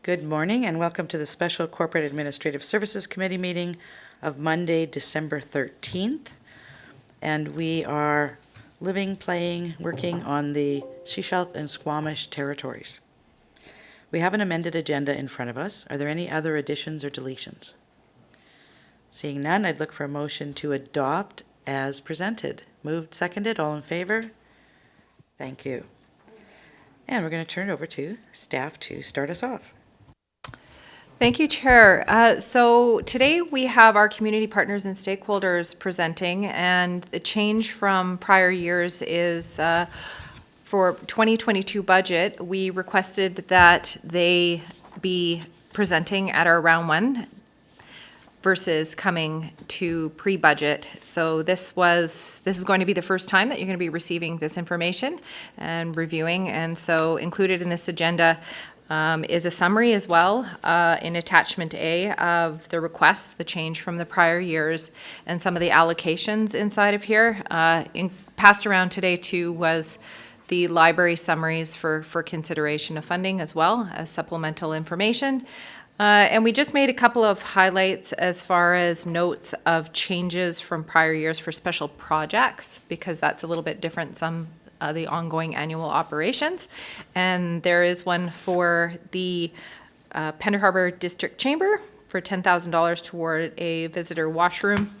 Good morning and welcome to the Special Corporate Administrative Services Committee meeting of Monday, December 13th. And we are living, playing, working on the Sechelt and Squamish territories. We have an amended agenda in front of us. Are there any other additions or deletions? Seeing none, I'd look for a motion to adopt as presented. Moved, seconded, all in favor? Thank you. And we're going to turn it over to staff to start us off. Thank you, Chair. So today we have our community partners and stakeholders presenting, and the change from prior years is for 2022 budget, we requested that they be presenting at our round one versus coming to pre-budget. So this is going to be the first time that you're going to be receiving this information and reviewing, and so included in this agenda is a summary as well in attachment A of the requests, the change from the prior years, and some of the allocations inside of here. Passed around today too was the library summaries for consideration of funding as well as supplemental information. And we just made a couple of highlights as far as notes of changes from prior years for special projects, because that's a little bit different, the ongoing annual operations. And there is one for the Pender Harbour District Chamber for $10,000 toward a visitor washroom.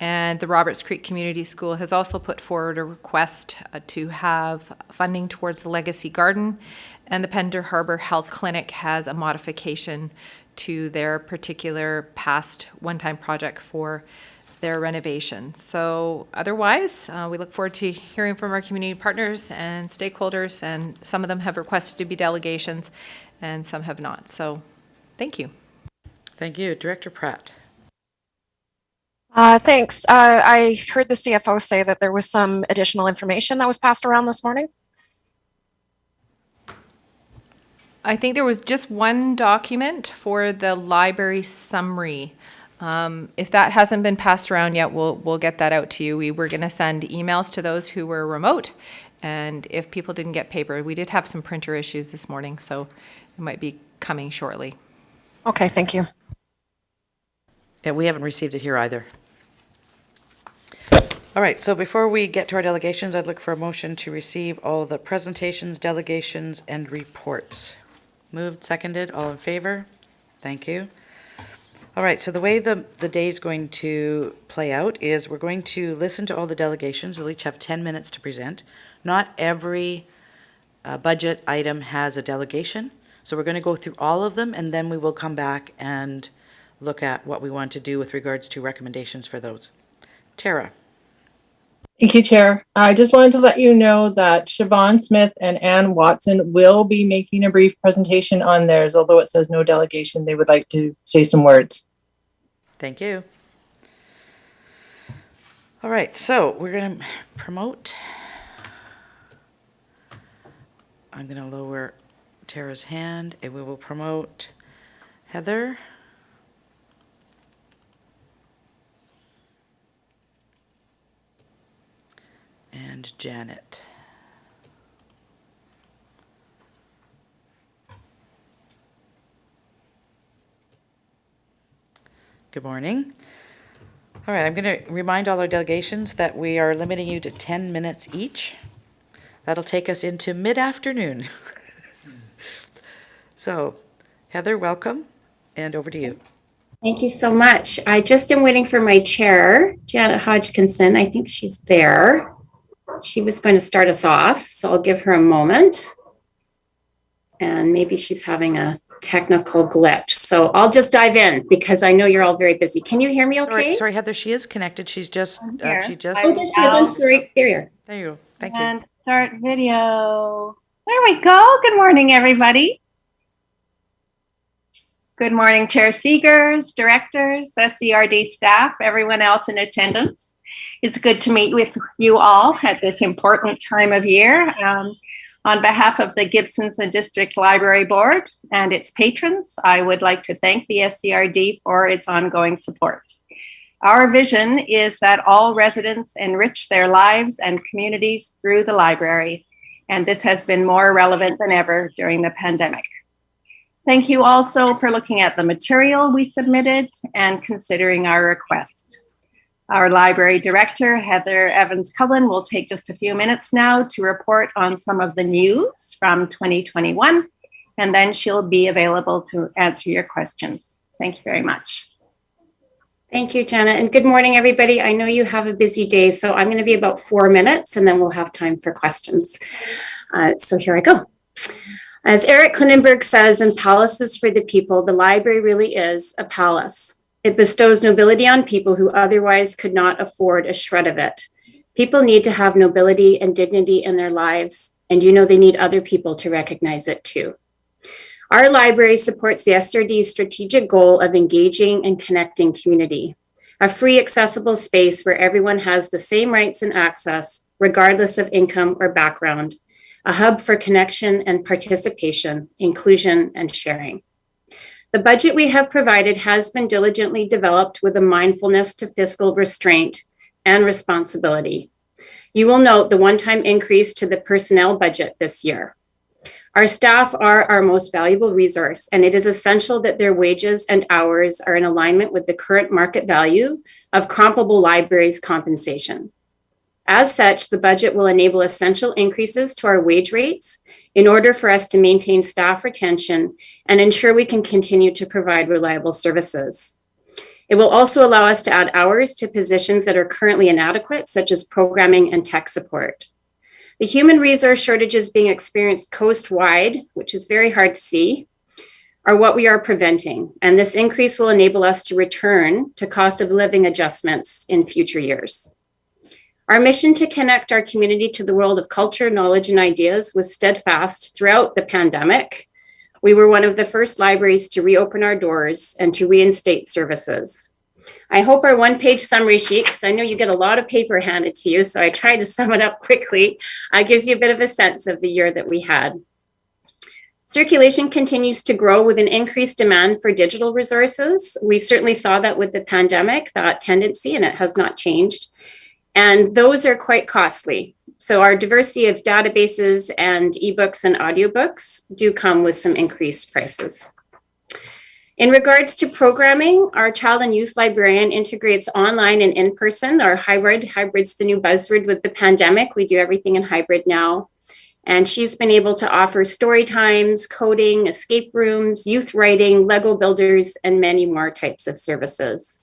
And the Roberts Creek Community School has also put forward a request to have funding towards the Legacy Garden. And the Pender Harbour Health Clinic has a modification to their particular past one-time project for their renovation. So otherwise, we look forward to hearing from our community partners and stakeholders, and some of them have requested to be delegations and some have not. So thank you. Thank you. Director Pratt. Thanks. I heard the CFO say that there was some additional information that was passed around this morning. I think there was just one document for the library summary. If that hasn't been passed around yet, we'll get that out to you. We were going to send emails to those who were remote, and if people didn't get paper, we did have some printer issues this morning, so it might be coming shortly. Okay, thank you. Yeah, we haven't received it here either. All right, so before we get to our delegations, I'd look for a motion to receive all the presentations, delegations, and reports. Moved, seconded, all in favor? Thank you. All right, so the way the day is going to play out is we're going to listen to all the delegations. They'll each have 10 minutes to present. Not every budget item has a delegation, so we're going to go through all of them, and then we will come back and look at what we want to do with regards to recommendations for those. Tara. Thank you, Chair. I just wanted to let you know that Siobhan Smith and Ann Watson will be making a brief presentation on theirs, although it says no delegation. They would like to say some words. Thank you. All right, so we're going to promote. I'm going to lower Tara's hand, and we will promote Heather. And Janet. Good morning. All right, I'm going to remind all our delegations that we are limiting you to 10 minutes each. That'll take us into mid-afternoon. So, Heather, welcome, and over to you. Thank you so much. I just am waiting for my chair, Janet Hodgkinson. I think she's there. She was going to start us off, so I'll give her a moment. And maybe she's having a technical glitch. So I'll just dive in because I know you're all very busy. Can you hear me okay? Sorry, Heather, she is connected. She's just, Oh, there she is. Oh, I'm sorry. There you are. there you go. Thank you. And start video. There we go. Good morning, everybody. Good morning, Chair Seegers, directors, SCRD staff, everyone else in attendance. It's good to meet with you all at this important time of year. On behalf of the Gibsons and District Library Board and its patrons, I would like to thank the SCRD for its ongoing support. Our vision is that all residents enrich their lives and communities through the library, and this has been more relevant than ever during the pandemic. Thank you also for looking at the material we submitted and considering our request. Our library director, Heather Evans-Cullen, will take just a few minutes now to report on some of the news from 2021, and then she'll be available to answer your questions. Thank you very much. Thank you, Janet, and good morning, everybody. I know you have a busy day, so I'm going to be about 4 minutes, and then we'll have time for questions. So here I go. As Eric Klinenberg says in Palaces for the People, the library really is a palace. It bestows nobility on people who otherwise could not afford a shred of it. People need to have nobility and dignity in their lives, and you know they need other people to recognize it too. Our library supports the SRD's strategic goal of engaging and connecting community, a free, accessible space where everyone has the same rights and access, regardless of income or background, a hub for connection and participation, inclusion, and sharing. The budget we have provided has been diligently developed with a mindfulness to fiscal restraint and responsibility. You will note the one-time increase to the personnel budget this year. Our staff are our most valuable resource, and it is essential that their wages and hours are in alignment with the current market value of comparable libraries' compensation. As such, the budget will enable essential increases to our wage rates in order for us to maintain staff retention and ensure we can continue to provide reliable services. It will also allow us to add hours to positions that are currently inadequate, such as programming and tech support. The human resource shortages being experienced coast-wide, which is very hard to see, are what we are preventing, and this increase will enable us to return to cost of living adjustments in future years. Our mission to connect our community to the world of culture, knowledge, and ideas was steadfast throughout the pandemic. We were one of the first libraries to reopen our doors and to reinstate services. I hope our one-page summary sheet, because I know you get a lot of paper handed to you, so I tried to sum it up quickly, gives you a bit of a sense of the year that we had. Circulation continues to grow with an increased demand for digital resources. We certainly saw that with the pandemic, that tendency, and it has not changed. And those are quite costly. So our diversity of databases and ebooks and audiobooks do come with some increased prices. In regards to programming, our child and youth librarian integrates online and in-person. Our hybrid's the new buzzword with the pandemic. We do everything in hybrid now. And she's been able to offer story times, coding, escape rooms, youth writing, Lego builders, and many more types of services.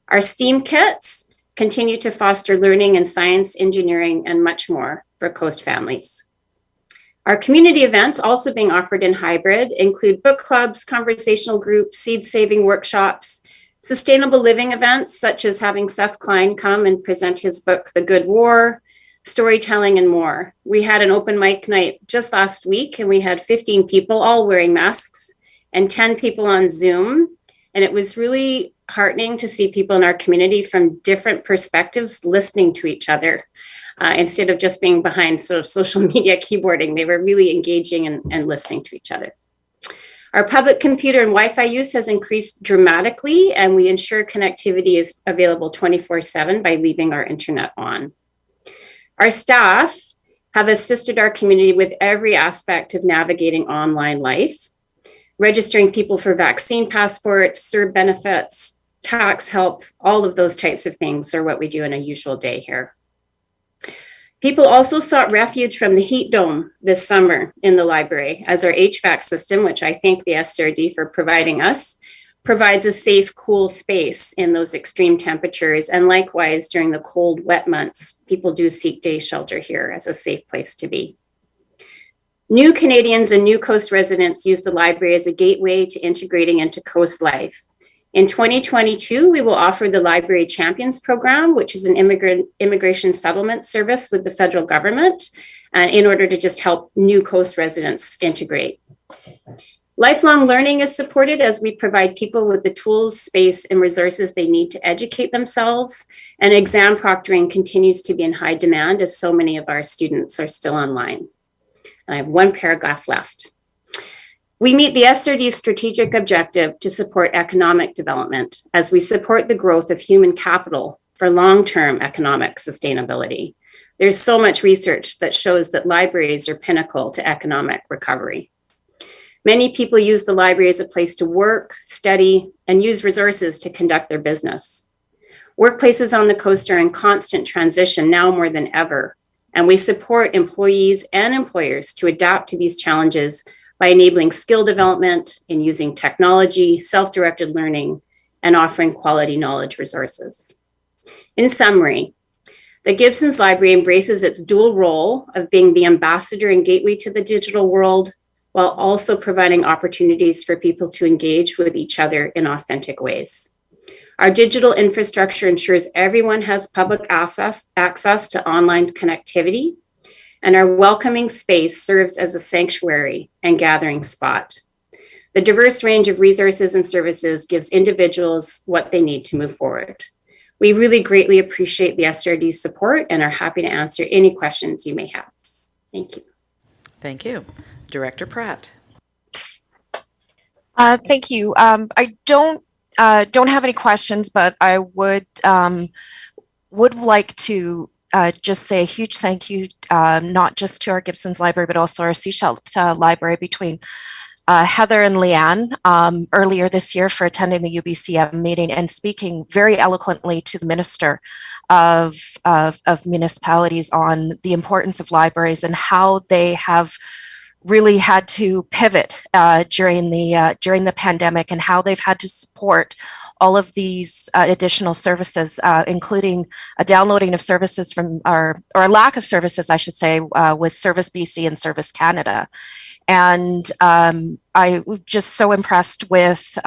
Our STEAM kits continue to foster learning in science, engineering, and much more for Coast families. Our community events, also being offered in hybrid, include book clubs, conversational groups, seed-saving workshops, sustainable living events, such as having Seth Klein come and present his book, The Good War, storytelling, and more. We had an open mic night just last week, and we had 15 people, all wearing masks, and 10 people on Zoom. And it was really heartening to see people in our community from different perspectives listening to each other instead of just being behind sort of social media keyboarding. They were really engaging and listening to each other. Our public computer and Wi-Fi use has increased dramatically, and we ensure connectivity is available 24/7 by leaving our internet on. Our staff have assisted our community with every aspect of navigating online life, registering people for vaccine passports, CERB benefits, tax help, all of those types of things are what we do in a usual day here. People also sought refuge from the heat dome this summer in the library, as our HVAC system, which I thank the SRD for providing us, provides a safe, cool space in those extreme temperatures. And likewise, during the cold, wet months, people do seek day shelter here as a safe place to be. New Canadians and new Coast residents use the library as a gateway to integrating into Coast life. In 2022, we will offer the Library Champions Program, which is an immigration settlement service with the federal government, in order to just help new Coast residents integrate. Lifelong learning is supported as we provide people with the tools, space, and resources they need to educate themselves. And exam proctoring continues to be in high demand as so many of our students are still online. And I have one paragraph left. We meet the SRD's strategic objective to support economic development as we support the growth of human capital for long-term economic sustainability. There's so much research that shows that libraries are pinnacle to economic recovery. Many people use the library as a place to work, study, and use resources to conduct their business. Workplaces on the coast are in constant transition now more than ever, and we support employees and employers to adapt to these challenges by enabling skill development in using technology, self-directed learning, and offering quality knowledge resources. In summary, the Gibsons Library embraces its dual role of being the ambassador and gateway to the digital world, while also providing opportunities for people to engage with each other in authentic ways. Our digital infrastructure ensures everyone has public access to online connectivity, and our welcoming space serves as a sanctuary and gathering spot. The diverse range of resources and services gives individuals what they need to move forward. We really greatly appreciate the SRD's support and are happy to answer any questions you may have. Thank you. Thank you. Director Pratt. Thank you. I don't have any questions, but I would like to just say a huge thank you, not just to our Gibsons Library, but also our Seashell Library, between Heather and Leanne earlier this year for attending the UBCM meeting and speaking very eloquently to the Minister of Municipalities on the importance of libraries and how they have really had to pivot during the pandemic, and how they've had to support all of these additional services, including a downloading of services from or a lack of services, I should say, with Service BC and Service Canada. And I was just so impressed with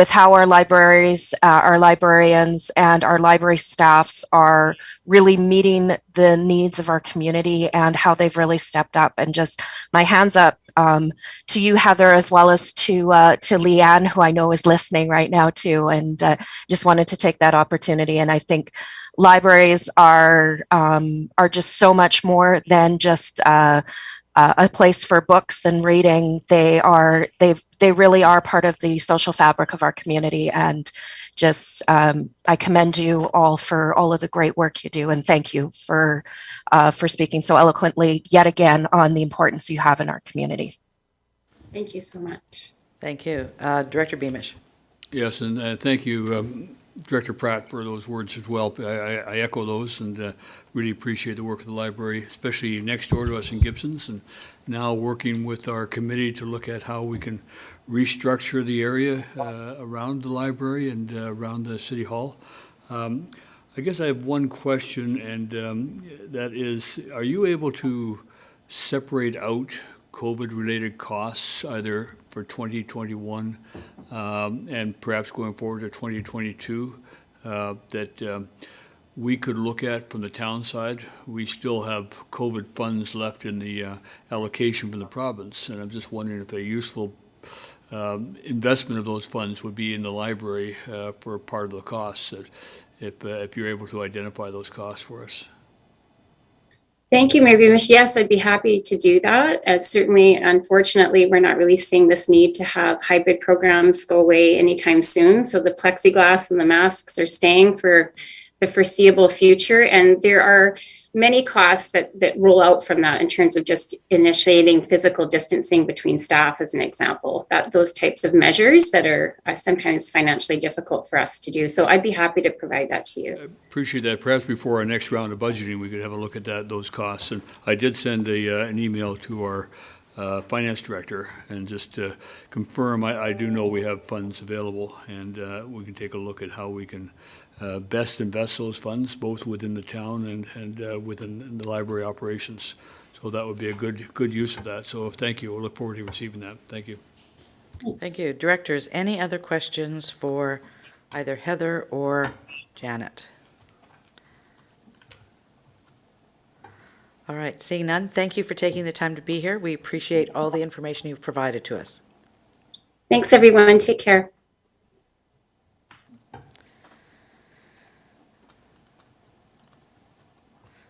how our libraries, our librarians, and our library staffs are really meeting the needs of our community, and how they've really stepped up. And just my hands up to you, Heather, as well as to Leanne, who I know is listening right now too. And just wanted to take that opportunity. And I think libraries are just so much more than just a place for books and reading. They really are part of the social fabric of our community, and just I commend you all for all of the great work you do, and thank you for speaking so eloquently yet again on the importance you have in our community. Thank you so much. Thank you. Director Beamish. Yes, and thank you, Director Pratt, for those words as well. I echo those, and really appreciate the work of the library, especially next door to us in Gibsons, and now working with our committee to look at how we can restructure the area around the library and around the City Hall. I guess I have one question, and that is, are you able to separate out COVID-related costs, either for 2021 and perhaps going forward to 2022, that we could look at from the town side? We still have COVID funds left in the allocation from the province, and I'm just wondering if a useful investment of those funds would be in the library for part of the costs, if you're able to identify those costs for us. Thank you, Mayor Beamish. Yes, I'd be happy to do that. Certainly, unfortunately, we're not really seeing this need to have hybrid programs go away anytime soon. So the plexiglass and the masks are staying for the foreseeable future. And there are many costs that roll out from that in terms of just initiating physical distancing between staff, as an example, those types of measures that are sometimes financially difficult for us to do. So I'd be happy to provide that to you. I appreciate that. Perhaps before our next round of budgeting, we could have a look at those costs. And I did send an email to our finance director and just to confirm, I do know we have funds available, and we can take a look at how we can best invest those funds, both within the town and within the library operations. So that would be a good use of that. So thank you. We'll look forward to receiving that. Thank you. Thank you. Directors, any other questions for either Heather or Janet? All right, seeing none, thank you for taking the time to be here. We appreciate all the information you've provided to us. Thanks, everyone. Take care.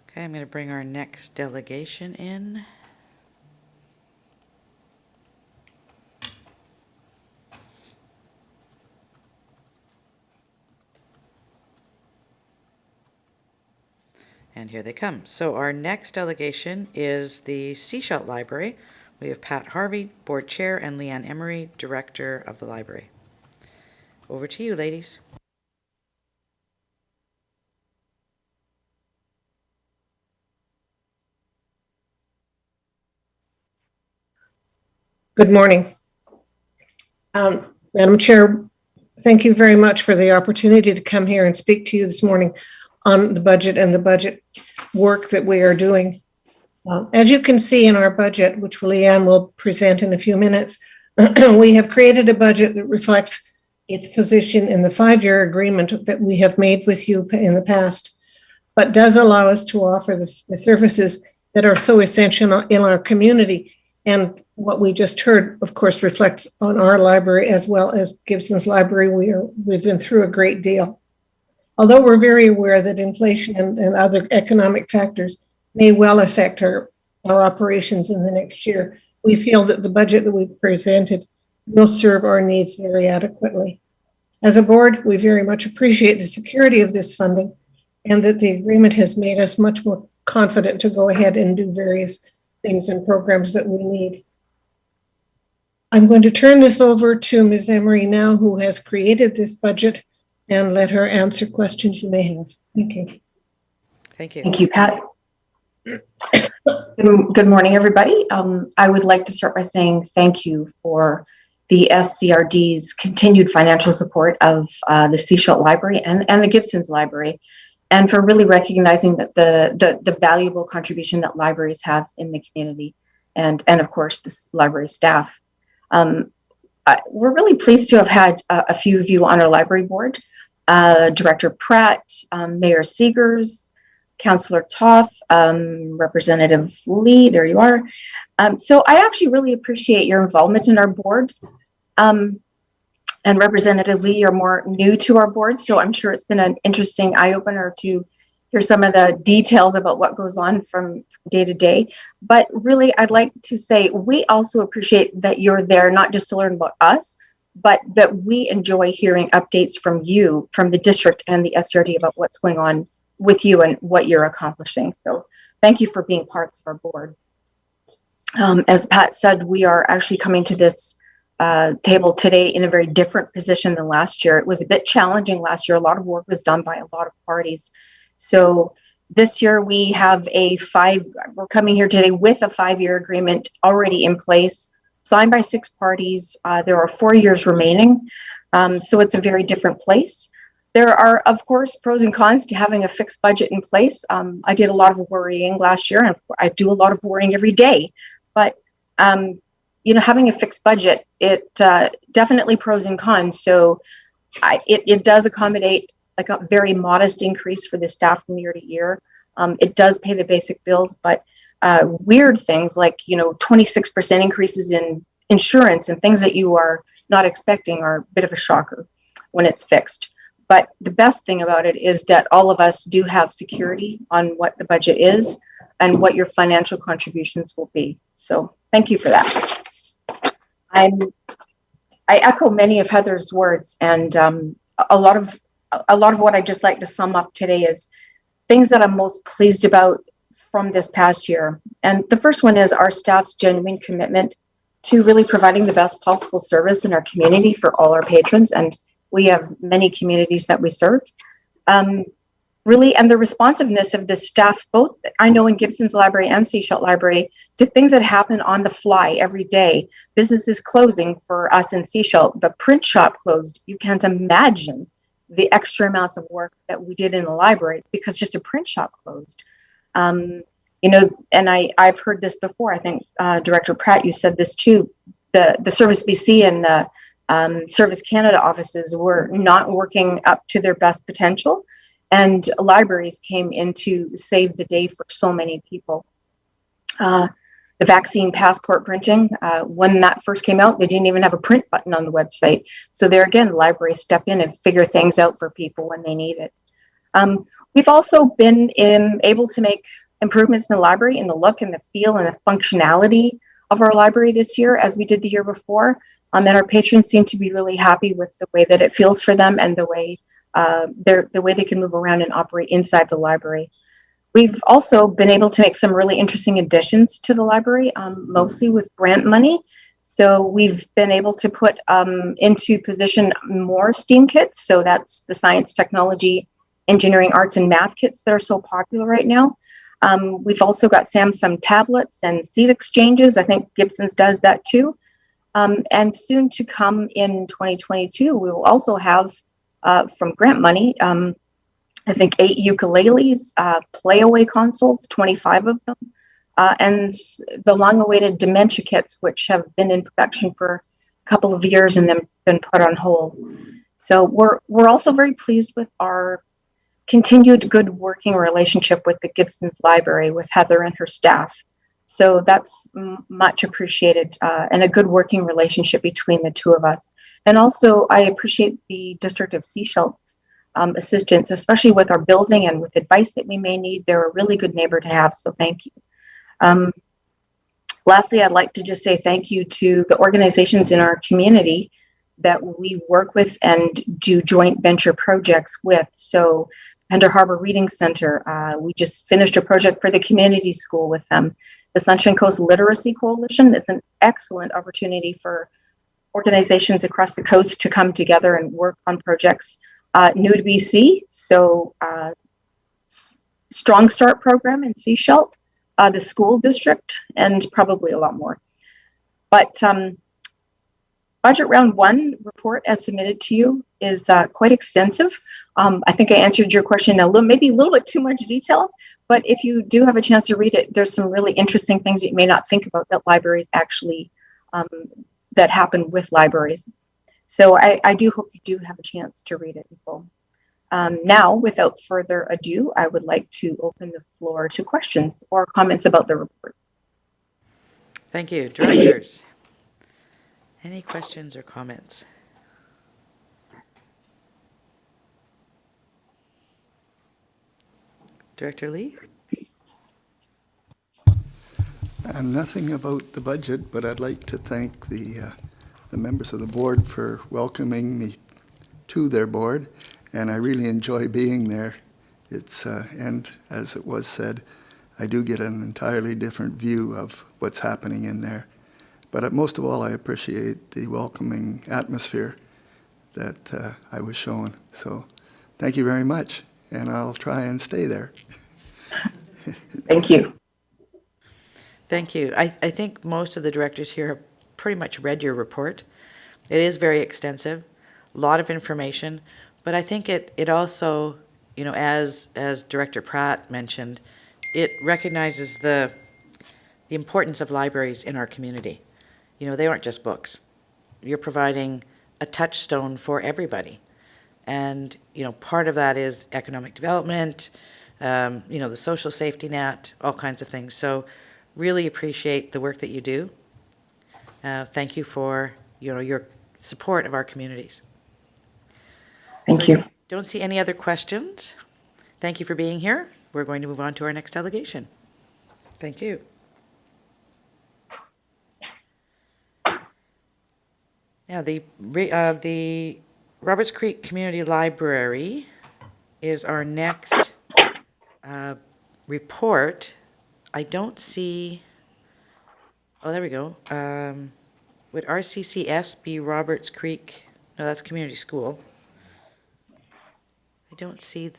Okay, I'm going to bring our next delegation in. And here they come. So our next delegation is the Seashell Library, We have Pat Harvey, Board Chair, and Leanne Emery, Director of the Library. Over to you, ladies. Good morning. Madam Chair, thank you very much for the opportunity to come here and speak to you this morning on the budget and the budget work that we are doing. As you can see in our budget, which Leanne will present in a few minutes, we have created a budget that reflects its position in the 5-year agreement that we have made with you in the past, but does allow us to offer the services that are so essential in our community. And what we just heard, of course, reflects on our library as well as Gibson's Library. We've been through a great deal. Although we're very aware that inflation and other economic factors may well affect our operations in the next year, we feel that the budget that we've presented will serve our needs very adequately. As a board, we very much appreciate the security of this funding and that the agreement has made us much more confident to go ahead and do various things and programs that we need. I'm going to turn this over to Ms. Emery now, who has created this budget, and let her answer questions you may have. Thank you. Thank you. Thank you, Pat. Good morning, everybody. I would like to start by saying thank you for the SCRD's continued financial support of the Seashell Library and the Gibson's Library, and for really recognizing that the valuable contribution that libraries have in the community, and of course, the library staff. We're really pleased to have had a few of you on our library board, Director Pratt, Mayor Seegers, Councillor Toff, Representative Lee, there you are. So I actually really appreciate your involvement in our board. And Representative Lee, you're more new to our board, so I'm sure it's been an interesting eye-opener to hear some of the details about what goes on from day to day. But really, I'd like to say we also appreciate that you're there, not just to learn about us, but that we enjoy hearing updates from you, from the district and the SCRD about what's going on with you and what you're accomplishing. So thank you for being parts of our board. As Pat said, we are actually coming to this table today in a very different position than last year. It was a bit challenging last year. A lot of work was done by a lot of parties. So this year we have we're coming here today with a 5-year agreement already in place, signed by 6 parties. There are 4 years remaining. So it's a very different place. There are, of course, pros and cons to having a fixed budget in place. I did a lot of worrying last year, and I do a lot of worrying every day. But having a fixed budget, it definitely pros and cons. So it does accommodate like a very modest increase for the staff from year to year. It does pay the basic bills, but weird things like 26% increases in insurance and things that you are not expecting are a bit of a shocker when it's fixed. But the best thing about it is that all of us do have security on what the budget is and what your financial contributions will be. So thank you for that. I echo many of Heather's words, and a lot of what I'd just like to sum up today is things that I'm most pleased about from this past year. And the first one is our staff's genuine commitment to really providing the best possible service in our community for all our patrons. And we have many communities that we serve. Really, and the responsiveness of the staff, both I know in Gibson's Library and Seashell Library, to things that happen on the fly every day. Businesses closing for us in Seashell, the print shop closed. You can't imagine the extra amounts of work that we did in the library because just a print shop closed. And I've heard this before. I think Director Pratt, you said this too. The Service BC and the Service Canada offices were not working up to their best potential. And libraries came in to save the day for so many people. The vaccine passport printing, when that first came out, they didn't even have a print button on the website. So there again, libraries step in and figure things out for people when they need it. We've also been able to make improvements in the library, in the look and the feel and the functionality of our library this year, as we did the year before. And our patrons seem to be really happy with the way that it feels for them and the way they can move around and operate inside the library. We've also been able to make some really interesting additions to the library, mostly with grant money. So we've been able to put into position more STEAM kits. So that's the science, technology, engineering, arts, and math kits that are so popular right now. We've also got Samsung tablets and seat exchanges. I think Gibson's does that too. And soon to come in 2022, we will also have from grant money, I think 8 ukuleles, playaway consoles, 25 of them, and the long-awaited dementia kits, which have been in production for a couple of years and then been put on hold. So we're also very pleased with our continued good working relationship with the Gibson's Library, with Heather and her staff. So that's much appreciated, and a good working relationship between the two of us. And also, I appreciate the District of Sechilt's assistance, especially with our building and with advice that we may need. They're a really good neighbor to have, so thank you. Lastly, I'd like to just say thank you to the organizations in our community that we work with and do joint venture projects with. So Pender Harbor Reading Center, we just finished a project for the community school with them. The Sunshine Coast Literacy Coalition is an excellent opportunity for organizations across the coast to come together and work on projects. New to BC, so Strong Start program in Sechelt, the school district, and probably a lot more. But budget round 1 report as submitted to you is quite extensive. I think I answered your question maybe a little bit too much detail, but if you do have a chance to read it, there's some really interesting things that you may not think about that libraries actually, that happen with libraries. So I do hope you do have a chance to read it in full. Now, without further ado, I would like to open the floor to questions or comments about the report. Thank you. Directors, any questions or comments? Director Lee? Nothing about the budget, but I'd like to thank the members of the board for welcoming me to their board, and I really enjoy being there. It's and as it was said, I do get an entirely different view of what's happening in there. But most of all, I appreciate the welcoming atmosphere that I was shown. So thank you very much, and I'll try and stay there. Thank you. Thank you. I think most of the directors here have pretty much read your report. It is very extensive, a lot of information, but I think it also, as Director Pratt mentioned, it recognizes the importance of libraries in our community. They aren't just books. You're providing a touchstone for everybody. And, part of that is economic development, the social safety net, all kinds of things. So really appreciate the work that you do. Thank you for, your support of our communities. Thank you. Don't see any other questions. Thank you for being here. We're going to move on to our next delegation. Thank you. Now, the Roberts Creek Community Library is our next report. I don't see, oh, there we go. Would RCCS be Roberts Creek? No, that's community school. I don't see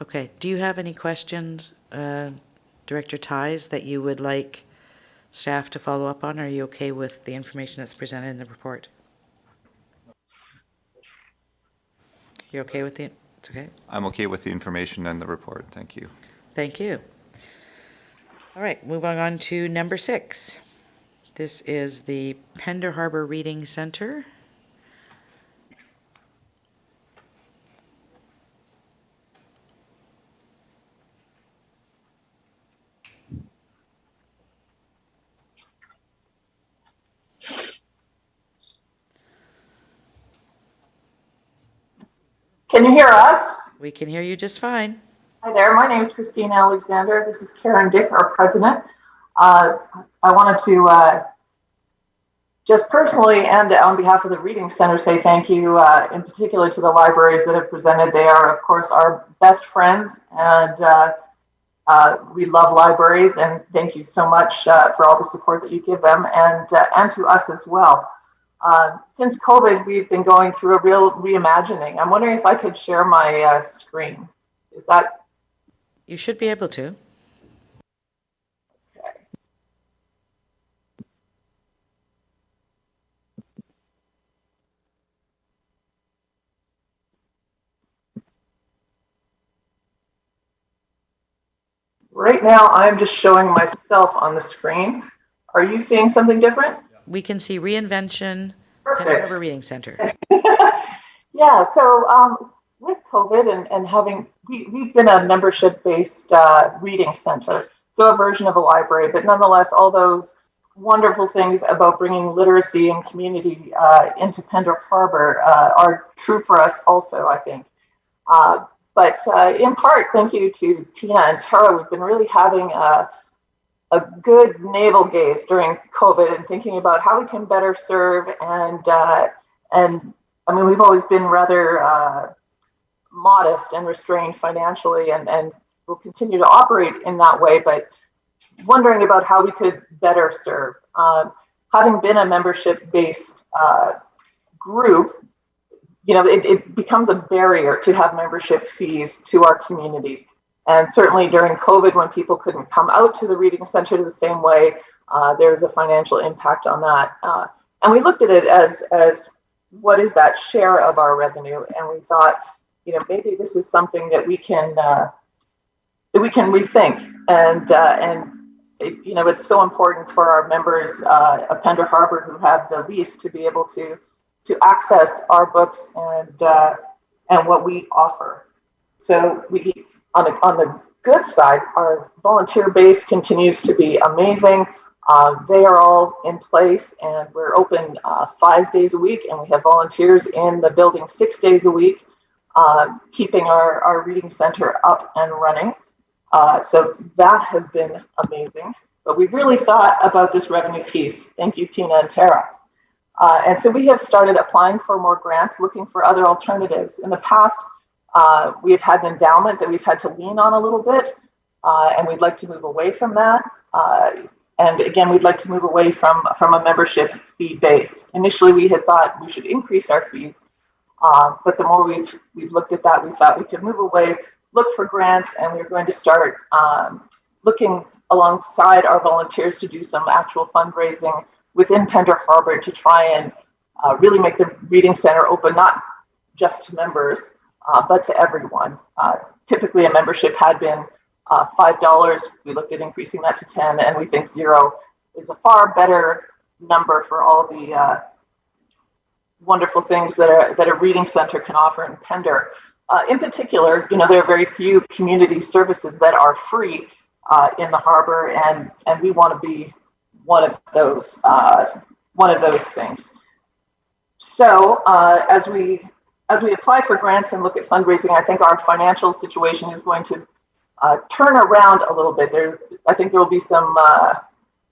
okay, do you have any questions, Director Ties, that you would like staff to follow up on? Or are you okay with the information that's presented in the report? You're okay with it? It's okay? I'm okay with the information and the report. Thank you. Thank you. All right, moving on to number 6. This is the Pender Harbor Reading Center. Can you hear us? We can hear you just fine. Hi there, my name is Christine Alexander. This is Karen Dick, our president. I wanted to just personally and on behalf of the Reading Center, say thank you in particular to the libraries that have presented. They are, of course, our best friends, and we love libraries, and thank you so much for all the support that you give them, and to us as well. Since COVID, we've been going through a real reimagining. I'm wondering if I could share my screen. Is that? You should be able to. Right now, I'm just showing myself on the screen. Are you seeing something different? We can see reinvention, Perfect. Pender Harbor Reading Center. Yeah, so with COVID and having, we've been a membership-based reading center, so a version of a library, but nonetheless, all those wonderful things about bringing literacy and community into Pender Harbor are true for us also, I think. But in part, thank you to Tina and Tara, we've been really having a good navel gaze during COVID and thinking about how we can better serve and I mean, we've always been rather modest and restrained financially, and we'll continue to operate in that way, but wondering about how we could better serve. Having been a membership-based group, you know, it becomes a barrier to have membership fees to our community. And certainly during COVID, when people couldn't come out to the Reading Center the same way, there's a financial impact on that. And we looked at it as what is that share of our revenue? And we thought, you know, maybe this is something that we can rethink. And it, you know, it's so important for our members of Pender Harbor who have the least to be able to access our books and what we offer. So we, on the good side, our volunteer base continues to be amazing. They are all in place, and we're open 5 days a week, and we have volunteers in the building 6 days a week, keeping our reading center up and running. So that has been amazing. But we've really thought about this revenue piece. Thank you, Tina and Tara. And so we have started applying for more grants, looking for other alternatives. In the past, we've had an endowment that we've had to lean on a little bit, and we'd like to move away from that. And again, we'd like to move away from a membership fee base. Initially, we had thought we should increase our fees, but the more we've looked at that, we thought we could move away, look for grants, and we're going to start looking alongside our volunteers to do some actual fundraising within Pender Harbor to try and really make the Reading Center open, not just to members, but to everyone. Typically, a membership had been $5. We looked at increasing that to 10, and we think 0 is a far better number for all the wonderful things that a reading center can offer in Pender. In particular, you know, there are very few community services that are free in the harbor, and we want to be one of those things. So as we apply for grants and look at fundraising, I think our financial situation is going to turn around a little bit. I think there will be some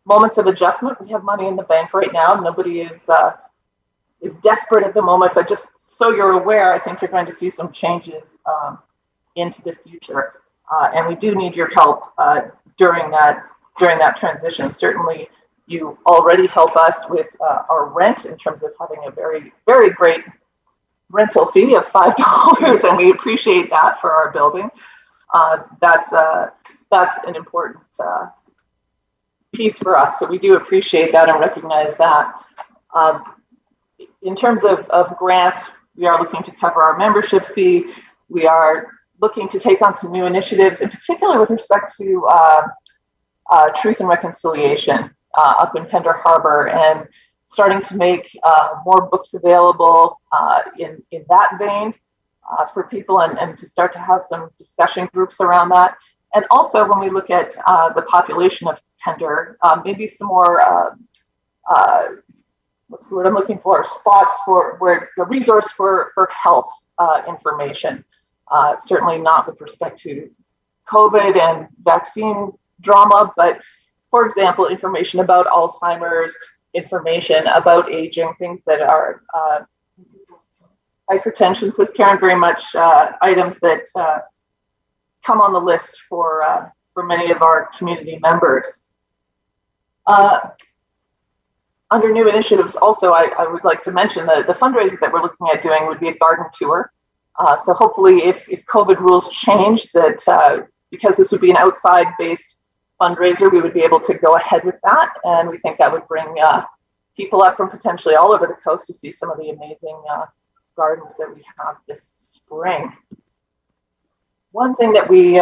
moments of adjustment. We have money in the bank right now. Nobody is desperate at the moment, but just so you're aware, I think you're going to see some changes into the future, and we do need your help during that transition. Certainly, you already help us with our rent in terms of having a very, very great rental fee of $5, and we appreciate that for our building. That's an important piece for us, so we do appreciate that and recognize that. In terms of grants, we are looking to cover our membership fee. We are looking to take on some new initiatives, in particular with respect to truth and reconciliation up in Pender Harbor, and starting to make more books available in that vein for people, and to start to have some discussion groups around that. And also, when we look at the population of Pender, maybe some more what's the word I'm looking for? Spots for where the resource for health information. Certainly not with respect to COVID and vaccine drama, but for example, information about Alzheimer's, information about aging, things that are hypertension, says Karen, very much items that come on the list for many of our community members. Under new initiatives, also, I would like to mention the fundraiser that we're looking at doing would be a garden tour. So hopefully, if COVID rules change, that because this would be an outside-based fundraiser, we would be able to go ahead with that, and we think that would bring people up from potentially all over the coast to see some of the amazing gardens that we have this spring. One thing that we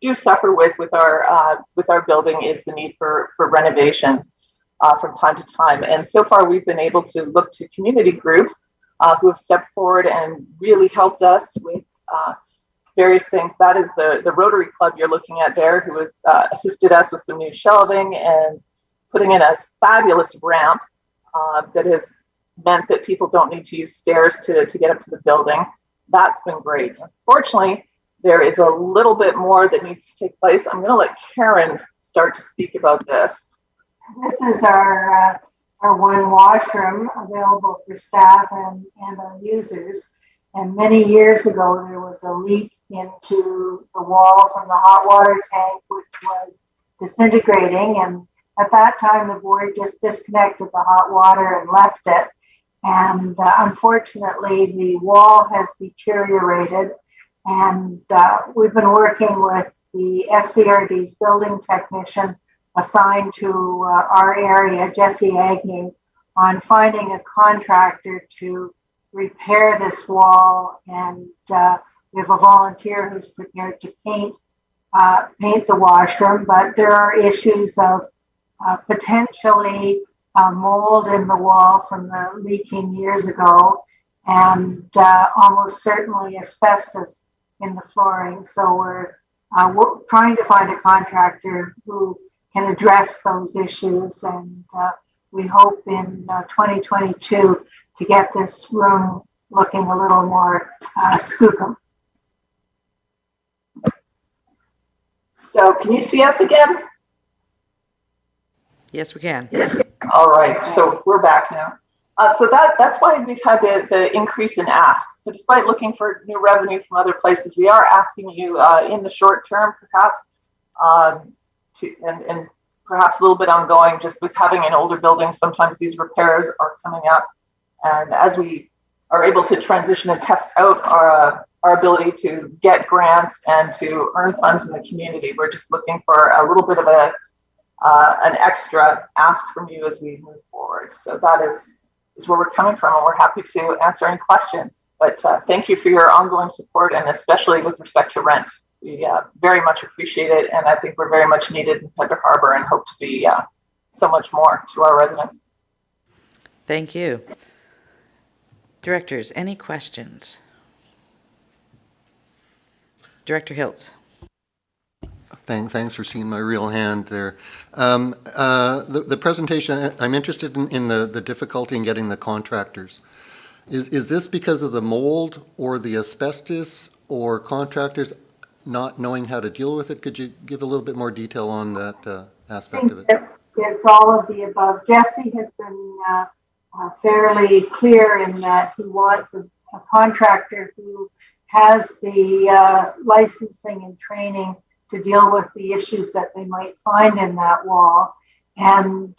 do suffer with our building is the need for renovations from time to time. And so far, we've been able to look to community groups who have stepped forward and really helped us with various things. That is the Rotary Club you're looking at there, who has assisted us with some new shelving and putting in a fabulous ramp that has meant that people don't need to use stairs to get up to the building. That's been great. Unfortunately, there is a little bit more that needs to take place. I'm going to let Karen start to speak about this. This is our one washroom available for staff and our users. And many years ago, there was a leak into the wall from the hot water tank, which was disintegrating. And at that time, the board just disconnected the hot water and left it. And unfortunately, the wall has deteriorated. And we've been working with the SCRD's building technician assigned to our area, Jesse Agnew, on finding a contractor to repair this wall. And we have a volunteer who's prepared to paint the washroom, but there are issues of potentially mold in the wall from the leaking years ago, and almost certainly asbestos in the flooring. So we're trying to find a contractor who can address those issues, and we hope in 2022 to get this room looking a little more skookum. So can you see us again? Yes, we can. All right, so we're back now. So that's why we've had the increase in ask. So despite looking for new revenue from other places, we are asking you in the short term, perhaps, and perhaps a little bit ongoing, just with having an older building, sometimes these repairs are coming up. And as we are able to transition and test out our ability to get grants and to earn funds in the community, we're just looking for a little bit of an extra ask from you as we move forward. So that is where we're coming from, and we're happy to answer any questions. But thank you for your ongoing support, and especially with respect to rent. We very much appreciate it, and I think we're very much needed in Pender Harbor and hope to be so much more to our residents. Thank you. Directors, any questions? Director Hiltz. Thanks for seeing my real hand there. The presentation, I'm interested in the difficulty in getting the contractors. Is this because of the mold or the asbestos or contractors not knowing how to deal with it? Could you give a little bit more detail on that aspect of it? It's all of the above. Jesse has been fairly clear in that he wants a contractor who has the licensing and training to deal with the issues that they might find in that wall. And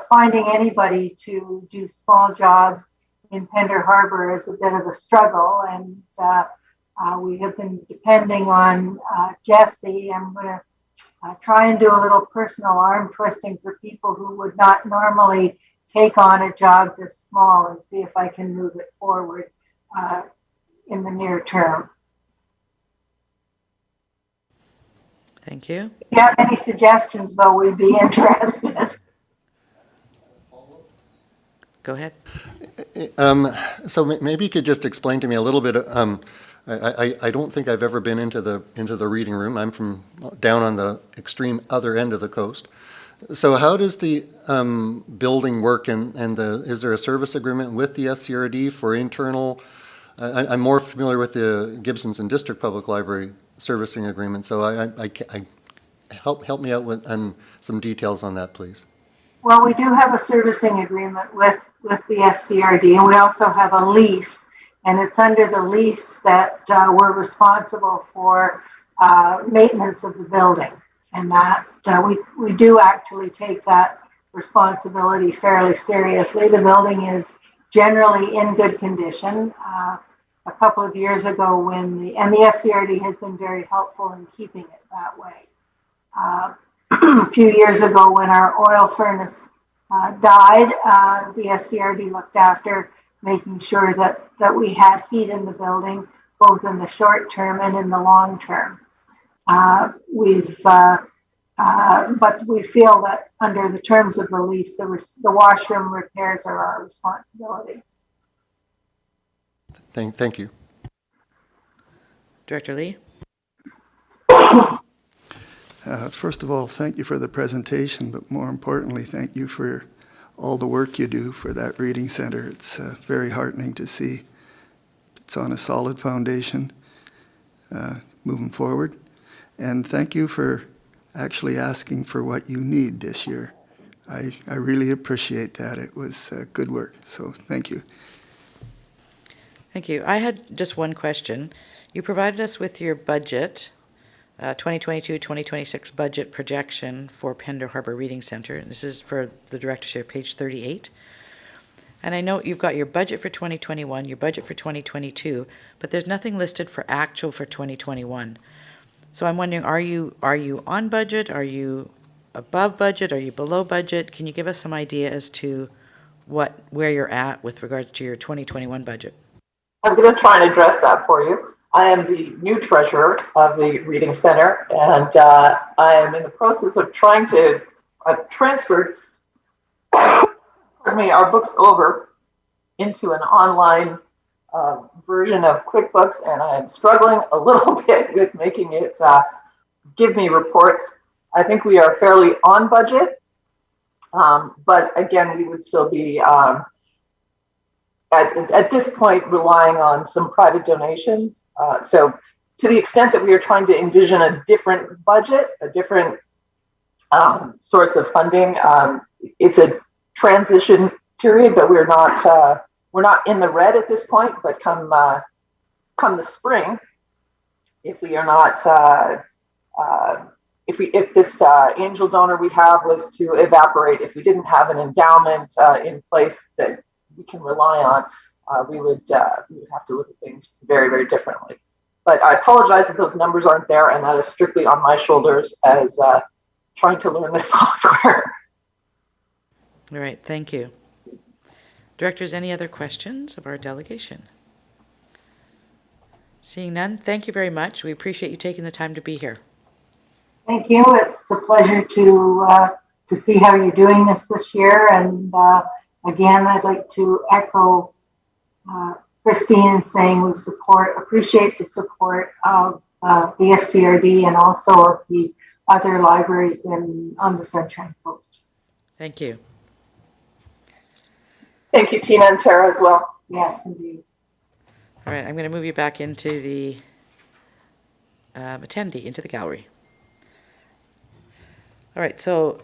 finding anybody to do small jobs in Pender Harbor is a bit of a struggle. And we have been depending on Jesse. I'm going to try and do a little personal arm twisting for people who would not normally take on a job this small, and see if I can move it forward in the near term. Thank you. If you have any suggestions, though, we'd be interested. Go ahead. So maybe you could just explain to me a little bit. I don't think I've ever been into the reading room. I'm from down on the extreme other end of the coast. So how does the building work, and is there a service agreement with the SCRD for internal? I'm more familiar with the Gibsons and District Public Library servicing agreement. So I help me out with some details on that, please. Well, we do have a servicing agreement with the SCRD, and we also have a lease. And it's under the lease that we're responsible for maintenance of the building. And that we do actually take that responsibility fairly seriously. The building is generally in good condition. A couple of years ago and the SCRD has been very helpful in keeping it that way. A few years ago when our oil furnace died, the SCRD looked after making sure that we had heat in the building, both in the short term and in the long term. But we feel that under the terms of the lease, the washroom repairs are our responsibility. Thank you. Director Lee? First of all, thank you for the presentation, but more importantly, thank you for all the work you do for that reading center. It's very heartening to see it's on a solid foundation moving forward. And thank you for actually asking for what you need this year. I really appreciate that. It was good work, so thank you. Thank you. I had just one question. You provided us with your budget, 2022-2026 budget projection for Pender Harbor Reading Center. This is for the directorship, page 38. And I know you've got your budget for 2021, your budget for 2022, but there's nothing listed for actual for 2021. So I'm wondering, are you on budget? Are you above budget? Are you below budget? Can you give us some idea as to where you're at with regards to your 2021 budget? I'm going to try and address that for you. I am the new treasurer of the Reading Center, and I am in the process of trying to, I've transferred our books over into an online version of QuickBooks, and I am struggling a little bit with making it give me reports. I think we are fairly on budget, but again, we would still be at this point relying on some private donations. So to the extent that we are trying to envision a different budget, a different source of funding, it's a transition period, but we're not in the red at this point. But come the spring, if we are not if this angel donor we have was to evaporate, if we didn't have an endowment in place that we can rely on, we would have to look at things very, very differently. But I apologize that those numbers aren't there, and that is strictly on my shoulders as trying to learn the software. All right, thank you. Directors, any other questions of our delegation? Seeing none, thank you very much. We appreciate you taking the time to be here. Thank you. It's a pleasure to see how you're doing this year. And again, I'd like to echo Christine saying we appreciate the support of the SCRD and also of the other libraries on the Sunshine Coast. Thank you. Thank you, Tina and Tara, as well. Yes, indeed. All right, I'm going to move you back into the attendee, into the gallery. All right, so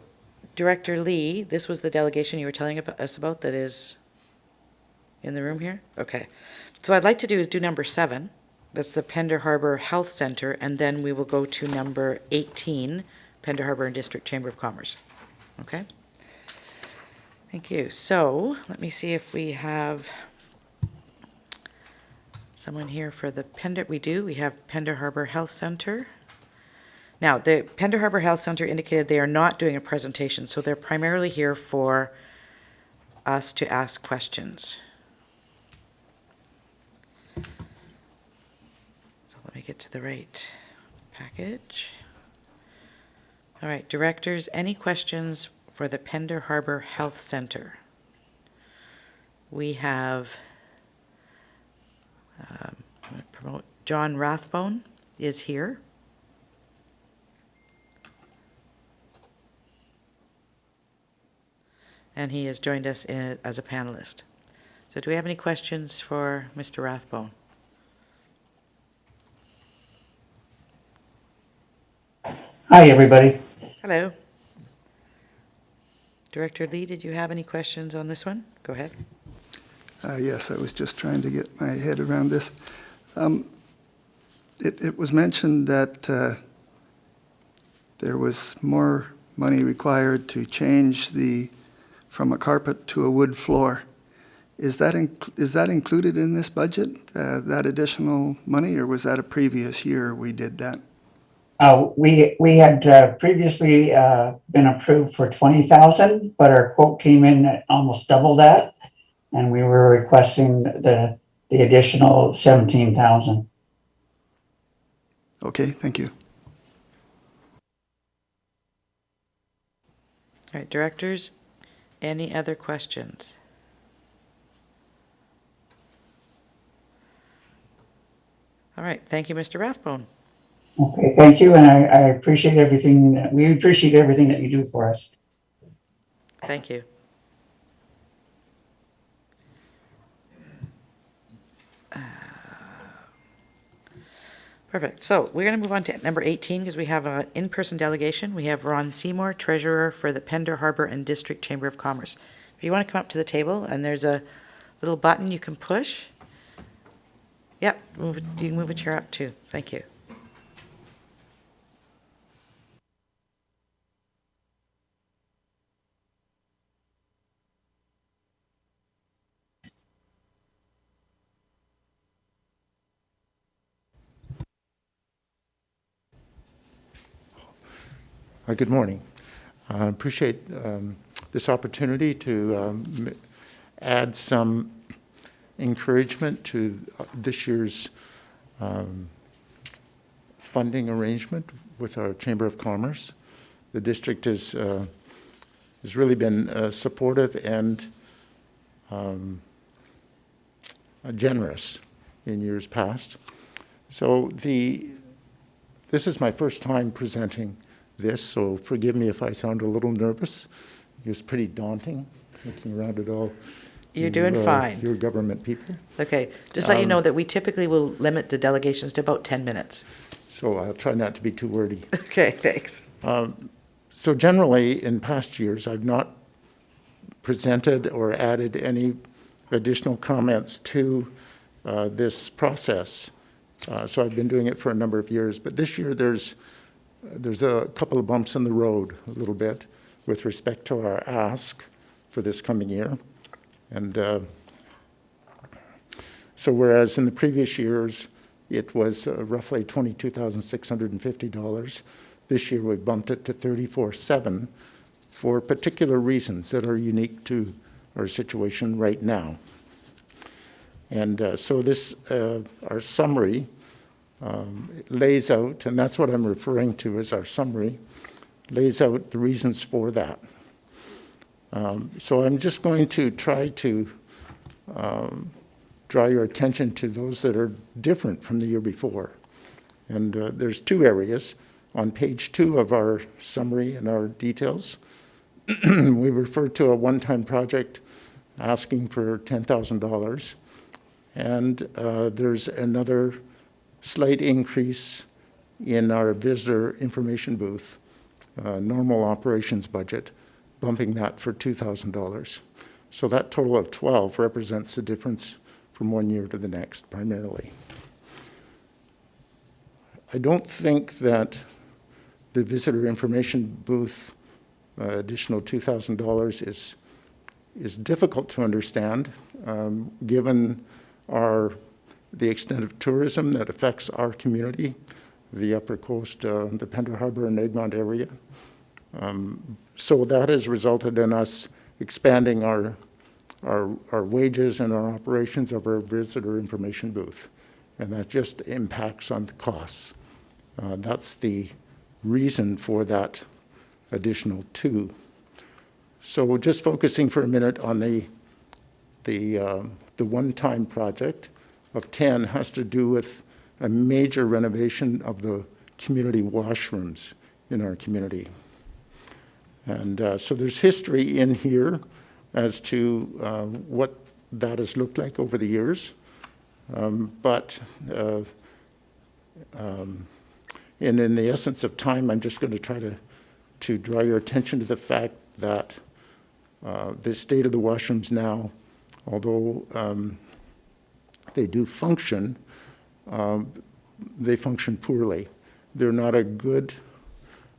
Director Lee, this was the delegation you were telling us about that is in the room here? Okay. So what I'd like to do is do number 7. That's the Pender Harbor Health Center, and then we will go to number 18, Pender Harbor and District Chamber of Commerce. Okay? Thank you. So let me see if we have someone here for the Pender. We do. We have Pender Harbor Health Center. Now, the Pender Harbor Health Center indicated they are not doing a presentation, so they're primarily here for us to ask questions. So let me get to the right package. All right, directors, any questions for the Pender Harbor Health Center? We have I'm going to promote John Rathbone is here. And he has joined us as a panelist. So do we have any questions for Mr. Rathbone? Hi, everybody. Hello. Director Lee, did you have any questions on this one? Go ahead. Yes, I was just trying to get my head around this. It was mentioned that there was more money required to change from a carpet to a wood floor. Is that included in this budget, that additional money, or was that a previous year we did that? We had previously been approved for 20,000, but our quote came in at almost double that, and we were requesting the additional 17,000. Okay, thank you. All right, directors, any other questions? All right, thank you, Mr. Rathbone. Okay, thank you, and I appreciate everything. We appreciate everything that you do for us. Thank you. Perfect. So we're going to move on to number 18 because we have an in-person delegation. We have Ron Seymour, Treasurer for the Pender Harbor and District Chamber of Commerce. If you want to come up to the table, and there's a little button you can push. Yep, you can move a chair up too. Thank you. Good morning. I appreciate this opportunity to add some encouragement to this year's funding arrangement with our Chamber of Commerce. The district has really been supportive and generous in years past. So this is my first time presenting this, so forgive me if I sound a little nervous. It's pretty daunting looking around at all. You're doing fine. Your government people. Okay, just let you know that we typically will limit the delegations to about 10 minutes. So I'll try not to be too wordy. Okay, thanks. So generally, in past years, I've not presented or added any additional comments to this process. So I've been doing it for a number of years, but this year there's a couple of bumps in the road a little bit with respect to our ask for this coming year. And so whereas in the previous years it was roughly $22,650, this year we bumped it to $34,700 for particular reasons that are unique to our situation right now. And so this, our summary, lays out, and that's what I'm referring to as our summary, lays out the reasons for that. So I'm just going to try to draw your attention to those that are different from the year before. And there's two areas. On page 2 of our summary and our details, we refer to a one-time project asking for $10,000. And there's another slight increase in our visitor information booth, normal operations budget, bumping that for $2,000. So that total of 12 represents the difference from one year to the next, primarily. I don't think that the visitor information booth additional $2,000 is difficult to understand, given the extent of tourism that affects our community, the Upper Coast, the Pender Harbor and Egmont area. So that has resulted in us expanding our wages and our operations of our visitor information booth. And that just impacts on the costs. That's the reason for that additional 2. So just focusing for a minute on the one-time project of 10 has to do with a major renovation of the community washrooms in our community. And so there's history in here as to what that has looked like over the years. But in the essence of time, I'm just going to try to draw your attention to the fact that The state of the washrooms now, although they do function, they function poorly. They're not a good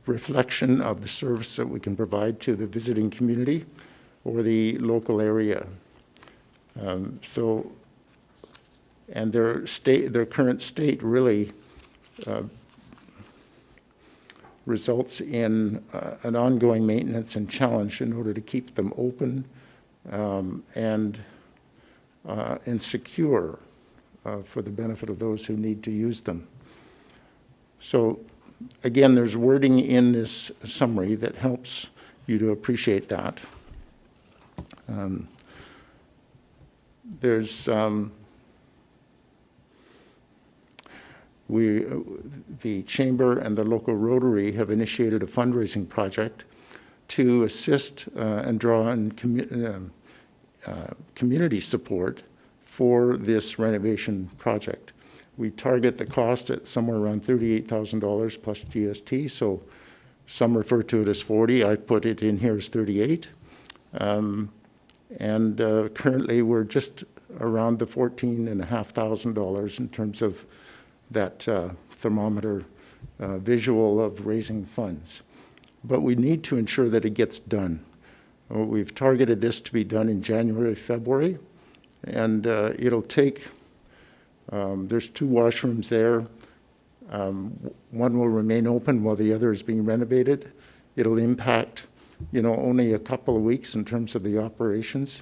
reflection of the service that we can provide to the visiting community or the local area. And their current state really results in an ongoing maintenance and challenge in order to keep them open and secure for the benefit of those who need to use them. So again, there's wording in this summary that helps you to appreciate that. The Chamber and the local Rotary have initiated a fundraising project to assist and draw in community support for this renovation project. We target the cost at somewhere around $38,000 plus GST, so some refer to it as 40. I put it in here as 38. Currently we're just around the $14,500 in terms of that thermometer visual of raising funds. But we need to ensure that it gets done. We've targeted this to be done in January, February, and it'll take, there's 2 washrooms there. One will remain open while the other is being renovated. It'll impact, only a couple of weeks in terms of the operations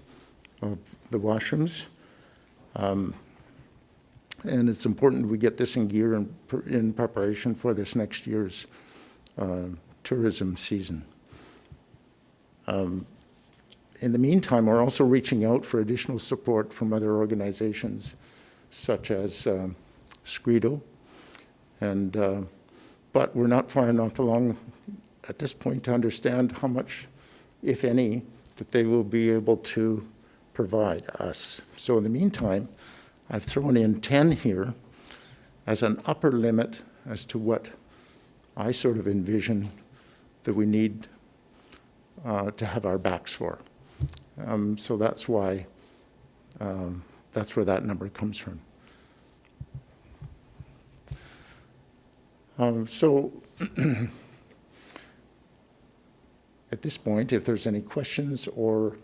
of the washrooms. And it's important we get this in gear in preparation for this next year's tourism season. In the meantime, we're also reaching out for additional support from other organizations such as Scredo, but we're not far enough along at this point to understand how much, if any, that they will be able to provide us. So in the meantime, I've thrown in 10 here as an upper limit as to what I sort of envision that we need to have our backs for. So that's why, that's where that number comes from. So at this point, if there's any questions or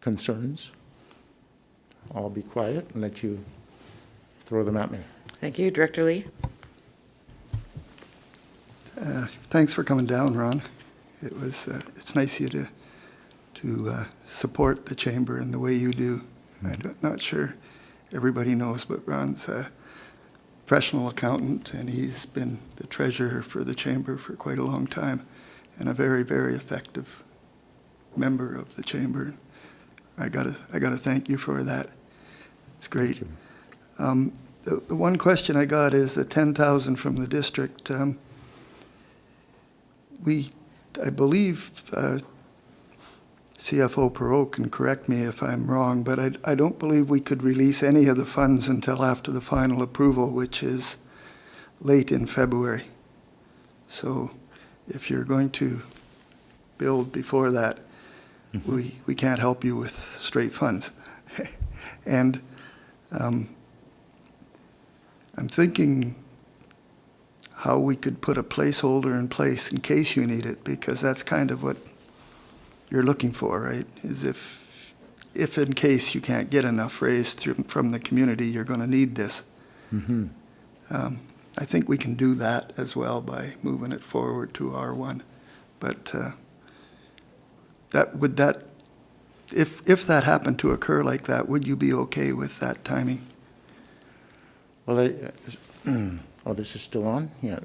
concerns, I'll be quiet and let you throw them at me. Thank you. Director Lee? Thanks for coming down, Ron. It's nice of you to support the Chamber in the way you do. I'm not sure everybody knows, but Ron's a professional accountant, and he's been the treasurer for the Chamber for quite a long time, and a very, very effective member of the Chamber. I gotta thank you for that. It's great. The one question I got is the 10,000 from the district. I believe CFO Perot can correct me if I'm wrong, but I don't believe we could release any of the funds until after the final approval, which is late in February. So if you're going to build before that, we can't help you with straight funds. And I'm thinking how we could put a placeholder in place in case you need it, because that's kind of what you're looking for, right? Is if in case you can't get enough raised from the community, you're going to need this. Mm-hmm. I think we can do that as well by moving it forward to R1. But if that happened to occur like that, would you be okay with that timing? Well, oh, this is still on? Yeah.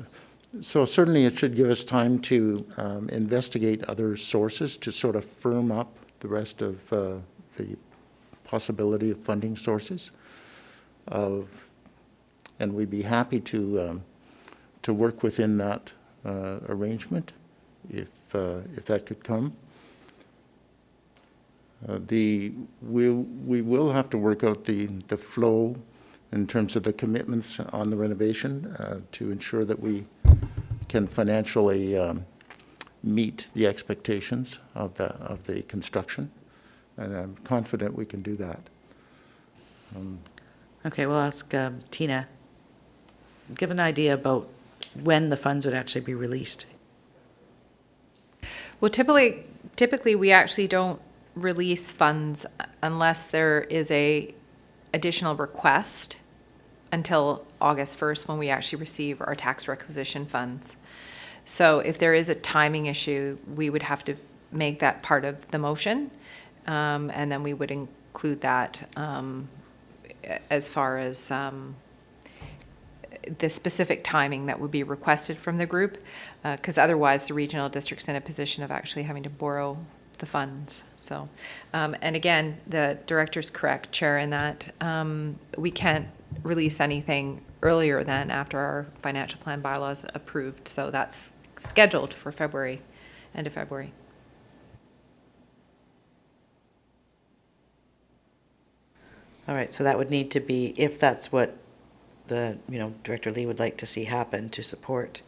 So certainly it should give us time to investigate other sources to sort of firm up the rest of the possibility of funding sources. And we'd be happy to work within that arrangement if that could come. We will have to work out the flow in terms of the commitments on the renovation to ensure that we can financially meet the expectations of the construction, and I'm confident we can do that. Okay, we'll ask Tina. Give an idea about when the funds would actually be released. Well, typically we actually don't release funds unless there is a additional request until August 1st when we actually receive our tax requisition funds. So if there is a timing issue, we would have to make that part of the motion, and then we would include that as far as the specific timing that would be requested from the group, because otherwise the regional district's in a position of actually having to borrow the funds. So, and again, the director's correct, Chair, in that we can't release anything earlier than after our financial plan bylaws approved. So that's scheduled for February, end of February. All right, so that would need to be, if that's what the, Director Lee would like to see happen to support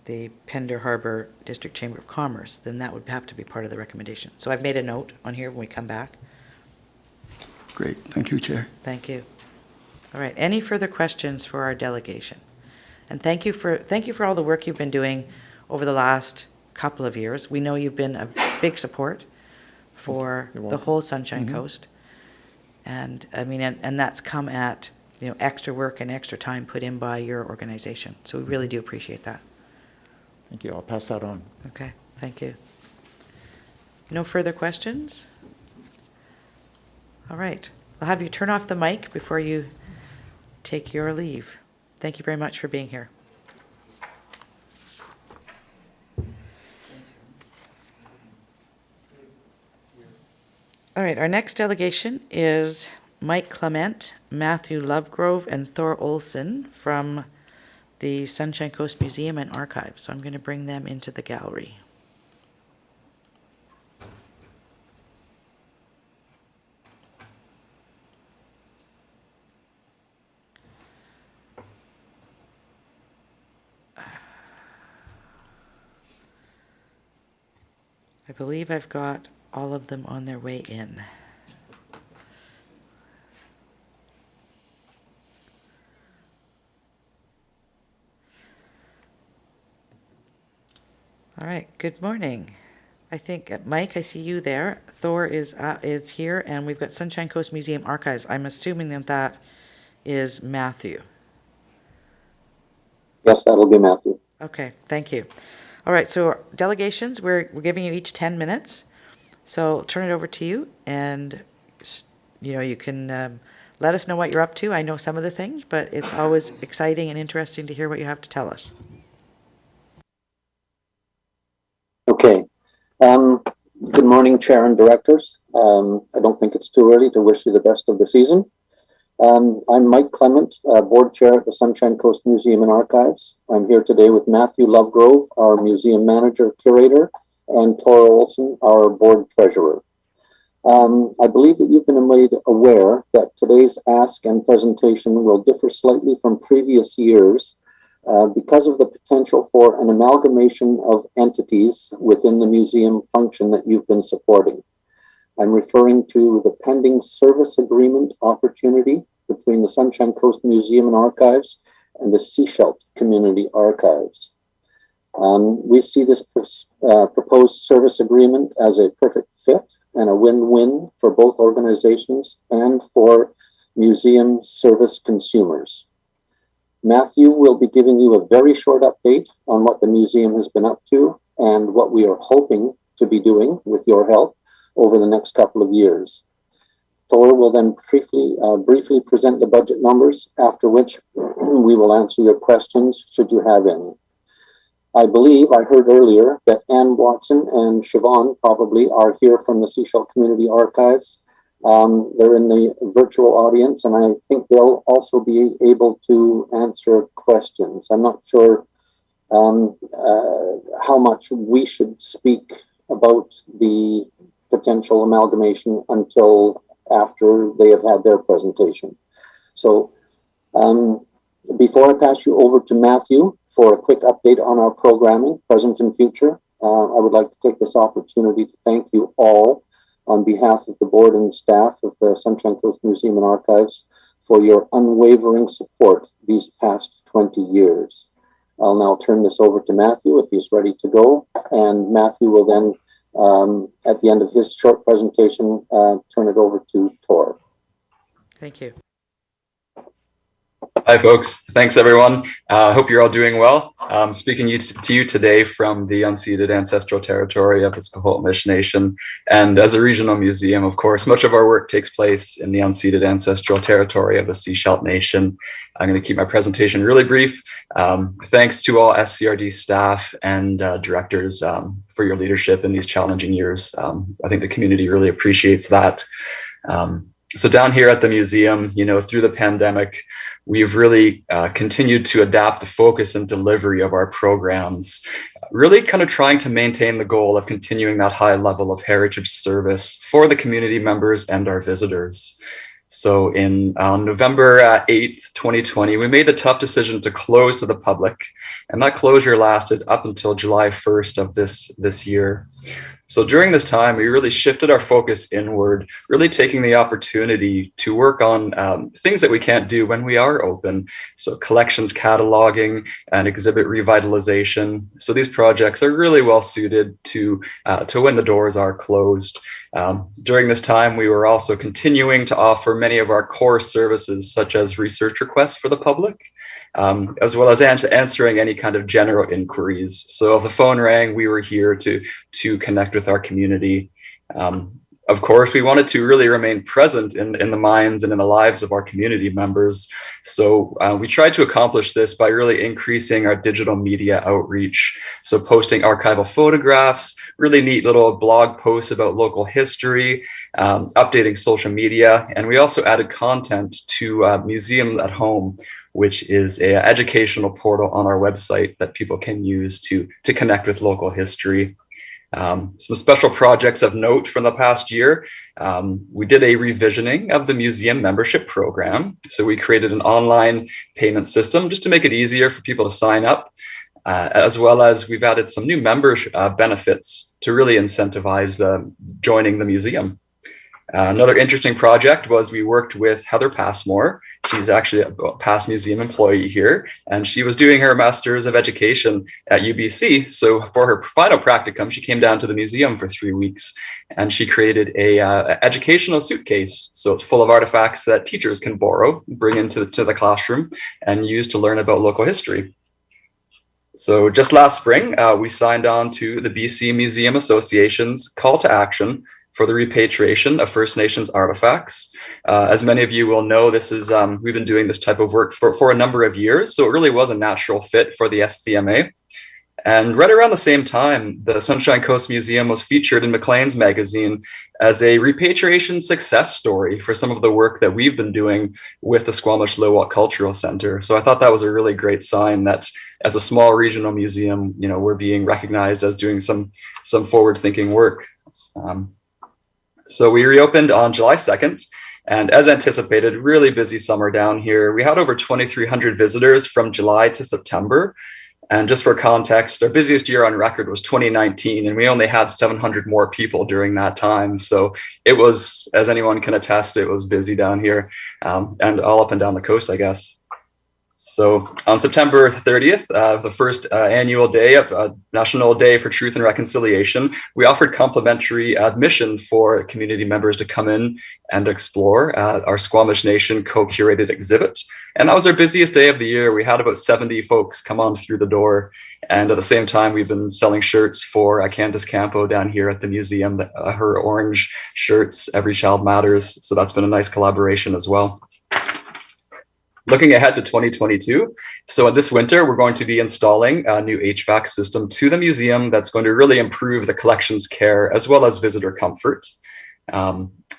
the Pender Harbor District Chamber of Commerce, then that would have to be part of the recommendation. So I've made a note on here when we come back. Great. Thank you, Chair. Thank you. All right, any further questions for our delegation? And thank you for all the work you've been doing over the last couple of years. We know you've been a big support for the whole Sunshine Coast. And I mean, and that's come at, extra work and extra time put in by your organization. So we really do appreciate that. Thank you. I'll pass that on. Okay, thank you. No further questions? All right, I'll have you turn off the mic before you take your leave. Thank you very much for being here. All right, our next delegation is Mike Clement, Matthew Lovegrove, and Thor Olson from the Sunshine Coast Museum and Archive. So I'm going to bring them into the gallery. I believe I've got all of them on their way in. All right, good morning. I think, Mike, I see you there. Thor is here, and we've got Sunshine Coast Museum Archives. I'm assuming that is Matthew. Yes, that'll be Matthew. Okay, thank you. All right, so delegations, we're giving you each 10 minutes. So I'll turn it over to you, and you can let us know what you're up to. I know some of the things, but it's always exciting and interesting to hear what you have to tell us. Okay. Good morning, Chair and Directors. I don't think it's too early to wish you the best of the season. I'm Mike Clement, Board Chair at the Sunshine Coast Museum and Archives. I'm here today with Matthew Lovegrove, our Museum Manager Curator, and Tora Olson, our Board Treasurer. I believe that you've been made aware that today's ask and presentation will differ slightly from previous years because of the potential for an amalgamation of entities within the museum function that you've been supporting. I'm referring to the pending service agreement opportunity between the Sunshine Coast Museum and Archives and the Seashell Community Archives. We see this proposed service agreement as a perfect fit and a win-win for both organizations and for museum service consumers. Matthew will be giving you a very short update on what the museum has been up to and what we are hoping to be doing with your help over the next couple of years. Thor will then briefly present the budget numbers, after which we will answer your questions should you have any. I believe I heard earlier that Ann Watson and Siobhan probably are here from the Seashell Community Archives. They're in the virtual audience, and I think they'll also be able to answer questions. I'm not sure how much we should speak about the potential amalgamation until after they have had their presentation. So before I pass you over to Matthew for a quick update on our programming, present and future. I would like to take this opportunity to thank you all on behalf of the board and staff of the Sunshine Coast Museum and Archives for your unwavering support these past 20 years. I'll now turn this over to Matthew if he's ready to go, and Matthew will then, at the end of his short presentation, turn it over to Tor. Thank you. Hi, folks. Thanks, everyone. Hope you're all doing well. Speaking to you today from the unceded ancestral territory of the Squamish Nation. And as a regional museum, of course, much of our work takes place in the unceded ancestral territory of the Sechelt Nation. I'm going to keep my presentation really brief. Thanks to all SCRD staff and directors for your leadership in these challenging years. I think the community really appreciates that. So down here at the museum, you know, through the pandemic, we've really continued to adapt the focus and delivery of our programs, really kind of trying to maintain the goal of continuing that high level of heritage service for the community members and our visitors. So on November 8th, 2020, we made the tough decision to close to the public, and that closure lasted up until July 1st of this year. So during this time, we really shifted our focus inward, really taking the opportunity to work on things that we can't do when we are open. So collections cataloging and exhibit revitalization. So these projects are really well suited to when the doors are closed. During this time, we were also continuing to offer many of our core services, such as research requests for the public, as well as answering any kind of general inquiries. So if the phone rang, we were here to connect with our community. Of course, we wanted to really remain present in the minds and in the lives of our community members. So we tried to accomplish this by really increasing our digital media outreach. So posting archival photographs, really neat little blog posts about local history, updating social media. And we also added content to Museum at Home, which is an educational portal on our website that people can use to connect with local history. Some special projects of note from the past year. We did a revisioning of the museum membership program. So we created an online payment system just to make it easier for people to sign up, as well as we've added some new member benefits to really incentivize joining the museum. Another interesting project was we worked with Heather Passmore. She's actually a past museum employee here, and she was doing her Master's of Education at UBC. So for her final practicum, she came down to the museum for 3 weeks, and she created a educational suitcase. So it's full of artifacts that teachers can borrow, bring into the classroom, and use to learn about local history. So just last spring, we signed on to the BC Museum Association's call to action for the repatriation of First Nations artifacts. As many of you will know, this is we've been doing this type of work for a number of years, so it really was a natural fit for the SCMA. And right around the same time, the Sunshine Coast Museum was featured in Maclean's magazine as a repatriation success story for some of the work that we've been doing with the Squamish Lowalt Cultural Center. So I thought that was a really great sign that as a small regional museum, you know, we're being recognized as doing some forward-thinking work. So we reopened on July 2nd, and as anticipated, really busy summer down here. We had over 2,300 visitors from July to September. And just for context, our busiest year on record was 2019, and we only had 700 more people during that time. So it was, as anyone can attest, it was busy down here and all up and down the coast, I guess. So on September 30th, the first annual day of National Day for Truth and Reconciliation, we offered complimentary admission for community members to come in and explore our Squamish Nation co-curated exhibit. And that was our busiest day of the year. We had about 70 folks come on through the door. And at the same time, we've been selling shirts for Candace Campo down here at the museum, her orange shirts, Every Child Matters. So that's been a nice collaboration as well. Looking ahead to 2022, so this winter, we're going to be installing a new HVAC system to the museum that's going to really improve the collection's care as well as visitor comfort.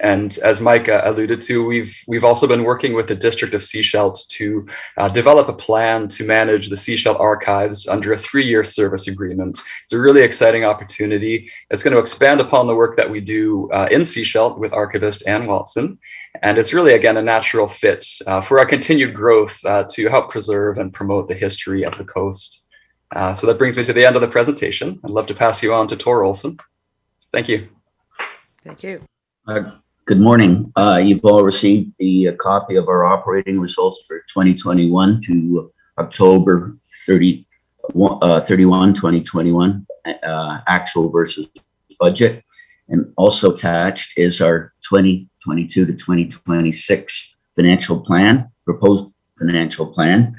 And as Mike alluded to, we've also been working with the District of Sechelt to develop a plan to manage the Sechelt archives under a 3-year service agreement. It's a really exciting opportunity. It's going to expand upon the work that we do in Sechelt with archivist Ann Watson. And it's really, again, a natural fit for our continued growth to help preserve and promote the history of the coast. So that brings me to the end of the presentation. I'd love to pass you on to Tor Olson. Thank you. Thank you. Good morning. You've all received the copy of our operating results for 2021 to October 31, 2021, actual versus budget. And also attached is our 2022 to 2026 financial plan, proposed financial plan.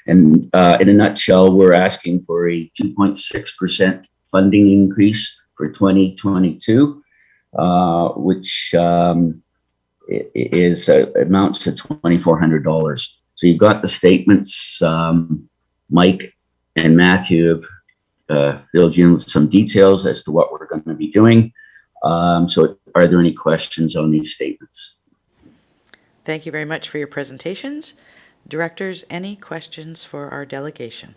And in a nutshell, we're asking for a 2.6% funding increase for 2022, which amounts to $2,400. So you've got the statements. Mike and Matthew have filled you in with some details as to what we're going to be doing. So are there any questions on these statements? Thank you very much for your presentations. Directors, any questions for our delegation?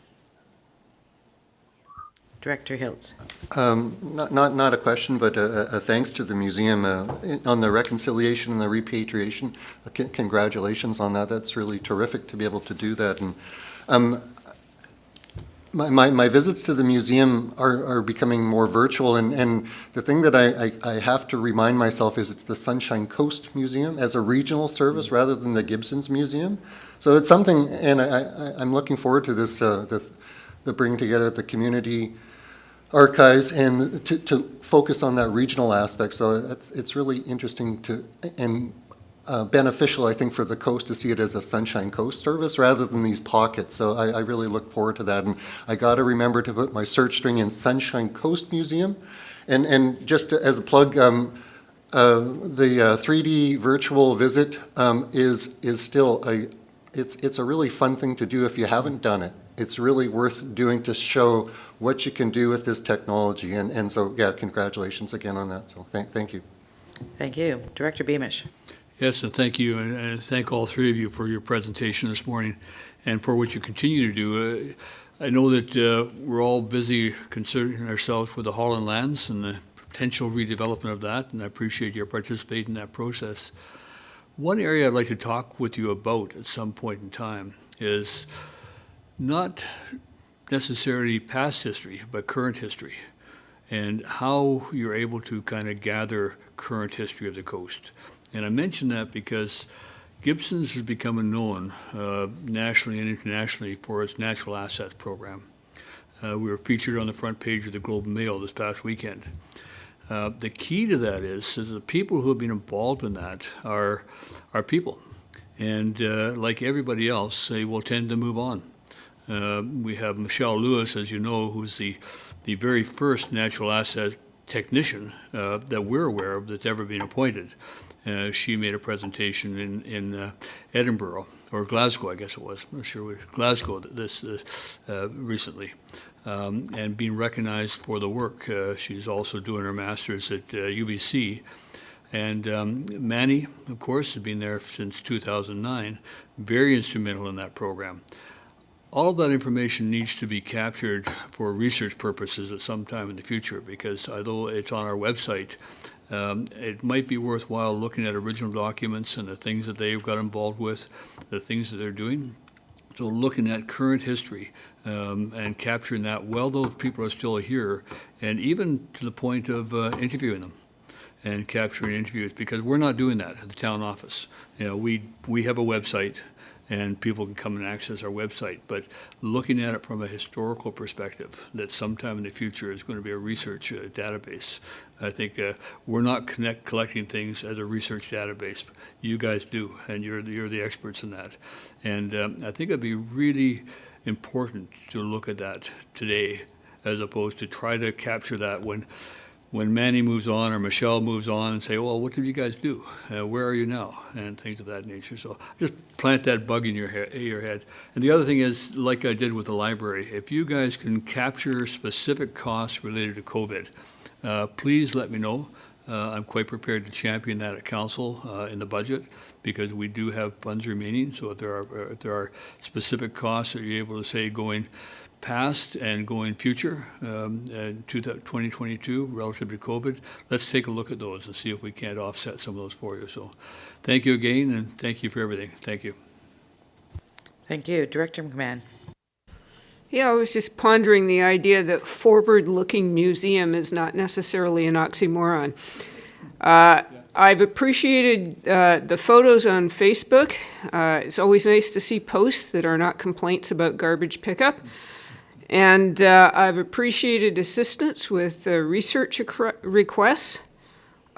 Director Hiltz. Not a question, but a thanks to the museum on the reconciliation and the repatriation. Congratulations on that. That's really terrific to be able to do that. And my visits to the museum are becoming more virtual, and the thing that I have to remind myself is it's the Sunshine Coast Museum as a regional service rather than the Gibsons Museum. So it's something, and I'm looking forward to this, the bringing together the community archives and to focus on that regional aspect. So it's really interesting to and beneficial, I think, for the coast to see it as a Sunshine Coast service rather than these pockets. So I really look forward to that. And I got to remember to put my search string in Sunshine Coast Museum. And just as a plug, the 3D virtual visit is still it's a really fun thing to do if you haven't done it. It's really worth doing to show what you can do with this technology. And so, yeah, congratulations again on that. So thank you. Thank you. Director Beamish. Yes, and thank you, and thank all three of you for your presentation this morning and for what you continue to do. I know that we're all busy considering ourselves with the Holland lands and the potential redevelopment of that, and I appreciate your participating in that process. One area I'd like to talk with you about at some point in time is not necessarily past history, but current history, and how you're able to kind of gather current history of the coast. And I mention that because Gibsons is becoming known nationally and internationally for its natural assets program. We were featured on the front page of the Globe and Mail this past weekend. The key to that is the people who have been involved in that are people. And like everybody else, they will tend to move on. We have Michelle Lewis, as you know, who's the very first natural asset technician that we're aware of that's ever been appointed. She made a presentation in Edinburgh, or Glasgow, I guess it was. I'm not sure it was Glasgow this recently, and being recognized for the work. She's also doing her master's at UBC. And Manny, of course, has been there since 2009, very instrumental in that program. All of that information needs to be captured for research purposes at some time in the future, because although it's on our website, it might be worthwhile looking at original documents and the things that they've got involved with, the things that they're doing. So looking at current history and capturing that while those people are still here, and even to the point of interviewing them and capturing interviews, because we're not doing that at the town office. You know, we have a website, and people can come and access our website. But looking at it from a historical perspective, that sometime in the future is going to be a research database. I think we're not collecting things as a research database. You guys do, and you're the experts in that. And I think it'd be really important to look at that today, as opposed to try to capture that when Manny moves on or Michelle moves on and say, well, what did you guys do? Where are you now? And things of that nature. So just plant that bug in your head. And the other thing is, like I did with the library, if you guys can capture specific costs related to COVID, please let me know. I'm quite prepared to champion that at council in the budget, because we do have funds remaining. So if there are specific costs that you're able to say going past and going future to 2022 relative to COVID, let's take a look at those and see if we can't offset some of those for you. So thank you again, and thank you for everything. Thank you. Thank you. Director McMahon. Yeah, I was just pondering the idea that forward-looking museum is not necessarily an oxymoron. I've appreciated the photos on Facebook. It's always nice to see posts that are not complaints about garbage pickup. And I've appreciated assistance with research requests.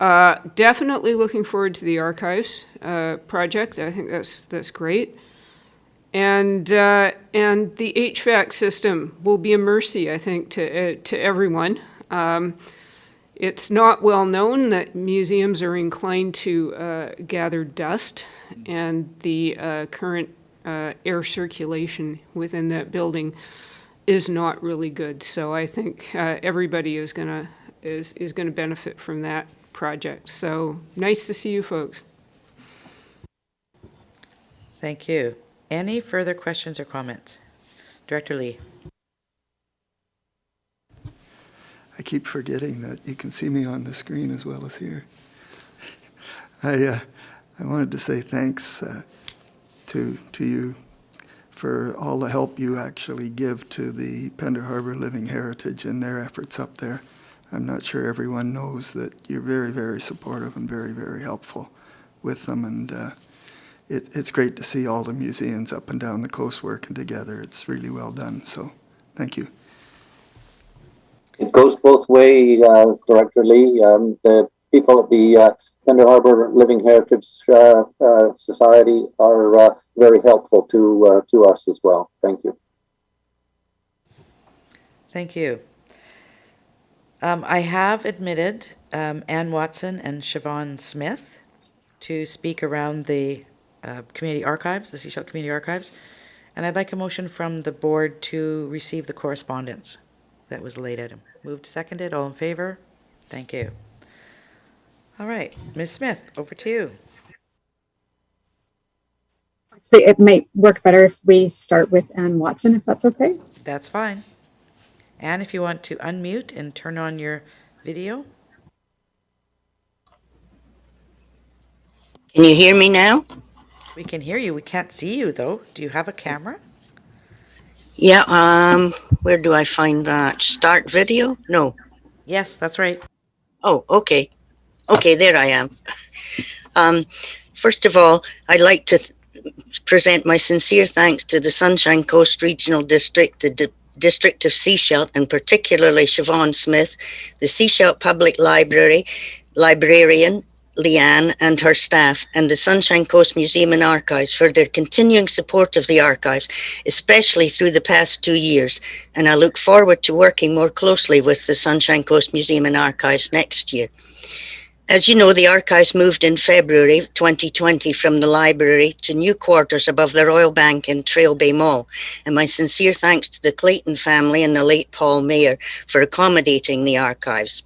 Definitely looking forward to the archives project. I think that's great. And the HVAC system will be a mercy, I think, to everyone. It's not well known that museums are inclined to gather dust, and the current air circulation within that building is not really good. So I think everybody is gonna benefit from that project. So nice to see you folks. Thank you. Any further questions or comments? Director Lee. I keep forgetting that you can see me on the screen as well as here. I wanted to say thanks to you for all the help you actually give to the Pender Harbor Living Heritage and their efforts up there. I'm not sure everyone knows that you're very, very supportive and very, very helpful with them, and it's great to see all the museums up and down the coast working together. It's really well done, so thank you. It goes both ways, Director Lee. The people at the Pender Harbor Living Heritage Society are very helpful to us as well. Thank you. Thank you. I have admitted Ann Watson and Siobhan Smith to speak around the community archives, the Sechelt Community Archives, and I'd like a motion from the board to receive the correspondence that was laid out. Moved, seconded, all in favor? Thank you. All right, Ms. Smith, over to you. It might work better if we start with Ann Watson, if that's okay. That's fine. Ann, if you want to unmute and turn on your video. Can you hear me now? We can hear you. We can't see you, though. Do you have a camera? Yeah, where do I find that? Start video? No. Yes, that's right. Oh, okay. Okay, there I am. First of all, I'd like to present my sincere thanks to the Sunshine Coast Regional District, the District of Sechelt, and particularly Siobhan Smith, the Sechelt Public Library, librarian, Leanne and her staff, and the Sunshine Coast Museum and Archives for their continuing support of the archives, especially through the past 2 years. And I look forward to working more closely with the Sunshine Coast Museum and Archives next year. As you know, the archives moved in February 2020 from the library to new quarters above the Royal Bank in Trail Bay Mall. And my sincere thanks to the Clayton family and the late Paul Mayer for accommodating the archives.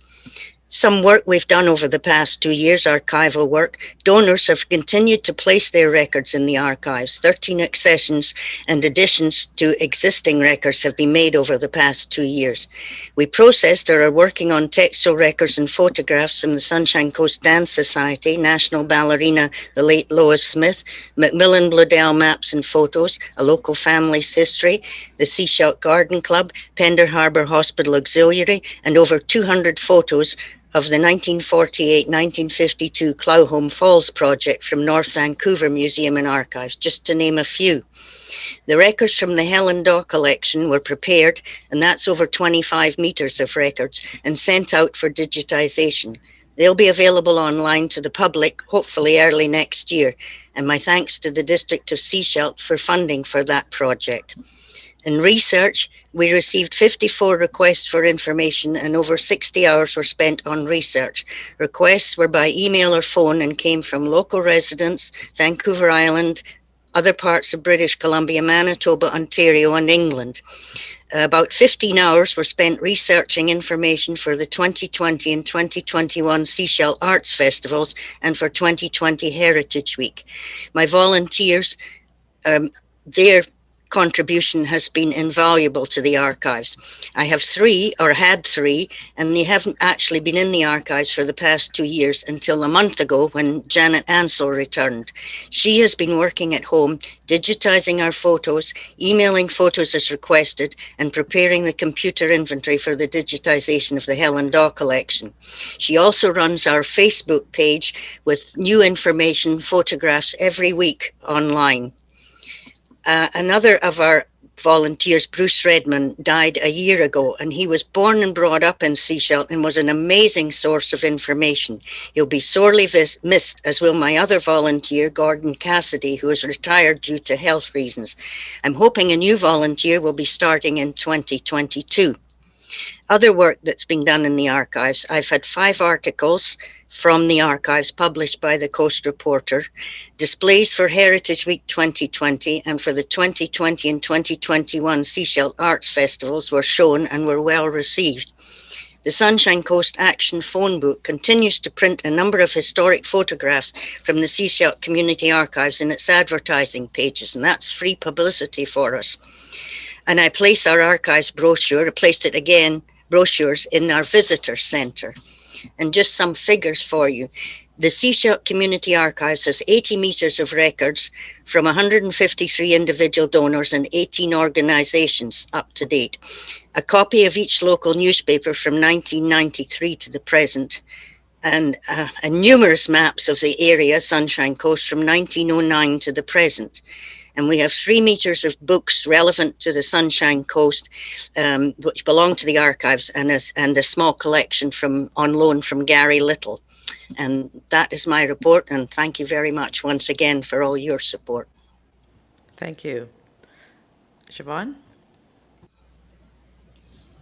Some work we've done over the past 2 years, archival work. Donors have continued to place their records in the archives. 13 accessions and additions to existing records have been made over the past 2 years. We processed or are working on textual records and photographs from the Sunshine Coast Dance Society, National Ballerina, the late Lois Smith, Macmillan Bloedel maps and photos, a local family's history, the Sechelt Garden Club, Pender Harbor Hospital Auxiliary, and over 200 photos of the 1948-1952 Clowholm Falls project from North Vancouver Museum and Archives, just to name a few. The records from the Helen Daw collection were prepared, and that's over 25 meters of records, and sent out for digitization. They'll be available online to the public, hopefully early next year, and my thanks to the District of Sechelt for funding for that project. In research, we received 54 requests for information and over 60 hours were spent on research. Requests were by email or phone and came from local residents, Vancouver Island, other parts of British Columbia, Manitoba, Ontario, and England. About 15 hours were spent researching information for the 2020 and 2021 Sechelt Arts Festivals and for 2020 Heritage Week. My volunteers, their contribution has been invaluable to the archives. I have had three, and they haven't actually been in the archives for the past 2 years until a month ago when Janet Ansell returned. She has been working at home, digitizing our photos, emailing photos as requested, and preparing the computer inventory for the digitization of the Helen Daw collection. She also runs our Facebook page with new information, photographs every week online. Another of our volunteers, Bruce Redmond, died a year ago, and he was born and brought up in Sechelt and was an amazing source of information. He'll be sorely missed, as will my other volunteer, Gordon Cassidy, who is retired due to health reasons. I'm hoping a new volunteer will be starting in 2022. Other work that's been done in the archives, I've had 5 articles from the archives published by the Coast Reporter, displays for Heritage Week 2020 and for the 2020 and 2021 Sechelt Arts Festivals were shown and were well received. The Sunshine Coast Action Phone Book continues to print a number of historic photographs from the Sechelt Community Archives in its advertising pages, and that's free publicity for us. And I place our archives brochure, brochures in our visitor centre. And just some figures for you. The Sechelt Community Archives has 80 metres of records from 153 individual donors and 18 organisations up to date. A copy of each local newspaper from 1993 to the present, and numerous maps of the area, Sunshine Coast, from 1909 to the present. And we have 3 metres of books relevant to the Sunshine Coast, which belong to the archives, and a small collection on loan from Gary Little. And that is my report, and thank you very much once again for all your support. Thank you. Siobhan?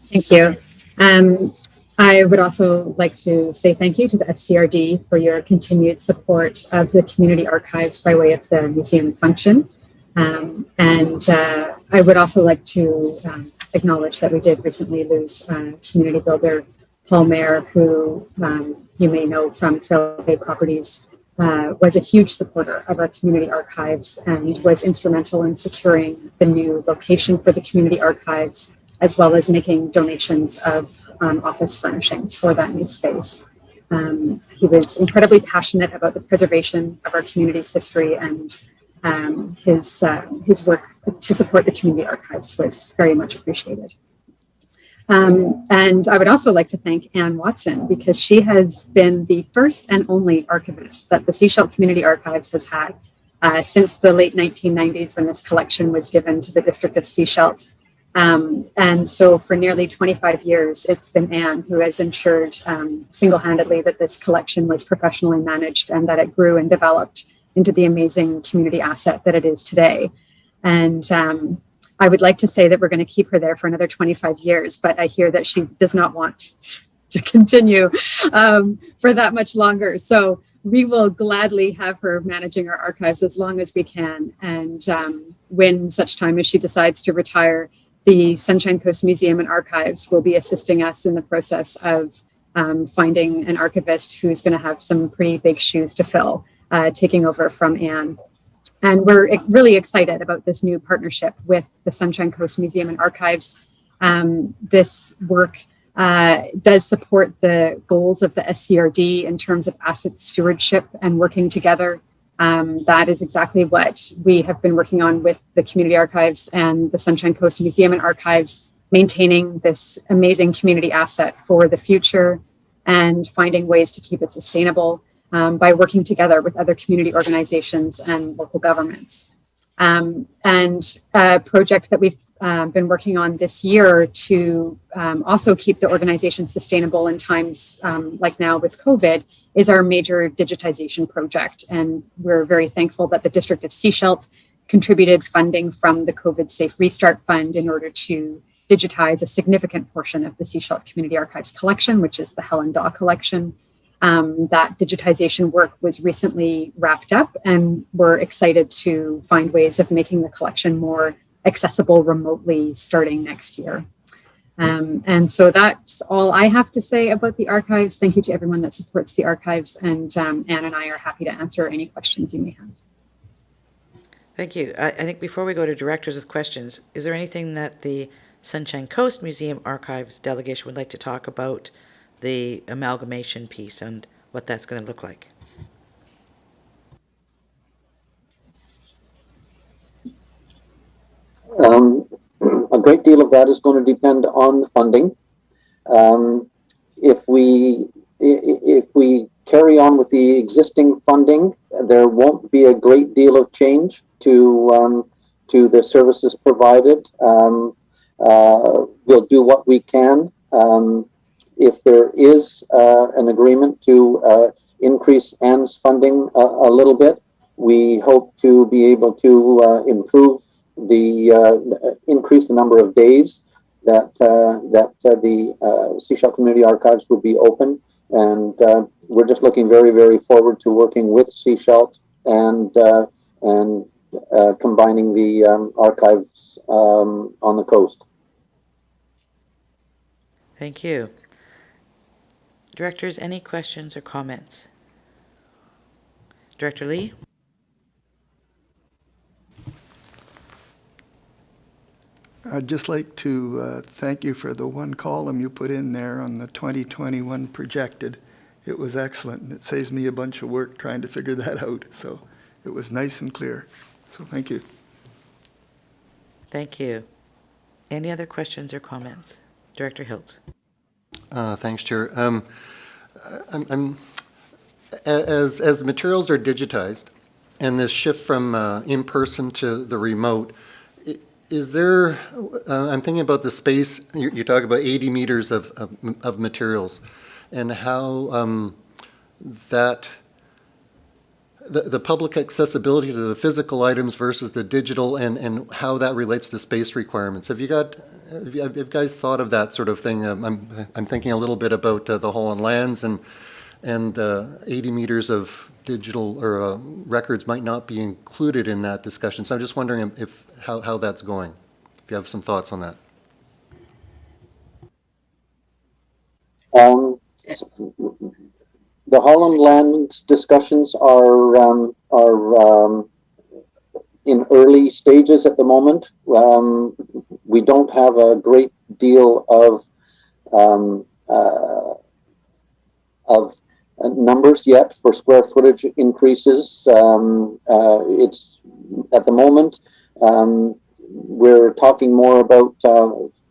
Thank you. I would also like to say thank you to the FCRD for your continued support of the community archives by way of the museum function. I would also like to acknowledge that we did recently lose community builder Paul Mayer, who you may know from Trail Bay Properties, was a huge supporter of our community archives and was instrumental in securing the new location for the community archives, as well as making donations of office furnishings for that new space. He was incredibly passionate about the preservation of our community's history, and his work to support the community archives was very much appreciated. And I would also like to thank Anne Watson, because she has been the first and only archivist that the Sechelt Community Archives has had since the late 1990s, when this collection was given to the District of Sechelt. And so for nearly 25 years, it's been Anne who has ensured single-handedly that this collection was professionally managed and that it grew and developed into the amazing community asset that it is today. And I would like to say that we're going to keep her there for another 25 years, but I hear that she does not want to continue for that much longer. So we will gladly have her managing our archives as long as we can. And when such time as she decides to retire, the Sunshine Coast Museum and Archives will be assisting us in the process of finding an archivist who's going to have some pretty big shoes to fill, taking over from Anne. And we're really excited about this new partnership with the Sunshine Coast Museum and Archives. This work does support the goals of the SCRD in terms of asset stewardship and working together. That is exactly what we have been working on with the Community Archives and the Sunshine Coast Museum and Archives, maintaining this amazing community asset for the future and finding ways to keep it sustainable by working together with other community organizations and local governments. And a project that we've been working on this year to also keep the organization sustainable in times like now with COVID is our major digitization project. And we're very thankful that the District of Sechelt contributed funding from the COVID Safe Restart Fund in order to digitize a significant portion of the Sechelt Community Archives collection, which is the Helen Daw collection. That digitization work was recently wrapped up, and we're excited to find ways of making the collection more accessible remotely starting next year. And so that's all I have to say about the archives. Thank you to everyone that supports the archives, and Anne and I are happy to answer any questions you may have. Thank you. I think before we go to directors with questions, is there anything that the Sunshine Coast Museum Archives delegation would like to talk about the amalgamation piece and what that's going to look like? A great deal of that is going to depend on funding. If we carry on with the existing funding, there won't be a great deal of change to the services provided. We'll do what we can. If there is an agreement to increase Anne's funding a little bit, we hope to be able to improve increase the number of days that the Sechelt Community Archives would be open, and we're just looking very, very forward to working with Sechelt and combining the archives on the coast. Thank you. Directors, any questions or comments? Director Lee? I'd just like to thank you for the one column you put in there on the 2021 projected. It was excellent, and it saves me a bunch of work trying to figure that out. So it was nice and clear. So thank you. Thank you. Any other questions or comments? Director Hiltz. Thanks, Chair. As the materials are digitized and this shift from in-person to the remote, is there, I'm thinking about the space, you talk about 80 meters of materials and how that the public accessibility to the physical items versus the digital and how that relates to space requirements. Have you guys thought of that sort of thing? I'm thinking a little bit about the Hall and Lands and 80 meters of digital or records might not be included in that discussion. So I'm just wondering how that's going, if you have some thoughts on that. The Holland Land discussions are in early stages at the moment. We don't have a great deal of numbers yet for square footage increases. It's at the moment we're talking more about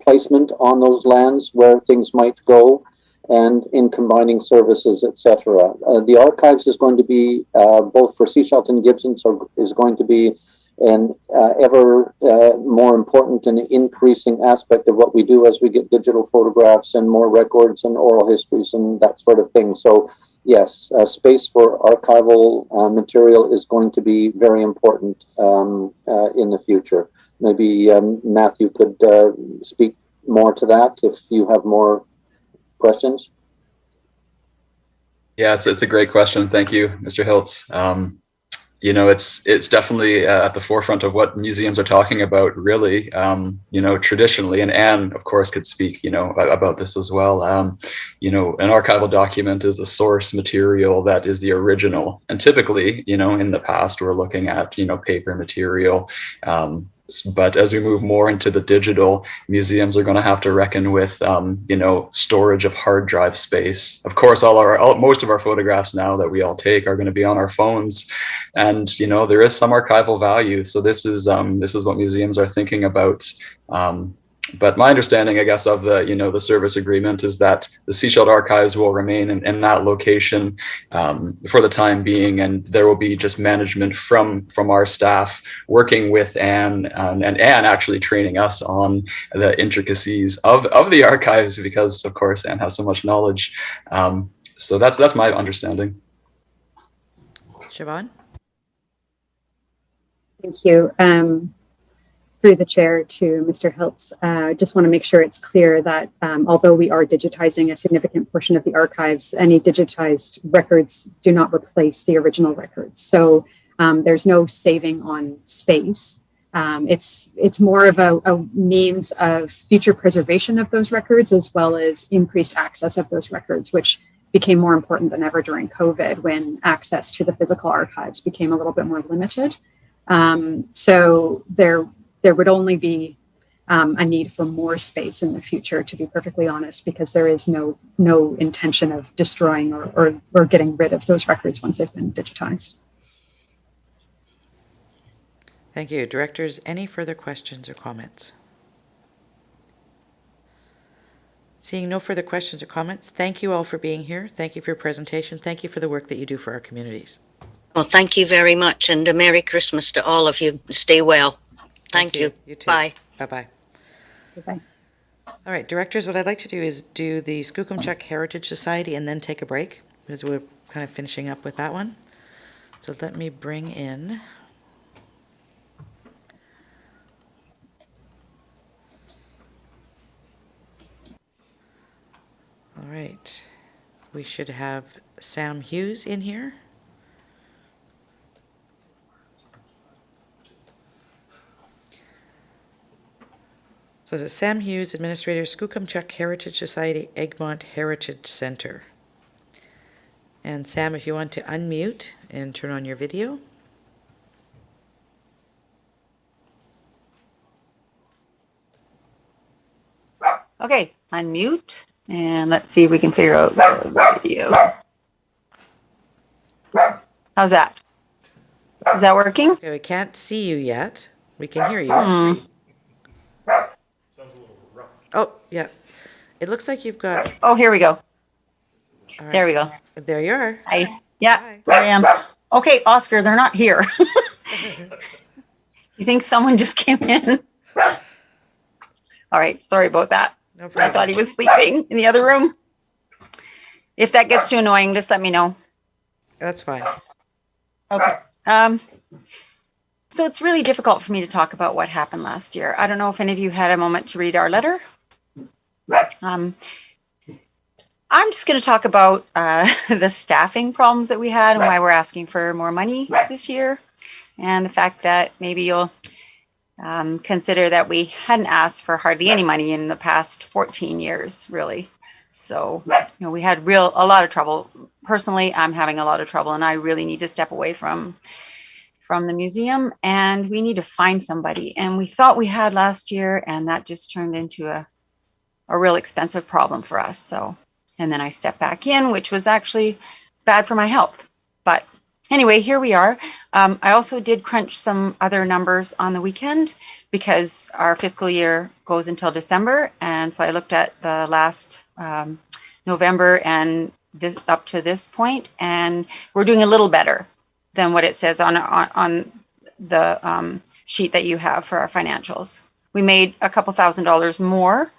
placement on those lands where things might go, and in combining services, etc. The archives is going to be, both for Sechelt and Gibson, so is going to be an ever more important and increasing aspect of what we do as we get digital photographs and more records and oral histories and that sort of thing. So yes, space for archival material is going to be very important in the future. Maybe Matthew could speak more to that if you have more questions. Yeah, it's a great question. Thank you, Mr. Hiltz. You know, it's definitely at the forefront of what museums are talking about, really. You know, traditionally, and Anne, of course, could speak, you know, about this as well. You know, an archival document is the source material that is the original. And typically, you know, in the past, we're looking at, you know, paper material. But as we move more into the digital, museums are going to have to reckon with, you know, storage of hard drive space. Of course, most of our photographs now that we all take are going to be on our phones, and you know, there is some archival value. So this is what museums are thinking about. But my understanding, I guess, of the, you know, the service agreement is that the Sechelt archives will remain in that location for the time being, and there will be just management from our staff working with Anne, and Anne actually training us on the intricacies of the archives, because of course Anne has so much knowledge. So that's my understanding. Siobhan? Thank you. Through the chair to Mr. Hiltz, just want to make sure it's clear that although we are digitizing a significant portion of the archives, any digitized records do not replace the original records. So there's no saving on space. It's more of a means of future preservation of those records, as well as increased access of those records, which became more important than ever during COVID, when access to the physical archives became a little bit more limited. So there would only be a need for more space in the future, to be perfectly honest, because there is no intention of destroying or getting rid of those records once they've been digitized. Thank you. Directors, any further questions or comments? Seeing no further questions or comments, thank you all for being here. Thank you for your presentation. Thank you for the work that you do for our communities. Well, thank you very much, and a Merry Christmas to all of you. Stay well. Thank you. You too. Bye. Bye-bye. Bye-bye. All right, directors, what I'd like to do is do the Skookumchuck Heritage Society and then take a break, because we're kind of finishing up with that one. So let me bring in all right. We should have Sam Hughes in here. So it's Sam Hughes, Administrator, Skookumchuck Heritage Society, Egmont Heritage Center. And Sam, if you want to unmute and turn on your video. Okay, unmute, and let's see if we can figure out the video. How's that? Is that working? Okay, we can't see you yet. We can hear you. Sounds a little rough. Oh, yeah. It looks like you've got... Oh, here we go. All right. There we go. There you are. Hi. Yeah, there I am. Okay, Oscar, they're not here. You think someone just came in? All right, sorry about that. No problem. I thought he was sleeping in the other room. If that gets too annoying, just let me know. That's fine. Okay. So it's really difficult for me to talk about what happened last year. I don't know if any of you had a moment to read our letter. I'm just going to talk about the staffing problems that we had and why we're asking for more money this year, and the fact that maybe you'll consider that we hadn't asked for hardly any money in the past 14 years, really. So, we had a lot of trouble. Personally, I'm having a lot of trouble, and I really need to step away from the museum, and we need to find somebody. And we thought we had last year, and that just turned into a real expensive problem for us. So, and then I stepped back in, which was actually bad for my health. But anyway, here we are. I also did crunch some other numbers on the weekend because our fiscal year goes until December. And so I looked at the last November and this up to this point, and we're doing a little better than what it says on the sheet that you have for our financials. We made a couple $1,000s more,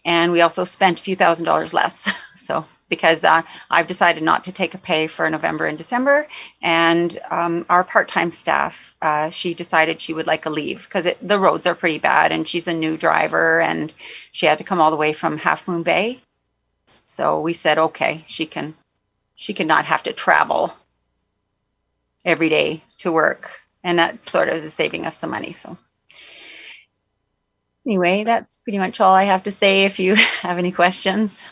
and we also spent a few $1,000s less. So because I've decided not to take a pay for November and December, and our part-time staff, she decided she would like a leave because the roads are pretty bad, and she's a new driver, and she had to come all the way from Half Moon Bay. So we said, okay, she can not have to travel every day to work, and that sort of is saving us some money. So anyway, that's pretty much all I have to say. If you have any questions.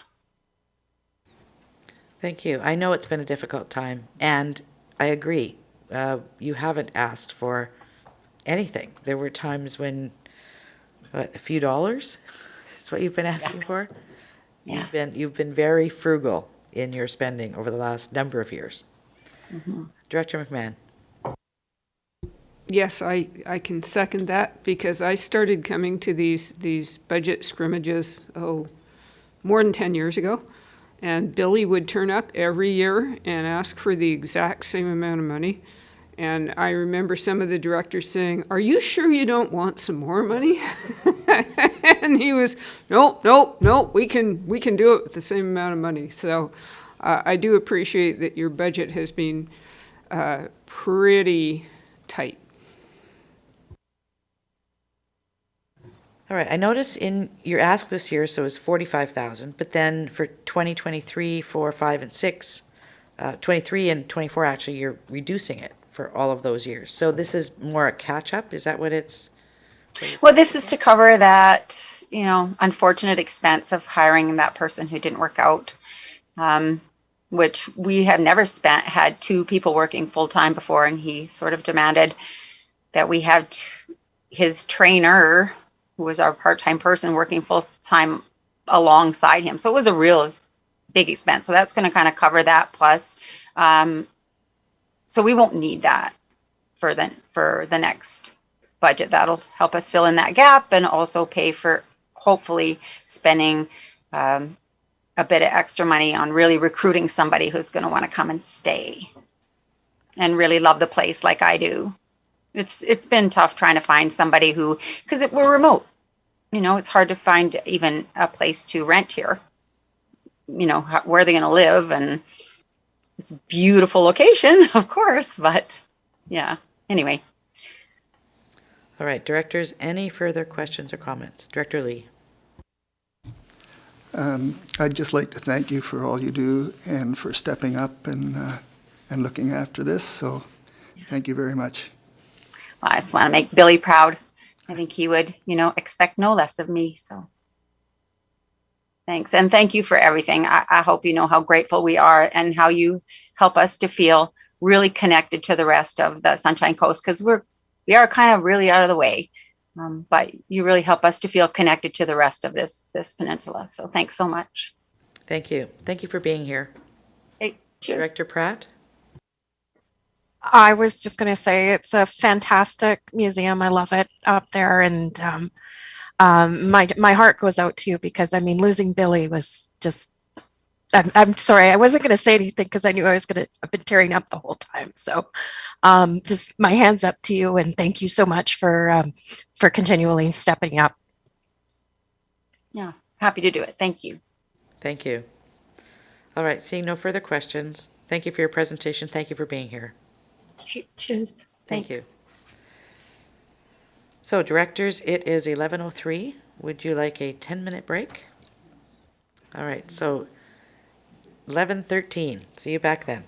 Thank you. I know it's been a difficult time, and I agree. You haven't asked for anything. There were times when, a few dollars is what you've been asking for? Yeah. You've been very frugal in your spending over the last number of years. Mm-hmm. Director McMahon. Yes, I can second that, because I started coming to these budget scrimmages, more than 10 years ago. And Billy would turn up every year and ask for the exact same amount of money. And I remember some of the directors saying, "Are you sure you don't want some more money?" And he was, "Nope, we can do it with the same amount of money." So I do appreciate that your budget has been pretty tight. All right, I notice in your ask this year, so it's 45,000, but then for 2023, 4, 5, and 6, 23 and 24, actually, you're reducing it for all of those years. So this is more a catch-up? Is that what it's? Well, this is to cover that, unfortunate expense of hiring that person who didn't work out, which we have never had 2 people working full-time before, and he sort of demanded that we had his trainer, who was our part-time person, working full-time alongside him. So it was a real big expense. So that's going to kind of cover that. Plus, so we won't need that for the next budget. That'll help us fill in that gap and also pay for hopefully spending a bit of extra money on really recruiting somebody who's going to want to come and stay and really love the place like I do. It's been tough trying to find somebody who, because we're remote, you know, it's hard to find even a place to rent here. You know, where are they going to live? And it's a beautiful location, of course, but yeah, anyway. All right, directors, any further questions or comments? Director Lee. I'd just like to thank you for all you do and for stepping up and looking after this. So thank you very much. Well, I just want to make Billy proud. I think he would, you know, expect no less of me. So thanks. And thank you for everything. I hope you know how grateful we are and how you help us to feel really connected to the rest of the Sunshine Coast, because we are kind of really out of the way. But you really help us to feel connected to the rest of this peninsula. So thanks so much. Thank you. Thank you for being here. Hey, cheers. Director Pratt? I was just going to say it's a fantastic museum. I love it up there, and my heart goes out to you because I mean losing Billy was just. I'm sorry, I wasn't going to say anything because I knew I've been tearing up the whole time. So, just my hands up to you, and thank you so much for continually stepping up. Yeah, happy to do it. Thank you. Thank you. All right, seeing no further questions, thank you for your presentation. Thank you for being here. Okay, cheers. Thank you. So, directors, it is 11:03. Would you like a 10-minute break? All right, so 11:13. See you back then.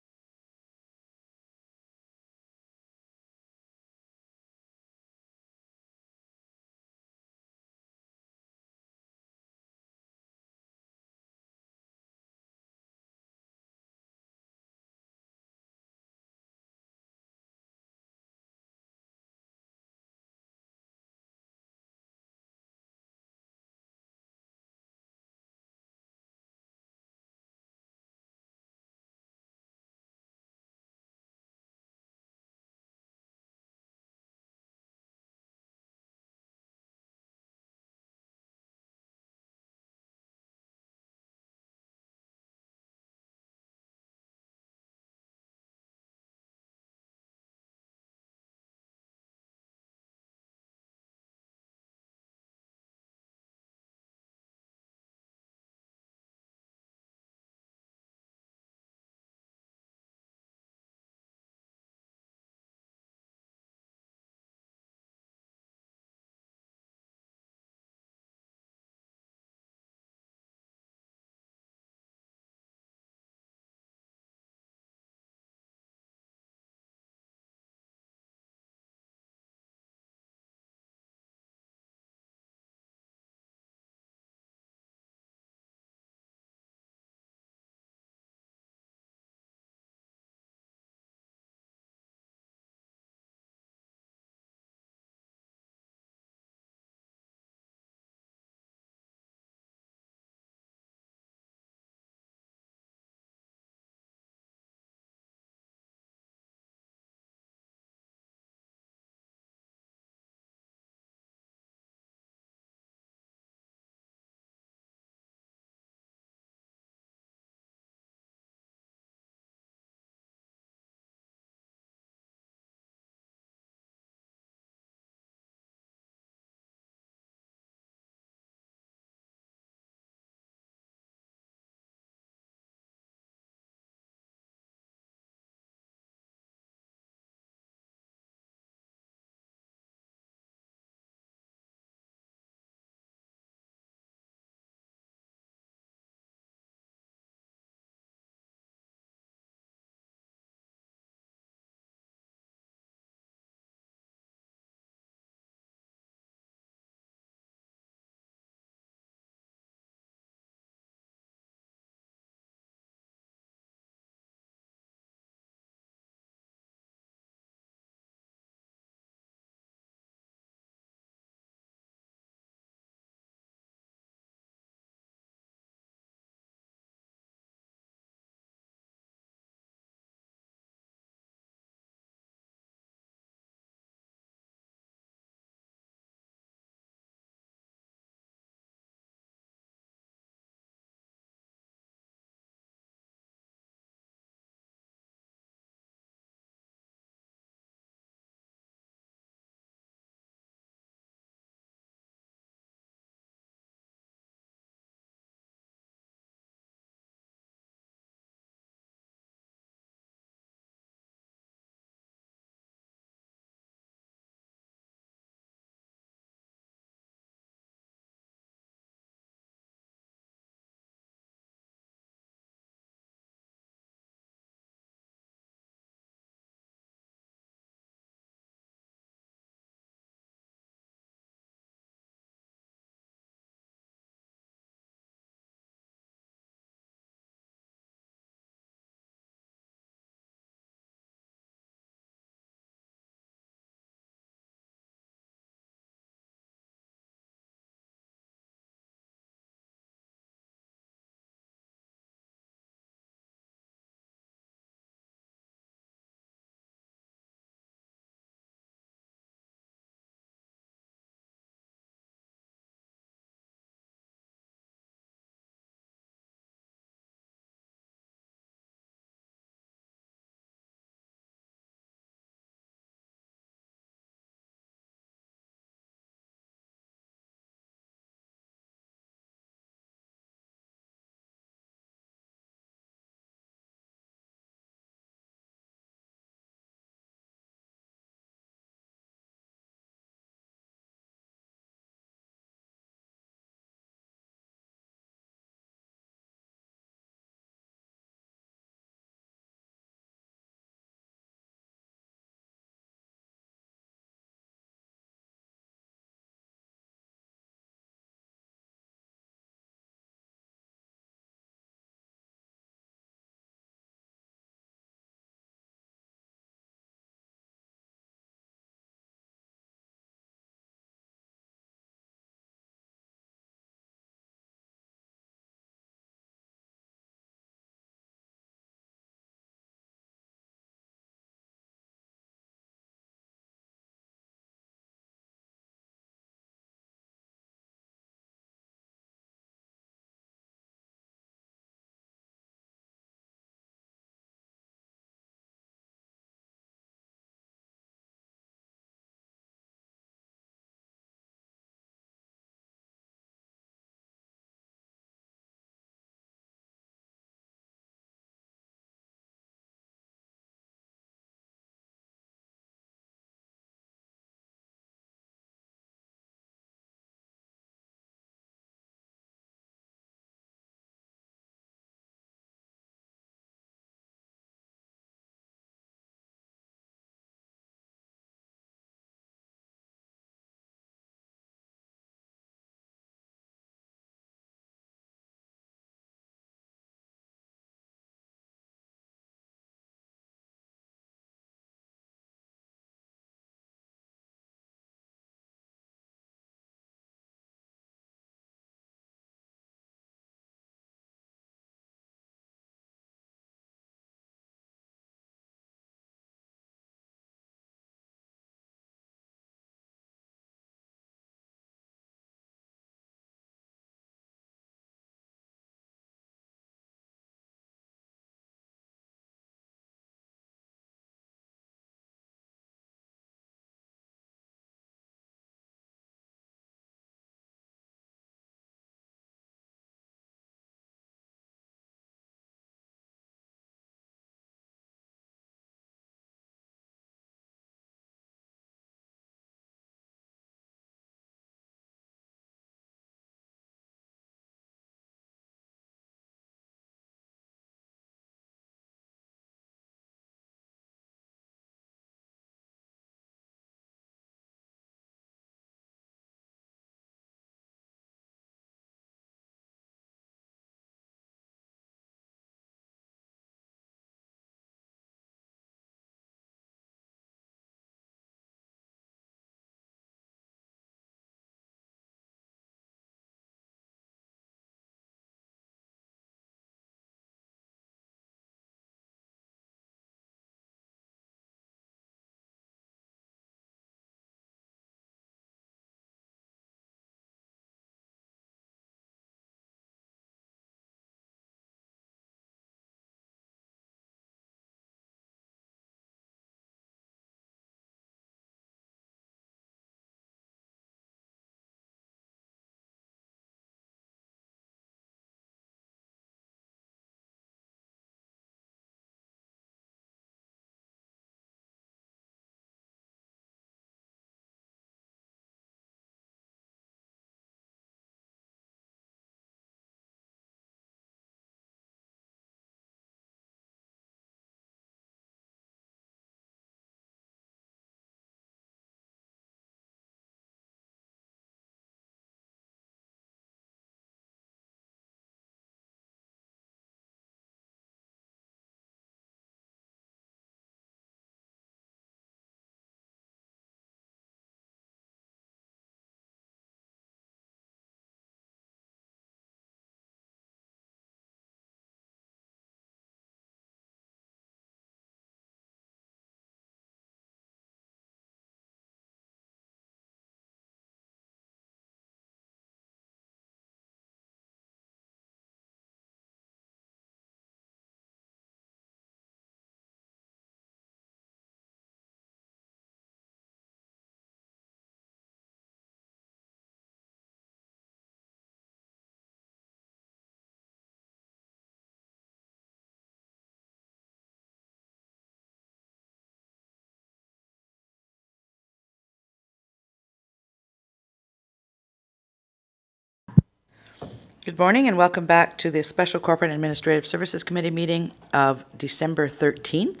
Good morning and welcome back to the Special Corporate and Administrative Services Committee meeting of December 13th.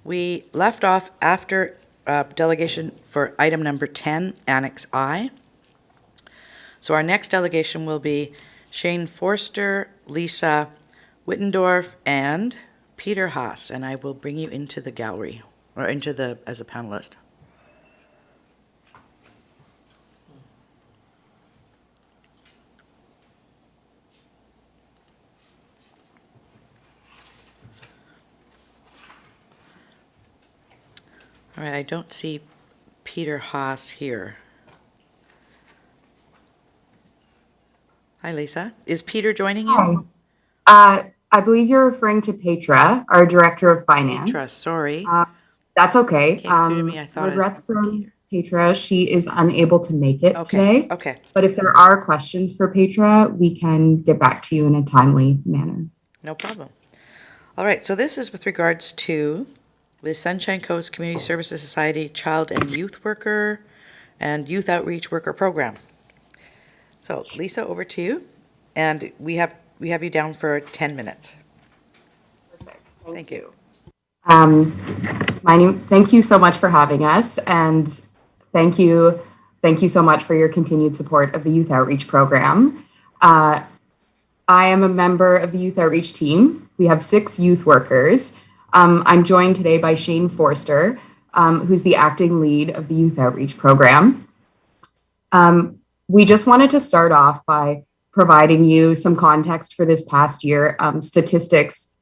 We left off after delegation for item number 10, Annex I. So our next delegation will be Shane Forster, Lisa Wittendorf, and Peter Haas, and I will bring you into the gallery, or as a panelist. All right, I don't see Peter Haas here. Hi, Lisa. Is Peter joining you? Hi. I believe you're referring to Petra, our Director of Finance. Petra, sorry. That's okay. Came through to me, I thought it was Regrets from Petra. She is unable to make it today. Okay. But if there are questions for Petra, we can get back to you in a timely manner. No problem. All right, so this is with regards to the Sunshine Coast Community Services Society Child and Youth Worker and Youth Outreach Worker Program. So Lisa, over to you. And we have you down for 10 minutes. Perfect. Thank you. Thank you so much for having us, and thank you so much for your continued support of the Youth Outreach Program. I am a member of the Youth Outreach team. We have 6 youth workers. I'm joined today by Shane Forster, who's the acting lead of the Youth Outreach Program. We just wanted to start off by providing you some context for this past year, statistics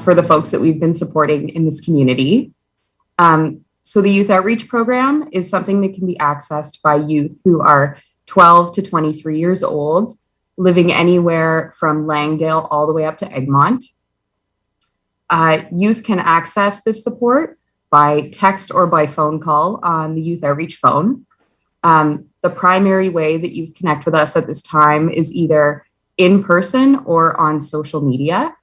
for the folks that we've been supporting in this community. So the Youth Outreach Program is something that can be accessed by youth who are 12 to 23 years old, living anywhere from Langdale all the way up to Egmont. Youth can access this support by text or by phone call on the Youth Outreach phone. The primary way that youth connect with us at this time is either in person or on social media.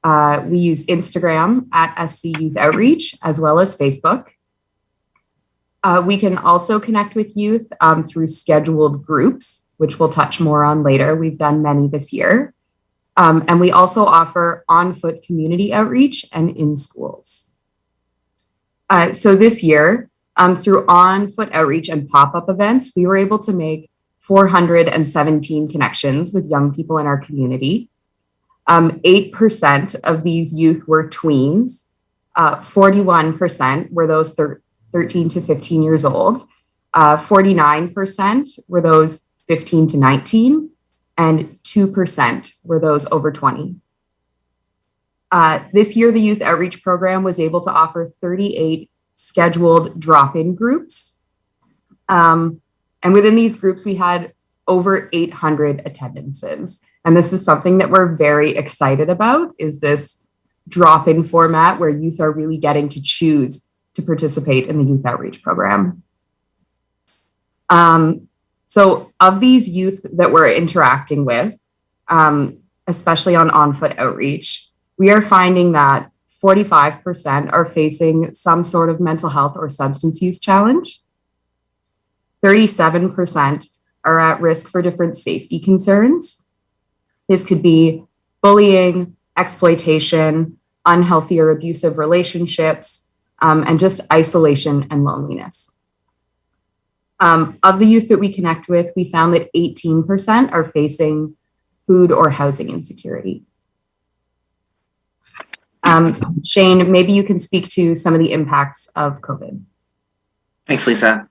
We use Instagram at SC Youth Outreach, as well as Facebook. We can also connect with youth through scheduled groups, which we'll touch more on later. We've done many this year. And we also offer on-foot community outreach and in schools. So this year, through on-foot outreach and pop-up events, we were able to make 417 connections with young people in our community. 8% of these youth were tweens. 41% were those 13 to 15 years old. 49% were those 15 to 19, and 2% were those over 20. This year, the Youth Outreach Program was able to offer 38 scheduled drop-in groups. And within these groups, we had over 800 attendances. And this is something that we're very excited about, is this drop-in format where youth are really getting to choose to participate in the Youth Outreach Program. So of these youth that we're interacting with, especially on on-foot outreach, we are finding that 45% are facing some sort of mental health or substance use challenge. 37% are at risk for different safety concerns. This could be bullying, exploitation, unhealthy or abusive relationships, and just isolation and loneliness. Of the youth that we connect with, we found that 18% are facing food or housing insecurity. Shane, maybe you can speak to some of the impacts of COVID. Thanks, Lisa.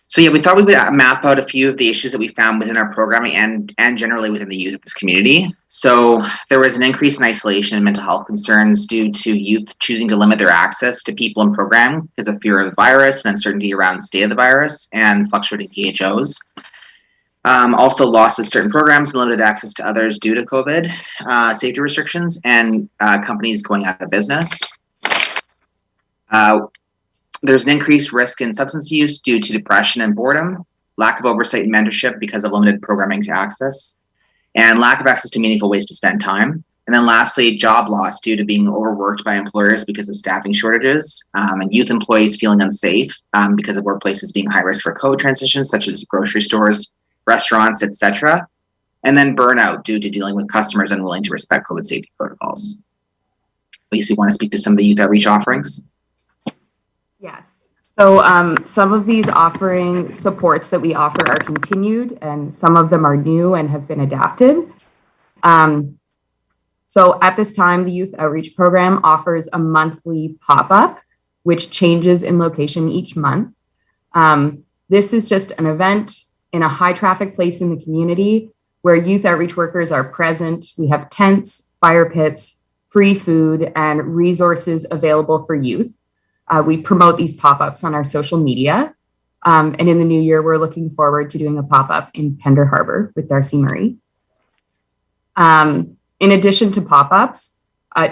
So yeah, we thought we would map out a few of the issues that we found within our programming and generally within the youth of this community. So there was an increase in isolation and mental health concerns due to youth choosing to limit their access to people in program because of fear of the virus and uncertainty around the state of the virus and fluctuating PHOs. Also loss of certain programs and limited access to others due to COVID safety restrictions and companies going out of business. There's an increased risk in substance use due to depression and boredom, lack of oversight and mentorship because of limited programming to access, and lack of access to meaningful ways to spend time. And then lastly, job loss due to being overworked by employers because of staffing shortages, and youth employees feeling unsafe because of workplaces being high risk for COVID transitions, such as grocery stores, restaurants, etc. and then burnout due to dealing with customers unwilling to respect COVID safety protocols. Lisa, you want to speak to some of the youth outreach offerings? Yes. So some of these offering supports that we offer are continued, and some of them are new and have been adapted. So at this time, the Youth Outreach Program offers a monthly pop-up, which changes in location each month. This is just an event in a high traffic place in the community where youth outreach workers are present. We have tents, fire pits, free food, and resources available for youth. We promote these pop-ups on our social media. And in the new year, we're looking forward to doing a pop-up in Pender Harbor with Darcy Murray. In addition to pop-ups,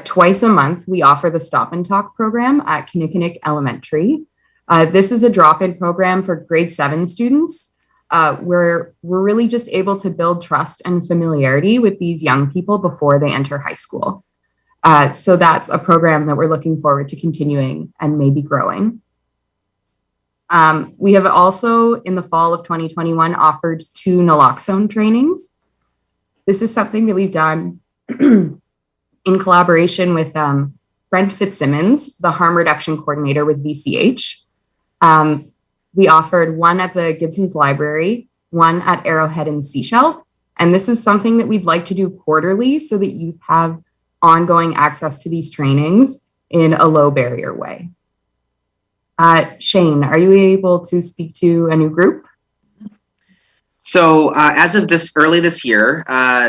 twice a month, we offer the Stop and Talk program at Kinnickinnick Elementary. This is a drop-in program for grade 7 students where we're really just able to build trust and familiarity with these young people before they enter high school. So that's a program that we're looking forward to continuing and maybe growing. We have also, in the fall of 2021, offered 2 naloxone trainings. This is something that we've done in collaboration with Brent Fitzsimmons, the harm reduction coordinator with VCH. We offered one at the Gibsons Library, one at Arrowhead and Seashell. And this is something that we'd like to do quarterly so that youth have ongoing access to these trainings in a low barrier way. Shane, are you able to speak to a new group? So as of early this year,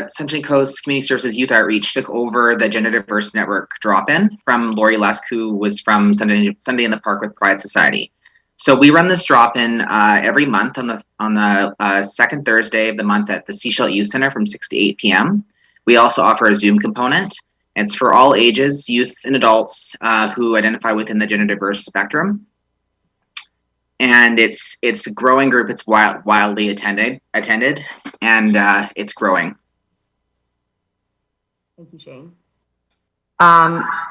Sunshine Coast Community Services Youth Outreach took over the Gender Diverse Network drop-in from Lori Lusk, who was from Sunday in the Park with Pride Society. So we run this drop-in every month on the second Thursday of the month at the Seashell Youth Center from 6 to 8 p.m. We also offer a Zoom component. It's for all ages, youth and adults who identify within the gender diverse spectrum. And it's a growing group. It's wildly attended, and it's growing. Thank you, Shane.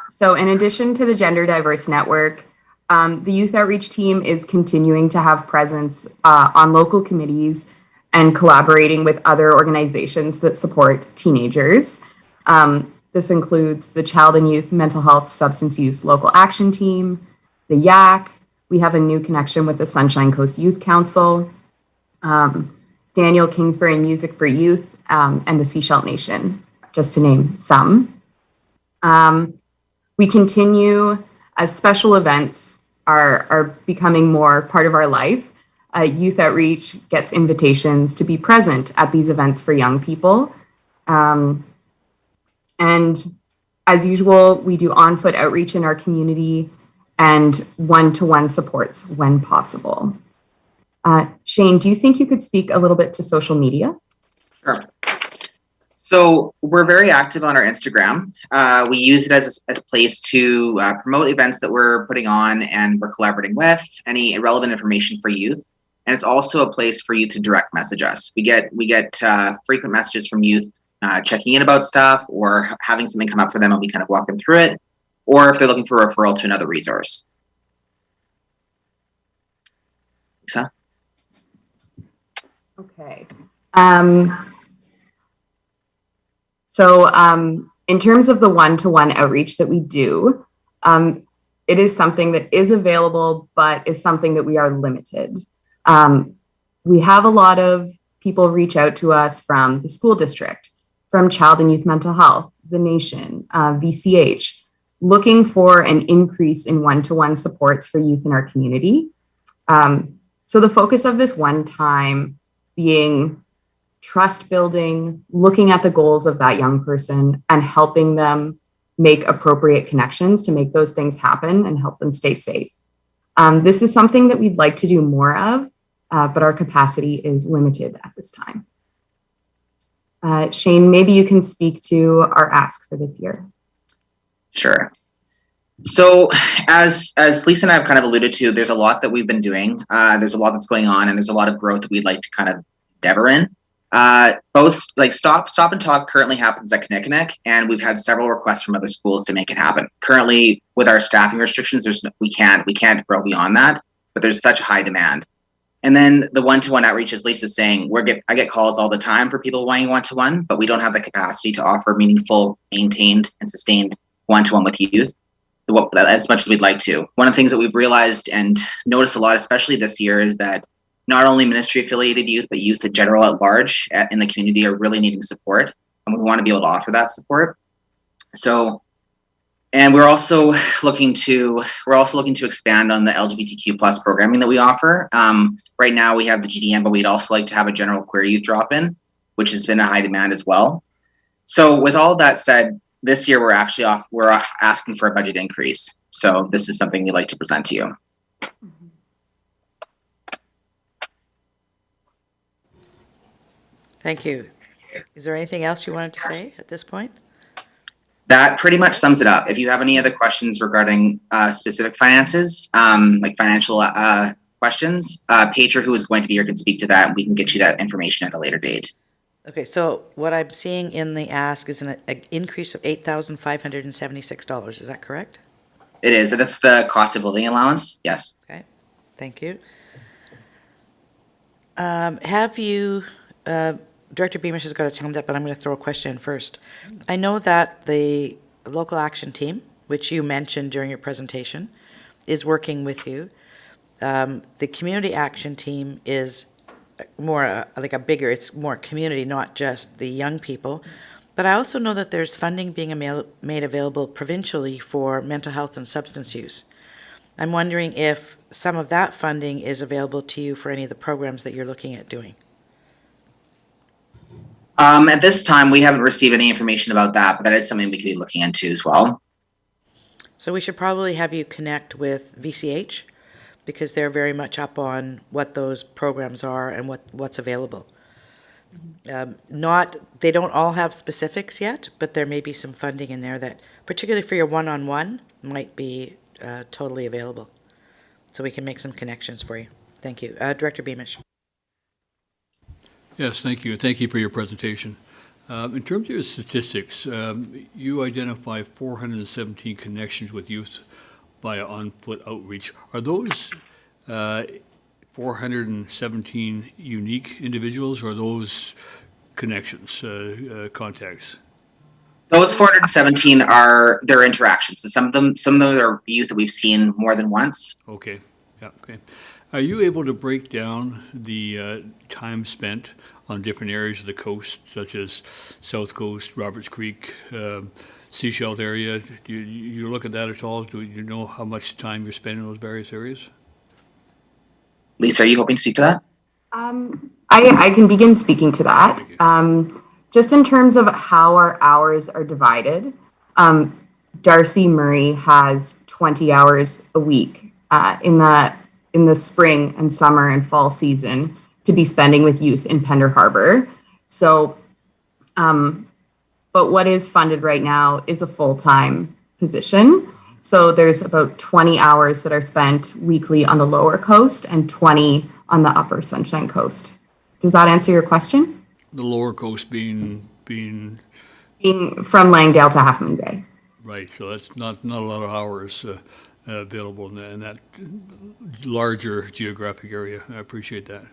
So in addition to the Gender Diverse Network, the Youth Outreach team is continuing to have presence on local committees and collaborating with other organizations that support teenagers. This includes the Child and Youth Mental Health Substance Use Local Action Team, the YAC. We have a new connection with the Sunshine Coast Youth Council, Daniel Kingsbury Music for Youth, and the Seashell Nation, just to name some. We continue as special events are becoming more part of our life. Youth Outreach gets invitations to be present at these events for young people. And as usual, we do on-foot outreach in our community and one-to-one supports when possible. Shane, do you think you could speak a little bit to social media? Sure. So we're very active on our Instagram. We use it as a place to promote events that we're putting on and we're collaborating with, any relevant information for youth. And it's also a place for youth to direct message us. We get frequent messages from youth checking in about stuff or having something come up for them and we kind of walk them through it, or if they're looking for a referral to another resource. Lisa? Okay. So in terms of the one-to-one outreach that we do, it is something that is available, but is something that we are limited. We have a lot of people reach out to us from the school district, from Child and Youth Mental Health, the Nation, VCH, looking for an increase in one-to-one supports for youth in our community. So the focus of this one time being trust building, looking at the goals of that young person and helping them make appropriate connections to make those things happen and help them stay safe. This is something that we'd like to do more of, but our capacity is limited at this time. Shane, maybe you can speak to our ask for this year. Sure. So as Lisa and I have kind of alluded to, there's a lot that we've been doing. There's a lot that's going on and there's a lot of growth that we'd like to kind of endeavor in. Both like Stop and Talk currently happens at Kinnickinnick, and we've had several requests from other schools to make it happen. Currently, with our staffing restrictions, we can't grow beyond that, but there's such high demand. And then the one-to-one outreach, as Lisa's saying, I get calls all the time for people wanting one-to-one, but we don't have the capacity to offer meaningful, maintained, and sustained one-to-one with youth as much as we'd like to. One of the things that we've realized and noticed a lot, especially this year, is that not only ministry-affiliated youth, but youth in general at large in the community are really needing support, and we want to be able to offer that support. So, and we're also looking to expand on the LGBTQ plus programming that we offer. Right now we have the GDM, but we'd also like to have a general queer youth drop-in, which has been a high demand as well. So with all that said, this year we're asking for a budget increase. So this is something we'd like to present to you. Thank you. Is there anything else you wanted to say at this point? That pretty much sums it up. If you have any other questions regarding specific finances, like financial questions, Peter, who is going to be here, can speak to that, and we can get you that information at a later date. Okay, so what I'm seeing in the ask is an increase of $8,576. Is that correct? It is, and it's the cost of living allowance. Yes. Okay, thank you. Have you, Director Beamish has got his hand up, but I'm going to throw a question in first. I know that the local action team, which you mentioned during your presentation, is working with you. The community action team is more it's more community, not just the young people. But I also know that there's funding being made available provincially for mental health and substance use. I'm wondering if some of that funding is available to you for any of the programs that you're looking at doing. At this time, we haven't received any information about that, but that is something we could be looking into as well. So we should probably have you connect with VCH, because they're very much up on what those programs are and what's available. They don't all have specifics yet, but there may be some funding in there that, particularly for your one-on-one, might be totally available. So we can make some connections for you. Thank you. Director Beamish. Yes, thank you. Thank you for your presentation. In terms of your statistics, you identify 417 connections with youth via on-foot outreach. Are those 417 unique individuals, or are those connections, contacts? Those 417 are their interactions. So some of them are youth that we've seen more than once. Okay. Yeah. Okay. Are you able to break down the time spent on different areas of the coast, such as South Coast, Roberts Creek, Seashell area? Do you look at that at all? Do you know how much time you're spending in those various areas? Lisa, are you hoping to speak to that? I can begin speaking to that. Just in terms of how our hours are divided, Darcy Murray has 20 hours a week in the spring and summer and fall season to be spending with youth in Pender Harbor. So, but what is funded right now is a full-time position. So there's about 20 hours that are spent weekly on the lower coast and 20 on the upper Sunshine Coast. Does that answer your question? The lower coast being from Langdale to Half Moon Bay. Right, so that's not a lot of hours available in that larger geographic area. I appreciate that.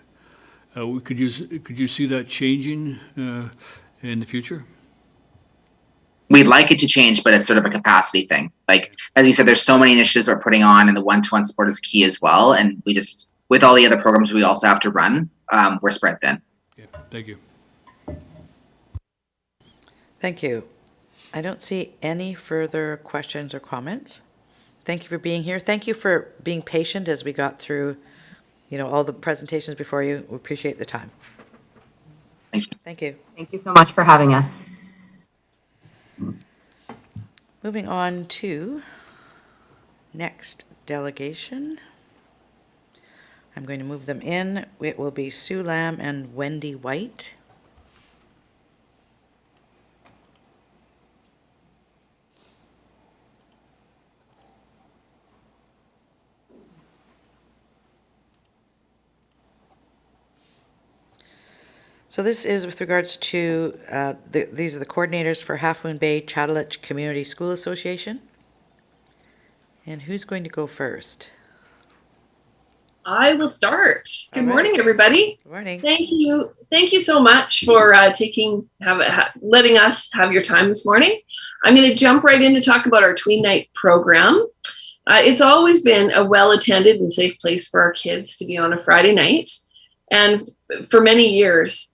Could you see that changing in the future? We'd like it to change, but it's sort of a capacity thing. Like, as you said, there's so many initiatives we're putting on, and the one-to-one support is key as well. And we just, with all the other programs we also have to run, we're spread thin. Yeah, thank you. Thank you. I don't see any further questions or comments. Thank you for being here. Thank you for being patient as we got through, all the presentations before you. We appreciate the time. Thank you. Thank you. Thank you so much for having us. Moving on to next delegation. I'm going to move them in. It will be Sue Lamb and Wendy White. So this is with regards to, these are the coordinators for Half Moon Bay Chattahoochee Community School Association. And who's going to go first? I will start. Good All right. morning, everybody. Good morning. Thank you. Thank you so much for letting us have your time this morning. I'm going to jump right in to talk about our Tween Night program. It's always been a well-attended and safe place for our kids to be on a Friday night, and for many years.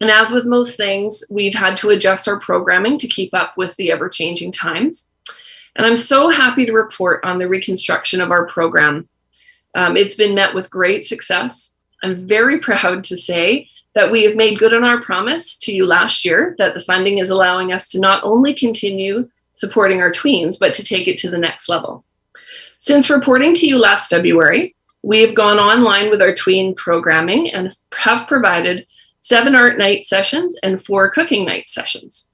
And as with most things, we've had to adjust our programming to keep up with the ever-changing times. And I'm so happy to report on the reconstruction of our program. It's been met with great success. I'm very proud to say that we have made good on our promise to you last year that the funding is allowing us to not only continue supporting our tweens, but to take it to the next level. Since reporting to you last February, we have gone online with our tween programming and have provided 7 art night sessions and 4 cooking night sessions.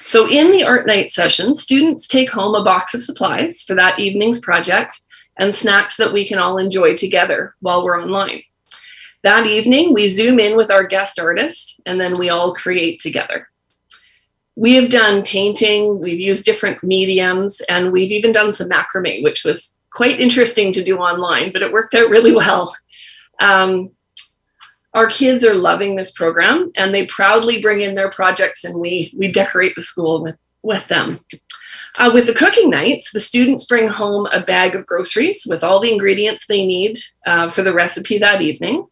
So in the art night sessions, students take home a box of supplies for that evening's project and snacks that we can all enjoy together while we're online. That evening, we Zoom in with our guest artist, and then we all create together. We have done painting, we've used different mediums, and we've even done some macrame, which was quite interesting to do online, but it worked out really well. Our kids are loving this program, and they proudly bring in their projects, and we decorate the school with them. With the cooking nights, the students bring home a bag of groceries with all the ingredients they need for the recipe that evening.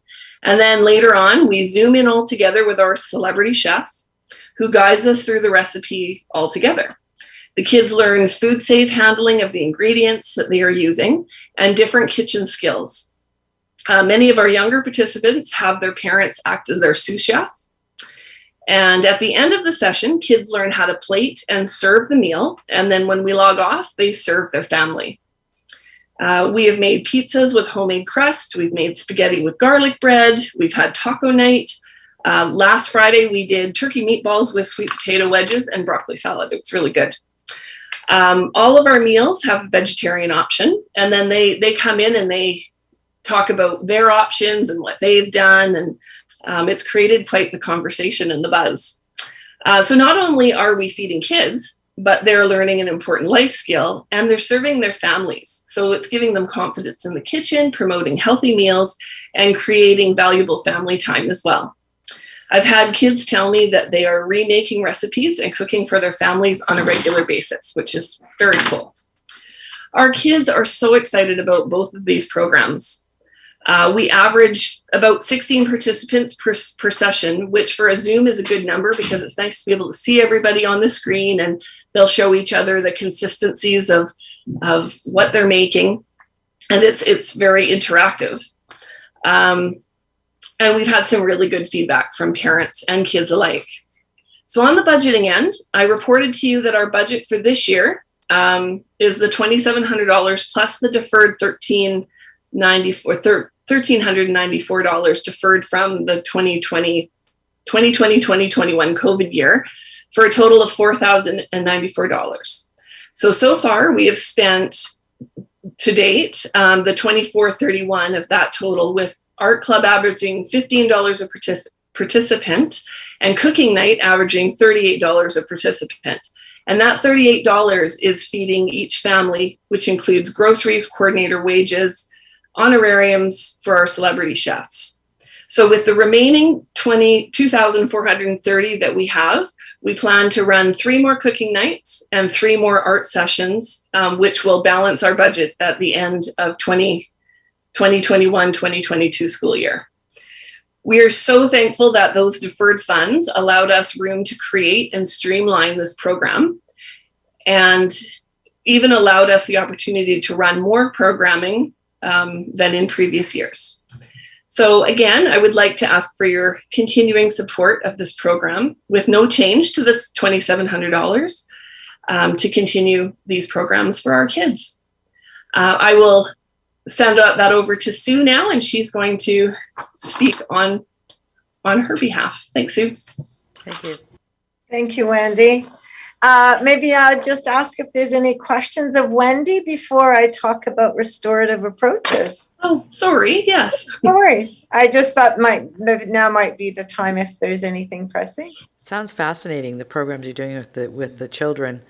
And then later on, we Zoom in all together with our celebrity chef, who guides us through the recipe all together. The kids learn food safe handling of the ingredients that they are using and different kitchen skills. Many of our younger participants have their parents act as their sous chef. And at the end of the session, kids learn how to plate and serve the meal. And then when we log off, they serve their family. We have made pizzas with homemade crust. We've made spaghetti with garlic bread. We've had taco night. Last Friday, we did turkey meatballs with sweet potato wedges and broccoli salad. It was really good. All of our meals have a vegetarian option. And then they come in and they talk about their options and what they've done. And it's created quite the conversation and the buzz. So not only are we feeding kids, but they're learning an important life skill, and they're serving their families. So it's giving them confidence in the kitchen, promoting healthy meals, and creating valuable family time as well. I've had kids tell me that they are remaking recipes and cooking for their families on a regular basis, which is very cool. Our kids are so excited about both of these programs. We average about 16 participants per session, which for a Zoom is a good number because it's nice to be able to see everybody on the screen, and they'll show each other the consistencies of what they're making. And it's very interactive. And we've had some really good feedback from parents and kids alike. So on the budgeting end, I reported to you that our budget for this year is the $2,700 plus the deferred $1,394 deferred from the 2020-2021 COVID year, for a total of $4,094. So far we have spent to date the $2,431 of that total, with Art Club averaging $15 a participant and Cooking Night averaging $38 a participant. And that $38 is feeding each family, which includes groceries, coordinator wages, honorariums for our celebrity chefs. So with the remaining $2,430 that we have, we plan to run 3 more cooking nights and 3 more art sessions, which will balance our budget at the end of 2021-2022 school year. We are so thankful that those deferred funds allowed us room to create and streamline this program, and even allowed us the opportunity to run more programming than in previous years. So again, I would like to ask for your continuing support of this program with no change to this $2,700 to continue these programs for our kids. I will send that over to Sue now, and she's going to speak on her behalf. Thanks, Sue. Thank you. Thank you, Wendy. Maybe I'll just ask if there's any questions of Wendy before I talk about restorative approaches. Oh, sorry. Yes. No worries. I just thought now might be the time if there's anything pressing. Sounds fascinating, the programs you're doing with the children,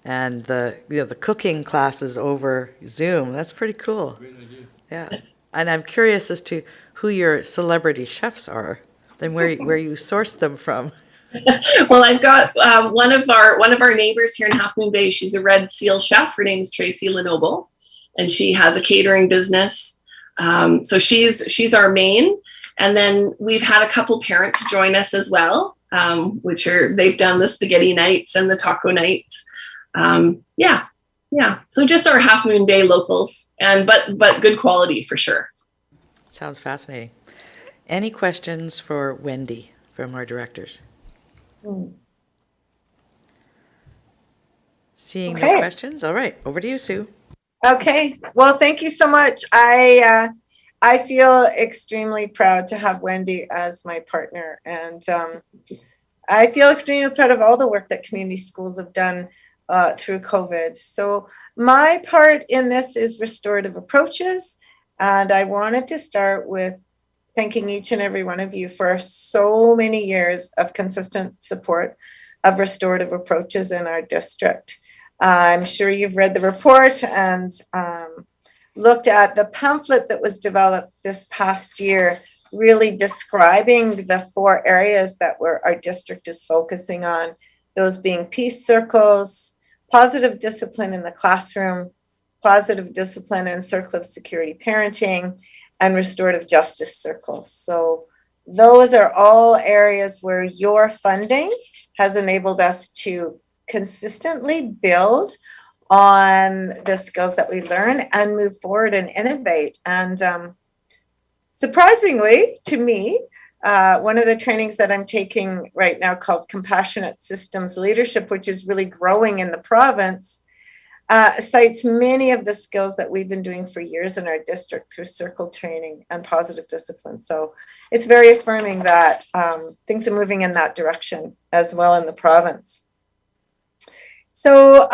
and the cooking classes over Zoom. That's pretty cool. Great idea. Yeah. And I'm curious as to who your celebrity chefs are, and where you source them from. Well, I've got one of our neighbors here in Half Moon Bay. She's a Red Seal chef. Her name is Tracy Lenoble, and she has a catering business. So she's our main, and then we've had a couple parents join us as well, they've done the spaghetti nights and the taco nights. Yeah. So just our Half Moon Bay locals, but good quality for sure. Sounds fascinating. Any questions for Wendy from our directors? Seeing no questions, all right, over to you, Sue. Okay, well, thank you so much. I feel extremely proud to have Wendy as my partner, and I feel extremely proud of all the work that community schools have done through COVID. So my part in this is restorative approaches, and I wanted to start with thanking each and every one of you for so many years of consistent support of restorative approaches in our district. I'm sure you've read the report and looked at the pamphlet that was developed this past year, really describing the 4 areas that our district is focusing on, those being peace circles, positive discipline in the classroom, positive discipline and circle of security parenting, and restorative justice circles. So those are all areas where your funding has enabled us to consistently build on the skills that we learn and move forward and innovate. And surprisingly to me, one of the trainings that I'm taking right now called Compassionate Systems Leadership, which is really growing in the province, cites many of the skills that we've been doing for years in our district through circle training and positive discipline. So it's very affirming that things are moving in that direction as well in the province. So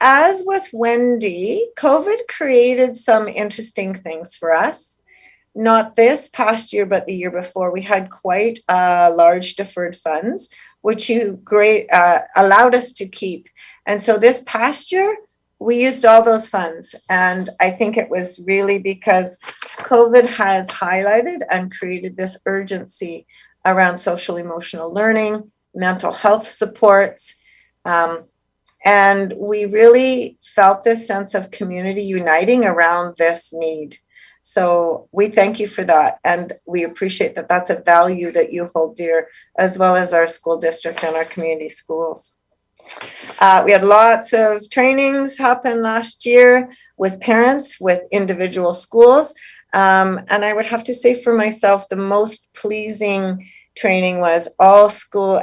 as with Wendy, COVID created some interesting things for us. Not this past year, but the year before, we had quite large deferred funds, which allowed us to keep. And so this past year, we used all those funds. And I think it was really because COVID has highlighted and created this urgency around social emotional learning, mental health supports. And we really felt this sense of community uniting around this need. So we thank you for that. And we appreciate that that's a value that you hold dear, as well as our school district and our community schools. We had lots of trainings happen last year with parents, with individual schools. And I would have to say for myself, the most pleasing training was all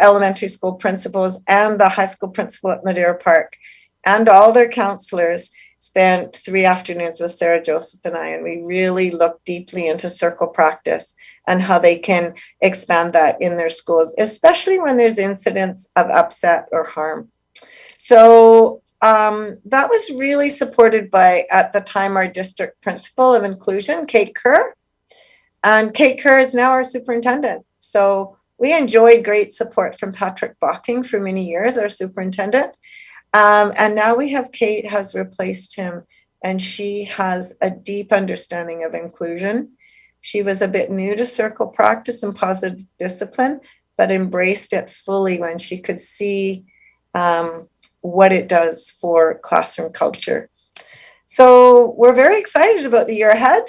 elementary school principals and the high school principal at Madeira Park and all their counselors spent 3 afternoons with Sarah Joseph and I, and we really looked deeply into circle practice and how they can expand that in their schools, especially when there's incidents of upset or harm. So that was really supported by, at the time, our district principal of inclusion, Kate Kerr. And Kate Kerr is now our superintendent. So we enjoyed great support from Patrick Bocking for many years, our superintendent. And now we have Kate has replaced him, and she has a deep understanding of inclusion. She was a bit new to circle practice and positive discipline, but embraced it fully when she could see what it does for classroom culture. So we're very excited about the year ahead.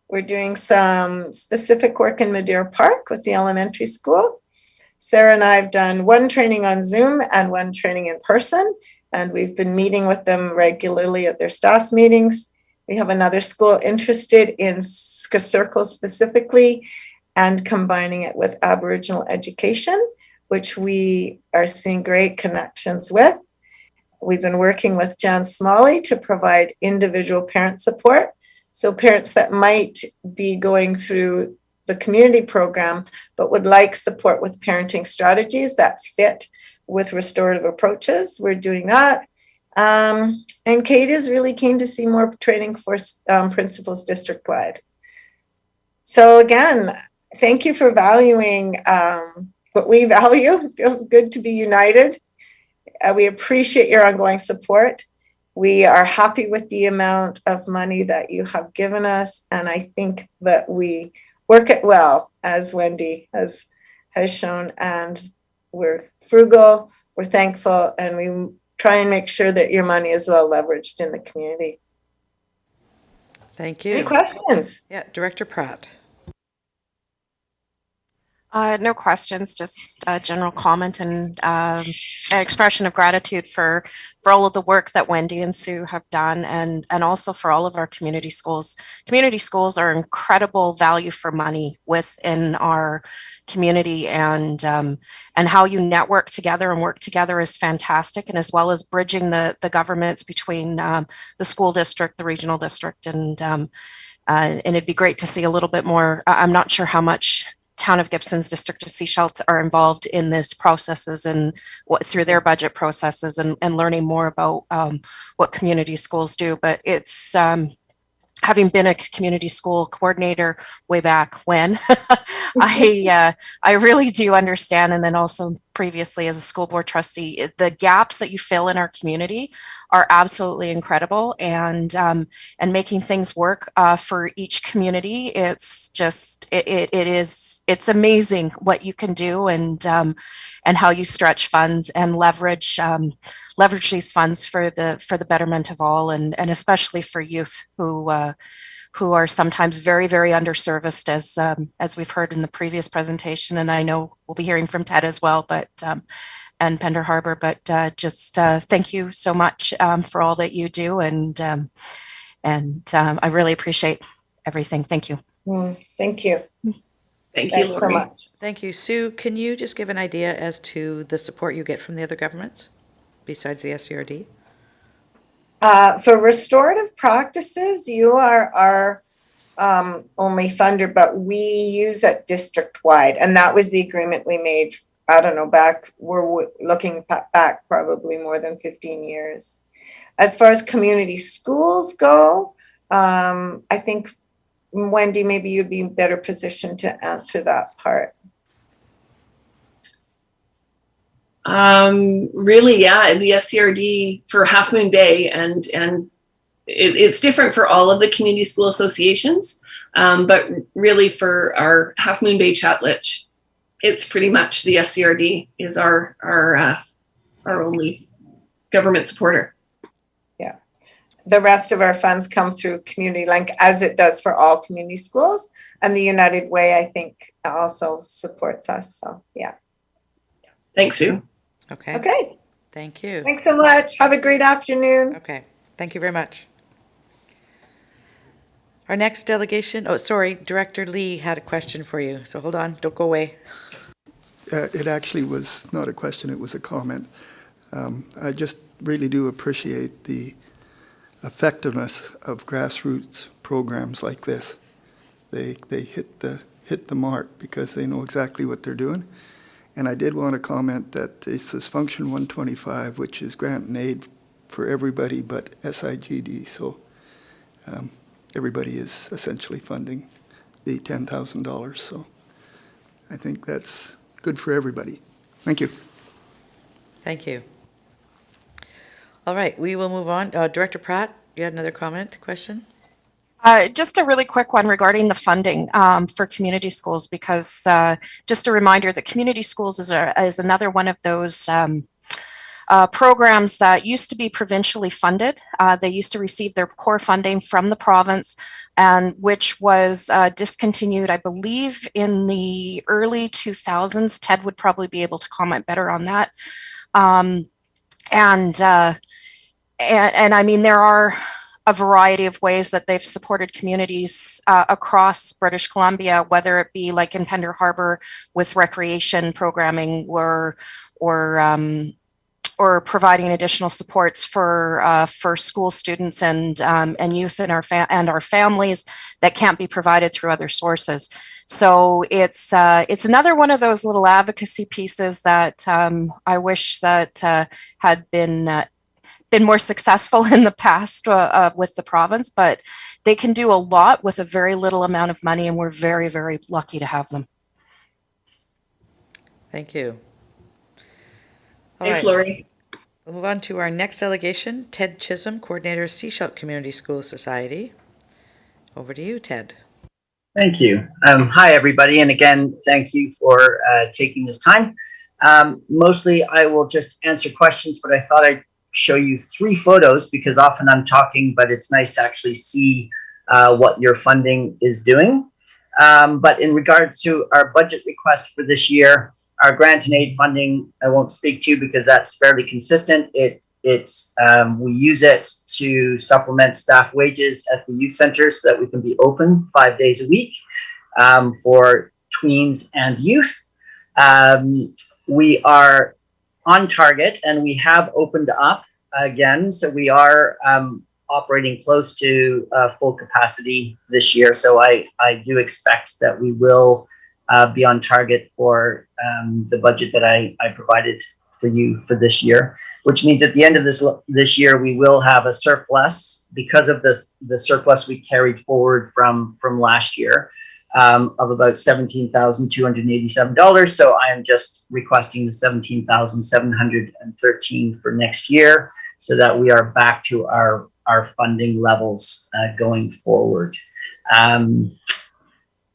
We're doing some specific work in Madeira Park with the elementary school. Sarah and I have done 1 training on Zoom and 1 training in person, and we've been meeting with them regularly at their staff meetings. We have another school interested in circles specifically and combining it with Aboriginal education, which we are seeing great connections with. We've been working with Jan Smalley to provide individual parent support. So parents that might be going through the community program, but would like support with parenting strategies that fit with restorative approaches, we're doing that. And Kate is really keen to see more training for principals district-wide. So again, thank you for valuing what we value. It feels good to be united. We appreciate your ongoing support. we are happy with the amount of money that you have given us, and I think that we work it well, as Wendy has shown, and we're frugal, we're thankful, and we try and make sure that your money is well leveraged in the community. Thank you. Any questions? Yeah, Director Pratt. No questions, just a general comment and an expression of gratitude for all of the work that Wendy and Sue have done, and also for all of our community schools. Community schools are incredible value for money within our community, and how you network together and work together is fantastic, and as well as bridging the governments between the school district, the regional district, and it'd be great to see a little bit more. I'm not sure how much Town of Gibson's District of Sechelt are involved in these processes and through their budget processes, and learning more about what community schools do. But it's having been a community school coordinator way back when, I really do understand, and then also previously as a school board trustee, the gaps that you fill in our community are absolutely incredible, and making things work for each community. It's just it's amazing what you can do, and how you stretch funds and leverage these funds for the betterment of all, and especially for youth who are sometimes very, very underserviced, as we've heard in the previous presentation, and I know we'll be hearing from Ted as well, but and Pender Harbor. But just thank you so much for all that you do, and I really appreciate everything. Thank you. Thank you. Thank you, Thanks Lori. so much. Thank you. Sue, can you just give an idea as to the support you get from the other governments besides the SCRD? For restorative practices, you are our only funder, but we use it district-wide, and that was the agreement we made, I don't know, we're looking back probably more than 15 years. As far as community schools go, I think, Wendy, maybe you'd be better positioned to answer that part. Really, yeah, the SCRD for Half Moon Bay, and it's different for all of the community school associations, but really for our Half Moon Bay Chatlich, it's pretty much the SCRD is our only government supporter. Yeah, the rest of our funds come through Community Link, as it does for all community schools, and the United Way, I think, also supports us. So yeah. Thanks, Sue. Okay. Okay. Thank you. Thanks so much. Have a great afternoon. Okay. Thank you very much. Our next delegation, oh, sorry, Director Lee had a question for you. So hold on, don't go away. It actually was not a question, it was a comment. I just really do appreciate the effectiveness of grassroots programs like this. They hit the mark because they know exactly what they're doing. And I did want to comment that this is Function 125, which is grant and aid for everybody but SIGD. So everybody is essentially funding the $10,000. So I think that's good for everybody. Thank you. Thank you. All right, we will move on. Director Pratt, you had another comment, question? Just a really quick one regarding the funding for community schools, because just a reminder that community schools is another one of those programs that used to be provincially funded. They used to receive their core funding from the province, and which was discontinued, I believe, in the early 2000s. Ted would probably be able to comment better on that. And I mean, there are a variety of ways that they've supported communities across British Columbia, whether it be like in Pender Harbor with recreation programming, or providing additional supports for school students and youth and our families that can't be provided through other sources. So it's another one of those little advocacy pieces that I wish that had been more successful in the past with the province, but they can do a lot with a very little amount of money, and we're very, very lucky to have them. Thank you. Thanks, Lori. We'll move on to our next delegation, Ted Chisholm, Coordinator, Seashell Community School Society. Over to you, Ted. Thank you. Hi, everybody. And again, thank you for taking this time. Mostly, I will just answer questions, but I thought I'd show you 3 photos because often I'm talking, but it's nice to actually see what your funding is doing. But in regard to our budget request for this year, our grant and aid funding, I won't speak to because that's fairly consistent. We use it to supplement staff wages at the youth center so that we can be open 5 days a week for tweens and youth. We are on target and we have opened up again. So we are operating close to full capacity this year. So I do expect that we will be on target for the budget that I provided for you for this year, which means at the end of this year, we will have a surplus because of the surplus we carried forward from last year of about $17,287. So I am just requesting the $17,713 for next year so that we are back to our funding levels going forward.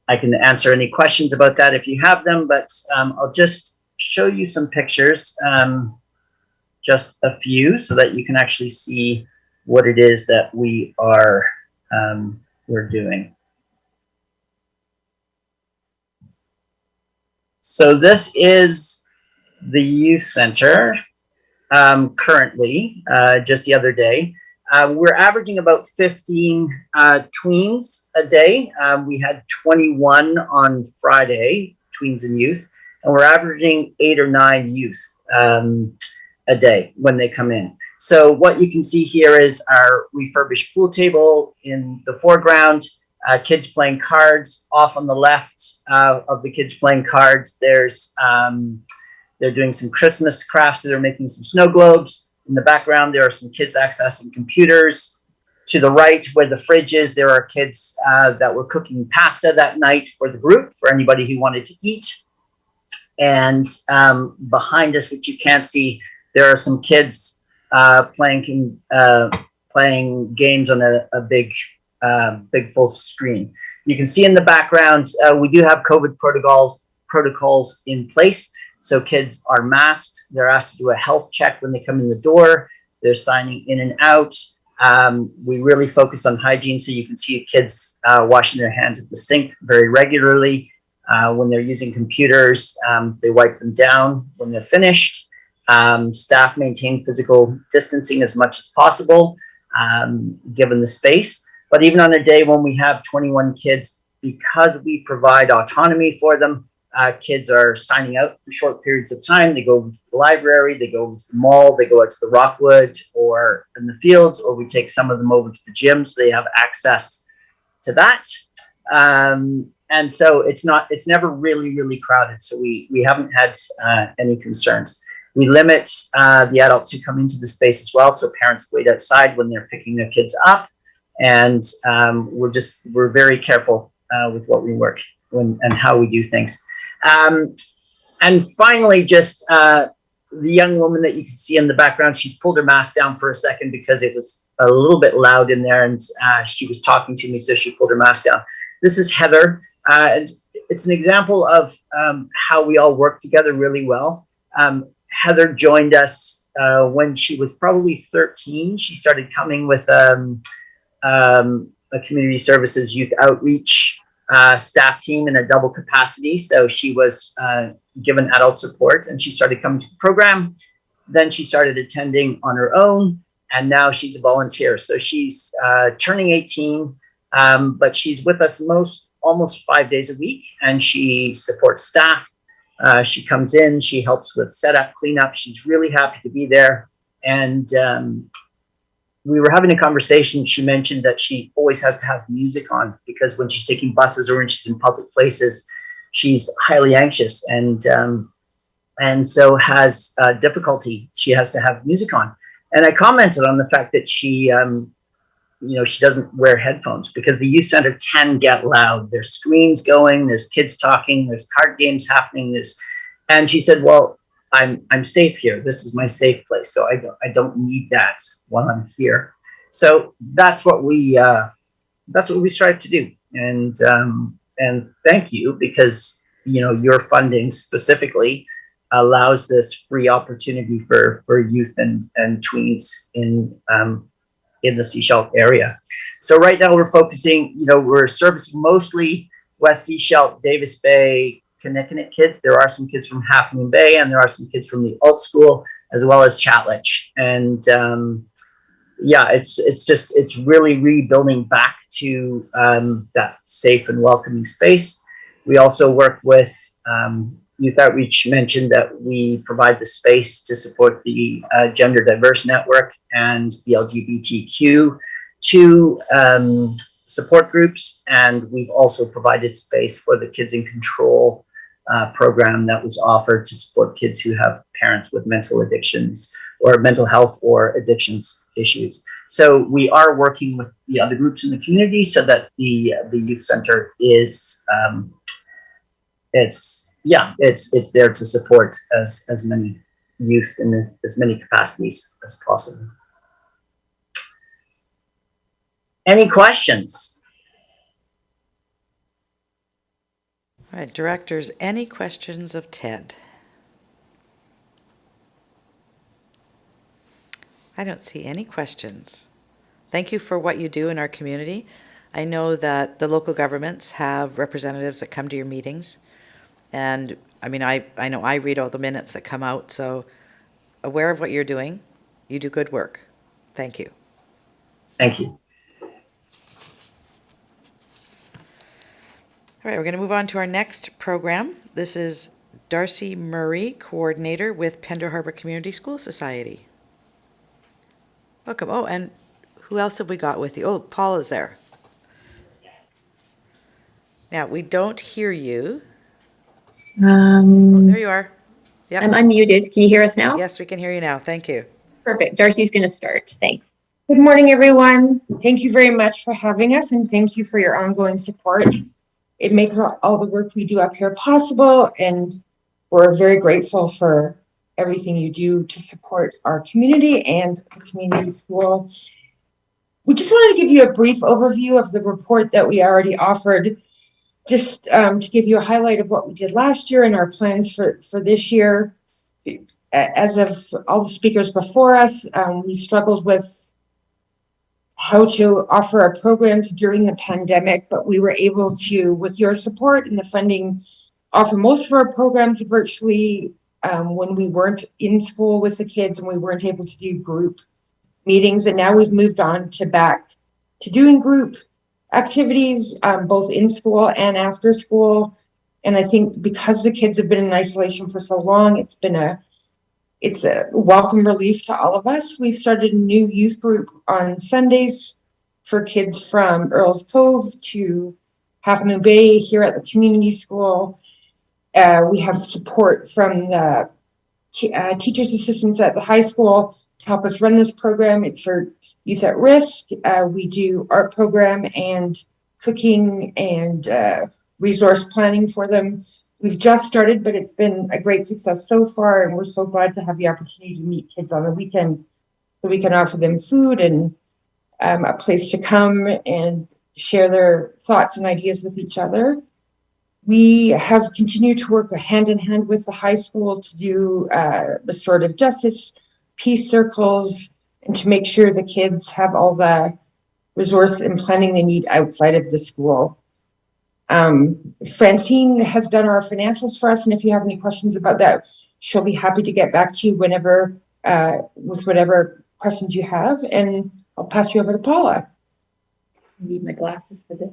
I can answer any questions about that if you have them, but I'll just show you some pictures, just a few, so that you can actually see what it is that we're doing. So this is the youth center currently, just the other day. We're averaging about 15 tweens a day. We had 21 on Friday, tweens and youth, and we're averaging 8 or 9 youth a day when they come in. So what you can see here is our refurbished pool table in the foreground, kids playing cards. Off on the left of the kids playing cards, there's they're doing some Christmas crafts, so they're making some snow globes. In the background, there are some kids accessing computers. To the right, where the fridge is, there are kids that were cooking pasta that night for the group, for anybody who wanted to eat. And behind us, which you can't see, there are some kids playing games on a big full screen. You can see in the background, we do have COVID protocols in place. So kids are masked. They're asked to do a health check when they come in the door. They're signing in and out. We really focus on hygiene. So you can see kids washing their hands at the sink very regularly. When they're using computers, they wipe them down when they're finished. Staff maintain physical distancing as much as possible, given the space. But even on a day when we have 21 kids, because we provide autonomy for them, kids are signing out for short periods of time. They go to the library, they go to the mall, they go out to the Rockwood or in the fields, or we take some of them over to the gym so they have access to that. And so it's never really crowded. So we haven't had any concerns. We limit the adults who come into the space as well. So parents wait outside when they're picking their kids up. And we're very careful with what we work and how we do things. And finally, just the young woman that you can see in the background, she's pulled her mask down for a second because it was a little bit loud in there and she was talking to me, so she pulled her mask down. This is Heather. It's an example of how we all work together really well. Heather joined us when she was probably 13. She started coming with a community services youth outreach staff team in a double capacity. So she was given adult support and she started coming to the program. Then she started attending on her own and now she's a volunteer. So she's turning 18, but she's with us almost 5 days a week and she supports staff. She comes in, she helps with setup, cleanup. She's really happy to be there. And we were having a conversation. She mentioned that she always has to have music on because when she's taking buses or when she's in public places, she's highly anxious and so has difficulty. She has to have music on. And I commented on the fact that she doesn't wear headphones because the youth center can get loud. There's screens going, there's kids talking, there's card games happening. And she said, well, I'm safe here. This is my safe place. So I don't need that while I'm here. So that's what we strive to do. And thank you, because your funding specifically allows this free opportunity for youth and tweens in the Sechelt area. So right now we're focusing, we're servicing mostly West Sechelt, Davis Bay, Kinnickinnic kids. There are some kids from Half Moon Bay, and there are some kids from the alt school, as well as Chatlich. And yeah, it's really rebuilding back to that safe and welcoming space. We also work with Youth Outreach, mentioned that we provide the space to support the Gender Diverse Network and the LGBTQ2 support groups. And we've also provided space for the Kids in Control program that was offered to support kids who have parents with mental addictions or mental health or addictions issues. So we are working with the other groups in the community so that the youth center is it's there to support as many youth in as many capacities as possible. Any questions? All right, directors, any questions of Ted? I don't see any questions. Thank you for what you do in our community. I know that the local governments have representatives that come to your meetings. And I mean, I know I read all the minutes that come out, so aware of what you're doing. You do good work. Thank you. Thank you. All right, we're going to move on to our next program. This is Darcy Murray, coordinator with Pender Harbor Community School Society. Welcome. Oh, and who else have we got with you? Oh, Paul is there. Now, we don't hear you. Oh, there you are. Yep. I'm unmuted. Can you hear us now? Yes, we can hear you now. Thank you. Perfect. Darcy's going to start. Thanks. Good morning, everyone. Thank you very much for having us, and thank you for your ongoing support. It makes all the work we do up here possible, and we're very grateful for everything you do to support our community and the community school. We just wanted to give you a brief overview of the report that we already offered, just to give you a highlight of what we did last year and our plans for this year. As of all the speakers before us, we struggled with how to offer our programs during the pandemic, but we were able to, with your support and the funding, offer most of our programs virtually when we weren't in school with the kids and we weren't able to do group meetings. And now we've moved on to back to doing group activities, both in school and after school. And I think because the kids have been in isolation for so long, it's a welcome relief to all of us. We've started a new youth group on Sundays for kids from Earls Cove to Half Moon Bay here at the community school. We have support from the teachers' assistants at the high school to help us run this program. It's for youth at risk. We do art program and cooking and resource planning for them. We've just started, but it's been a great success so far, and we're so glad to have the opportunity to meet kids on the weekend so we can offer them food and a place to come and share their thoughts and ideas with each other. We have continued to work hand in hand with the high school to do restorative justice, peace circles, and to make sure the kids have all the resource and planning they need outside of the school. Francine has done our financials for us, and if you have any questions about that, she'll be happy to get back to you whenever, with whatever questions you have, and I'll pass you over to Paula. I need my glasses for this.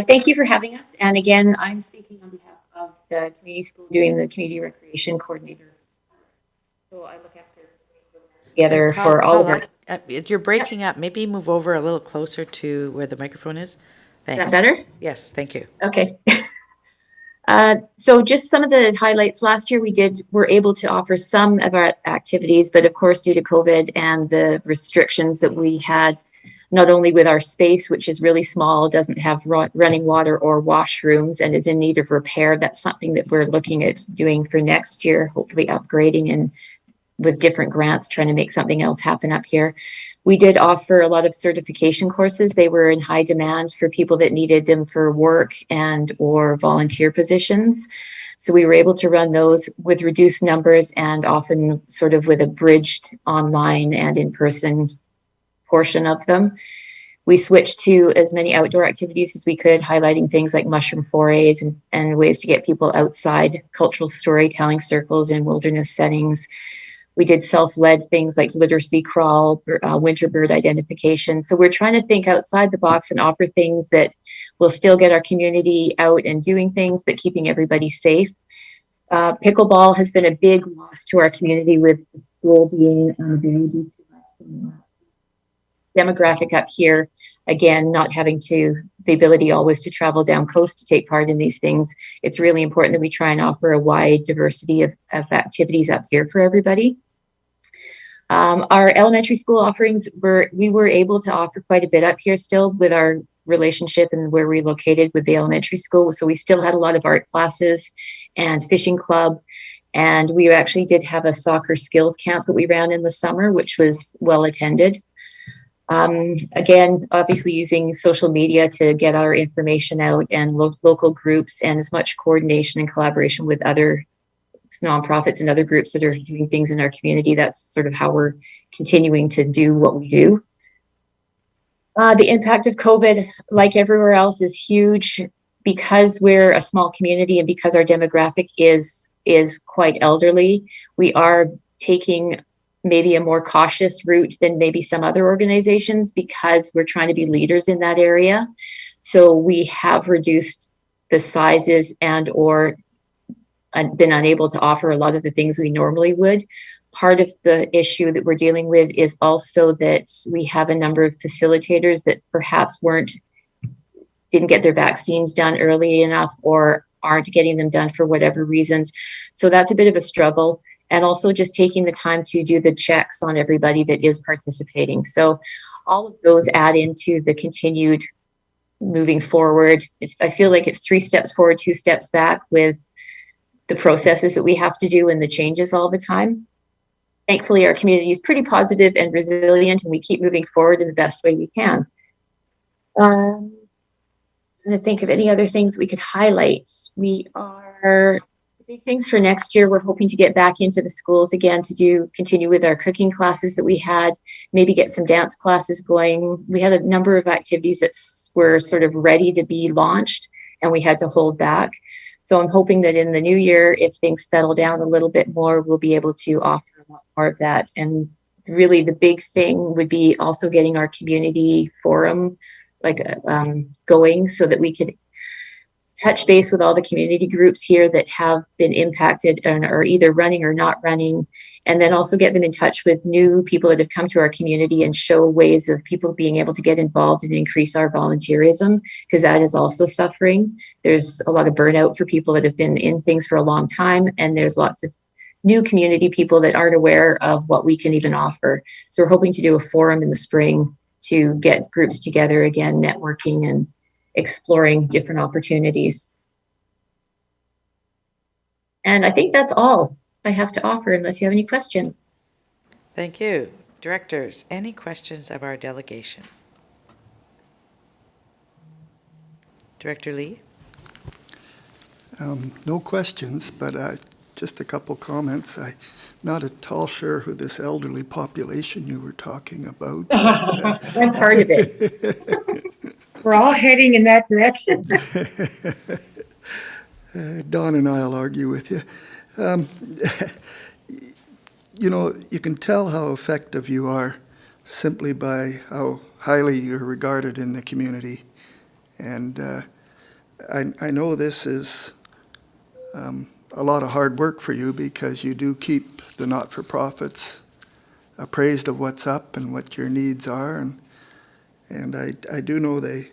Thank you for having us. And again, I'm speaking on behalf of the community school doing the community recreation coordinator. So I look after together for all of our. You're breaking up. Maybe move over a little closer to where the microphone is. Thanks. Is that better? Yes, thank you. Okay. So just some of the highlights. Last year were able to offer some of our activities, but of course, due to COVID and the restrictions that we had, not only with our space, which is really small, doesn't have running water or washrooms and is in need of repair. That's something that we're looking at doing for next year, hopefully upgrading and with different grants, trying to make something else happen up here. We did offer a lot of certification courses. They were in high demand for people that needed them for work and or volunteer positions. So we were able to run those with reduced numbers and often sort of with a bridged online and in-person portion of them. We switched to as many outdoor activities as we could, highlighting things like mushroom forays and ways to get people outside, cultural storytelling circles in wilderness settings. We did self-led things like literacy crawl, winter bird identification. So we're trying to think outside the box and offer things that will still get our community out and doing things, but keeping everybody safe. Pickleball has been a big loss to our community, with the school being available to us. Demographic up here, again, not having the ability always to travel down coast to take part in these things. It's really important that we try and offer a wide diversity of activities up here for everybody. Our elementary school offerings, we were able to offer quite a bit up here still with our relationship and where we're located with the elementary school. So we still had a lot of art classes and fishing club. And we actually did have a soccer skills camp that we ran in the summer, which was well attended. Again, obviously using social media to get our information out, and local groups, and as much coordination and collaboration with other nonprofits and other groups that are doing things in our community. That's sort of how we're continuing to do what we do. The impact of COVID, like everywhere else, is huge because we're a small community and because our demographic is quite elderly. We are taking maybe a more cautious route than maybe some other organizations because we're trying to be leaders in that area. So we have reduced the sizes and or been unable to offer a lot of the things we normally would. Part of the issue that we're dealing with is also that we have a number of facilitators that perhaps didn't get their vaccines done early enough or aren't getting them done for whatever reasons. So that's a bit of a struggle. And also just taking the time to do the checks on everybody that is participating. So all of those add into the continued moving forward. I feel like it's 3 steps forward, 2 steps back with the processes that we have to do and the changes all the time. Thankfully, our community is pretty positive and resilient, and we keep moving forward in the best way we can. I'm going to think of any other things we could highlight. Big things for next year. We're hoping to get back into the schools again to continue with our cooking classes that we had, maybe get some dance classes going. We had a number of activities that were sort of ready to be launched and we had to hold back. So I'm hoping that in the new year, if things settle down a little bit more, we'll be able to offer a lot more of that. And really the big thing would be also getting our community forum going so that we could touch base with all the community groups here that have been impacted and are either running or not running, and then also get them in touch with new people that have come to our community and show ways of people being able to get involved and increase our volunteerism, because that is also suffering. There's a lot of burnout for people that have been in things for a long time, and there's lots of new community people that aren't aware of what we can even offer. So we're hoping to do a forum in the spring to get groups together again, networking and exploring different opportunities. And I think that's all I have to offer, unless you have any questions. Thank you. Directors, any questions of our delegation? Director Lee? No questions, but just a couple comments. I'm not at all sure who this elderly population you were talking about. I'm part of it. We're all heading in that direction. Don and I'll argue with you. You know, you can tell how effective you are simply by how highly you're regarded in the community. And I know this is a lot of hard work for you because you do keep the not-for-profits appraised of what's up and what your needs are. And I do know they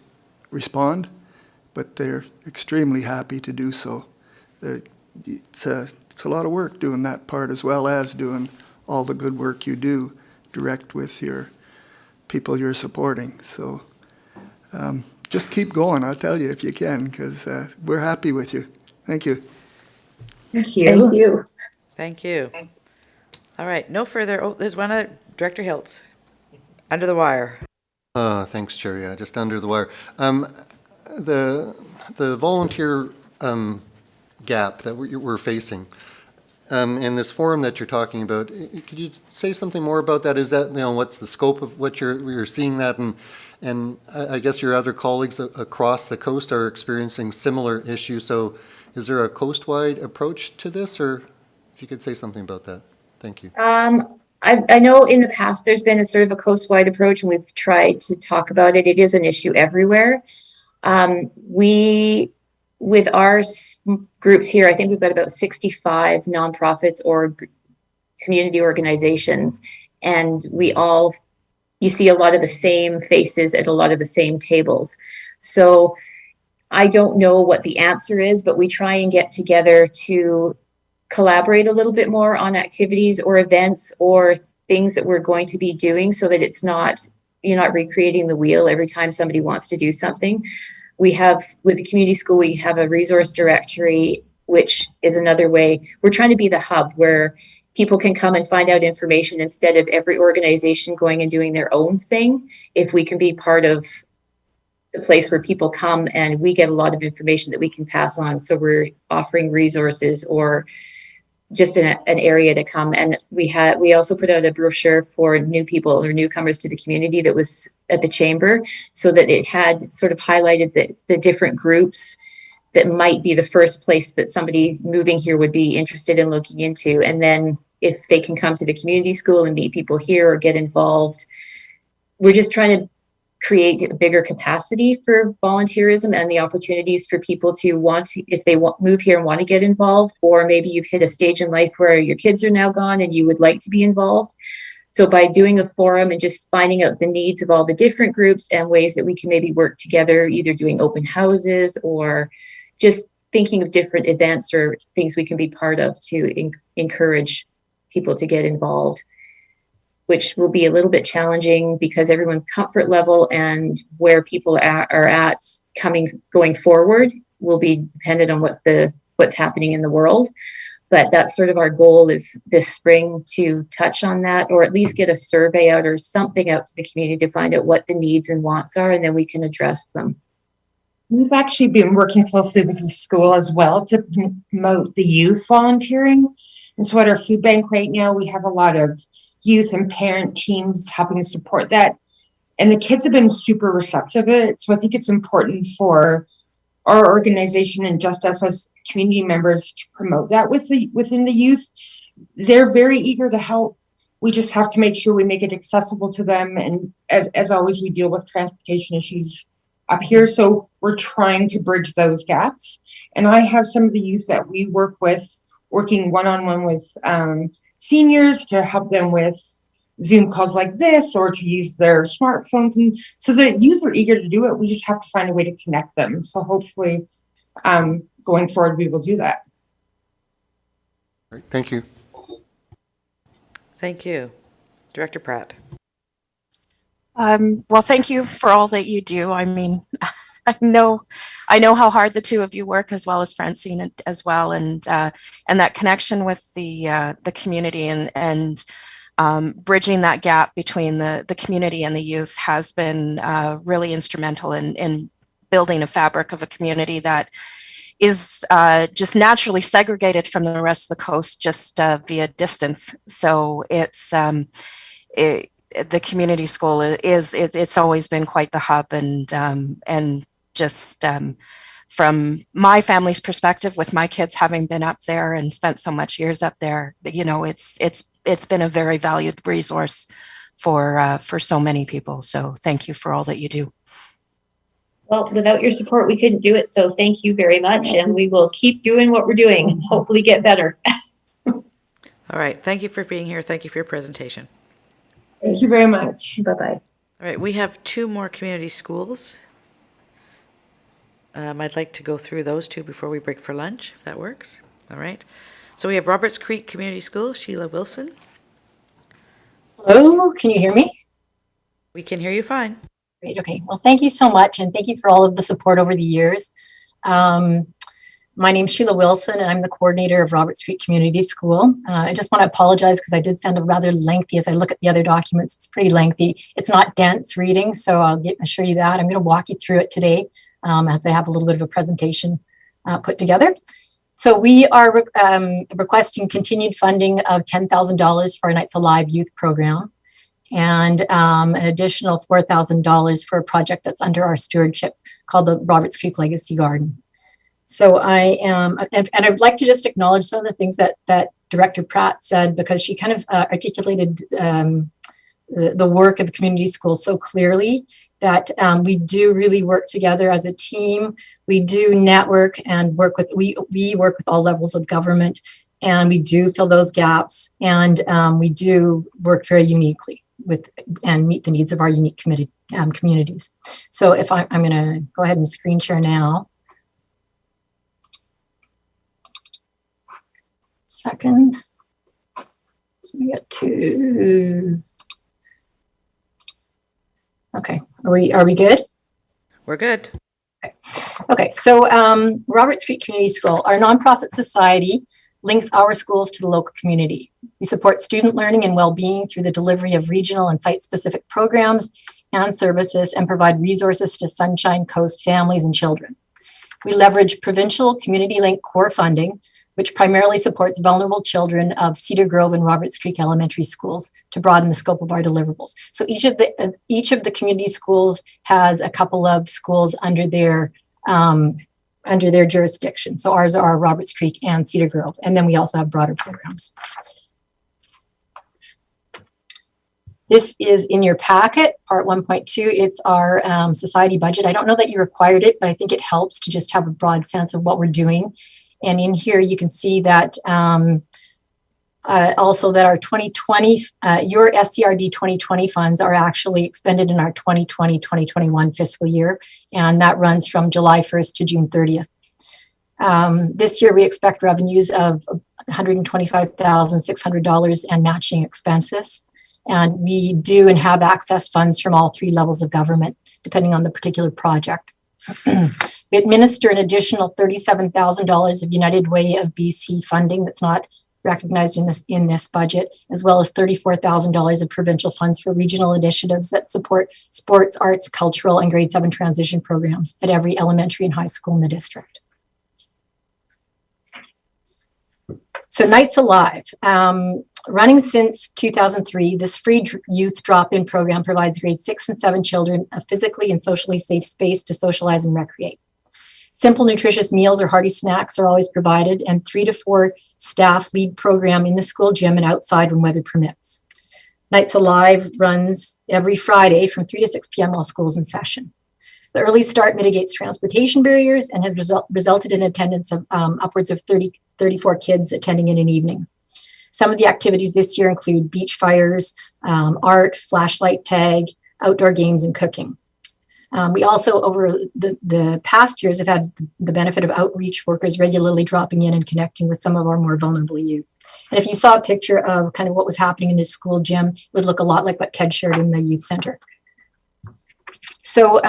respond, but they're extremely happy to do so. It's a lot of work doing that part as well as doing all the good work you do direct with your people you're supporting. So just keep going, I'll tell you, if you can, because we're happy with you. Thank you. Thank you. Thank you. Thank you. All right, no further, oh, there's one other, Director Hiltz, under the wire. Thanks, Chair. Yeah, just under the wire. The volunteer gap that we're facing, in this forum that you're talking about, could you say something more about that? Is that, what's the scope of what you're seeing that, and I guess your other colleagues across the coast are experiencing similar issues. So is there a coast-wide approach to this, or if you could say something about that? Thank you. I know in the past there's been a sort of a coast-wide approach, and we've tried to talk about it. It is an issue everywhere. With our groups here, I think we've got about 65 nonprofits or community organizations, and you see a lot of the same faces at a lot of the same tables. So I don't know what the answer is, but we try and get together to collaborate a little bit more on activities or events or things that we're going to be doing, so that you're not recreating the wheel every time somebody wants to do something. We have, with the community school, we have a resource directory, which is another way. We're trying to be the hub where people can come and find out information instead of every organization going and doing their own thing. If we can be part of the place where people come and we get a lot of information that we can pass on. So we're offering resources or just an area to come. And we also put out a brochure for new people or newcomers to the community that was at the chamber, so that it had sort of highlighted the different groups that might be the first place that somebody moving here would be interested in looking into. And then if they can come to the community school and meet people here or get involved, we're just trying to create a bigger capacity for volunteerism and the opportunities for people to want to, if they move here and want to get involved, or maybe you've hit a stage in life where your kids are now gone and you would like to be involved. So by doing a forum and just finding out the needs of all the different groups and ways that we can maybe work together, either doing open houses or just thinking of different events or things we can be part of to encourage people to get involved, which will be a little bit challenging because everyone's comfort level and where people are at going forward will be dependent on what's happening in the world. But that's sort of our goal, is this spring to touch on that, or at least get a survey out or something out to the community to find out what the needs and wants are, and then we can address them. We've actually been working closely with the school as well to promote the youth volunteering. And so at our food bank right now, we have a lot of youth and parent teams helping us support that. And the kids have been super receptive of it. So I think it's important for our organization and just us as community members to promote that within the youth. They're very eager to help. We just have to make sure we make it accessible to them. And as always, we deal with transportation issues up here. So we're trying to bridge those gaps. And I have some of the youth that we work with, working one-on-one with seniors to help them with Zoom calls like this, or to use their smartphones. And so the youth are eager to do it. We just have to find a way to connect them. So hopefully going forward, we will do that. All right, thank you. Thank you. Director Pratt. Well, thank you for all that you do. I mean, I know how hard the two of you work, as well as Francine as well, and that connection with the community and bridging that gap between the community and the youth has been really instrumental in building a fabric of a community that is just naturally segregated from the rest of the coast just via distance. So the community school it's always been quite the hub, and just from my family's perspective, with my kids having been up there and spent so much years up there, it's been a very valued resource for so many people. So thank you for all that you do. Well, without your support, we couldn't do it. So thank you very much. And we will keep doing what we're doing and hopefully get better. All right. Thank you for being here. Thank you for your presentation. Thank you very much. Bye-bye. All right. We have two more community schools. I'd like to go through those two before we break for lunch, if that works. All right. So we have Roberts Creek Community School, Sheila Wilson. Hello, can you hear me? We can hear you fine. Great. Okay. Well, thank you so much. And thank you for all of the support over the years. My name's Sheila Wilson, and I'm the coordinator of Robert Street Community School. I just want to apologize because I did sound a rather lengthy as I look at the other documents. It's pretty lengthy. It's not dense reading, so I'll assure you that. I'm going to walk you through it today as I have a little bit of a presentation put together. So we are requesting continued funding of $10,000 for our Nights Alive youth program, and an additional $4,000 for a project that's under our stewardship called the Roberts Creek Legacy Garden. So I am, and I'd like to just acknowledge some of the things that Director Pratt said, because she kind of articulated the work of the community school so clearly, that we do really work together as a team. We do network and work with, we work with all levels of government, and we do fill those gaps, and we do work very uniquely with and meet the needs of our unique communities. So if I'm going to go ahead and screen share now. Second. So we get to. Okay, are we good? We're good. Okay, so Robert Street Community School, our nonprofit society, links our schools to the local community. We support student learning and well-being through the delivery of regional and site-specific programs and services, and provide resources to Sunshine Coast families and children. We leverage provincial community link core funding, which primarily supports vulnerable children of Cedar Grove and Roberts Creek elementary schools, to broaden the scope of our deliverables. So each of the community schools has a couple of schools under their jurisdiction. So ours are Roberts Creek and Cedar Grove, and then we also have broader programs. This is in your packet, part 1.2. It's our society budget. I don't know that you required it, but I think it helps to just have a broad sense of what we're doing. And in here, you can see that also that our 2020, your SCRD 2020 funds are actually expended in our 2020-2021 fiscal year. And that runs from July 1st to June 30th. This year, we expect revenues of $125,600 and matching expenses. And we do and have access funds from all three levels of government, depending on the particular project. We administer an additional $37,000 of United Way of BC funding that's not recognized in this budget, as well as $34,000 of provincial funds for regional initiatives that support sports, arts, cultural, and grade 7 transition programs at every elementary and high school in the district. So Nights Alive. Running since 2003, this free youth drop-in program provides grades 6 and 7 children a physically and socially safe space to socialize and recreate. Simple, nutritious meals or hearty snacks are always provided, and 3 to 4 staff lead program in the school gym and outside when weather permits. Nights Alive runs every Friday from 3 to 6 p.m. while school's in session. The early start mitigates transportation barriers and has resulted in attendance of upwards of 34 kids attending in an evening. Some of the activities this year include beach fires, art, flashlight tag, outdoor games, and cooking. We also, over the past years, have had the benefit of outreach workers regularly dropping in and connecting with some of our more vulnerable youth. And if you saw a picture of kind of what was happening in the school gym, it would look a lot like what Ted shared in the youth center. So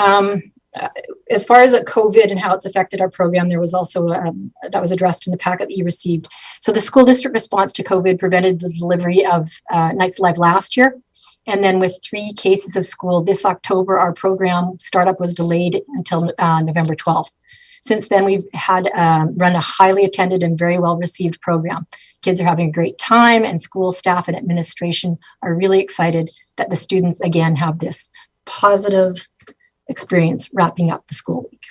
as far as COVID and how it's affected our program, there was also, that was addressed in the packet that you received. So the school district response to COVID prevented the delivery of Nights Alive last year. And then with 3 cases of school this October, our program startup was delayed until November 12th. Since then, we've had run a highly attended and very well received program. Kids are having a great time, and school staff and administration are really excited that the students again have this positive experience wrapping up the school week.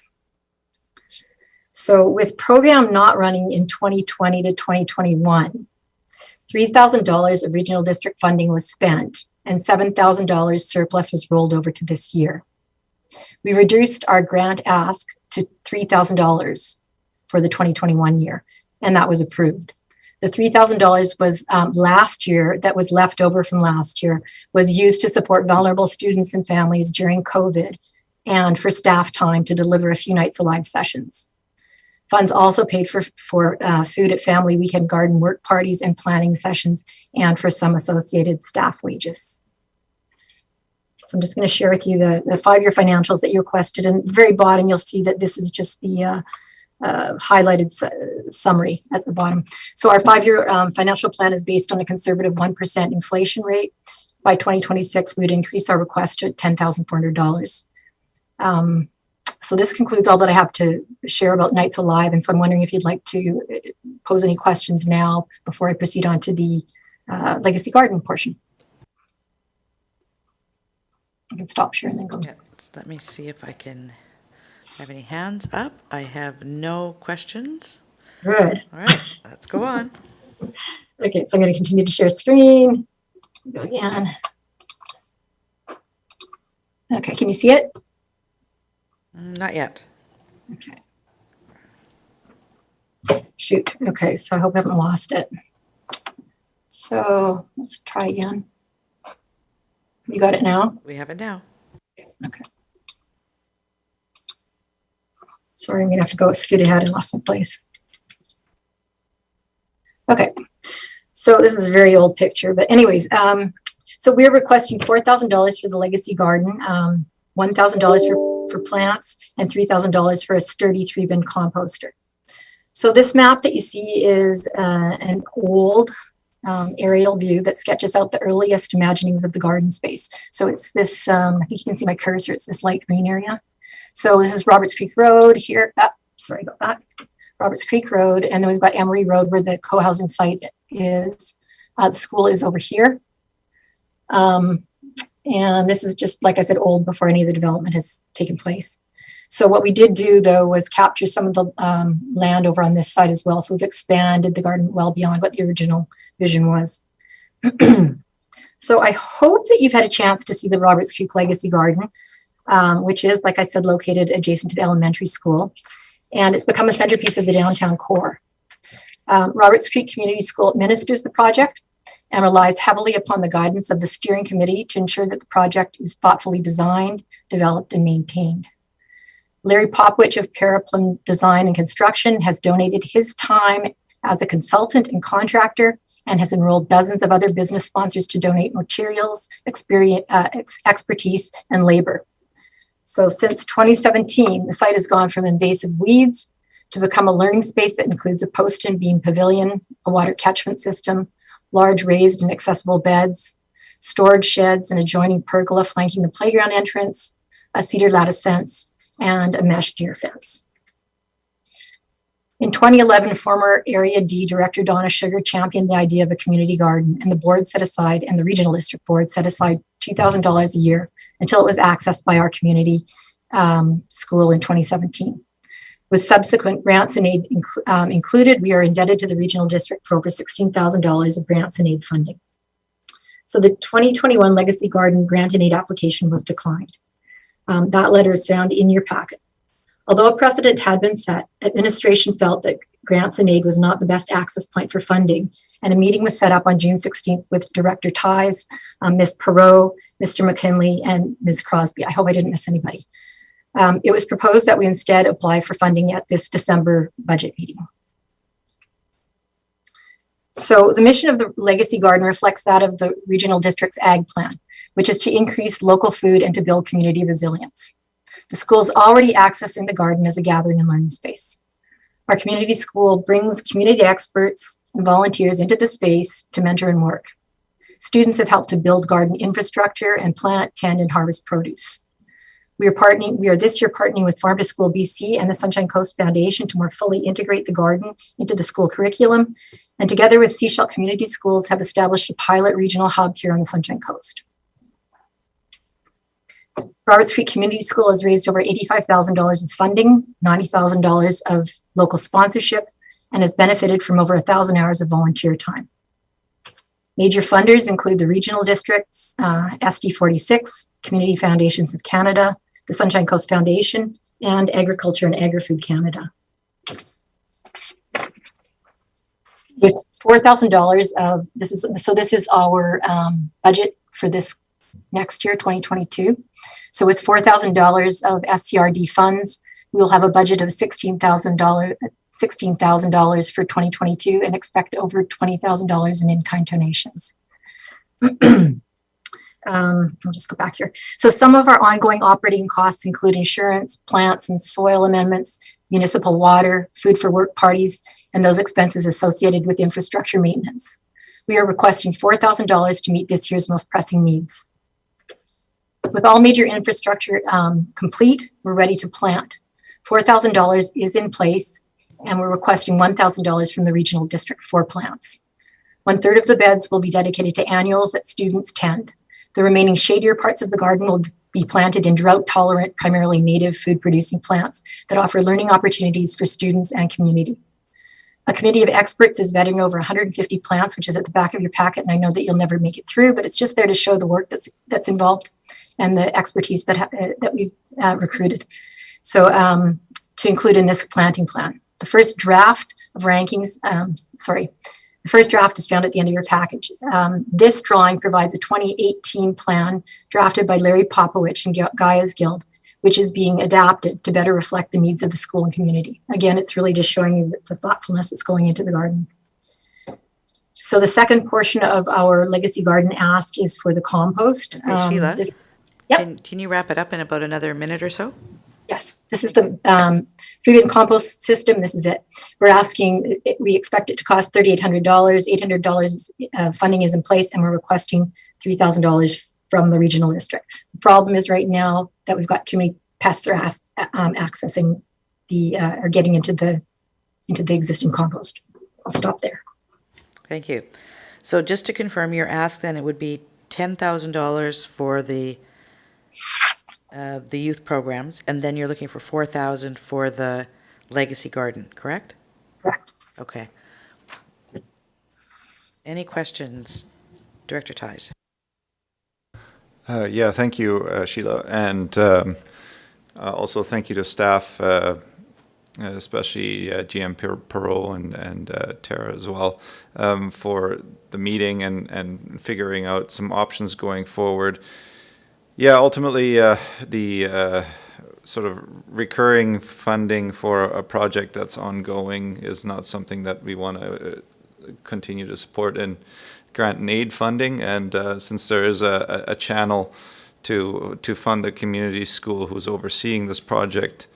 So with program not running in 2020 to 2021, $3,000 of regional district funding was spent, and $7,000 surplus was rolled over to this year. We reduced our grant ask to $3,000 for the 2021 year, and that was approved. The $3,000 was last year, that was left over from last year, was used to support vulnerable students and families during COVID and for staff time to deliver a few Nights Alive sessions. Funds also paid for food at family weekend garden work parties and planning sessions, and for some associated staff wages. So I'm just going to share with you the 5-year financials that you requested. And at the very bottom, you'll see that this is just the highlighted summary at the bottom. So our 5-year financial plan is based on a conservative 1% inflation rate. By 2026, we would increase our request to $10,400. So this concludes all that I have to share about Nights Alive. And so I'm wondering if you'd like to pose any questions now before I proceed on to the Legacy Garden portion. I can stop sharing and then go. Yeah, let me see if I can have any hands up. I have no questions. Good. All right, let's go on. Okay, so I'm going to continue to share screen. Go again. Okay, can you see it? Not yet. Okay. Shoot. Okay, so I hope I haven't lost it. So let's try again. You got it now? We have it now. Okay. Sorry, I'm gonna have to go scoot ahead and lost my place. Okay, so this is a very old picture, but anyways, so we're requesting $4,000 for the Legacy Garden, $1,000 for plants, and $3,000 for a sturdy 3-bin composter. So this map that you see is an old aerial view that sketches out the earliest imaginings of the garden space. So it's this, I think you can see my cursor, it's this light green area. So this is Roberts Creek Road here. Sorry about that. Roberts Creek Road. And then we've got Emery Road where the co-housing site is. The school is over here. And this is just, like I said, old before any of the development has taken place. So what we did do, though, was capture some of the land over on this side as well. So we've expanded the garden well beyond what the original vision was. So I hope that you've had a chance to see the Roberts Creek Legacy Garden, which is, like I said, located adjacent to the elementary school. And it's become a centerpiece of the downtown core. Roberts Creek Community School administers the project and relies heavily upon the guidance of the steering committee to ensure that the project is thoughtfully designed, developed, and maintained. Larry Popwich of Paraplum Design and Construction has donated his time as a consultant and contractor and has enrolled dozens of other business sponsors to donate materials, expertise, and labor. So since 2017, the site has gone from invasive weeds to become a learning space that includes a post and beam pavilion, a water catchment system, large raised and accessible beds, storage sheds, an adjoining pergola flanking the playground entrance, a cedar lattice fence, and a mesh deer fence. In 2011, former Area D Director Donna Sugar championed the idea of a community garden, and the board set aside, and the regional district board set aside $2,000 a year until it was accessed by our community school in 2017. With subsequent grants and aid included, we are indebted to the regional district for over $16,000 of grants and aid funding. So the 2021 Legacy Garden grant and aid application was declined. That letter is found in your packet. Although a precedent had been set, administration felt that grants and aid was not the best access point for funding, and a meeting was set up on June 16th with Director Ties, Ms. Perot, Mr. McKinley, and Ms. Crosby. I hope I didn't miss anybody. It was proposed that we instead apply for funding at this December budget meeting. So the mission of the Legacy Garden reflects that of the regional district's ag plan, which is to increase local food and to build community resilience. The school is already accessing the garden as a gathering and learning space. Our community school brings community experts and volunteers into the space to mentor and work. Students have helped to build garden infrastructure and plant, tend, and harvest produce. We are this year partnering with Farm to School BC and the Sunshine Coast Foundation to more fully integrate the garden into the school curriculum, and together with Seashell Community Schools have established a pilot regional hub here on the Sunshine Coast. Roberts Creek Community School has raised over $85,000 in funding, $90,000 of local sponsorship, and has benefited from over 1,000 hours of volunteer time. Major funders include the regional districts, SD46, Community Foundations of Canada, the Sunshine Coast Foundation, and Agriculture and Agri-Food Canada. With $4,000 of this is our budget for this next year, 2022. So with $4,000 of SCRD funds, we will have a budget of $16,000 for 2022 and expect over $20,000 in in-kind donations. I'll just go back here. So some of our ongoing operating costs include insurance, plants and soil amendments, municipal water, food for work parties, and those expenses associated with infrastructure maintenance. We are requesting $4,000 to meet this year's most pressing needs. With all major infrastructure complete, we're ready to plant. $4,000 is in place, and we're requesting $1,000 from the regional district for plants. 1/3 of the beds will be dedicated to annuals that students tend. The remaining shadier parts of the garden will be planted in drought-tolerant, primarily native food-producing plants that offer learning opportunities for students and community. A committee of experts is vetting over 150 plants, which is at the back of your packet, and I know that you'll never make it through, but it's just there to show the work that's involved and the expertise that we've recruited. So to include in this planting plan. The first draft of rankings, the first draft is found at the end of your package. This drawing provides a 2018 plan drafted by Larry Popowich and Gaia's Guild, which is being adapted to better reflect the needs of the school and community. Again, it's really just showing you the thoughtfulness that's going into the garden. So the second portion of our Legacy Garden ask is for the compost. Okay, Sheila, Yep. can you wrap it up in about another minute or so? Yes, this is the three-bin compost system. This is it. We're asking, we expect it to cost $3,800. $800 funding is in place, and we're requesting $3,000 from the regional district. The problem is right now that we've got too many pests are accessing the or getting into the existing compost. I'll stop there. Thank you. So just to confirm your ask, then it would be $10,000 for the youth programs, and then you're looking for $4,000 for the Legacy Garden, correct? Correct. Okay. Any questions, Director Ties? Yeah, thank you, Sheila, and also thank you to staff, especially GM Perot and Tara as well, for the meeting and figuring out some options going forward. Yeah, ultimately, the sort of recurring funding for a project that's ongoing is not something that we want to continue to support in grant and aid funding. And since there is a channel to fund the community school who's overseeing this project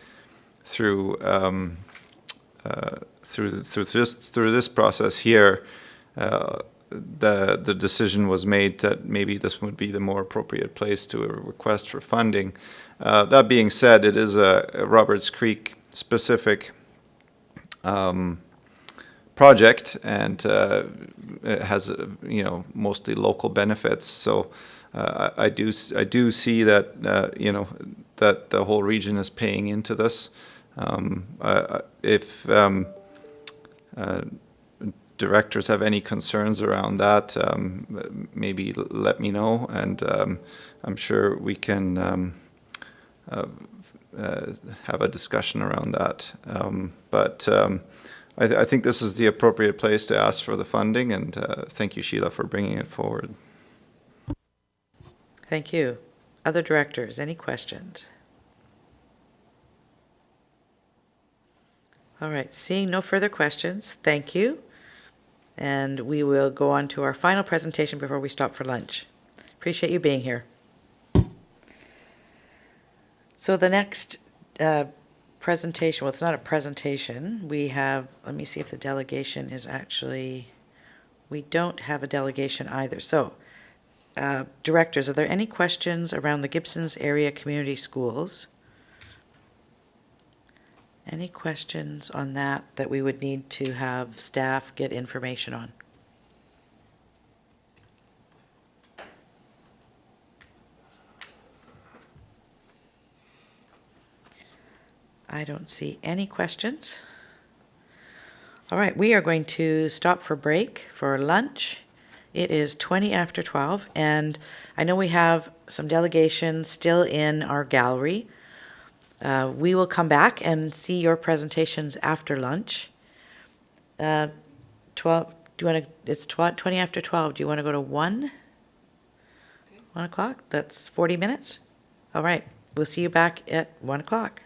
through this process here, the decision was made that maybe this would be the more appropriate place to request for funding. That being said, it is a Roberts Creek specific project, and it has mostly local benefits. So I do see that that the whole region is paying into this. If directors have any concerns around that, maybe let me know, and I'm sure we can have a discussion around that. But I think this is the appropriate place to ask for the funding, and thank you, Sheila, for bringing it forward. Thank you. Other directors, any questions? All right, seeing no further questions, thank you. And we will go on to our final presentation before we stop for lunch. Appreciate you being here. So the next presentation, well, it's not a presentation. We have, let me see if the delegation is actually, we don't have a delegation either. So, directors, are there any questions around the Gibsons area community schools? Any questions on that we would need to have staff get information on? I don't see any questions. All right, we are going to stop for break for lunch. It is 20 after 12, and I know we have some delegations still in our gallery. We will come back and see your presentations after lunch. 12, do you want to, it's 20 after 12. Do you want to go to 1? 1 o'clock? That's 40 minutes? All right, we'll see you back at 1 o'clock.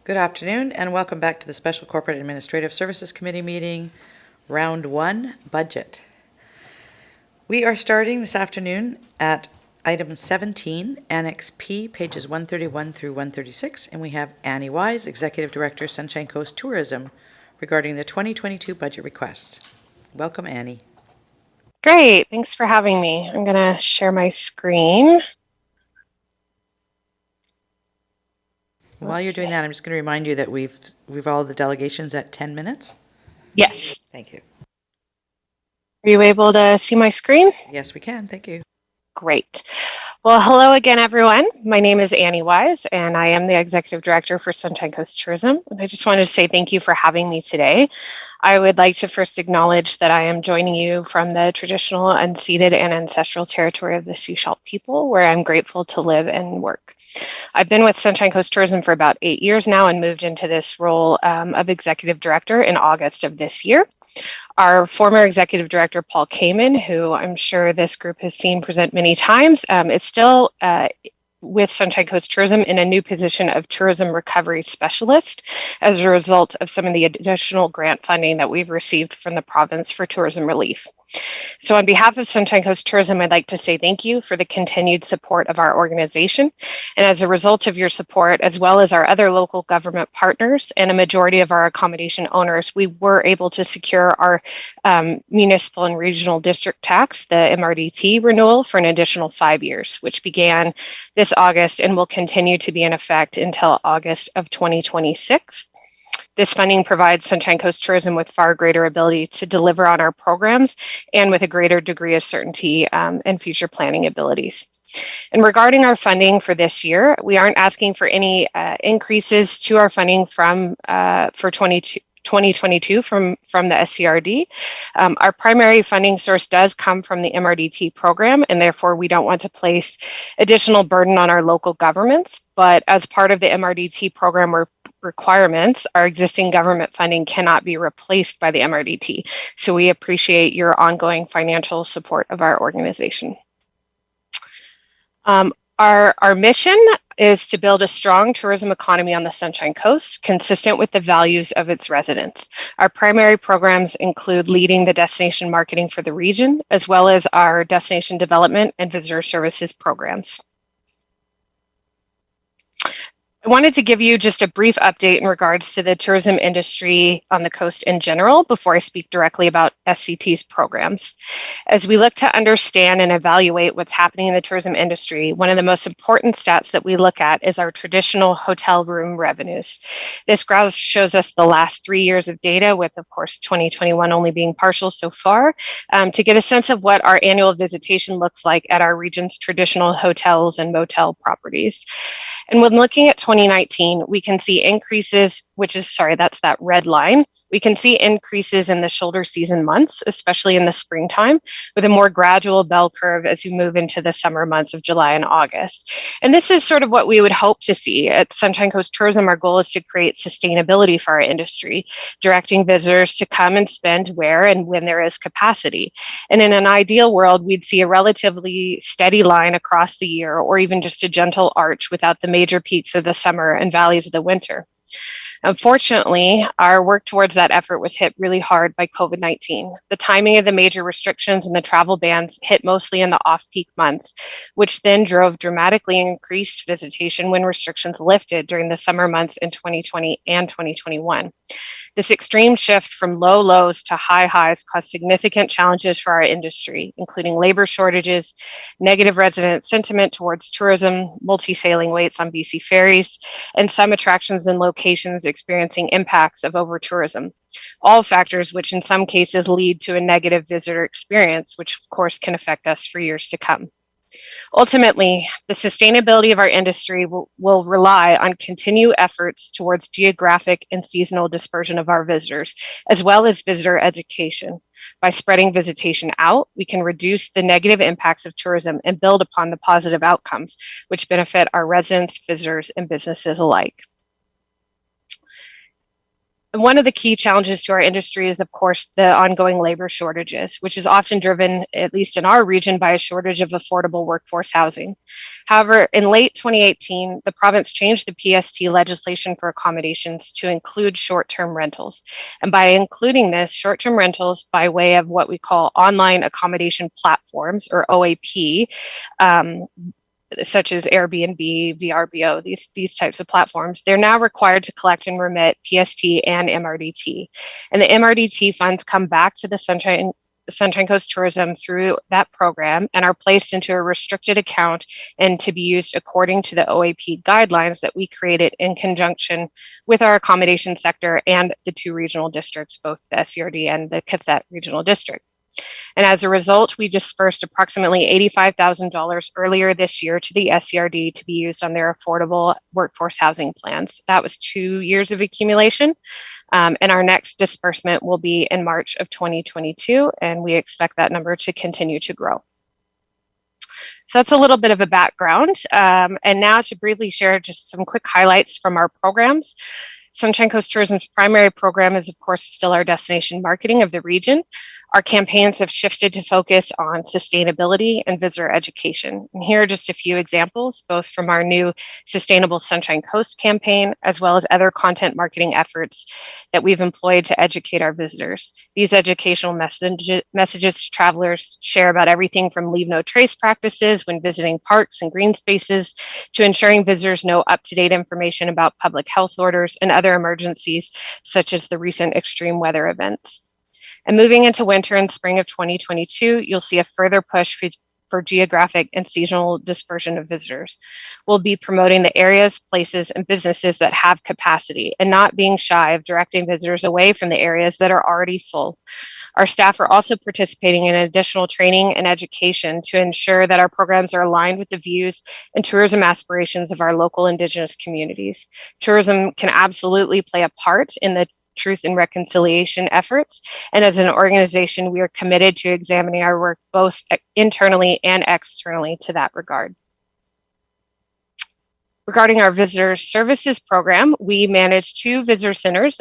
Good afternoon and welcome back to the Special Corporate Administrative Services Committee meeting, Round 1, Budget. We are starting this afternoon at item 17, Annex P, pages 131 through 136, and we have Annie Wise, Executive Director, Sunshine Coast Tourism, regarding the 2022 budget request. Welcome, Annie. Great, thanks for having me. I'm going to share my screen. While you're doing that, I'm just going to remind you that we've all the delegations at 10 minutes. Yes. Thank you. Are you able to see my screen? Yes, we can. Thank you. Great. Well, hello again, everyone. My name is Annie Wise, and I am the Executive Director for Sunshine Coast Tourism. And I just wanted to say thank you for having me today. I would like to first acknowledge that I am joining you from the traditional, unceded, and ancestral territory of the Sechelt people, where I'm grateful to live and work. I've been with Sunshine Coast Tourism for about 8 years now and moved into this role of Executive Director in August of this year. Our former Executive Director, Paul Kamen, who I'm sure this group has seen present many times, is still with Sunshine Coast Tourism in a new position of Tourism Recovery Specialist as a result of some of the additional grant funding that we've received from the province for tourism relief. So on behalf of Sunshine Coast Tourism, I'd like to say thank you for the continued support of our organization. And as a result of your support, as well as our other local government partners and a majority of our accommodation owners, we were able to secure our municipal and regional district tax, the MRDT renewal, for an additional 5 years, which began this August and will continue to be in effect until August of 2026. This funding provides Sunshine Coast Tourism with far greater ability to deliver on our programs and with a greater degree of certainty and future planning abilities. And regarding our funding for this year, we aren't asking for any increases to our funding for 2022 from the SCRD. Our primary funding source does come from the MRDT program, and therefore we don't want to place additional burden on our local governments. But as part of the MRDT program requirements, our existing government funding cannot be replaced by the MRDT. So we appreciate your ongoing financial support of our organization. Our mission is to build a strong tourism economy on the Sunshine Coast, consistent with the values of its residents. Our primary programs include leading the destination marketing for the region, as well as our destination development and visitor services programs. I wanted to give you just a brief update in regards to the tourism industry on the coast in general before I speak directly about SCT's programs. As we look to understand and evaluate what's happening in the tourism industry, one of the most important stats that we look at is our traditional hotel room revenues. This graph shows us the last 3 years of data, with, of course, 2021 only being partial so far, to get a sense of what our annual visitation looks like at our region's traditional hotels and motel properties. And when looking at 2019, we can see increases, that's that red line. We can see increases in the shoulder season months, especially in the springtime, with a more gradual bell curve as you move into the summer months of July and August. And this is sort of what we would hope to see. At Sunshine Coast Tourism, our goal is to create sustainability for our industry, directing visitors to come and spend where and when there is capacity. And in an ideal world, we'd see a relatively steady line across the year, or even just a gentle arch without the major peaks of the summer and valleys of the winter. Unfortunately, our work towards that effort was hit really hard by COVID-19. The timing of the major restrictions and the travel bans hit mostly in the off-peak months, which then drove dramatically increased visitation when restrictions lifted during the summer months in 2020 and 2021. This extreme shift from low lows to high highs caused significant challenges for our industry, including labor shortages, negative resident sentiment towards tourism, multi-sailing waits on BC ferries, and some attractions and locations experiencing impacts of over-tourism. All factors which in some cases lead to a negative visitor experience, which of course can affect us for years to come. Ultimately, the sustainability of our industry will rely on continued efforts towards geographic and seasonal dispersion of our visitors, as well as visitor education. By spreading visitation out, we can reduce the negative impacts of tourism and build upon the positive outcomes, which benefit our residents, visitors, and businesses alike. One of the key challenges to our industry is, of course, the ongoing labor shortages, which is often driven, at least in our region, by a shortage of affordable workforce housing. However, in late 2018, the province changed the PST legislation for accommodations to include short-term rentals. And by including this, short-term rentals by way of what we call online accommodation platforms, or OAP, such as Airbnb, VRBO, these types of platforms, they're now required to collect and remit PST and MRDT. And the MRDT funds come back to the Sunshine Coast Tourism through that program and are placed into a restricted account and to be used according to the OAP guidelines that we created in conjunction with our accommodation sector and the two regional districts, both the SCRD and the Cathett Regional District. And as a result, we dispersed approximately $85,000 earlier this year to the SCRD to be used on their affordable workforce housing plans. That was 2 years of accumulation. And our next disbursement will be in March of 2022, and we expect that number to continue to grow. So that's a little bit of a background. And now to briefly share just some quick highlights from our programs. Sunshine Coast Tourism's primary program is, of course, still our destination marketing of the region. Our campaigns have shifted to focus on sustainability and visitor education. And here are just a few examples, both from our new Sustainable Sunshine Coast campaign, as well as other content marketing efforts that we've employed to educate our visitors. These educational messages to travelers share about everything from leave no trace practices when visiting parks and green spaces to ensuring visitors know up-to-date information about public health orders and other emergencies, such as the recent extreme weather events. And moving into winter and spring of 2022, you'll see a further push for geographic and seasonal dispersion of visitors. We'll be promoting the areas, places, and businesses that have capacity and not being shy of directing visitors away from the areas that are already full. Our staff are also participating in additional training and education to ensure that our programs are aligned with the views and tourism aspirations of our local Indigenous communities. Tourism can absolutely play a part in the truth and reconciliation efforts. And as an organization, we are committed to examining our work both internally and externally to that regard. Regarding our visitor services program, we manage 2 visitor centers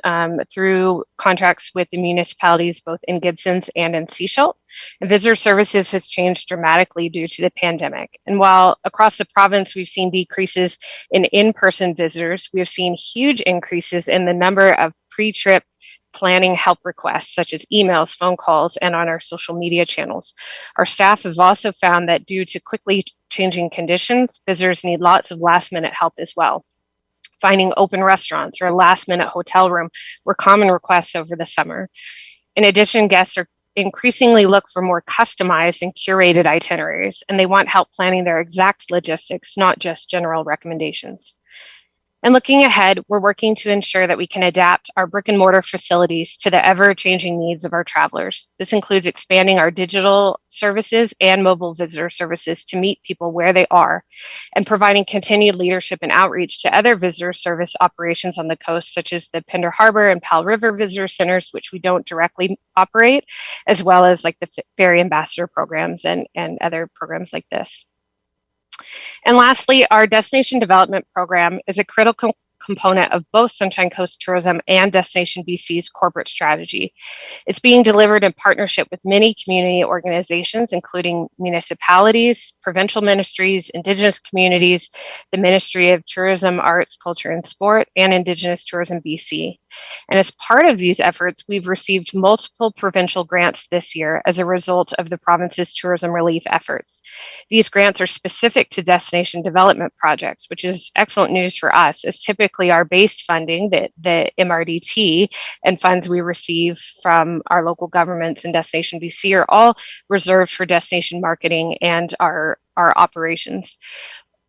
through contracts with the municipalities, both in Gibsons and in Sechelt. And visitor services has changed dramatically due to the pandemic. And while across the province, we've seen decreases in in-person visitors, we have seen huge increases in the number of pre-trip planning help requests, such as emails, phone calls, and on our social media channels. Our staff have also found that due to quickly changing conditions, visitors need lots of last-minute help as well. Finding open restaurants or a last-minute hotel room were common requests over the summer. In addition, guests are increasingly look for more customized and curated itineraries, and they want help planning their exact logistics, not just general recommendations. And looking ahead, we're working to ensure that we can adapt our brick and mortar facilities to the ever-changing needs of our travelers. This includes expanding our digital services and mobile visitor services to meet people where they are, and providing continued leadership and outreach to other visitor service operations on the coast, such as the Pender Harbor and Pal River Visitor Centers, which we don't directly operate, as well as like the Ferry Ambassador programs and other programs like this. And lastly, our Destination Development Program is a critical component of both Sunshine Coast Tourism and Destination BC's corporate strategy. It's being delivered in partnership with many community organizations, including municipalities, provincial ministries, Indigenous communities, the Ministry of Tourism, Arts, Culture and Sport, and Indigenous Tourism BC. And as part of these efforts, we've received multiple provincial grants this year as a result of the province's tourism relief efforts. These grants are specific to destination development projects, which is excellent news for us, as typically our base funding, the MRDT, and funds we receive from our local governments and Destination BC are all reserved for destination marketing and our operations.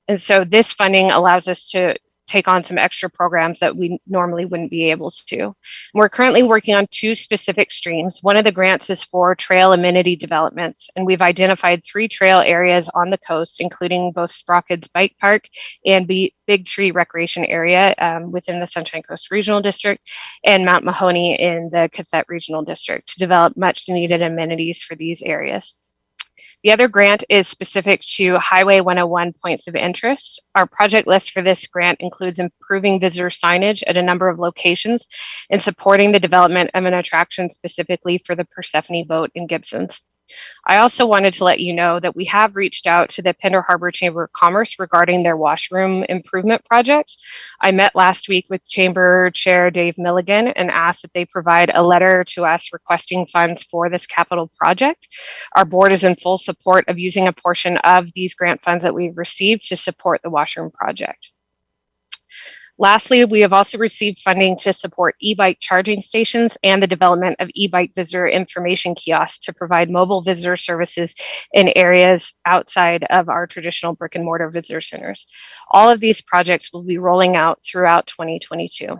And so this funding allows us to take on some extra programs that we normally wouldn't be able to. We're currently working on 2 specific streams. One of the grants is for trail amenity developments, and we've identified 3 trail areas on the coast, including both Sprockets Bike Park and Big Tree Recreation Area within the Sunshine Coast Regional District, and Mount Mahoney in the Cathett Regional District, to develop much needed amenities for these areas. The other grant is specific to Highway 101 points of interest. Our project list for this grant includes improving visitor signage at a number of locations and supporting the development of an attraction specifically for the Persephone boat in Gibsons. I also wanted to let you know that we have reached out to the Pender Harbor Chamber of Commerce regarding their washroom improvement project. I met last week with Chamber Chair Dave Milligan and asked that they provide a letter to us requesting funds for this capital project. Our board is in full support of using a portion of these grant funds that we've received to support the washroom project. Lastly, we have also received funding to support e-bike charging stations and the development of e-bike visitor information kiosks to provide mobile visitor services in areas outside of our traditional brick and mortar visitor centers. All of these projects will be rolling out throughout 2022.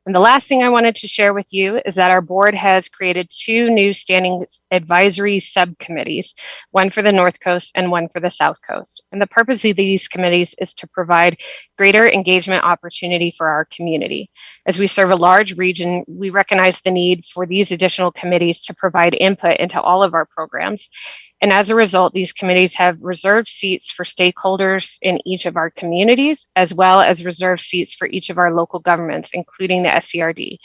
And the last thing I wanted to share with you is that our board has created 2 new standing advisory subcommittees, one for the North Coast and one for the South Coast. And the purpose of these committees is to provide greater engagement opportunity for our community. As we serve a large region, we recognize the need for these additional committees to provide input into all of our programs. And as a result, these committees have reserved seats for stakeholders in each of our communities, as well as reserved seats for each of our local governments, including the SCRD.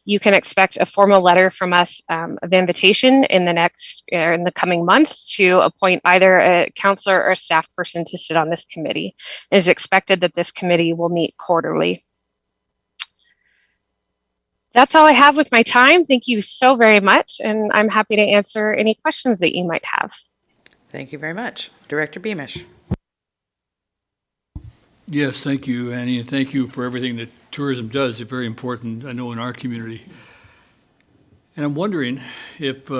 You can expect a formal letter from us of invitation in the coming months to appoint either a counselor or a staff person to sit on this committee. It is expected that this committee will meet quarterly. That's all I have with my time. Thank you so very much, and I'm happy to answer any questions that you might have. Thank you very much. Director Beamish. Yes, thank you, Annie, and thank you for everything that tourism does. It's very important, I know, in our community. And I'm wondering if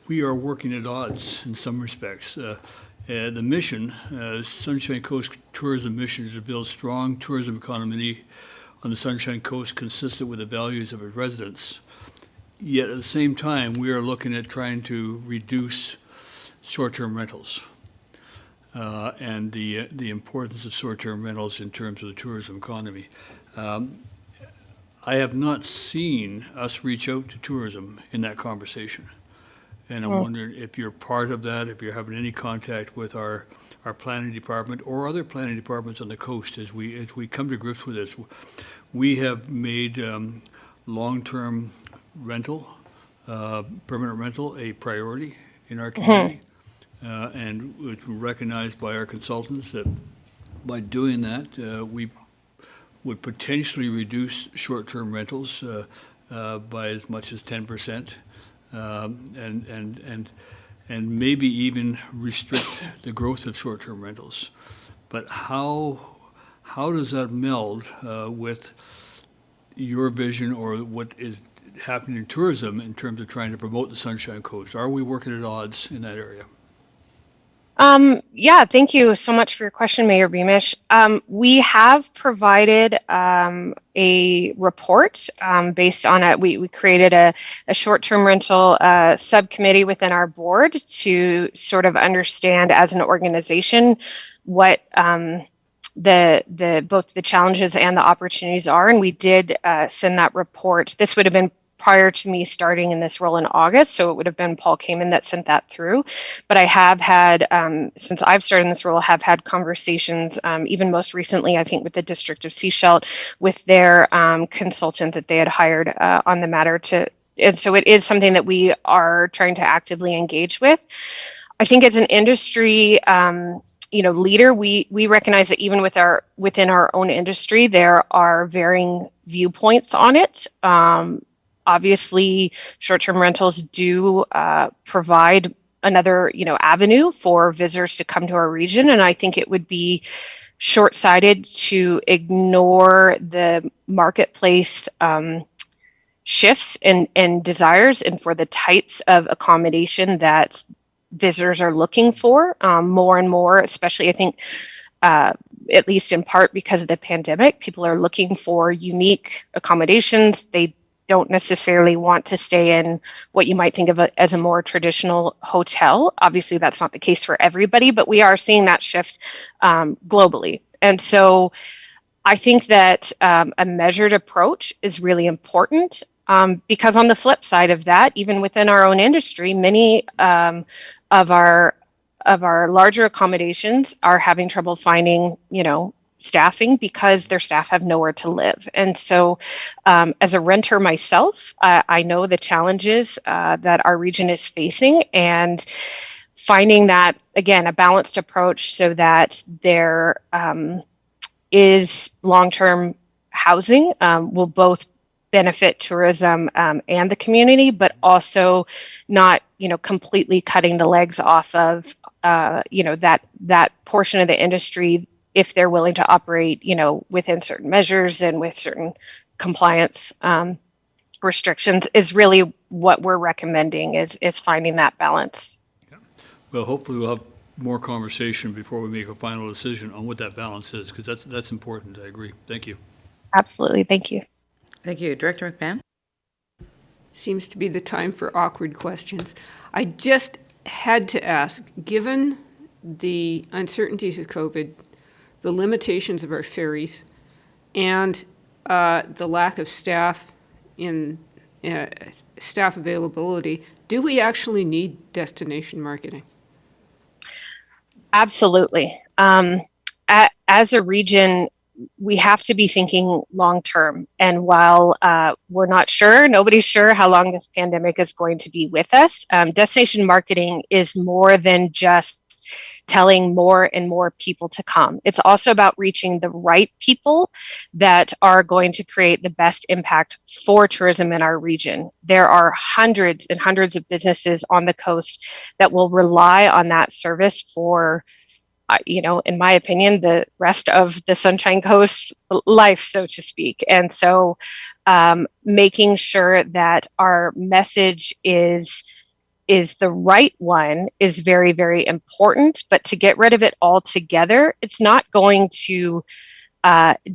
we are working at odds in some respects. The mission, Sunshine Coast Tourism Mission, is to build strong tourism economy on the Sunshine Coast consistent with the values of its residents. Yet at the same time, we are looking at trying to reduce short-term rentals and the importance of short-term rentals in terms of the tourism economy. I have not seen us reach out to tourism in that conversation. And I'm wondering if you're part of that, if you're having any contact with our planning department or other planning departments on the coast as we come to grips with this. We have made long-term rental, permanent rental, a priority in our community. And it's recognized by our consultants that by doing that, we would potentially reduce short-term rentals by as much as 10%. And maybe even restrict the growth of short-term rentals. But how does that meld with your vision or what is happening in tourism in terms of trying to promote the Sunshine Coast? Are we working at odds in that area? Yeah, thank you so much for your question, Mayor Beamish. We have provided a report based on it. We created a short-term rental subcommittee within our board to sort of understand as an organization what both the challenges and the opportunities are. And we did send that report. This would have been prior to me starting in this role in August, so it would have been Paul Kamen that sent that through. But I have had, since I've started in this role, have had conversations, even most recently, I think with the District of Sechelt, with their consultant that they had hired on the matter and so it is something that we are trying to actively engage with. I think as an industry, leader, we recognize that even within our own industry, there are varying viewpoints on it. Obviously, short-term rentals do provide another, avenue for visitors to come to our region, and I think it would be short-sighted to ignore the marketplace shifts and desires, and for the types of accommodation that visitors are looking for more and more, especially I think at least in part because of the pandemic, people are looking for unique accommodations. They don't necessarily want to stay in what you might think of as a more traditional hotel. Obviously, that's not the case for everybody, but we are seeing that shift globally. And so I think that a measured approach is really important because on the flip side of that, even within our own industry, many of our larger accommodations are having trouble finding, staffing because their staff have nowhere to live. And so, as a renter myself, I know the challenges that our region is facing, and finding that, again, a balanced approach so that there is long-term housing will both benefit tourism and the community, but also not, completely cutting the legs off of, that portion of the industry if they're willing to operate, within certain measures and with certain compliance restrictions is really what we're recommending is finding that balance. Well, hopefully we'll have more conversation before we make a final decision on what that balance is, because that's important. I agree. Thank you. Absolutely. Thank you. Thank you. Director McMahon? Seems to be the time for awkward questions. I just had to ask, given the uncertainties of COVID, the limitations of our ferries, and the lack of staff in staff availability, do we actually need destination marketing? Absolutely. As a region, we have to be thinking long term. And while we're not sure, nobody's sure how long this pandemic is going to be with us, destination marketing is more than just telling more and more people to come. It's also about reaching the right people that are going to create the best impact for tourism in our region. There are hundreds and hundreds of businesses on the coast that will rely on that service for, in my opinion, the rest of the Sunshine Coast life, so to speak. And so making sure that our message is the right one is very, very important. But to get rid of it altogether, it's not going to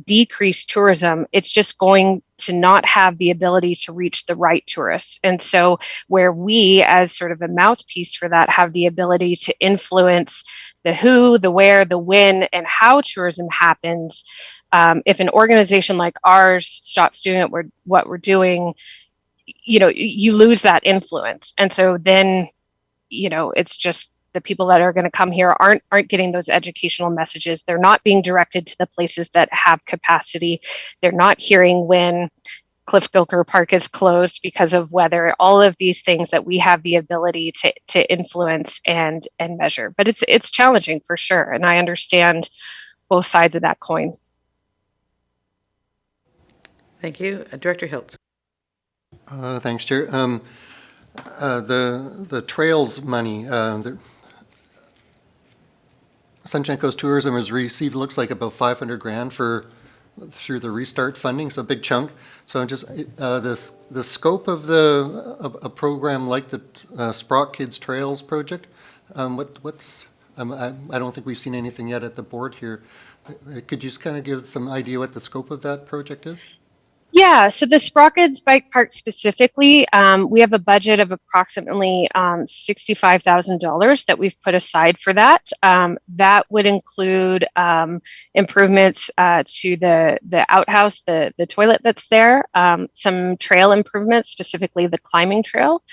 decrease tourism. It's just going to not have the ability to reach the right tourists. And so where we, as sort of a mouthpiece for that, have the ability to influence the who, the where, the when, and how tourism happens, if an organization like ours stops doing what we're doing, you lose that influence. And so then, it's just the people that are going to come here aren't getting those educational messages. They're not being directed to the places that have capacity. They're not hearing when Cliff Gilker Park is closed because of weather, all of these things that we have the ability to influence and measure. But it's challenging for sure. And I understand both sides of that coin. Thank you. Director Hiltz. Thanks, Chair. The trails money, Sunshine Coast Tourism has received, looks like about 500 grand through the restart funding, so a big chunk. So just the scope of a program like the Sprock Kids Trails project, what's I don't think we've seen anything yet at the board here. Could you just kind of give some idea what the scope of that project is? Yeah, so the Sprockets Bike Park specifically, we have a budget of approximately $65,000 that we've put aside for that. That would include improvements to the outhouse, the toilet that's there, some trail improvements, specifically the climbing trail,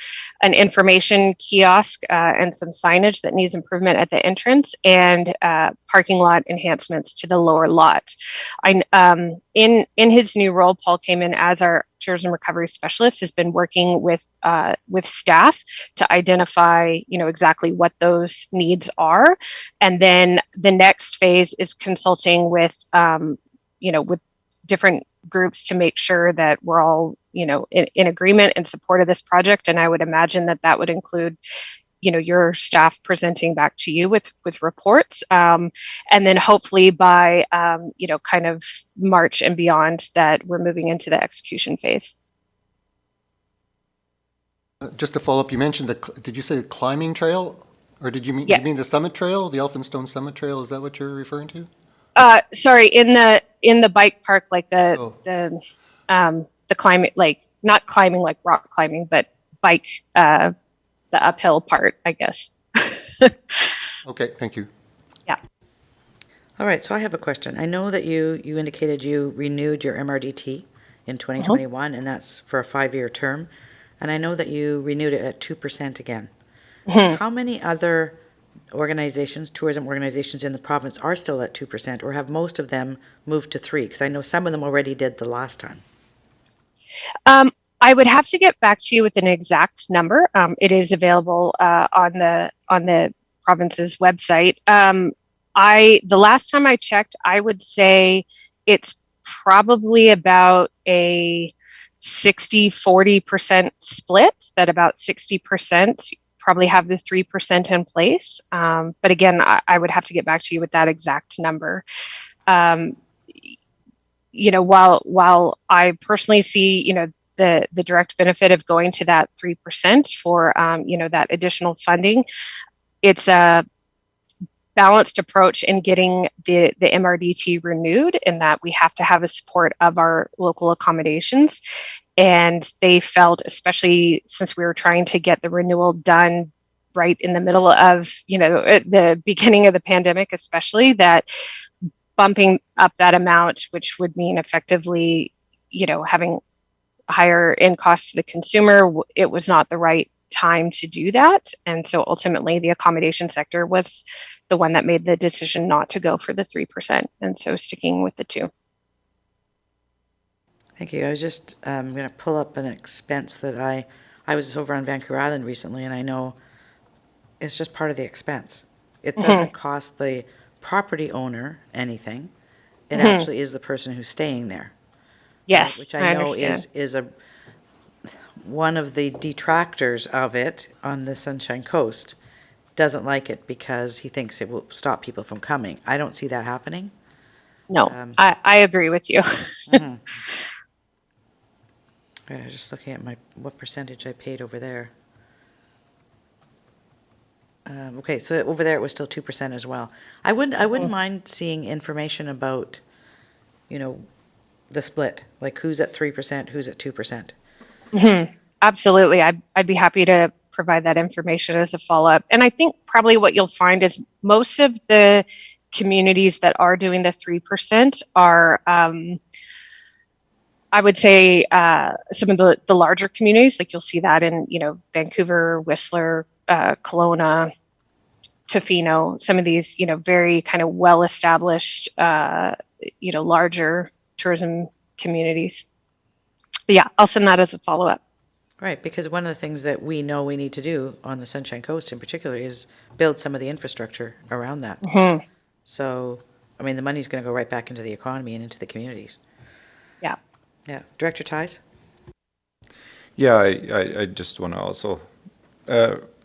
an information kiosk, and some signage that needs improvement at the entrance, and parking lot enhancements to the lower lot. In his new role, Paul came in as our tourism recovery specialist, has been working with staff to identify, exactly what those needs are. And then the next phase is consulting with, with different groups to make sure that we're all, in agreement and support of this project. And I would imagine that would include, your staff presenting back to you with reports. And then hopefully by, kind of March and beyond, that we're moving into the execution phase. Just to follow up, you mentioned did you say the climbing trail? Or did you mean, Yeah. you mean the summit trail, the Elphinstone Summit Trail? Is that what you're referring to? Sorry, in the bike park, like the climate, like not climbing like rock climbing, but bike, the uphill part, I guess. Okay, thank you. Yeah. All right, so I have a question. I know that you indicated you renewed your MRDT in 2021, and that's for a 5-year term. And I know that you renewed it at 2% again. Mhm. How many other organizations, tourism organizations in the province are still at 2%, or have most of them moved to 3? Because I know some of them already did the last time. I would have to get back to you with an exact number. It is available on the province's website. The last time I checked, I would say it's probably about a 60-40% split, that about 60% probably have the 3% in place. But again, I would have to get back to you with that exact number. Um, while I personally see, the direct benefit of going to that 3% for, that additional funding, it's a balanced approach in getting the MRDT renewed, in that we have to have a support of our local accommodations. And they felt, especially since we were trying to get the renewal done right in the middle of, the beginning of the pandemic, especially, that bumping up that amount, which would mean effectively, having higher end costs to the consumer, it was not the right time to do that. And so ultimately the accommodation sector was the one that made the decision not to go for the 3%. And so sticking with the 2. Thank you. I was just going to pull up an expense that I was over on Vancouver Island recently, and I know it's just part of the expense. It doesn't cost the property owner anything. It actually is the person who's staying there. Yes, which I know is one of the detractors of it on the Sunshine Coast. Doesn't like it because he thinks it will stop people from coming. I don't see that happening. No, I agree with you. I was just looking at what percentage I paid over there. Okay, so over there it was still 2% as well. I wouldn't mind seeing information about, the split, like who's at 3%, who's at 2%. Absolutely. I'd be happy to provide that information as a follow-up. And I think probably what you'll find is most of the communities that are doing the 3% are, I would say, some of the larger communities, like you'll see that in, Vancouver, Whistler, Kelowna, Tofino, some of these, very kind of well-established, larger tourism communities. But yeah, I'll send that as a follow-up. Right, because one of the things that we know we need to do on the Sunshine Coast in particular is build some of the infrastructure around that. So, I mean, the money's going to go right back into the economy and into the communities. Yeah. Yeah. Director Ties? Yeah, I just want to also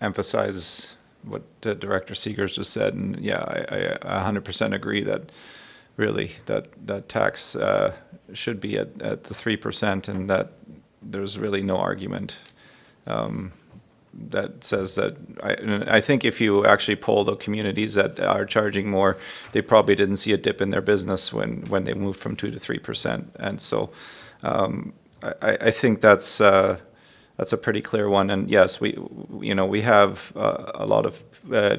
emphasize what Director Seegers just said. And yeah, I 100% agree that really that tax should be at the 3%, and that there's really no argument that says that. I think if you actually poll the communities that are charging more, they probably didn't see a dip in their business when they moved from 2 to 3%. And so I think that's a pretty clear one. And yes, we have a lot of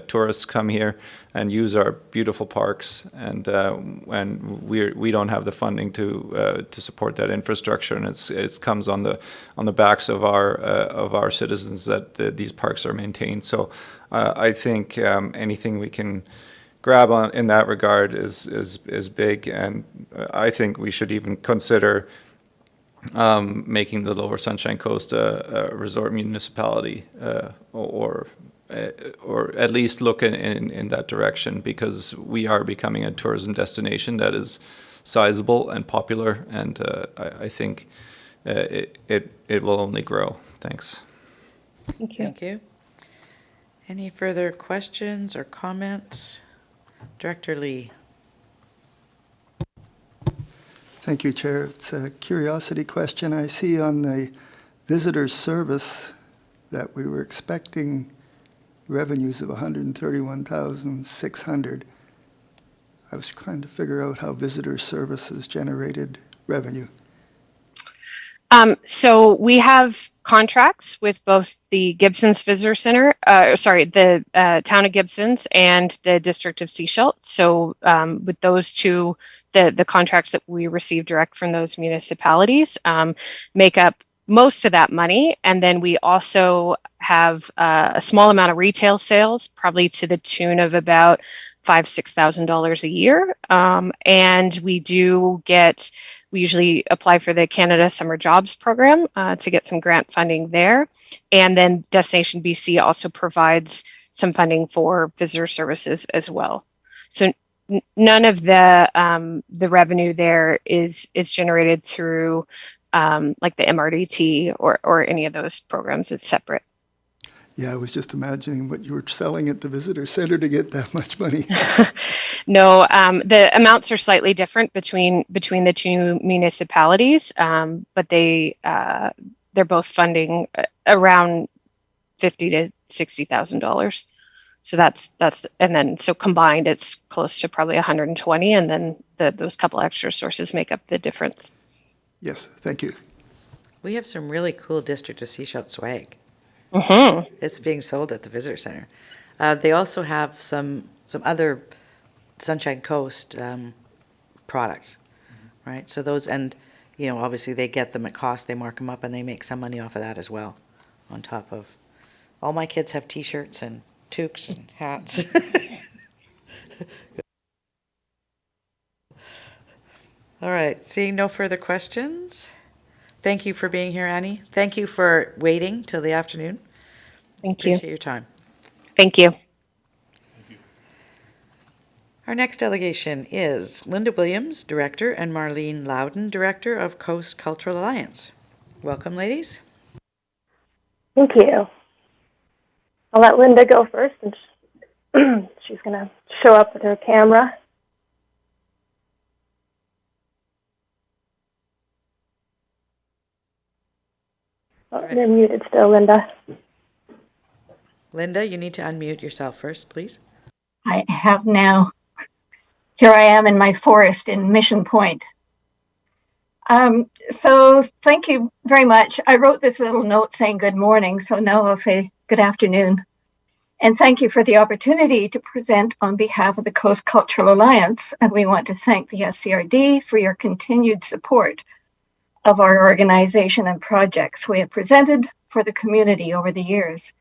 tourists come here and use our beautiful parks, and we don't have the funding to support that infrastructure, and it comes on the backs of our citizens that these parks are maintained. So I think anything we can grab on in that regard is big, and I think we should even consider making the Lower Sunshine Coast a resort municipality, or at least look in that direction, because we are becoming a tourism destination that is sizable and popular, and I think it will only grow. Thanks. Thank you. Thank you. Any further questions or comments? Director Lee. Thank you, Chair. It's a curiosity question. I see on the visitor service that we were expecting revenues of $131,600. I was trying to figure out how visitor services generated revenue. So we have contracts with both the Gibsons Visitor Center, the town of Gibsons and the District of Sechelt. So with those two, the contracts that we receive direct from those municipalities make up most of that money. And then we also have a small amount of retail sales, probably to the tune of about $5,000-6,000 a year. And we usually apply for the Canada Summer Jobs Program to get some grant funding there. And then Destination BC also provides some funding for visitor services as well. So none of the revenue there is generated through like the MRDT or any of those programs. It's separate. Yeah, I was just imagining what you were selling at the visitor center to get that much money. No, the amounts are slightly different between the two municipalities, but they're both funding around $50,000 to $60,000. So that's and then so combined it's close to probably 120, and then those couple extra sources make up the difference. Yes, thank you. We have some really cool District of Seashell swag. Mm-hmm. It's being sold at the visitor center. They also have some other Sunshine Coast products, right? So those, and obviously they get them at cost, they mark them up, and they make some money off of that as well. On top of, all my kids have T-shirts and toques and hats. All right, seeing no further questions. Thank you for being here, Annie. Thank you for waiting till the afternoon. Thank you. Appreciate your time. Thank you. Our next delegation is Linda Williams, Director, and Marlene Loudon, Director of Coast Cultural Alliance. Welcome, ladies. Thank you. I'll let Linda go first, and she's going to show up with her camera. Oh, right. You're muted still, Linda. Linda, you need to unmute yourself first, please. I have now. Here I am in my forest in Mission Point. So thank you very much. I wrote this little note saying good morning, so now I'll say good afternoon. And thank you for the opportunity to present on behalf of the Coast Cultural Alliance. And we want to thank the SCRD for your continued support of our organization and projects we have presented for the community over the years.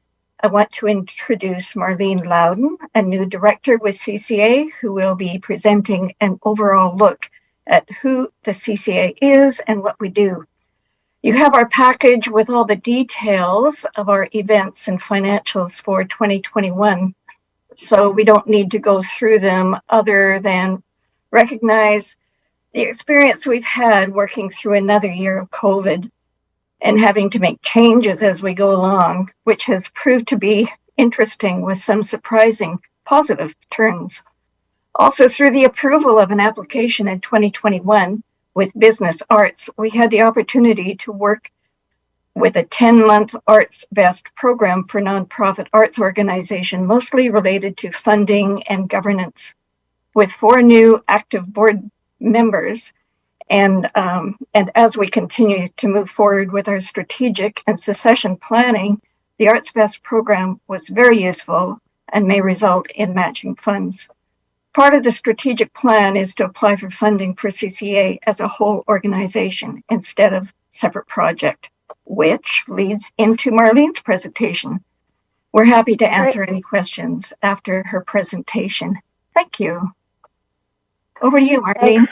I want to introduce Marlene Loudon, a new director with CCA, who will be presenting an overall look at who the CCA is and what we do. You have our package with all the details of our events and financials for 2021, so we don't need to go through them other than recognize the experience we've had working through another year of COVID and having to make changes as we go along, which has proved to be interesting with some surprising positive turns. Also, through the approval of an application in 2021 with Business Arts, we had the opportunity to work with a 10-month Arts Best program for nonprofit arts organization, mostly related to funding and governance, with 4 new active board members. And as we continue to move forward with our strategic and succession planning, the Arts Best program was very useful and may result in matching funds. Part of the strategic plan is to apply for funding for CCA as a whole organization instead of separate project, which leads into Marlene's presentation. We're happy to answer any questions after her presentation. Thank you. Over to you, Marlene.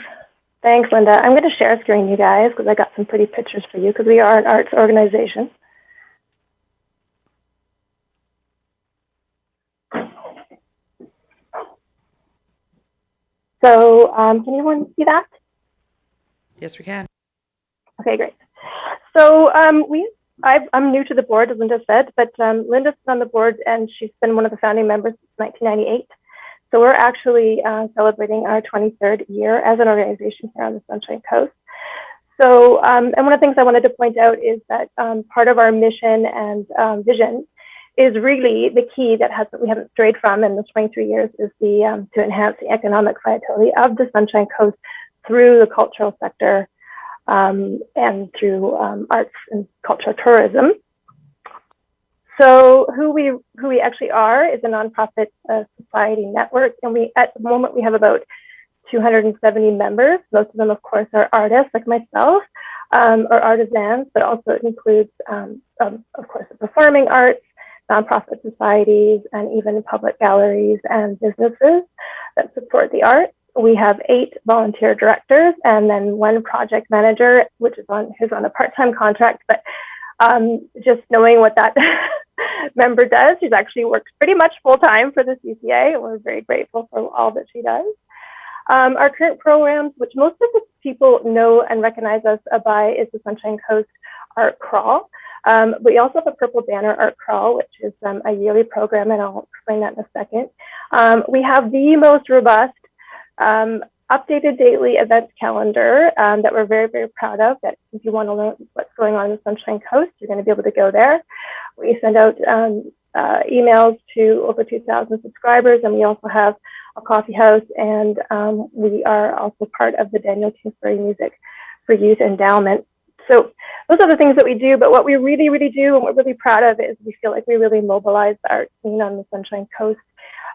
Thanks, Linda. I'm going to share a screen, you guys, because I got some pretty pictures for you, because we are an arts organization. So can anyone see that? Yes, we can. Okay, great. So I'm new to the board, as Linda said, but Linda's been on the board and she's been one of the founding members since 1998. So we're actually celebrating our 23rd year as an organization here on the Sunshine Coast. So, and one of the things I wanted to point out is that part of our mission and vision is really the key that we haven't strayed from in the 23 years is the to enhance the economic vitality of the Sunshine Coast through the cultural sector and through arts and cultural tourism. So who we actually are is a nonprofit society network, and at the moment we have about 270 members. Most of them, of course, are artists like myself, or artisans, but also it includes, of course, the performing arts, nonprofit societies, and even public galleries and businesses that support the arts. We have 8 volunteer directors and then 1 project manager, who's on a part-time contract, but just knowing what that member does, she's actually works pretty much full-time for the CCA, and we're very grateful for all that she does. Our current programs, which most of the people know and recognize us by, is the Sunshine Coast Art Crawl. We also have a Purple Banner Art Crawl, which is a yearly program, and I'll explain that in a second. We have the most robust updated daily events calendar that we're very, very proud of. That if you want to learn what's going on in the Sunshine Coast, you're going to be able to go there. We send out emails to over 2,000 subscribers, and we also have a coffee house, and we are also part of the Daniel Kingsbury Music for Youth Endowment. So those are the things that we do, but what we really, really do and we're really proud of is we feel like we really mobilize the art scene on the Sunshine Coast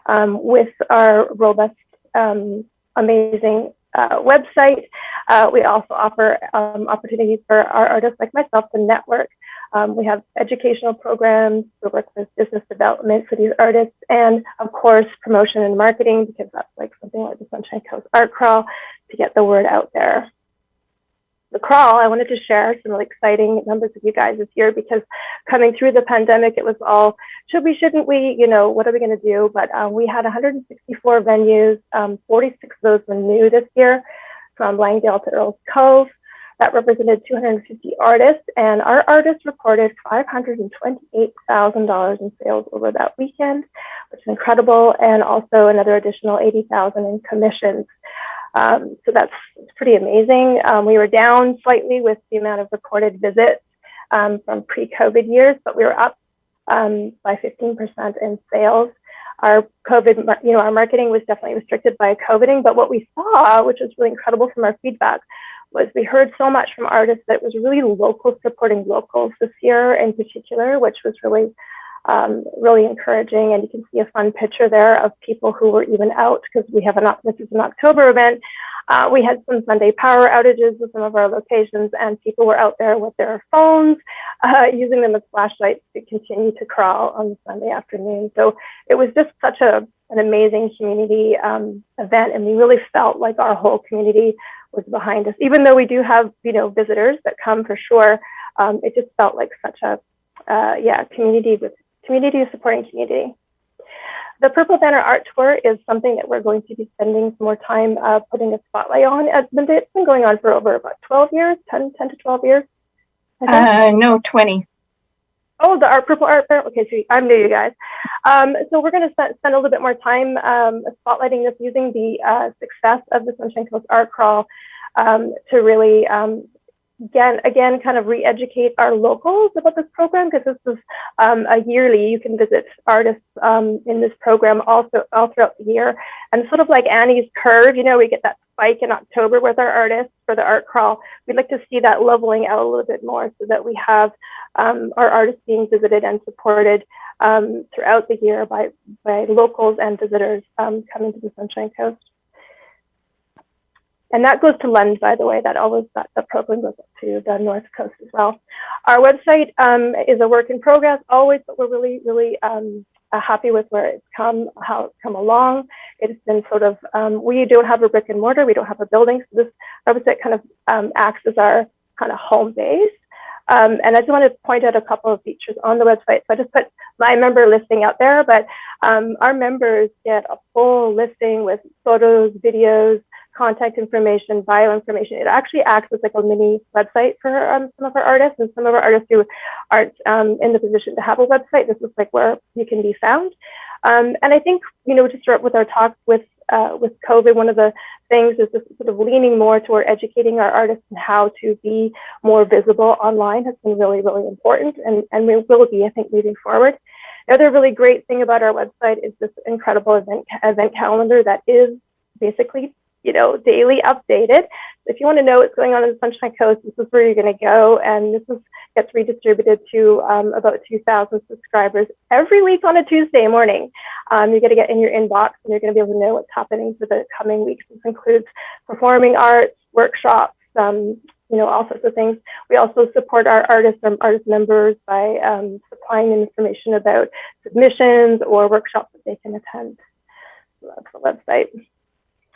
with our robust, amazing website. We also offer opportunities for our artists like myself to network. We have educational programs, we work with business development for these artists, and of course, promotion and marketing, because that's like something like the Sunshine Coast Art Crawl to get the word out there. The crawl, I wanted to share some really exciting numbers with you guys this year, because coming through the pandemic, it was all, should we, shouldn't we, you know, what are we going to do? But we had 164 venues, 46 of those were new this year, from Langdale to Earls Cove. That represented 250 artists, and our artists recorded $528,000 in sales over that weekend, which is incredible, and also another additional $80,000 in commissions. So that's pretty amazing. We were down slightly with the amount of recorded visits from pre-COVID years, but we were up by 15% in sales. Our COVID, you know, our marketing was definitely restricted by COVIDing, but what we saw, which was really incredible from our feedback, was we heard so much from artists that it was really locals supporting locals this year in particular, which was really really encouraging. And you can see a fun picture there of people who were even out, because we have this is an October event. We had some Sunday power outages with some of our locations, and people were out there with their phones, using them as flashlights to continue to crawl on the Sunday afternoon. So it was just such an amazing community event, and we really felt like our whole community was behind us. Even though we do have, you know, visitors that come for sure, it just felt like such a community supporting community. The Purple Banner Art Tour is something that we're going to be spending some more time putting a spotlight on. It's been going on for over about 12 years, 10 to 12 years. No, 20. Oh, the Purple Art Fair. Okay, so I'm new, you guys. So we're going to spend a little bit more time spotlighting this, using the success of the Sunshine Coast Art Crawl to really again, kind of re-educate our locals about this program, because this is a yearly, you can visit artists in this program also all throughout the year. And sort of like Annie's curve, you know, we get that spike in October with our artists for the art crawl. We'd like to see that leveling out a little bit more, so that we have our artists being visited and supported throughout the year by locals and visitors coming to the Sunshine Coast. And that goes to Lund, by the way. That program goes up to the North Coast as well. Our website is a work in progress always, but we're really, really happy with where it's come along. It's been sort of, we don't have a brick and mortar, we don't have a building, so this website kind of acts as our kind of home base. And I just want to point out a couple of features on the website. So I just put my member listing out there, but our members get a full listing with photos, videos, contact information, bio information. It actually acts as like a mini website for some of our artists, and some of our artists who aren't in the position to have a website. This is like where you can be found. And I think, you know, just with our talks with COVID, one of the things is just sort of leaning more toward educating our artists and how to be more visible online has been really, really important, and we will be, I think, moving forward. The other really great thing about our website is this incredible event calendar that is basically, you know, daily updated. If you want to know what's going on in the Sunshine Coast, this is where you're going to go, and this gets redistributed to about 2,000 subscribers every week on a Tuesday morning. You're going to get in your inbox, and you're going to be able to know what's happening for the coming weeks. This includes performing arts, workshops, all sorts of things. We also support our artists and artist members by supplying information about submissions or workshops that they can attend. So that's the website.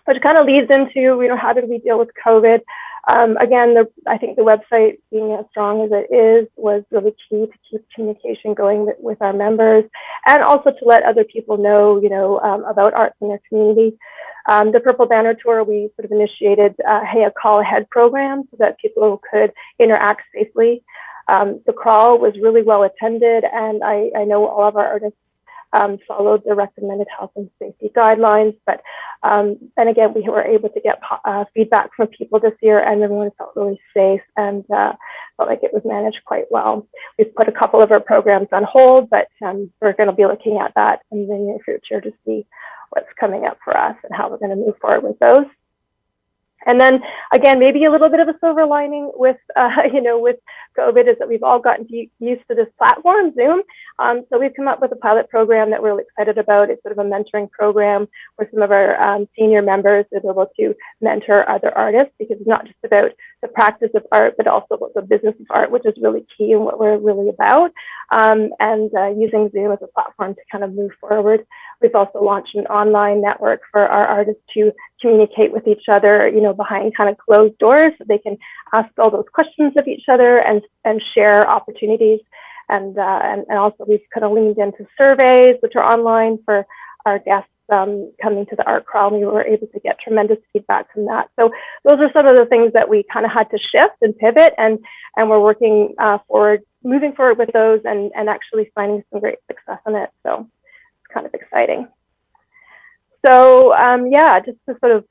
Which kind of leads into, how did we deal with COVID? Again, I think the website being as strong as it is was really key to keep communication going with our members, and also to let other people know, about arts in their community. The Purple Banner Tour, we sort of initiated a call ahead program so that people could interact safely. The crawl was really well attended, and I know all of our artists followed the recommended health and safety guidelines. But and again, we were able to get feedback from people this year, and everyone felt really safe and felt like it was managed quite well. We've put a couple of our programs on hold, but we're going to be looking at that in the near future to see what's coming up for us and how we're going to move forward with those. And then again, maybe a little bit of a silver lining with, with COVID is that we've all gotten used to this platform, Zoom. So we've come up with a pilot program that we're really excited about. It's sort of a mentoring program where some of our senior members are able to mentor other artists, because it's not just about the practice of art, but also about the business of art, which is really key and what we're really about. And using Zoom as a platform to kind of move forward. We've also launched an online network for our artists to communicate with each other, behind kind of closed doors, so they can ask all those questions of each other and share opportunities. And also we've kind of leaned into surveys, which are online for our guests coming to the art crawl. We were able to get tremendous feedback from that. So those are some of the things that we kind of had to shift and pivot, and we're working moving forward with those and actually finding some great success in it. So it's kind of exciting. So just to sort of,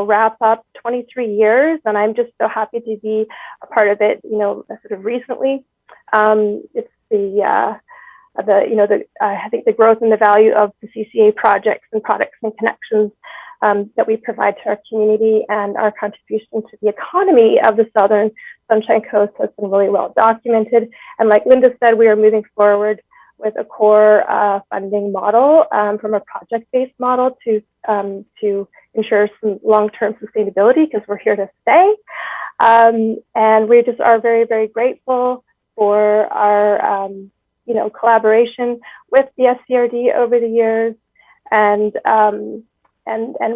wrap up 23 years, and I'm just so happy to be a part of it, sort of recently. It's I think the growth and the value of the CCA projects and products and connections that we provide to our community, and our contribution to the economy of the Southern Sunshine Coast has been really well documented. And like Linda said, we are moving forward with a core funding model from a project-based model to ensure some long-term sustainability, because we're here to stay. And we just are very, very grateful for our collaboration with the SCRD over the years, and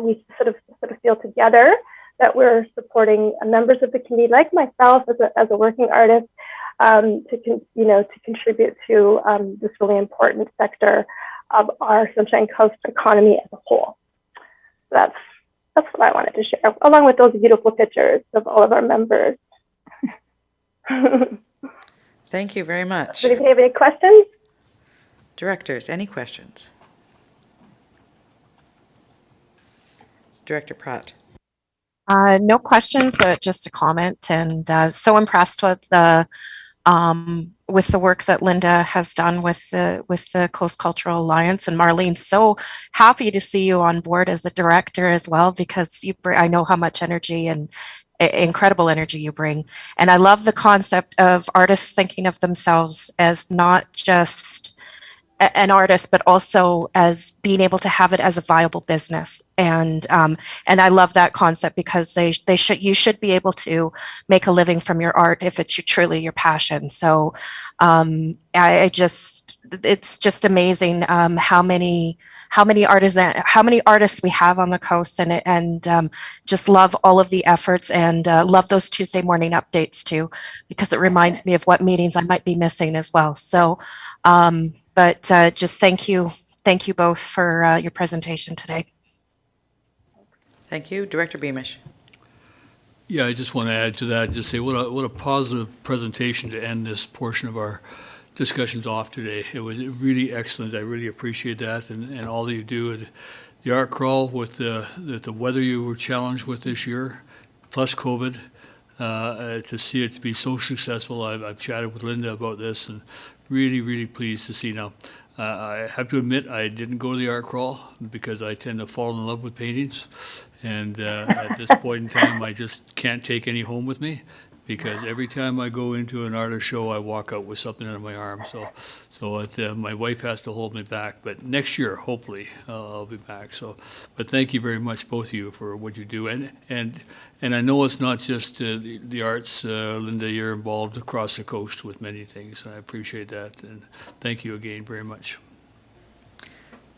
we sort of feel together that we're supporting members of the community, like myself as a working artist, to contribute to this really important sector of our Sunshine Coast economy as a whole. So that's what I wanted to share, along with those beautiful pictures of all of our members. Thank you very much. Does anybody have any questions? Directors, any questions? Director Pratt. No questions, but just a comment. And so impressed with the work that Linda has done with the Coast Cultural Alliance. And Marlene, so happy to see you on board as the director as well, because I know how much energy and incredible energy you bring. And I love the concept of artists thinking of themselves as not just an artist, but also as being able to have it as a viable business. And I love that concept, because you should be able to make a living from your art if it's truly your passion. So it's just amazing how many artists we have on the coast, and just love all of the efforts, and love those Tuesday morning updates too, because it reminds me of what meetings I might be missing as well. So but just thank you both for your presentation today. Thank you. Director Beamish. Yeah, I just want to add to that, just say what a positive presentation to end this portion of our discussions off today. It was really excellent. I really appreciate that, and all that you do. And the art crawl with the weather you were challenged with this year, plus COVID, to see it to be so successful. I've chatted with Linda about this, and really, really pleased to see now. I have to admit, I didn't go to the art crawl because I tend to fall in love with paintings. And at this point in time, I just can't take any home with me. because every time I go into an artist show, I walk out with something under my arm. My wife has to hold me back. But next year, hopefully, I'll be back. But thank you very much, both of you, for what you do. And I know it's not just the arts, Linda. You're involved across the coast with many things. I appreciate that, and thank you again very much.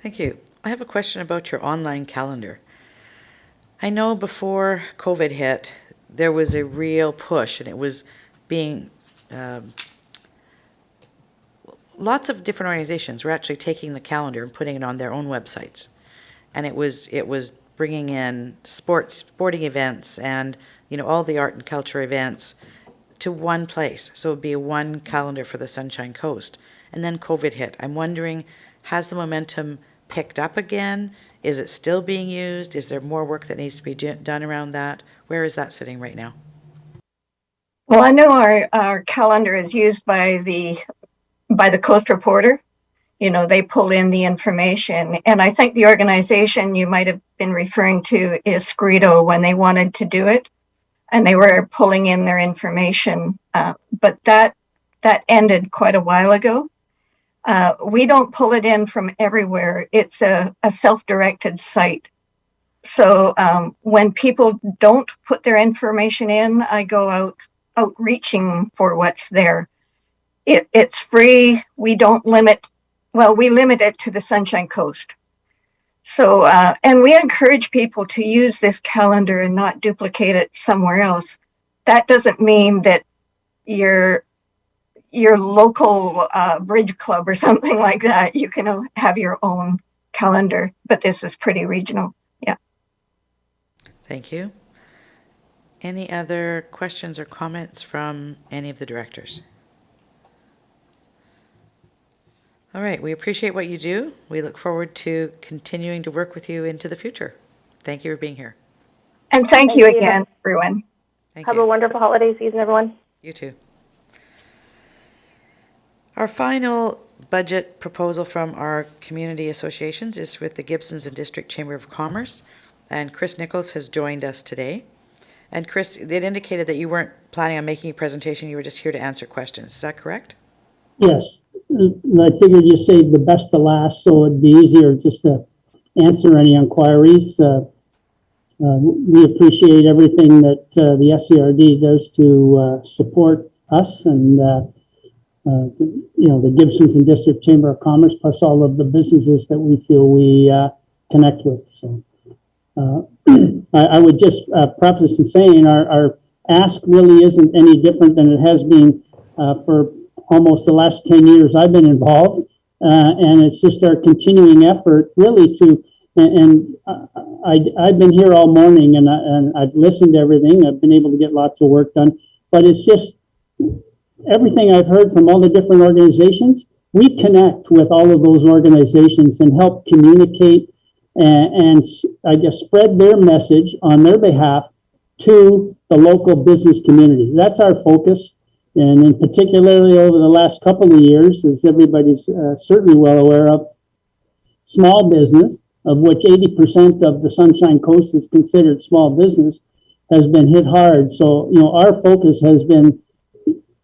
Thank you. I have a question about your online calendar. I know before COVID hit, there was a real push, and it was being lots of different organizations were actually taking the calendar and putting it on their own websites, and it was bringing in sporting events and all the art and culture events to one place. So it would be one calendar for the Sunshine Coast. And then COVID hit. I'm wondering, has the momentum picked up again? Is it still being used? Is there more work that needs to be done around that? Where is that sitting right now? Well, I know our calendar is used by the Coast Reporter. They pull in the information. And I think the organization you might have been referring to is Scredo when they wanted to do it. And they were pulling in their information. But that ended quite a while ago. We don't pull it in from everywhere. It's a self-directed site. So when people don't put their information in, I go outreaching for what's there. It's free. We don't limit. Well, we limit it to the Sunshine Coast. So, and we encourage people to use this calendar and not duplicate it somewhere else. That doesn't mean that your local bridge club or something like that, you can have your own calendar, but this is pretty regional. Yeah. Thank you. Any other questions or comments from any of the directors? All right, we appreciate what you do. We look forward to continuing to work with you into the future. Thank you for being here. And thank you again, everyone. Have a wonderful holiday season, everyone. You too. Our final budget proposal from our community associations is with the Gibsons and District Chamber of Commerce, and Chris Nichols has joined us today. And Chris, it indicated that you weren't planning on making a presentation, you were just here to answer questions. Is that correct? Yes. I figured you saved the best to last, so it'd be easier just to answer any inquiries. We appreciate everything that the SCRD does to support us and the Gibsons and District Chamber of Commerce, plus all of the businesses that we feel we connect with. So I would just preface in saying our ask really isn't any different than it has been for almost the last 10 years I've been involved, and it's just our continuing effort really to, I've been here all morning and I've listened to everything. I've been able to get lots of work done, but it's just everything I've heard from all the different organizations. We connect with all of those organizations and help communicate and I guess spread their message on their behalf to the local business community. That's our focus. And in particularly over the last couple of years, as everybody's certainly well aware of, small business, of which 80% of the Sunshine Coast is considered small business, has been hit hard. So, our focus has been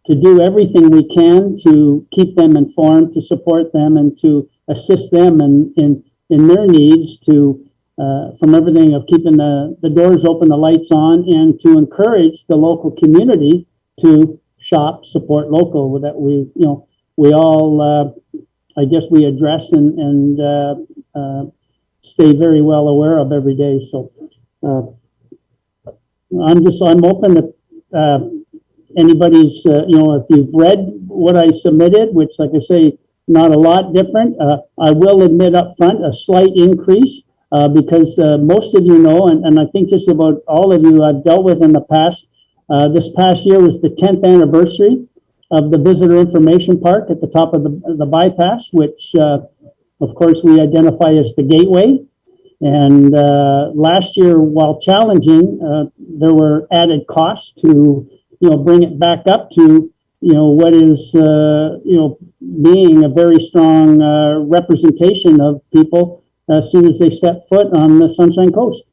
to do everything we can to keep them informed, to support them, and to assist them in their needs, to from everything of keeping the doors open, the lights on, and to encourage the local community to shop, support local, that we all, I guess we address and stay very well aware of every day. So I'm open to anybody's, if you've read what I submitted, which, like I say, not a lot different. I will admit up front a slight increase because most of you know, and I think just about all of you I've dealt with in the past. This past year was the 10th anniversary of the Visitor Information Park at the top of the bypass, which of course we identify as the gateway. And last year, while challenging, there were added costs to bring it back up to what is being a very strong representation of people as soon as they step foot on the Sunshine Coast.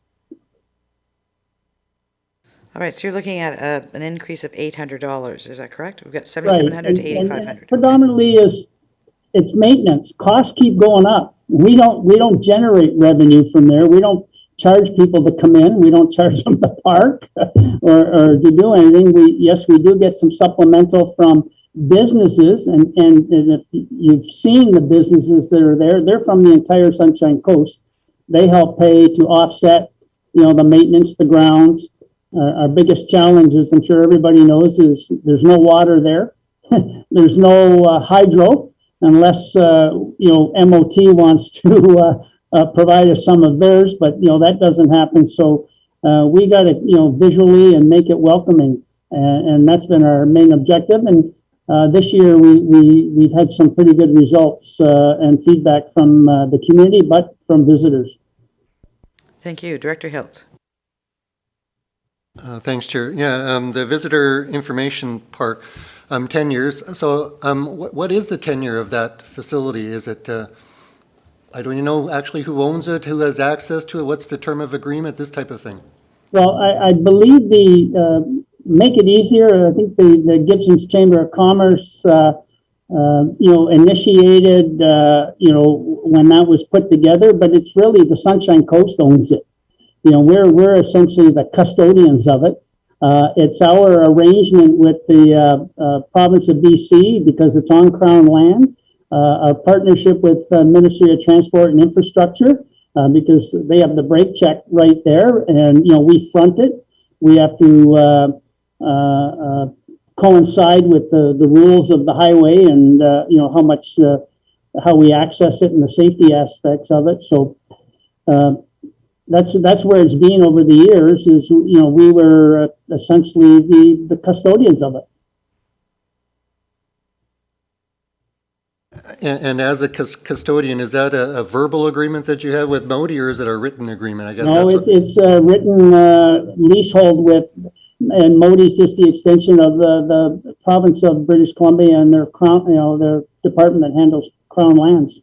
All right, so you're looking at an increase of $800, is that correct? We've got Right, 7,700 to and 8,500. predominantly it's maintenance. Costs keep going up. We don't generate revenue from there. We don't charge people to come in. We don't charge them to park or to do anything. Yes, we do get some supplemental from businesses, and if you've seen the businesses that are there, they're from the entire Sunshine Coast. They help pay to offset, the maintenance, the grounds. Our biggest challenge, as I'm sure everybody knows, is there's no water there. There's no hydro unless, MOT wants to provide us some of theirs, but, that doesn't happen. So we got to, visually and make it welcoming. And that's been our main objective. And this year we've had some pretty good results and feedback from the community, but from visitors. Thank you. Director Hiltz. Thanks, Chair. Yeah, the visitor information park, 10 years. So what is the tenure of that facility? Is it, I don't even know actually who owns it, who has access to it, what's the term of agreement, this type of thing? Well, I believe make it easier, I think the Gibson's Chamber of Commerce, initiated, when that was put together, but it's really the Sunshine Coast owns it. We're essentially the custodians of it. It's our arrangement with the province of BC because it's on Crown land. Our partnership with Ministry of Transport and Infrastructure because they have the brake check right there, and we front it. We have to coincide with the rules of the highway and how we access it and the safety aspects of it. So. That's where it's been over the years is, we were essentially the custodians of it. And as a custodian, is that a verbal agreement that you have with Modi, or is it a written agreement? I guess no, it's a written leasehold with, and Modi's just the extension of the province of British Columbia and their crown, their department that handles Crown lands.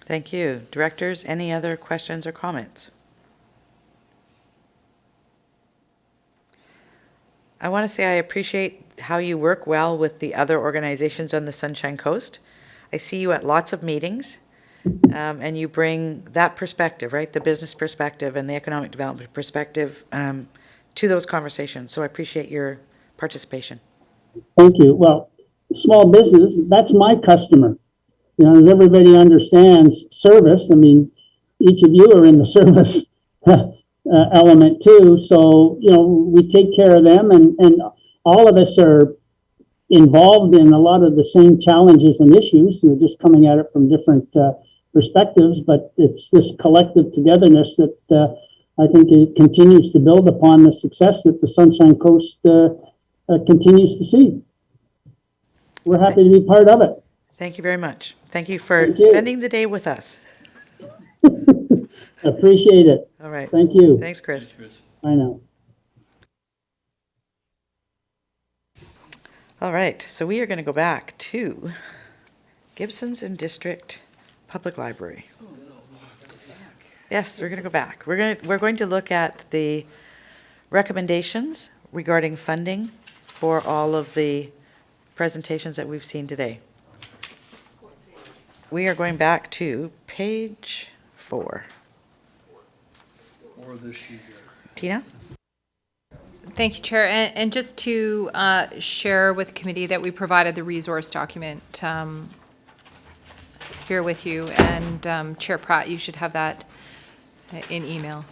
Thank you. Directors, any other questions or comments? I want to say I appreciate how you work well with the other organizations on the Sunshine Coast. I see you at lots of meetings, and you bring that perspective, right? The business perspective and the economic development perspective to those conversations. So I appreciate your participation. Thank you. Well, small business, that's my customer. As everybody understands, service, I mean, each of you are in the service element too. So, we take care of them, and all of us are involved in a lot of the same challenges and issues. We're just coming at it from different perspectives, but it's this collective togetherness that I think it continues to build upon the success that the Sunshine Coast continues to see. We're happy to be part of it. Thank you very much. Thank you for spending the day with us. Appreciate it. All right. Thank you. Thanks, Chris. I know. All right. So we are going to go back to Gibson's and District Public Library. Yes, we're going to go back. We're going to look at the recommendations regarding funding for all of the presentations that we've seen today. We are going back to page 4. Tina? Thank you, Chair. And just to share with the committee that we provided the resource document here with you. And Chair Pratt, you should have that in email.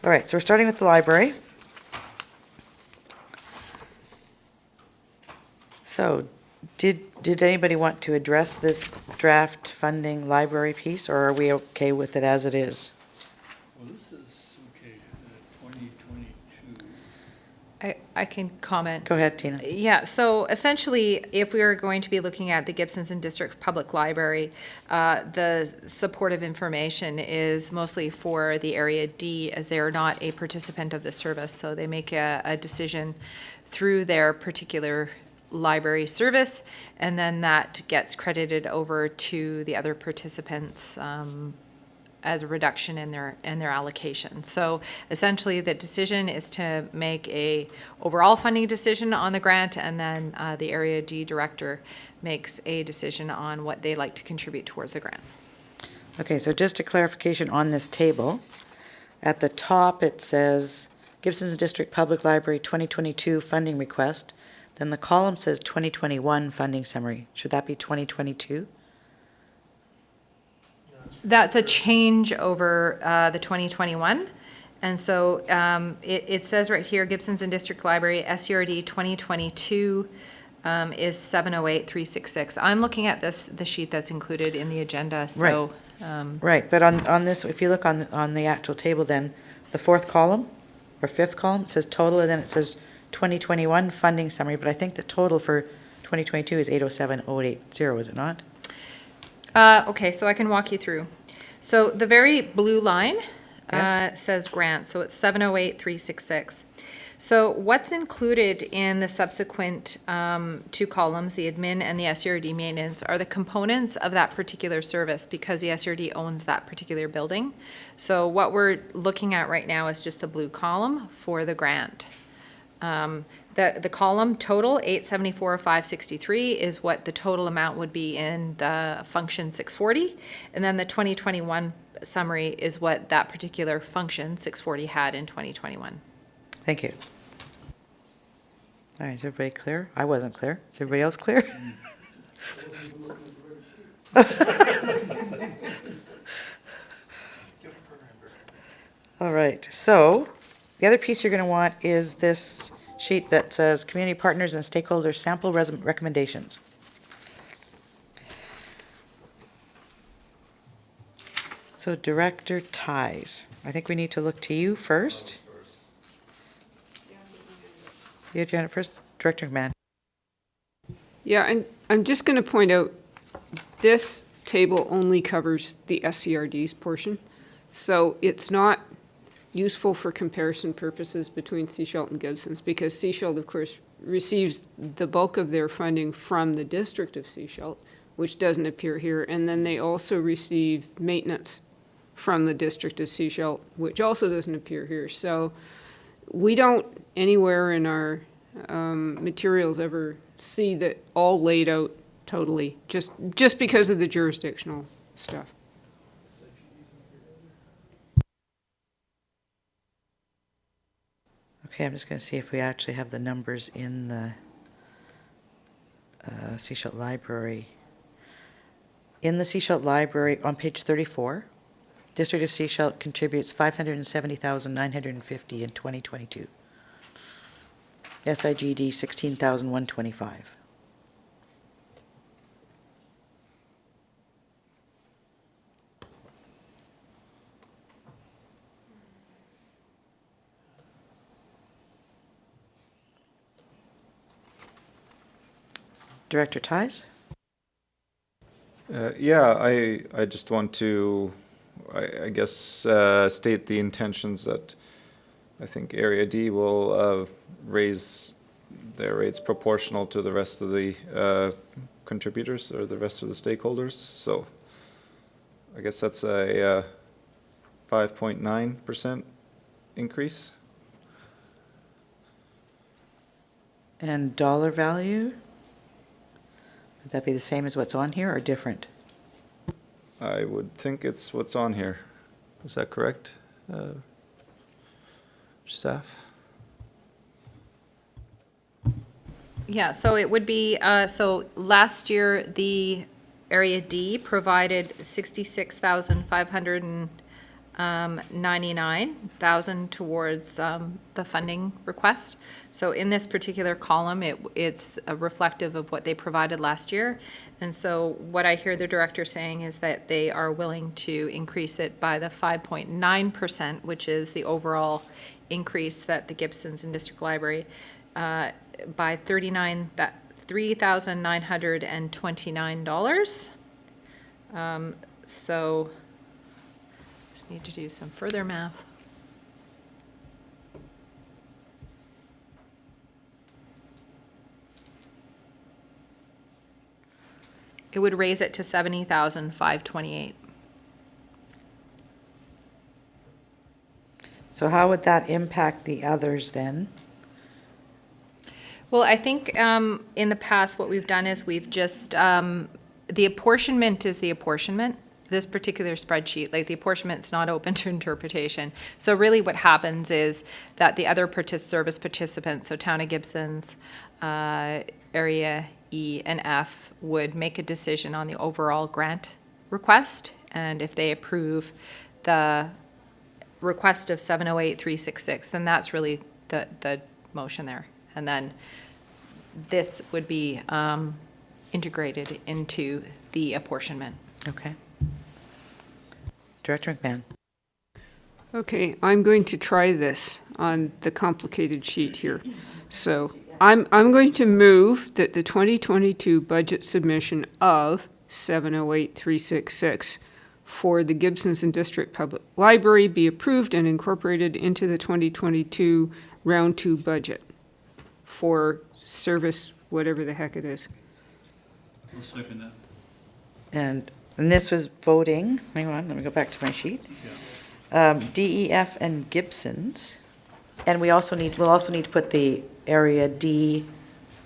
All right, so we're starting with the library. So did anybody want to address this draft funding library piece, or are we okay with it as it is? Well, this is okay, 2022. I can comment. Go ahead, Tina. Yeah, so essentially, if we are going to be looking at the Gibsons and District Public Library, the supportive information is mostly for the Area D, as they are not a participant of the service. So they make a decision through their particular library service, and then that gets credited over to the other participants as a reduction in their allocation. So essentially, the decision is to make a overall funding decision on the grant, and then the Area D director makes a decision on what they like to contribute towards the grant. Okay, so just a clarification on this table. At the top, it says Gibsons District Public Library 2022 funding request. Then the column says 2021 funding summary. Should that be 2022? That's a change over the 2021. And so it says right here, Gibsons and District Library, SCRD 2022 is 708,366. I'm looking at the sheet that's included in the agenda. So, right, but on this, if you look on the actual table, then the fourth column or fifth column, it says total, and then it says 2021 funding summary, but I think the total for 2022 is 807,080, is it not? Okay, so I can walk you through. So the very blue line says grant, so it's 708,366. So what's included in the subsequent two columns, the admin and the SRD maintenance, are the components of that particular service, because the SRD owns that particular building. So what we're looking at right now is just the blue column for the grant. The column total 874,563 is what the total amount would be in the function 640, and then the 2021 summary is what that particular function 640 had in 2021. Thank you. All right, is everybody clear? I wasn't clear. Is everybody else clear? All right, so the other piece you're going to want is this sheet that says community partners and stakeholders sample recommendations. So Director Ties, I think we need to look to you first. You had your hand up first, Director McMahon. Yeah, and I'm just going to point out, this table only covers the SCRD's portion, so it's not useful for comparison purposes between Sechelt and Gibsons, because Sechelt, of course, receives the bulk of their funding from the district of Sechelt, which doesn't appear here, and then they also receive maintenance from the district of Sechelt, which also doesn't appear here. So we don't anywhere in our materials ever see that all laid out totally, just because of the jurisdictional stuff. Okay, I'm just going to see if we actually have the numbers in the Sechelt Library. In the Sechelt Library, on page 34, District of Sechelt contributes $570,950 in 2022. SIGD $16,125. Director Ties? Yeah, I just want to, I guess, state the intentions that I think Area D will raise their rates proportional to the rest of the contributors or the rest of the stakeholders. So I guess that's a 5.9% increase. And dollar value? Would that be the same as what's on here or different? I would think it's what's on here. Is that correct, staff? Yeah, so it would be, so last year, the Area D provided 66,599,000 towards the funding request. So in this particular column, it's reflective of what they provided last year. And so what I hear the director saying is that they are willing to increase it by the 5.9%, which is the overall increase that the Gibsons and District Library by $3,929. So just need to do some further math. It would raise it to 70,528. So how would that impact the others then? Well, I think in the past, what we've done is we've just, the apportionment is the apportionment. This particular spreadsheet, like the apportionment's not open to interpretation. So really what happens is that the other service participants, so Town of Gibson's, Area E and F, would make a decision on the overall grant request. And if they approve the request of 708,366, then that's really the motion there. And then this would be integrated into the apportionment. Okay. Director McMahon. Okay, I'm going to try this on the complicated sheet here. So I'm going to move that the 2022 budget submission of 708,366 for the Gibsons and District Public Library be approved and incorporated into the 2022 round 2 budget for service, whatever the heck it is. I'll second that. And this was voting, hang on, let me go back to my sheet. D, E, F, and Gibson's. And we'll also need to put the Area D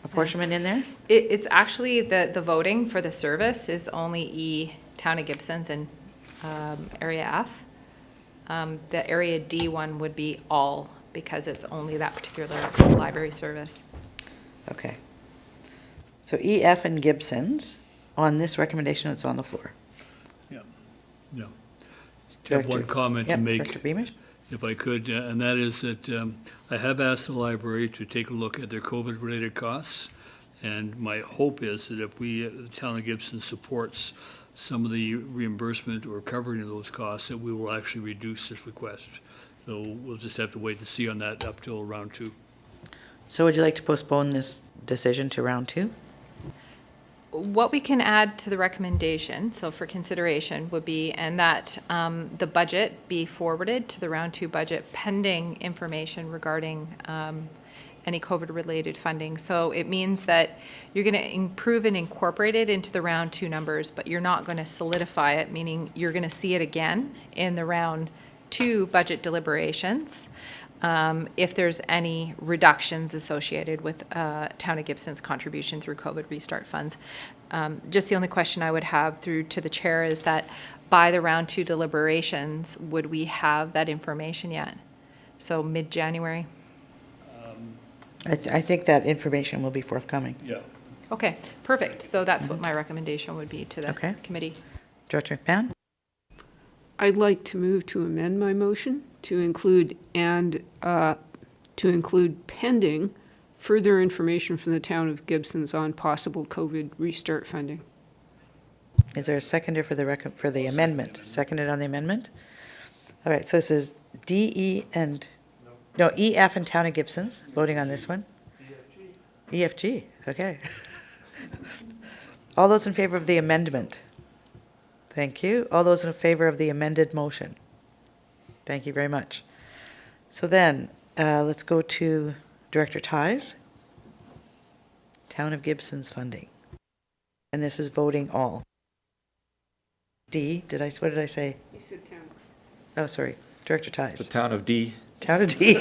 apportionment in there? It's actually, the voting for the service is only E, Town of Gibson's, and Area F. The Area D one would be all, because it's only that particular library service. Okay. So E, F, and Gibson's on this recommendation that's on the floor. Yeah. I have one comment to make, Director Beamish? if I could, and that is that I have asked the library to take a look at their COVID-related costs, and my hope is that if the Town of Gibson supports some of the reimbursement or covering of those costs, that we will actually reduce this request. So we'll just have to wait and see on that up till round 2. So would you like to postpone this decision to round 2? What we can add to the recommendation, so for consideration, would be, and that the budget be forwarded to the round 2 budget pending information regarding any COVID-related funding. So it means that you're going to improve and incorporate it into the round 2 numbers, but you're not going to solidify it, meaning you're going to see it again in the round 2 budget deliberations. If there's any reductions associated with Town of Gibson's contribution through COVID restart funds. Just the only question I would have through to the chair is that by the round 2 deliberations, would we have that information yet? So mid-January? I think that information will be forthcoming. Yeah. Okay, perfect. So that's what my recommendation would be to the committee. Director McMahon? I'd like to move to amend my motion to include pending further information from the Town of Gibson's on possible COVID restart funding. Is there a seconder for the amendment? Seconded on the amendment? All right, so this is D, E, and, no, E, F, and Town of Gibson's, voting on this one? EFG, okay. All those in favor of the amendment? Thank you. All those in favor of the amended motion? Thank you very much. So then, let's go to Director Ties. Town of Gibson's funding. And this is voting all. D, what did I say? You said town. Oh, sorry, Director Ties. The Town of D. Town of D.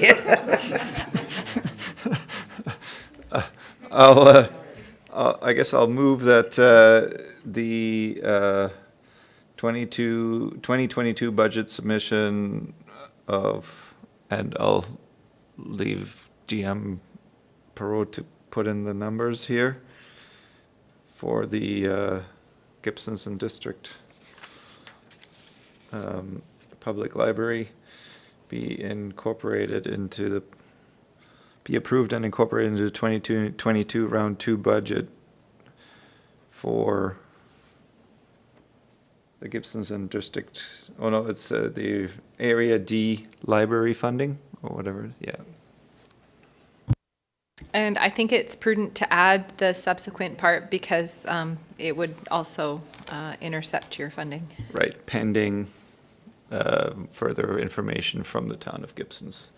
I guess I'll move that the 2022 budget submission of, and I'll leave GM Perot to put in the numbers here for the Gibsons and District Public Library be approved and incorporated into the 2022 round 2 budget for the Gibsons and District, oh no, it's the Area D library funding or whatever, yeah. And I think it's prudent to add the subsequent part because it would also intercept your funding. Right, pending further information from the town of Gibson's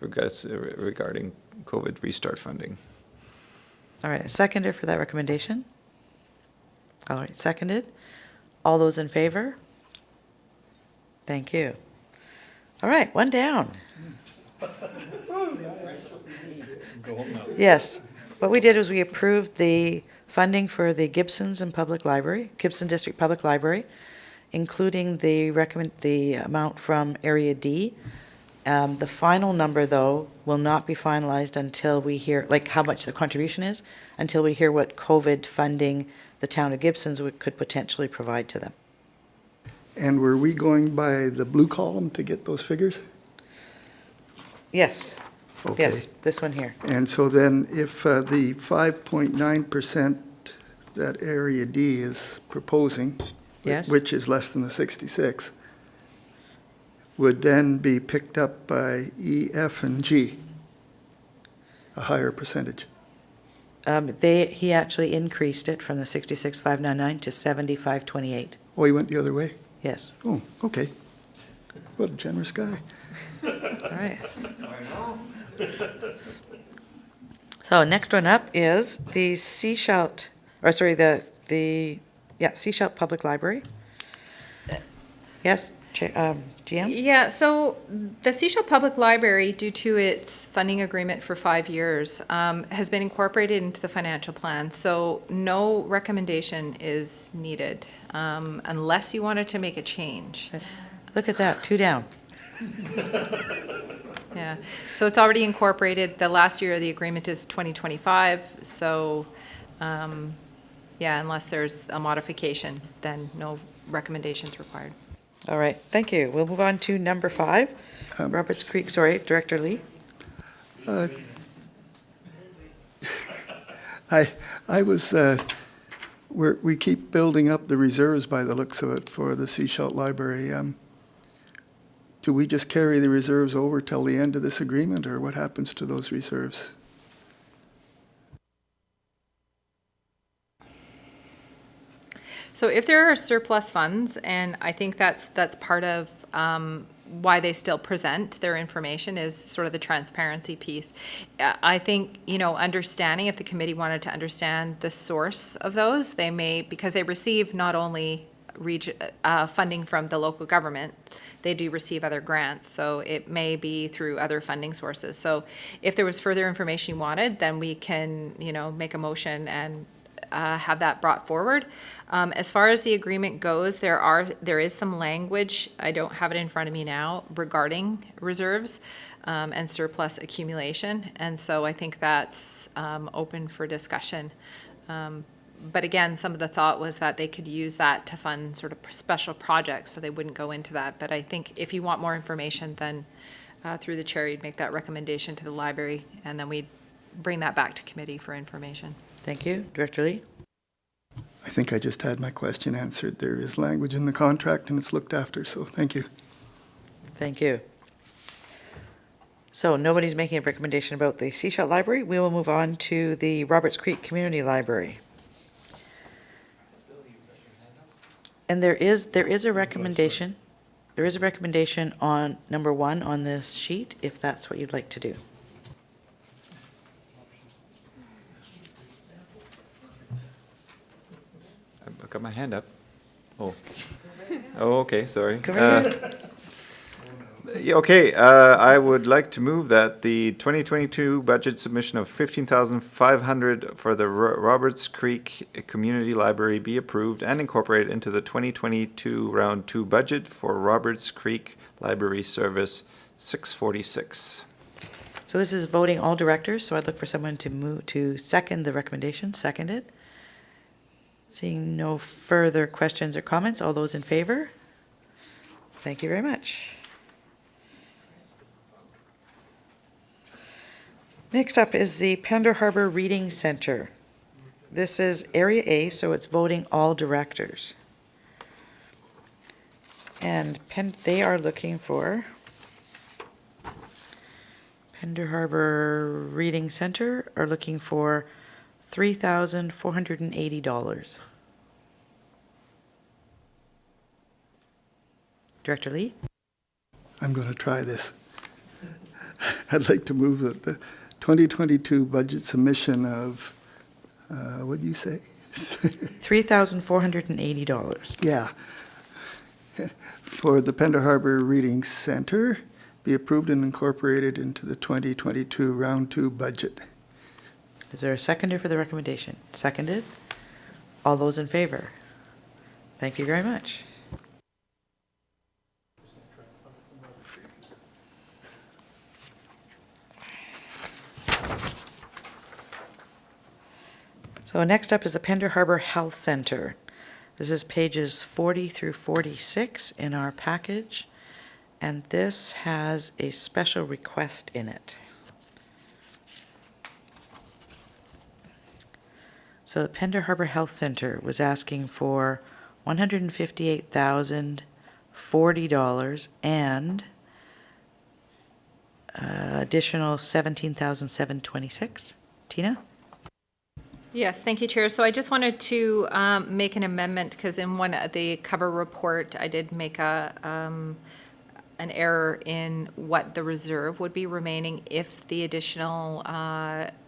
regarding COVID restart funding. All right, a seconder for that recommendation? All right, seconded. All those in favor? Thank you. All right, one down. Yes, what we did was we approved the funding for the Gibson District Public Library, including the amount from Area D. The final number, though, will not be finalized until we hear, like how much the contribution is, until we hear what COVID funding the town of Gibson's could potentially provide to them. And were we going by the blue column to get those figures? Yes. Okay. Yes, this one here. And so then if the 5.9% that Area D is proposing, Yes. which is less than the 66, would then be picked up by E, F, and G, a higher percentage. He actually increased it from the 66,599 to 75,28. Oh, he went the other way? Yes. Oh, okay. What a generous guy. All right. So next one up is the Seashelt Public Library. Yes, GM? Yeah, so the Seashell Public Library, due to its funding agreement for 5 years, has been incorporated into the financial plan. So no recommendation is needed unless you wanted to make a change. Look at that, 2 down. Yeah, so it's already incorporated. The last year of the agreement is 2025. So, yeah, unless there's a modification, then no recommendations required. All right, thank you. We'll move on to number 5. Roberts Creek, Director Lee. I was, we keep building up the reserves by the looks of it for the Seashelt Library. Do we just carry the reserves over till the end of this agreement, or what happens to those reserves? So if there are surplus funds, and I think that's part of why they still present their information is sort of the transparency piece. I think, understanding, if the committee wanted to understand the source of those, they may, because they receive not only funding from the local government, they do receive other grants, so it may be through other funding sources. So if there was further information you wanted, then we can, make a motion and have that brought forward. As far as the agreement goes, there is some language, I don't have it in front of me now, regarding reserves and surplus accumulation, and so I think that's open for discussion. But again, some of the thought was that they could use that to fund sort of special projects, so they wouldn't go into that. But I think if you want more information, then through the chair, you'd make that recommendation to the library, and then we'd bring that back to committee for information. Thank you. Director Lee? I think I just had my question answered. There is language in the contract and it's looked after, so thank you. Thank you. So nobody's making a recommendation about the Seashell Library. We will move on to the Roberts Creek Community Library. And there is a recommendation. There is a recommendation on number 1 on this sheet, if that's what you'd like to do. I've got my hand up. Oh, okay, sorry. Go right ahead. Yeah, okay, I would like to move that the 2022 budget submission of $15,500 for the Roberts Creek Community Library be approved and incorporated into the 2022 Round 2 budget for Roberts Creek Library Service 646. So this is voting all directors, so I'd look for someone to move to second the recommendation. Seconded. Seeing no further questions or comments, all those in favor? Thank you very much. Next up is the Pender Harbor Reading Center. This is Area A, so it's voting all directors. And they are looking for Pender Harbor Reading Center are looking for $3,480. Director Lee? I'm going to try this. I'd like to move that the 2022 budget submission of, what do you say? $3,480. Yeah. For the Pender Harbor Reading Center be approved and incorporated into the 2022 Round 2 budget. Is there a seconder for the recommendation? Seconded. All those in favor? Thank you very much. So next up is the Pender Harbor Health Center. This is pages 40 through 46 in our package, and this has a special request in it. So the Pender Harbor Health Center was asking for $158,040 and additional $17,726. Tina? Yes, thank you, Chair. So I just wanted to make an amendment because in one of the cover report, I did make an error in what the reserve would be remaining if the additional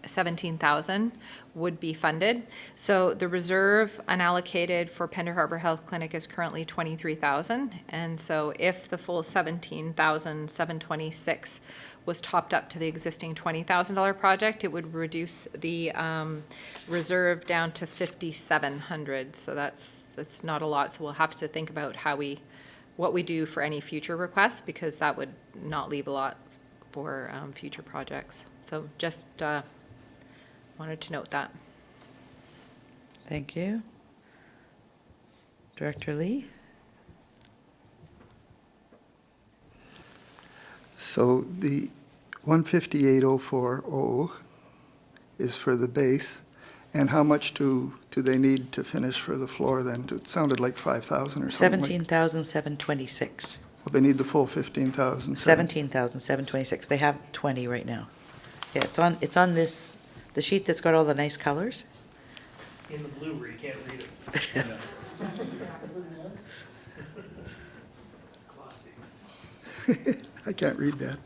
17,000 would be funded. So the reserve unallocated for Pender Harbor Health Clinic is currently 23,000, and so if the full 17,726 was topped up to the existing $20,000 project, it would reduce the reserve down to 5,700. So that's not a lot. So we'll have to think about what we do for any future requests, because that would not leave a lot for future projects. So just wanted to note that. Thank you. Director Lee? So the 158,040 is for the base, and how much do they need to finish for the floor then? It sounded like 5,000 or something. 17,726. Well, they need the full 15,000. 17,726. They have 20 right now. Yeah, it's on this, the sheet that's got all the nice colors. In the blue where you can't read it. It's glossy. I can't read that.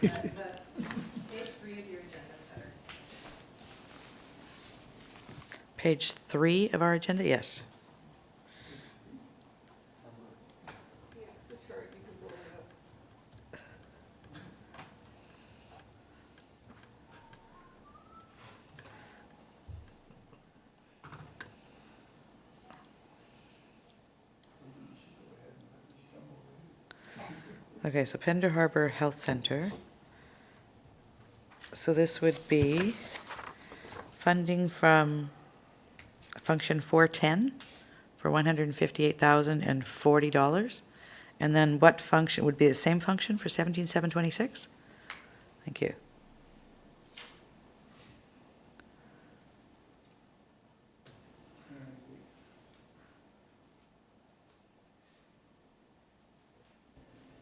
Page 3 of your agenda is better. Page 3 of our agenda, yes. Okay, so Pender Harbor Health Center. So this would be funding from function 410 for $158,040. And then what function would be the same function for 17,726? Thank you.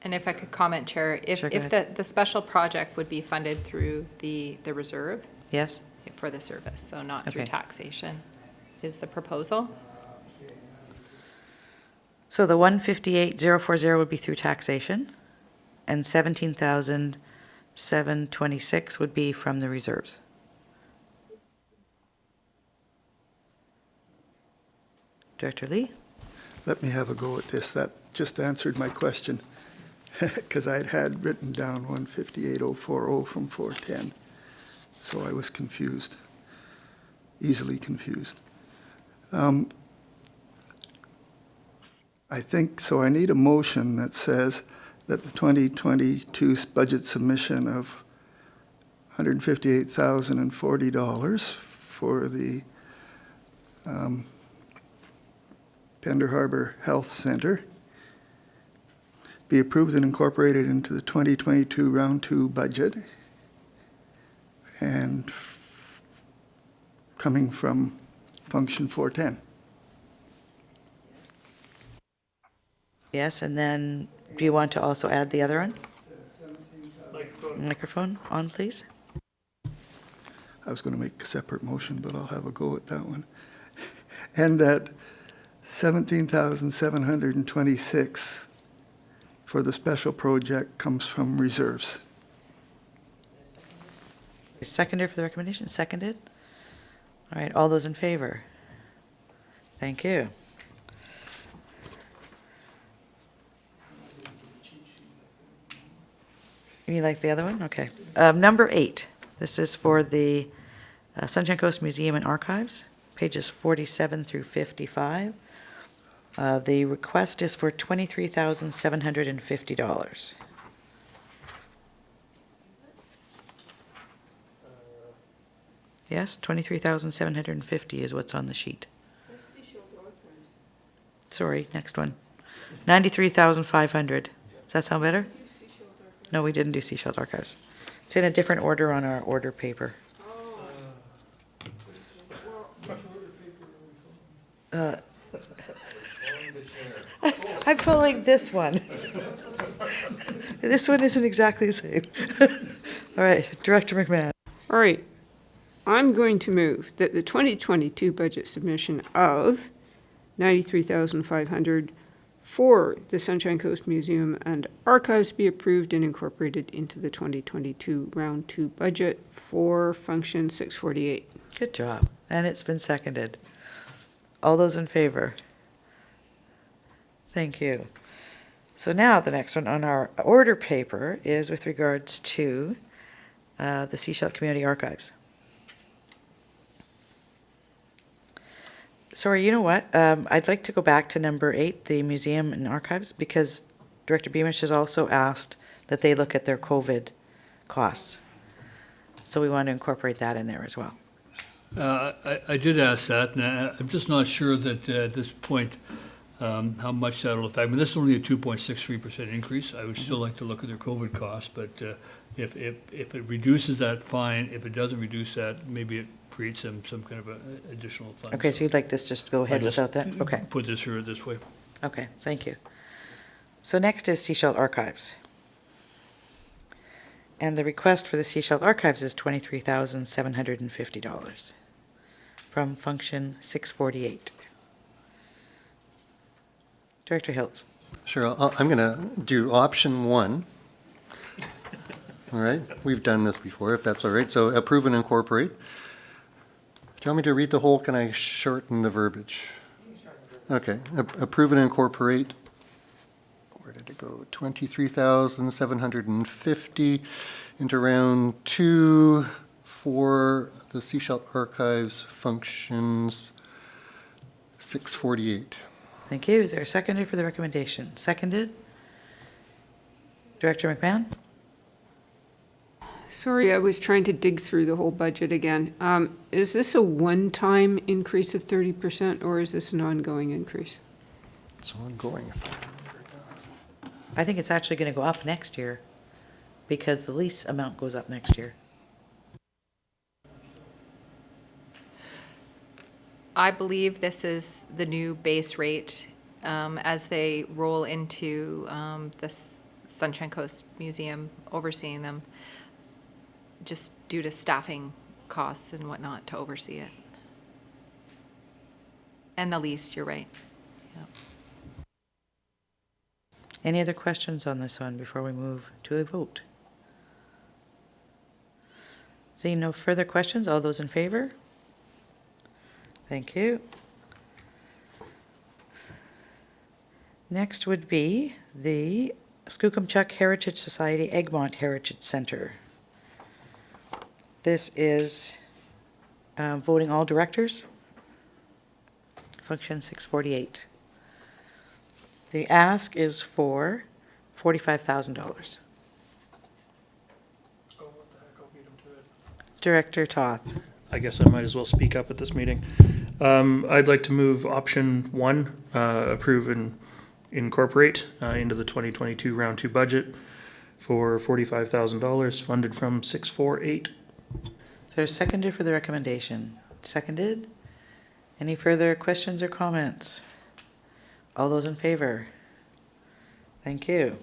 And if I could comment, Chair, if the special project would be funded through the reserve? Yes. For the service, so not through Okay. taxation, is the proposal. So the 158,040 would be through taxation, and 17,726 would be from the reserves. Director Lee? Let me have a go at this. That just answered my question, because I had written down 158,040 from 410. So I was confused, easily confused. I think, so I need a motion that says that the 2022 budget submission of $158,040 for the Pender Harbor Health Center be approved and incorporated into the 2022 Round 2 budget, and coming from function 410. Yes, and then do you want to also add the other one? Like, go Microphone on, please. I was going to make a separate motion, but I'll have a go at that one. And that 17,726 for the special project comes from reserves. Seconder for the recommendation, seconded. All right, all those in favor? Thank you. You like the other one? Okay. Number 8, this is for the Sunshine Coast Museum and Archives, pages 47 through 55. The request is for $23,750. Yes, 23,750 is what's on the sheet. Sorry, next one. 93,500. Does that sound better? No, we didn't do Seashell Archives. It's in a different order on our order paper. I'm following this one. This one isn't exactly the same. All right, Director McMahon. All right. I'm going to move that the 2022 budget submission of $93,500 for the Sunshine Coast Museum and Archives be approved and incorporated into the 2022 Round 2 budget for Function 648. Good job. And it's been seconded. All those in favor? Thank you. So now the next one on our order paper is with regards to the Seashell Community Archives. Sorry, you know what? I'd like to go back to number 8, the Museum and Archives, because Director Beamish has also asked that they look at their COVID costs. So we want to incorporate that in there as well. I did ask that, and I'm just not sure that at this point how much that'll affect. I mean, this is only a 2.63% increase. I would still like to look at their COVID costs, but if it reduces that, fine. If it doesn't reduce that, maybe it create some kind of a additional fund. Okay, so you'd like this just to go ahead I just without that? Okay. Put this here this way. Okay, thank you. So next is Seashell Archives. And the request for the Seashell Archives is $23,750 from Function 648. Director Hiltz. Sure, I'm going to do option 1. All right, we've done this before, if that's all right. So approve and incorporate. Do you want me to read the whole? Can I shorten the verbiage? Okay, approve and incorporate. Where did it go? 23,750 into round 2 for the Seashell Archives functions 648. Thank you. Is there a seconder for the recommendation? Seconded. Director McMahon? Sorry, I was trying to dig through the whole budget again. Is this a one-time increase of 30% or is this an ongoing increase? It's ongoing. I think it's actually going to go up next year because the lease amount goes up next year. I believe this is the new base rate as they roll into the Sunshine Coast Museum, overseeing them, just due to staffing costs and whatnot to oversee it. And the lease, you're right. Yep. Any other questions on this one before we move to a vote? Seeing no further questions, all those in favor? Thank you. Next would be the Skookumchuck Heritage Society Egmont Heritage Center. This is voting all directors, Function 648. The ask is for $45,000. Director Toth. I guess I might as well speak up at this meeting. I'd like to move option 1, approve and incorporate into the 2022 round 2 budget for $45,000 funded from 648. Is there a seconder for the recommendation? Seconded. Any further questions or comments? All those in favor? Thank you.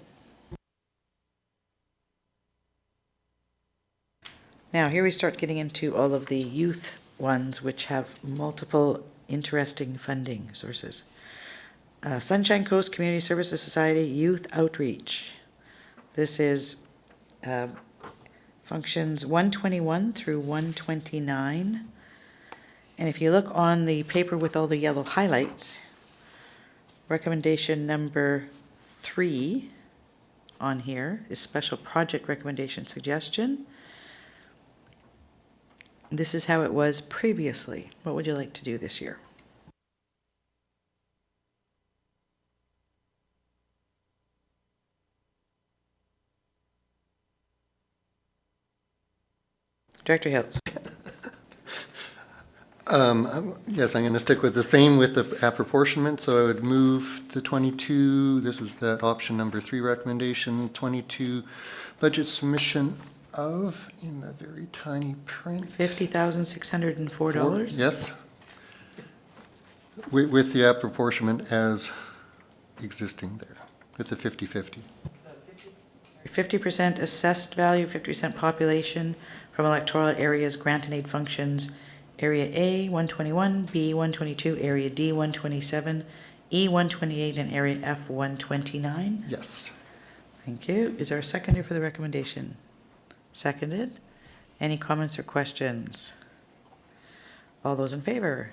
Now, here we start getting into all of the youth ones, which have multiple interesting funding sources. Sunshine Coast Community Services Society Youth Outreach. This is functions 121 through 129. And if you look on the paper with all the yellow highlights, recommendation number 3 on here is special project recommendation suggestion. This is how it was previously. What would you like to do this year? Director Hiltz. Yes, I'm going to stick with the same with the apportionment. So I would move the 22, this is that option number 3 recommendation, 22 budget submission of, in the very tiny print, $50,604. Yes. With the apportionment as existing there, with the 50-50. 50% assessed value, 50% population from electoral areas, grant and aid functions, Area A, 121, B, 122, Area D, 127, E, 128, and Area F, 129? Yes. Thank you. Is there a seconder for the recommendation? Seconded. Any comments or questions? All those in favor?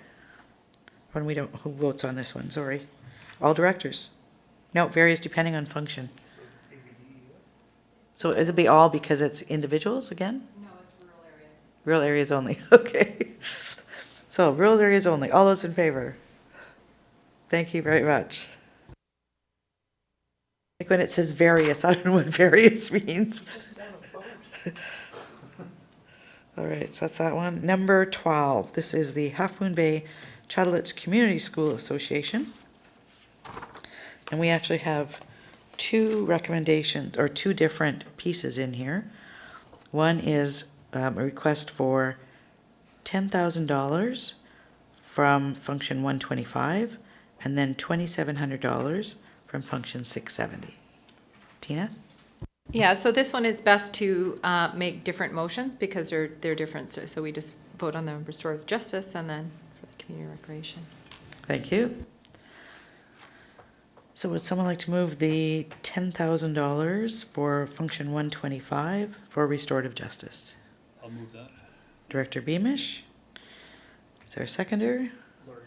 When we don't, who votes on this one? Sorry. All directors? No, varies depending on function. So it'll be all because it's individuals again? No, it's rural areas. Rural areas only, okay. So rural areas only. All those in favor? Thank you very much. Like when it says various, I don't know what various means. All right, so that's that one. Number 12, this is the Half Moon Bay Chattelitz Community School Association. And we actually have 2 recommendations, or 2 different pieces in here. One is a request for $10,000 from function 125, and then $2,700 from function 670. Tina? Yeah, so this one is best to make different motions because they're different. So we just vote on the restorative justice and then for the community recreation. Thank you. So would someone like to move the $10,000 for function 125 for restorative justice? I'll move that. Director Beamish? Is there a seconder? Lori.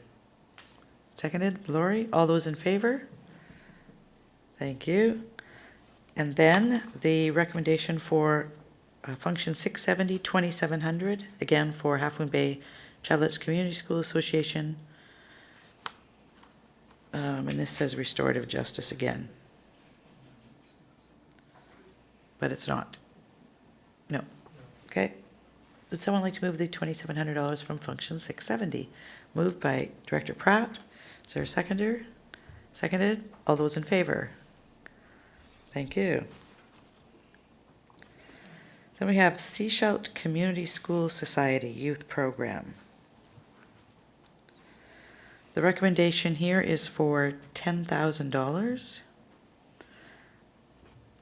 Seconded, Lori. All those in favor? Thank you. And then the recommendation for function 670, 2,700, again for Half Moon Bay Chattelitz Community School Association. And this says restorative justice again. But it's not. No. Okay. Would someone like to move the $2,700 from function 670? Moved by Director Pratt. Is there a seconder? Seconded. All those in favor? Thank you. Then we have Seashelt Community School Society Youth Program. The recommendation here is for $10,000.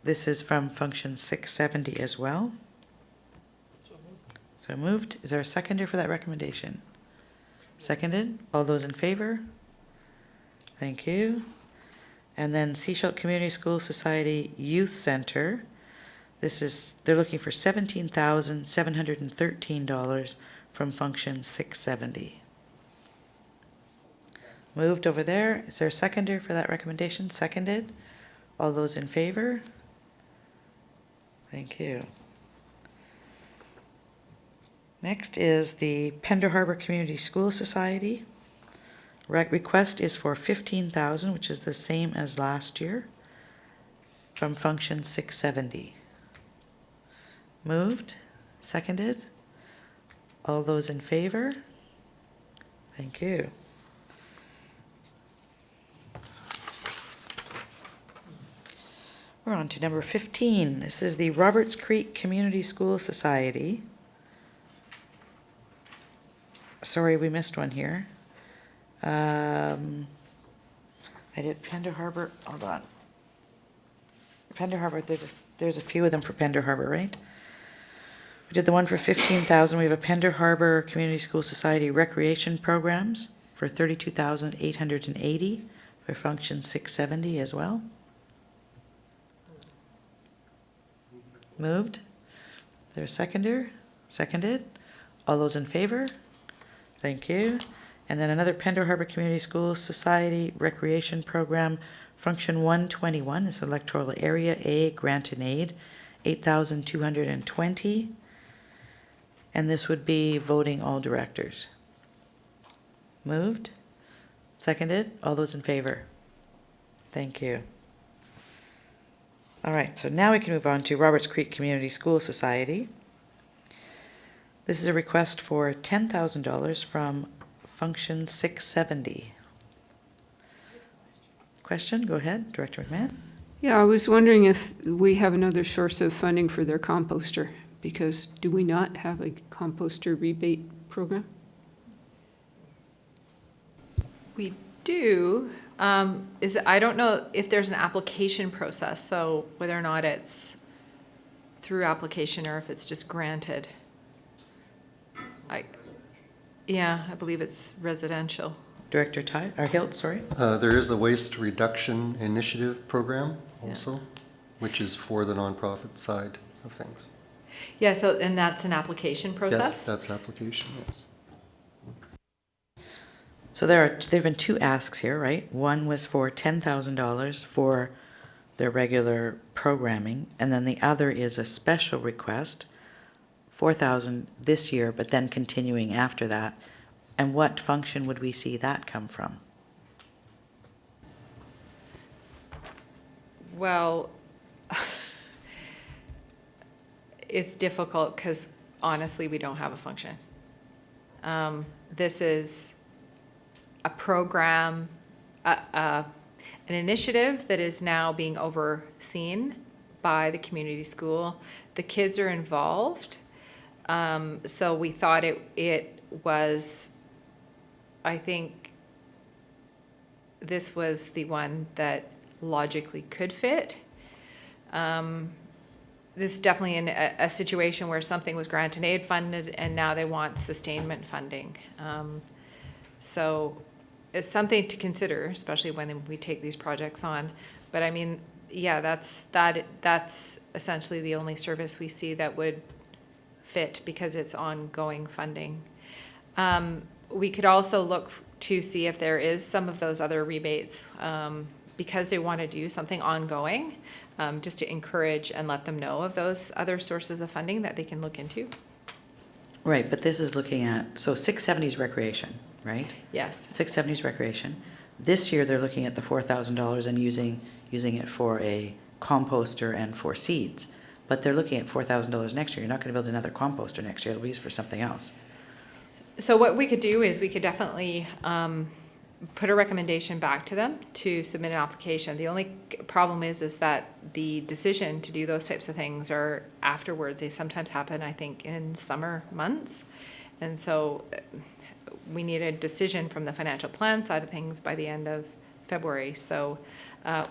This is from function 670 as well. So moved. Is there a seconder for that recommendation? Seconded. All those in favor? Thank you. And then Seashelt Community School Society Youth Center. They're looking for $17,713 from function 670. Moved over there. Is there a seconder for that recommendation? Seconded. All those in favor? Thank you. Next is the Pender Harbor Community School Society. Request is for $15,000, which is the same as last year, from function 670. Moved. Seconded. All those in favor? Thank you. We're on to number 15. This is the Roberts Creek Community School Society. Sorry, we missed one here. I did Pender Harbor. Hold on. Pender Harbor, there's a few of them for Pender Harbor, right? We did the one for 15,000. We have a Pender Harbor Community School Society recreation programs for 32,880 for function 670 as well. Moved. Is there a seconder? Seconded. All those in favor? Thank you. And then another Pender Harbor Community School Society recreation program, function 121, is electoral area A grant and aid, 8,220. And this would be voting all directors. Moved. Seconded. All those in favor? Thank you. All right, so now we can move on to Roberts Creek Community School Society. This is a request for $10,000 from function 670. Question? Go ahead, Director McMahon. Yeah, I was wondering if we have another source of funding for their composter, because do we not have a composter rebate program? We do. I don't know if there's an application process, so whether or not it's through application or if it's just granted. I believe it's residential. Director Ty, or Hilt, sorry. There is the Waste Reduction Initiative Program also, which is for the nonprofit side of things. Yeah, so, and that's an application process? Yes, that's application, yes. So there've been two asks here, right? One was for $10,000 for their regular programming, and then the other is a special request, $4,000 this year, but then continuing after that. And what function would we see that come from? Well, it's difficult because honestly, we don't have a function. This is a program, an initiative that is now being overseen by the community school. The kids are involved. So we thought it was, I think this was the one that logically could fit. This is definitely in a situation where something was grant and aid funded and now they want sustainment funding. So it's something to consider, especially when we take these projects on. But I mean, yeah, that's essentially the only service we see that would fit because it's ongoing funding. We could also look to see if there is some of those other rebates because they want to do something ongoing, just to encourage and let them know of those other sources of funding that they can look into. Right, but this is looking at, so 670 is recreation, right? Yes. 670 is recreation. This year, they're looking at the $4,000 and using it for a composter and for seeds. But they're looking at $4,000 next year. You're not going to build another composter next year. It'll be used for something else. So what we could do is we could definitely put a recommendation back to them to submit an application. The only problem is that the decision to do those types of things are afterwards. They sometimes happen, I think, in summer months. And so we need a decision from the financial plan side of things by the end of February. So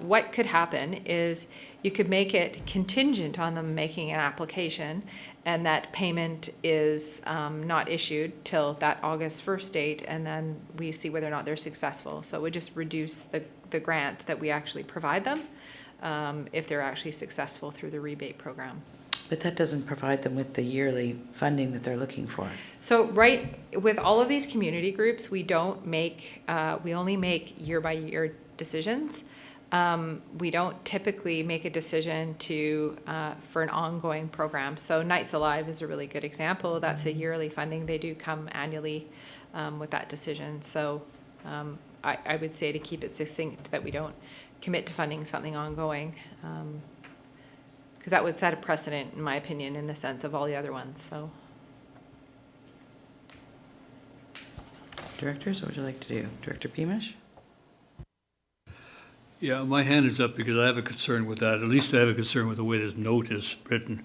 what could happen is you could make it contingent on them making an application and that payment is not issued till that August 1st date, and then we see whether or not they're successful. So it would just reduce the grant that we actually provide them if they're actually successful through the rebate program. But that doesn't provide them with the yearly funding that they're looking for. So right, with all of these community groups, we don't make, we only make year-by-year decisions. We don't typically make a decision for an ongoing program. So Nights Alive is a really good example. That's a yearly funding. They do come annually with that decision. So I would say to keep it succinct that we don't commit to funding something ongoing, because that would set a precedent, in my opinion, in the sense of all the other ones. So, Directors, what would you like to do? Director Beamish? Yeah, my hand is up because I have a concern with that. At least I have a concern with the way this note is written,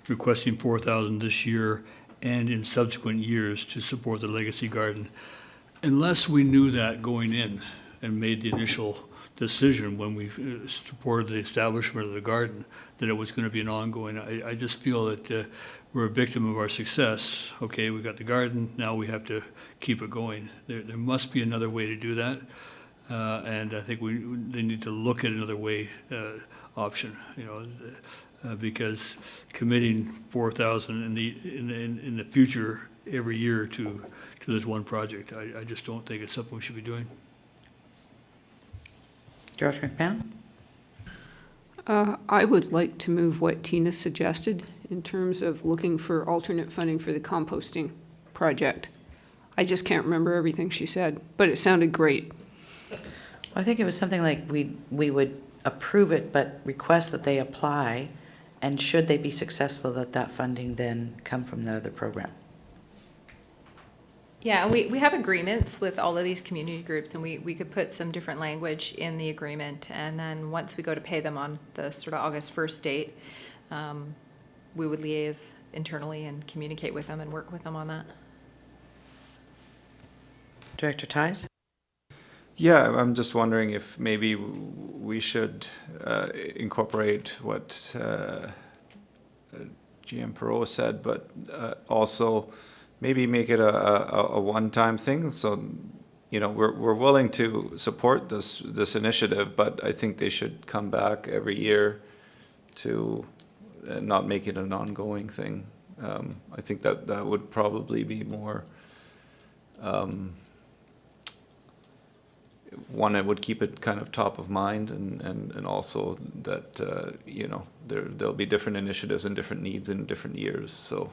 requesting $4,000 this year and in subsequent years to support the Legacy Garden. Unless we knew that going in, and made the initial decision when we supported the establishment of the garden, that it was going to be an ongoing. I just feel that we're a victim of our success. Okay, we got the garden, now we have to keep it going. There must be another way to do that, and I think they need to look at another way option. Because committing 4,000 in the future every year to this one project, I just don't think it's something we should be doing. Director McMahon? I would like to move what Tina suggested in terms of looking for alternate funding for the composting project. I just can't remember everything she said, but it sounded great. I think it was something like we would approve it, but request that they apply, and should they be successful, that funding then come from that other program. Yeah, we have agreements with all of these community groups, and we could put some different language in the agreement, and then once we go to pay them on the sort of August 1st date, we would liaise internally and communicate with them and work with them on that. Director Ties? Yeah, I'm just wondering if maybe we should incorporate what GM Perot said, but also maybe make it a one-time thing. So, we're willing to support this initiative, but I think they should come back every year to not make it an ongoing thing. I think that would probably be more. One, it would keep it kind of top of mind, and also that there'll be different initiatives and different needs in different years. So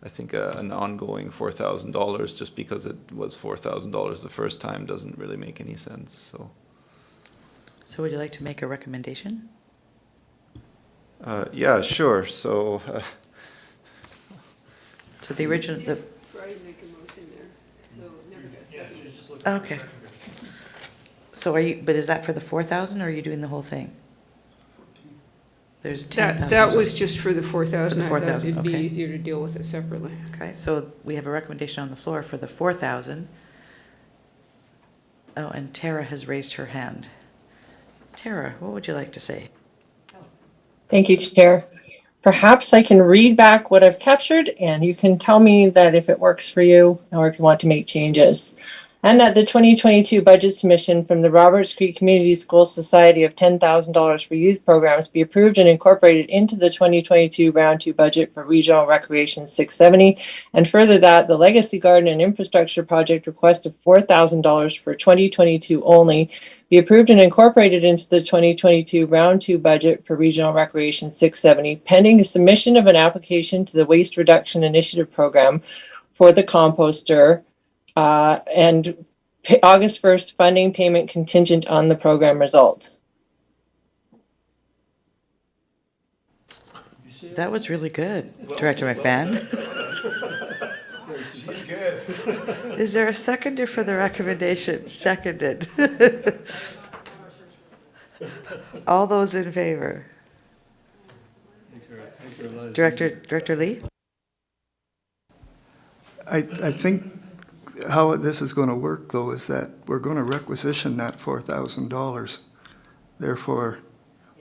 I think an ongoing $4,000 just because it was $4,000 the first time doesn't really make any sense. So would you like to make a recommendation? Yeah, sure. So the original. Okay. So but is that for the 4,000, or are you doing the whole thing? There's 10,000. That was just for the 4,000. I thought it'd be okay. easier to deal with it separately. Okay, so we have a recommendation on the floor for the 4,000. Oh, and Tara has raised her hand. Tara, what would you like to say? Thank you, Chair. Perhaps I can read back what I've captured, and you can tell me that if it works for you or if you want to make changes. And that the 2022 budget submission from the Roberts Creek Community School Society of $10,000 for youth programs be approved and incorporated into the 2022 Round 2 budget for Regional Recreation 670. And further that the Legacy Garden and Infrastructure Project request of $4,000 for 2022 only be approved and incorporated into the 2022 Round 2 budget for Regional Recreation 670, pending submission of an application to the Waste Reduction Initiative Program for the composter, and August 1st funding payment contingent on the program result. That was really good, Director McMahon. She's good. Is there a seconder for the recommendation? Seconded. All those in favor? Director Lee? I think how this is going to work, though, is that we're going to requisition that $4,000. Therefore,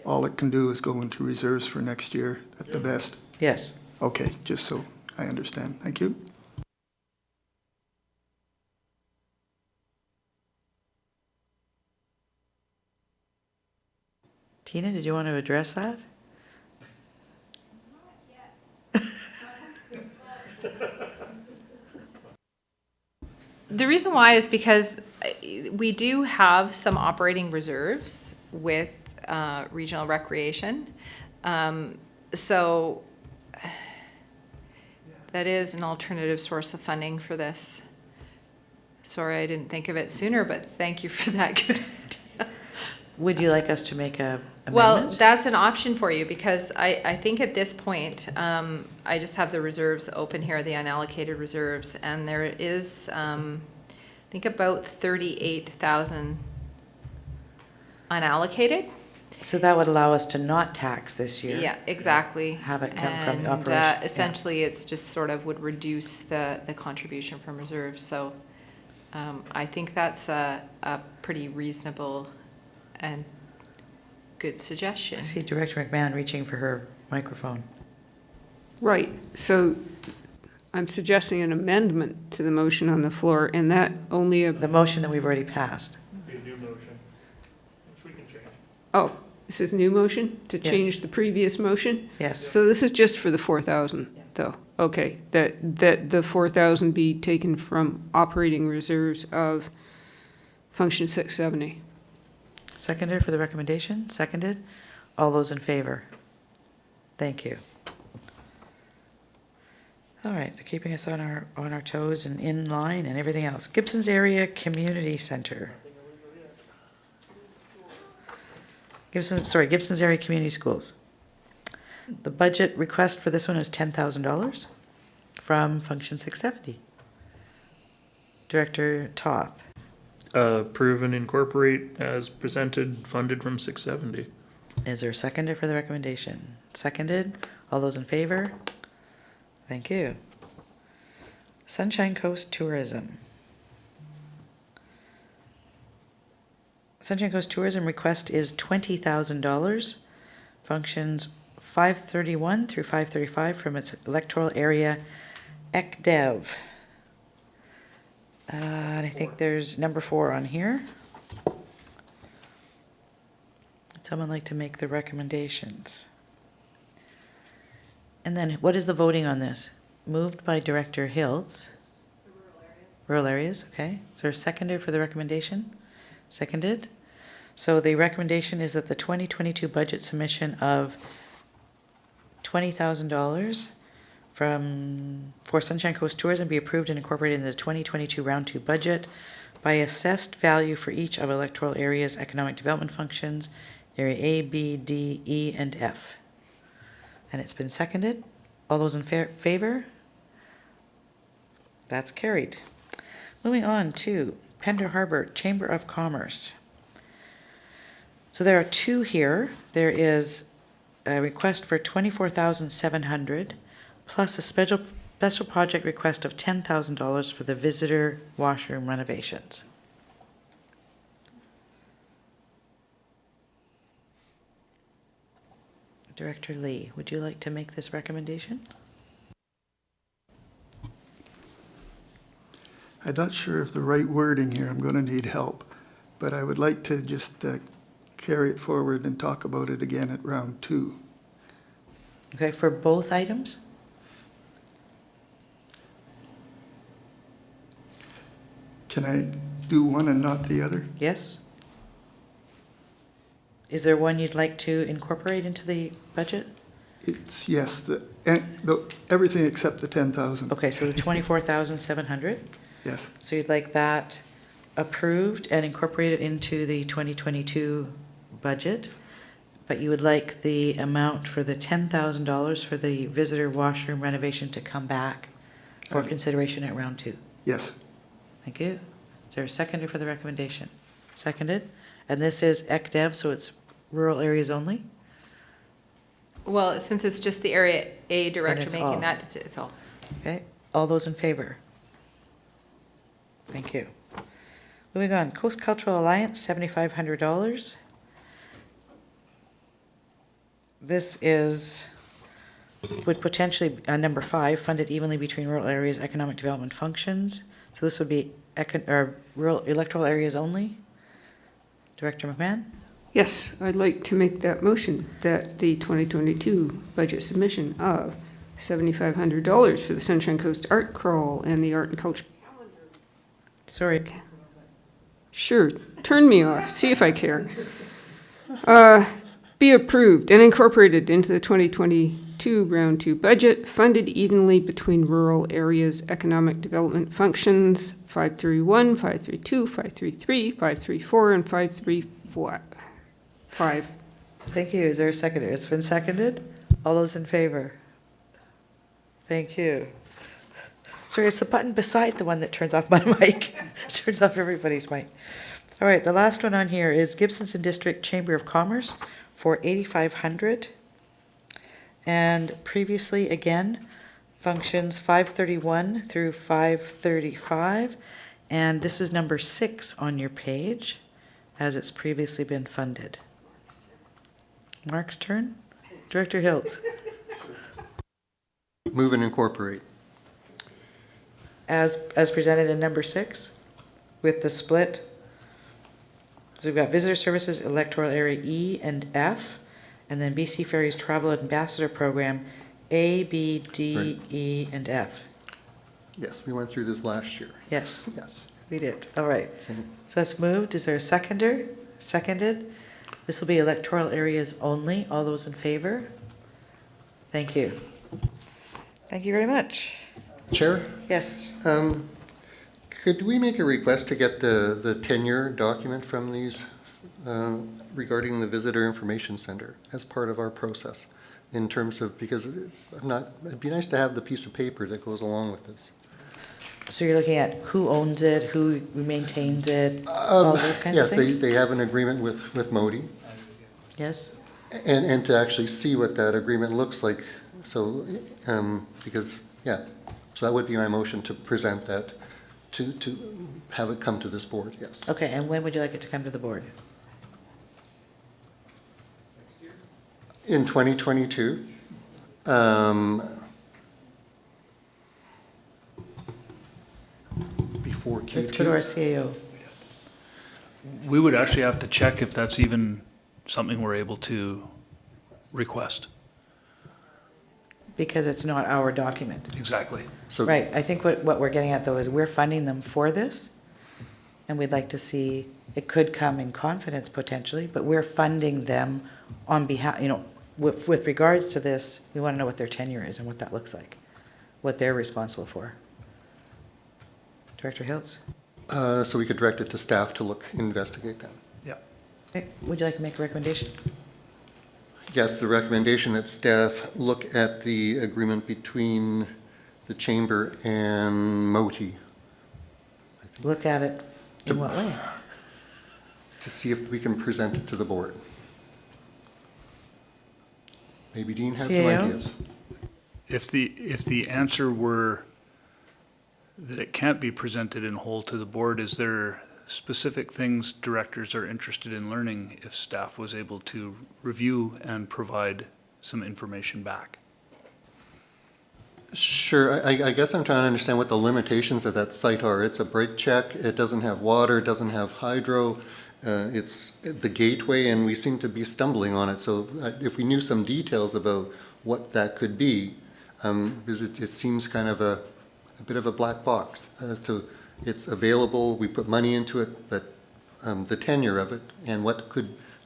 all it can do is go into reserves for next year at the best. Yes. Okay, just so I understand. Thank you. Tina, did you want to address that? The reason why is because we do have some operating reserves with regional recreation. So that is an alternative source of funding for this. Sorry, I didn't think of it sooner, but thank you for that good idea. Would you like us to make a amendment? Well, that's an option for you, because I think at this point, I just have the reserves open here, the unallocated reserves, and there is, I think about 38,000 unallocated. So that would allow us to not tax this year. Yeah, exactly. Have it come from the And operation. essentially, it's just sort of would reduce the contribution from reserves. So I think that's a pretty reasonable and good suggestion. I see Director McMahon reaching for her microphone. Right, so I'm suggesting an amendment to the motion on the floor, and that only The motion that we've already passed. Be a new motion, which we can change. Oh, this is new motion to Yes. change the previous motion? Yes. So this is just for the 4,000, though? Okay, that the 4,000 be taken from operating reserves of function 670. Seconder for the recommendation? Seconded? All those in favor? Thank you. All right, they're keeping us on our toes and in line and everything else. Gibson's Area Community Center. Gibson's Area Community Schools. The budget request for this one is $10,000 from Function 670. Director Toth. Approve and incorporate as presented, funded from 670. Is there a seconder for the recommendation? Seconded. All those in favor? Thank you. Sunshine Coast Tourism. Sunshine Coast Tourism request is $20,000. Functions 531 through 535 from its electoral area ECDEV. And I think there's number 4 on here. Would someone like to make the recommendations? And then what is the voting on this? Moved by Director Hiltz. Rural areas, okay. Is there a seconder for the recommendation? Seconded. So the recommendation is that the 2022 budget submission of $20,000 for Sunshine Coast Tourism be approved and incorporated in the 2022 Round 2 budget by assessed value for each of electoral areas' economic development functions, area A, B, D, E, and F. And it's been seconded. All those in favor? That's carried. Moving on to Pender Harbor Chamber of Commerce. So there are 2 here. There is a request for $24,700 plus a special project request of $10,000 for the visitor washroom renovations. Director Lee, would you like to make this recommendation? I'm not sure of the right wording here. I'm going to need help. But I would like to just carry it forward and talk about it again at round 2. Okay, for both items? Can I do one and not the other? Yes. Is there one you'd like to incorporate into the budget? It's yes, everything except the 10,000. Okay, so the 24,700? Yes. So you'd like that approved and incorporated into the 2022 budget, but you would like the amount for the $10,000 for the visitor washroom renovation to come back for consideration at round 2? Yes. Thank you. Is there a seconder for the recommendation? Seconded. And this is ECDEV, so it's rural areas only? Well, since it's just the area A director it's making all. that, it's all. Okay, all those in favor? Thank you. Moving on, Coast Cultural Alliance, $7,500. This would potentially, number 5, funded evenly between rural areas' economic development functions. So this would be rural electoral areas only. Director McMahon? Yes, I'd like to make that motion that the 2022 budget submission of $7,500 for the Sunshine Coast Art Crawl and the Art and Culture Calendar. Sorry. Sure, turn me off, see if I care. Be approved and incorporated into the 2022 Round 2 budget, funded evenly between rural areas' economic development functions 531, 532, 533, 534, and 534. 5. Thank you. Is there a seconder? It's been seconded. All those in favor? Thank you. Sorry, it's the button beside the one that turns off my mic. Turns off everybody's mic. All right, the last one on here is Gibson's and District Chamber of Commerce for $8,500. And previously, again, functions 531 through 535. And this is number 6 on your page, as it's previously been funded. Mark's turn. Director Hiltz. Move and incorporate. As presented in number 6, with the split. So we've got Visitor Services, Electoral Area E and F, and then BC Ferries Travel Ambassador Program, A, B, D, Right. E, and F. Yes, we went through this last year. Yes. Yes. We did. All right. So that's moved. Is there a seconder? Seconded. This will be electoral areas only. All those in favor? Thank you. Thank you very much. Chair? Yes. Could we make a request to get the tenure document from these regarding the Visitor Information Center as part of our process in terms of, because it'd be nice to have the piece of paper that goes along with this. So you're looking at who owns it, who maintains it, all those kinds of things? Yes, they have an agreement with Modi. Yes. And to actually see what that agreement looks like. So, because, yeah, so that would be my motion to present that, to have it come to this board, yes. Okay, and when would you like it to come to the board? In 2022, before Q2. Let's go to our CAO. We would actually have to check if that's even something we're able to request. Because it's not our document. Exactly. So, Right, I think what we're getting at though is we're funding them for this, and we'd like to see, it could come in confidence potentially, but we're funding them on behalf, with regards to this, we want to know what their tenure is and what that looks like, what they're responsible for. Director Hiltz? so we could direct it to staff to investigate that. Yeah. Okay, would you like to make a recommendation? Yes, the recommendation that staff look at the agreement between the chamber and Moti. Look at it in what way? To see if we can present it to the board. Maybe Dean has some CAO? ideas. If the answer were that it can't be presented in whole to the board, is there specific things directors are interested in learning if staff was able to review and provide some information back? Sure, I guess I'm trying to understand what the limitations of that site are. It's a break check, it doesn't have water, it doesn't have hydro, it's the gateway, and we seem to be stumbling on it. So if we knew some details about what that could be, because it seems kind of a bit of a black box as to it's available, we put money into it, but the tenure of it and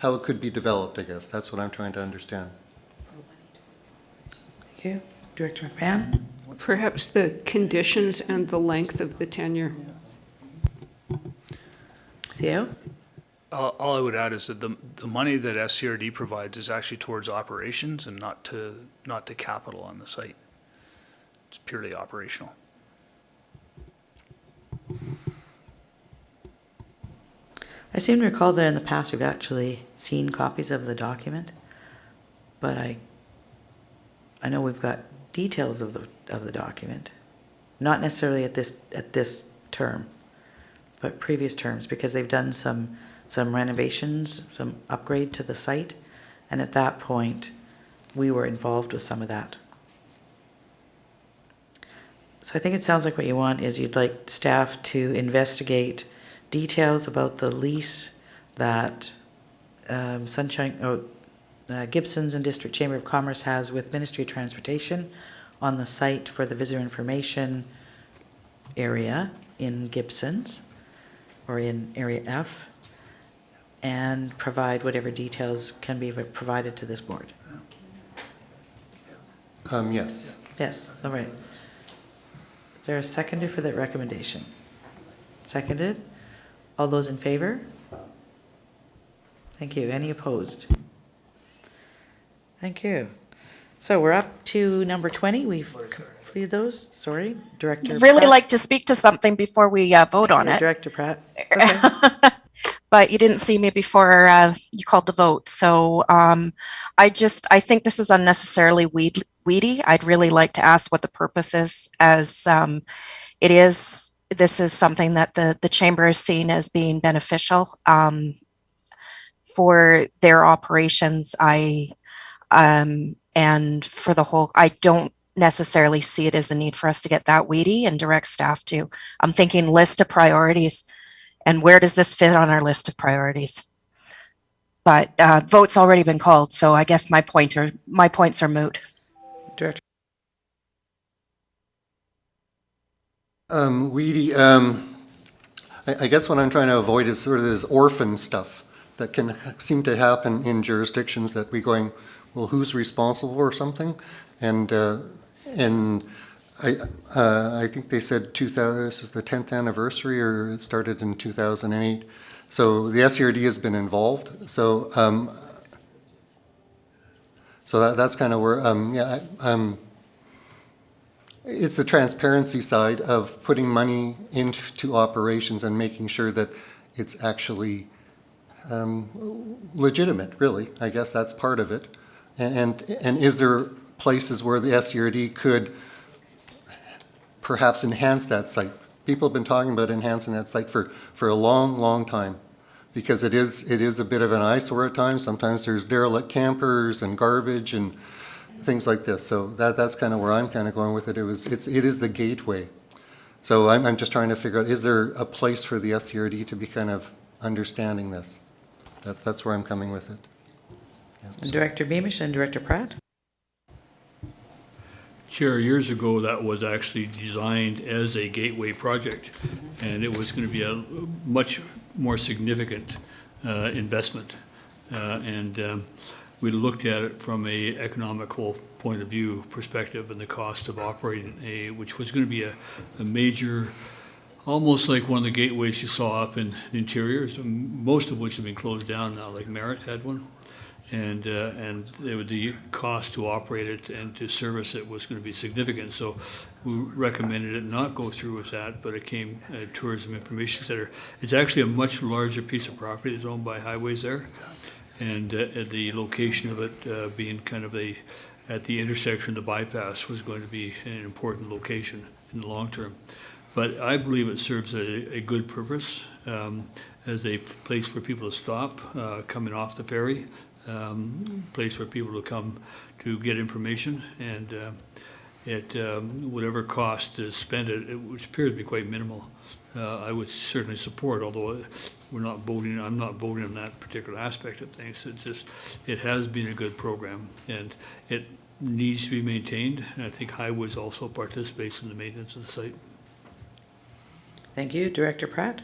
how it could be developed, I guess. That's what I'm trying to understand. Thank you. Director McMahon? Perhaps the conditions and the length of the tenure. CAO? All I would add is that the money that SCRD provides is actually towards operations and not to capital on the site. It's purely operational. I seem to recall that in the past we've actually seen copies of the document, but I know we've got details of the document, not necessarily at this term, but previous terms, because they've done some renovations, some upgrade to the site, and at that point we were involved with some of that. So I think it sounds like what you want is you'd like staff to investigate details about the lease that Gibson's and District Chamber of Commerce has with Ministry of Transportation on the site for the visitor information area in Gibson's or in Area F, and provide whatever details can be provided to this board. Yes. Yes, all right. Is there a seconder for that recommendation? Seconded? All those in favor? Thank you. Any opposed? Thank you. So we're up to number 20. We've completed those. Sorry, Director I'd really Pratt. like to speak to something before we vote on Yeah, it. Director Pratt. But you didn't see me before you called the vote. So I think this is unnecessarily weedy. I'd really like to ask what the purpose is, as it is this is something that the chamber is seen as being beneficial for their operations. And for the whole, I don't necessarily see it as a need for us to get that weedy and direct staff to. I'm thinking list of priorities, and where does this fit on our list of priorities? But vote's already been called, so I guess my points are moot. Director. Weedy, I guess what I'm trying to avoid is sort of this orphan stuff that can seem to happen in jurisdictions that we going, well, who's responsible or something? And I think they said this is the 10th anniversary, or it started in 2008. So the SCRD has been involved. So that's kind of where it's the transparency side of putting money into operations and making sure that it's actually legitimate, really. I guess that's part of it. And is there places where the SCRD could perhaps enhance that site? People have been talking about enhancing that site for a long, long time, because it is a bit of an eyesore at times. Sometimes there's derelict campers and garbage and things like this. So that's kind of where I'm kind of going with it. It is the gateway. So I'm just trying to figure out, is there a place for the SCRD to be kind of understanding this? That's where I'm coming with it. Yeah. Director Beamish and Director Pratt. Chair, years ago, that was actually designed as a gateway project, and it was going to be a much more significant investment. We looked at it from a economical point of view perspective and the cost of operating which was going to be a major, almost like one of the gateways you saw up in the interiors, most of which have been closed down now, like Merritt had one. And the cost to operate it and to service it was going to be significant. So we recommended it not go through with that, but it came Tourism Information Center. It's actually a much larger piece of property that's owned by Highways there. And the location of it being kind of at the intersection of the bypass was going to be an important location in the long term. But I believe it serves a good purpose as a place for people to stop coming off the ferry. Place for people to come to get information, and whatever cost to spend which appears to be quite minimal, I would certainly support, although I'm not voting on that particular aspect of things. It has been a good program, and it needs to be maintained, and I think Highways also participates in the maintenance of the site. Thank you. Director Pratt.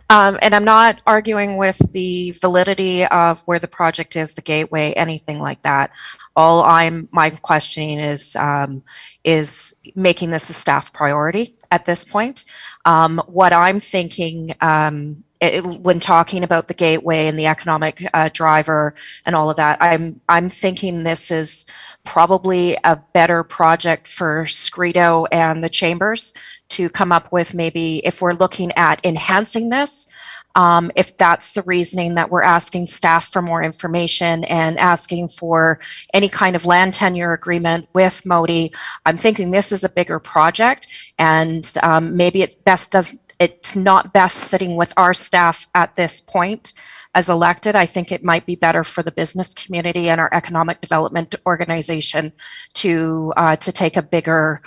And I'm not arguing with the validity of where the project is, the gateway, anything like that. My questioning is making this a staff priority at this point. What I'm thinking, when talking about the gateway and the economic driver and all of that, I'm thinking this is probably a better project for Scredo and the chambers to come up with. Maybe if we're looking at enhancing this, if that's the reasoning that we're asking staff for more information and asking for any kind of land tenure agreement with Modi, I'm thinking this is a bigger project, and maybe it's not best sitting with our staff at this point as elected. I think it might be better for the business community and our economic development organization to take a bigger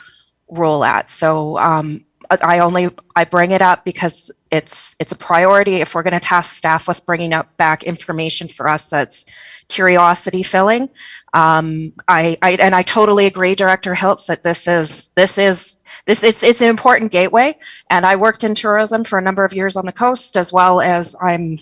role at. So I bring it up because it's a priority. If we're going to task staff with bringing back information for us that's curiosity filling, I totally agree, Director Hiltz, that it's an important gateway. And I worked in tourism for a number of years on the coast, as well as I'm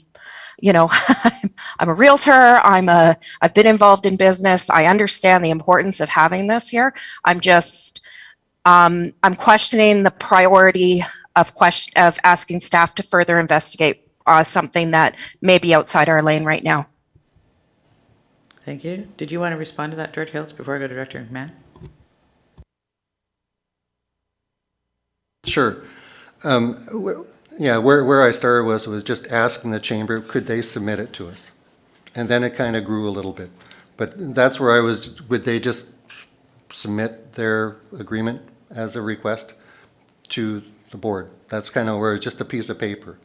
a realtor. I've been involved in business. I understand the importance of having this here. I'm questioning the priority of asking staff to further investigate something that may be outside our lane right now. Thank you. Did you want to respond to that, Director Hiltz, before I go to Director McMahon? Sure. Yeah, where I started was just asking the chamber, could they submit it to us? And then it kind of grew a little bit. But that's where I was, would they just submit their agreement as a request to the board. That's kind of where it's just a piece of paper.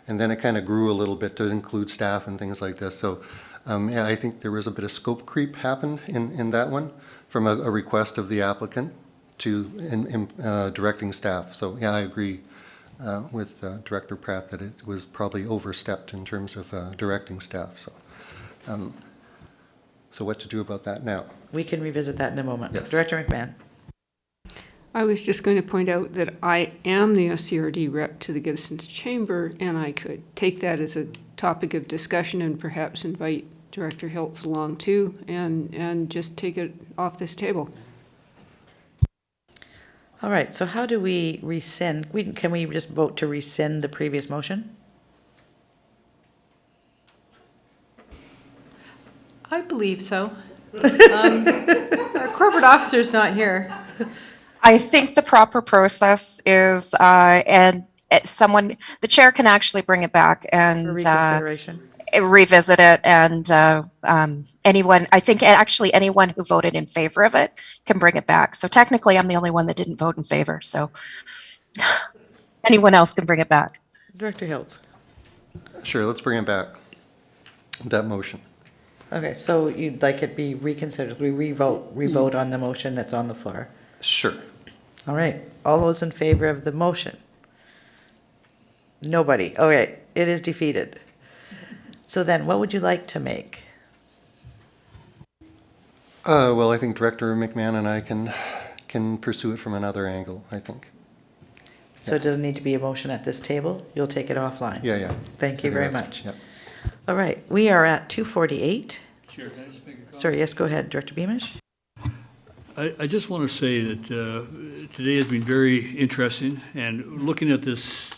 And then it kind of grew a little bit to include staff and things like this. So, yeah, I think there was a bit of scope creep happened in that one from a request of the applicant to directing staff. So, yeah, I agree with Director Pratt that it was probably overstepped in terms of directing staff. So, so what to do about that now? We can revisit that in a moment. Yes. Director McMahon. I was just going to point out that I am the SCRD rep to the Gibsons Chamber, and I could take that as a topic of discussion and perhaps invite Director Hiltz along too, and just take it off this table. All right, so how do we rescind? Can we just vote to rescind the previous motion? I believe so. Our corporate officer's not here. I think the proper process is, the chair can actually bring it back and For reconsideration? revisit it, and anyone who voted in favor of it can bring it back. So technically, I'm the only one that didn't vote in favor, so anyone else can bring it back. Director Hiltz. Sure, let's bring it back, that motion. Okay, so you'd like it be reconsidered, we revote on the motion that's on the floor? Sure. All right, all those in favor of the motion? Nobody. Okay, it is defeated. So then, what would you like to make? Well, I think Director McMahon and I can pursue it from another angle, I think. So it doesn't need to be a motion at this table? You'll take it offline? Yeah, yeah. Thank you very That's- much. Yep. All right, we are at 2:48. Chair, can I just make a comment? Sorry, yes, go ahead, Director Beamish. I just want to say that today has been very interesting, and looking at this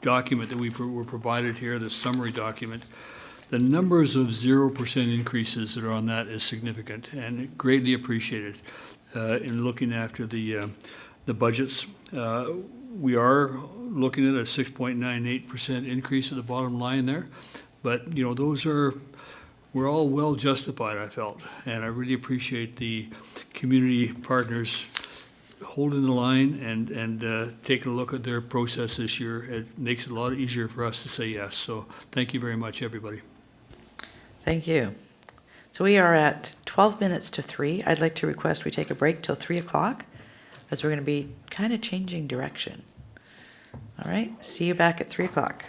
document that were provided here, this summary document, the numbers of 0% increases that are on that is significant and greatly appreciated in looking after the budgets. We are looking at a 6.98% increase at the bottom line there, but we're all well justified, I felt, and I really appreciate the community partners holding the line and taking a look at their process this year. It makes it a lot easier for us to say yes. So thank you very much, everybody. Thank you. So we are at 12 minutes to 3. I'd like to request we take a break till 3 o'clock, as we're going to be kind of changing direction. All right, see you back at 3 o'clock.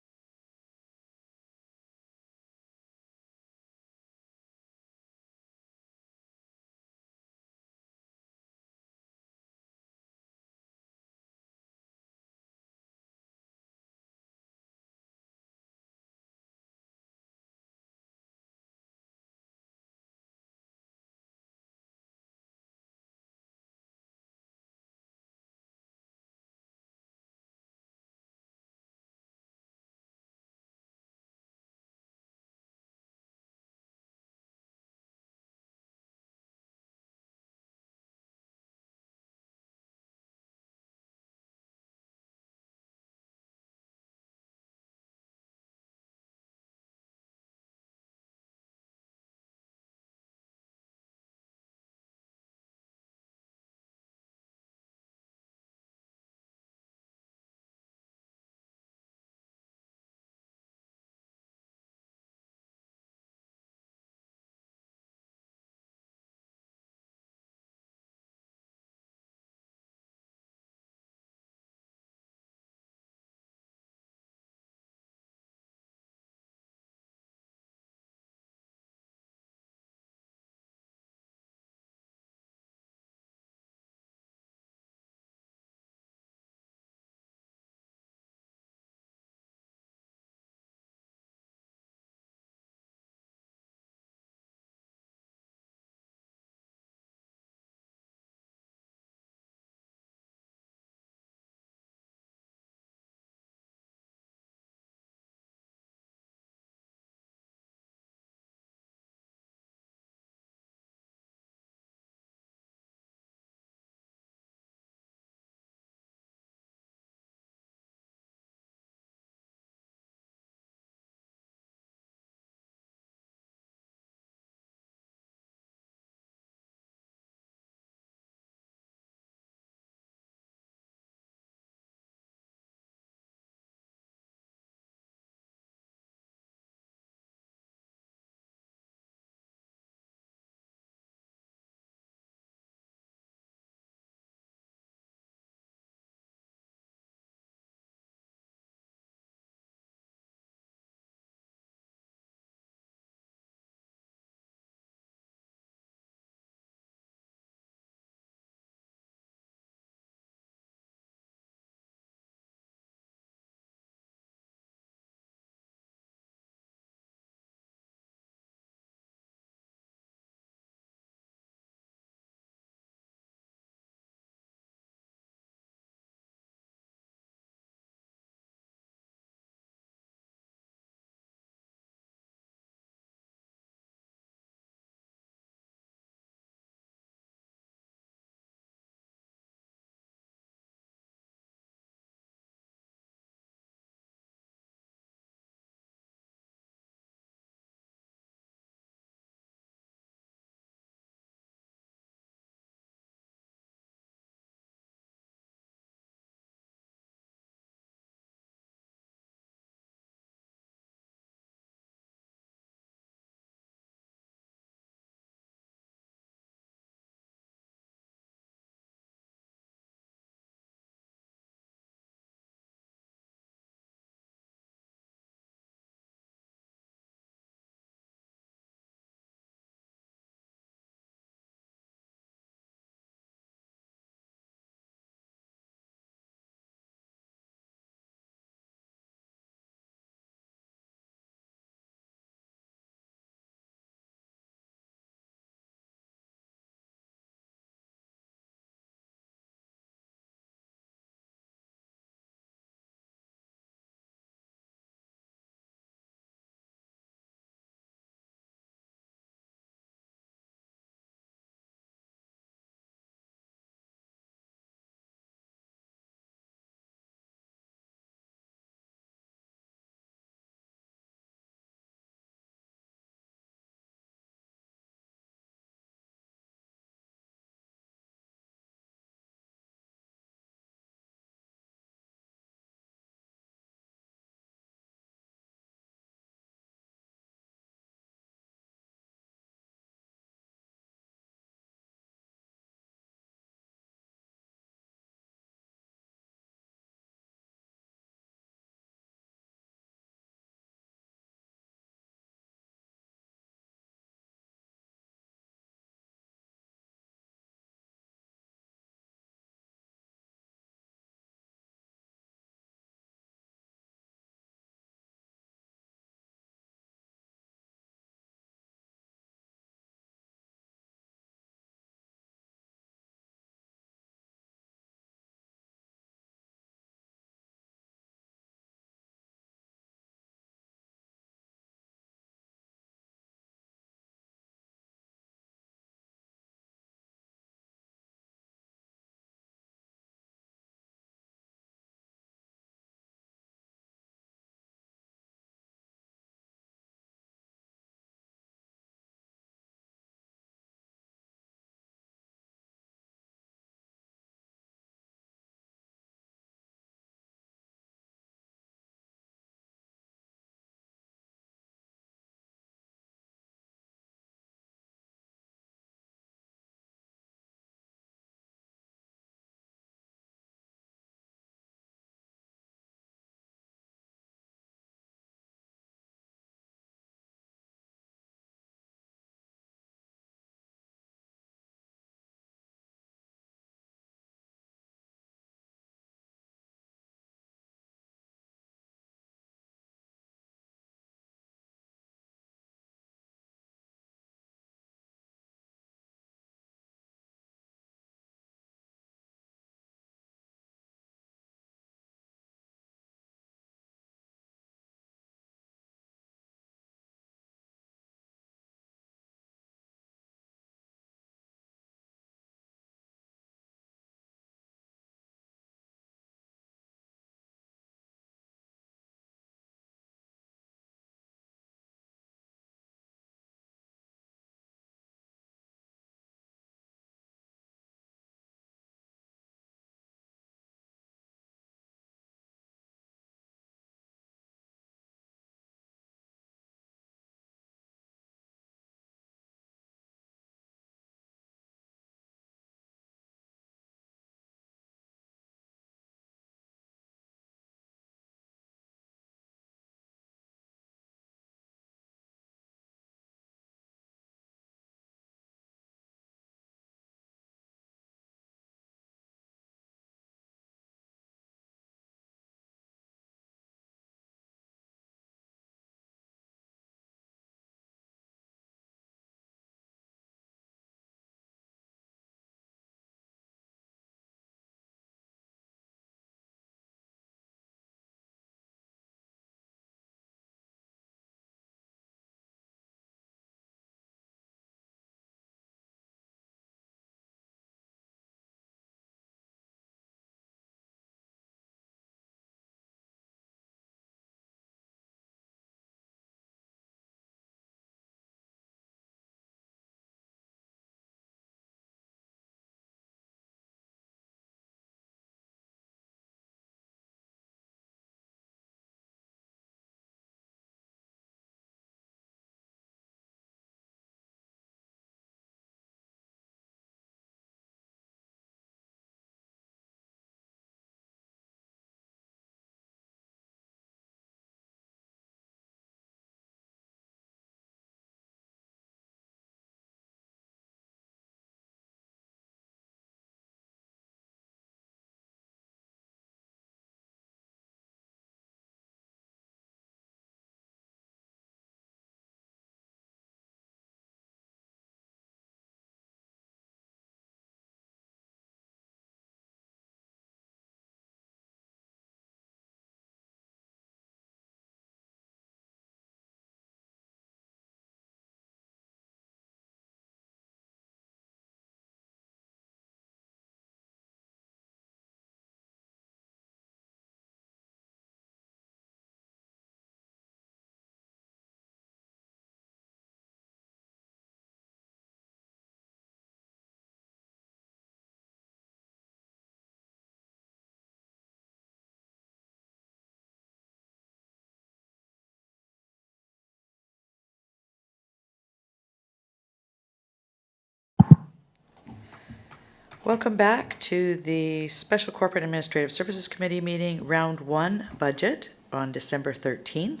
Welcome back to the Special Corporate Administrative Services Committee meeting, Round 1 Budget on December 13th.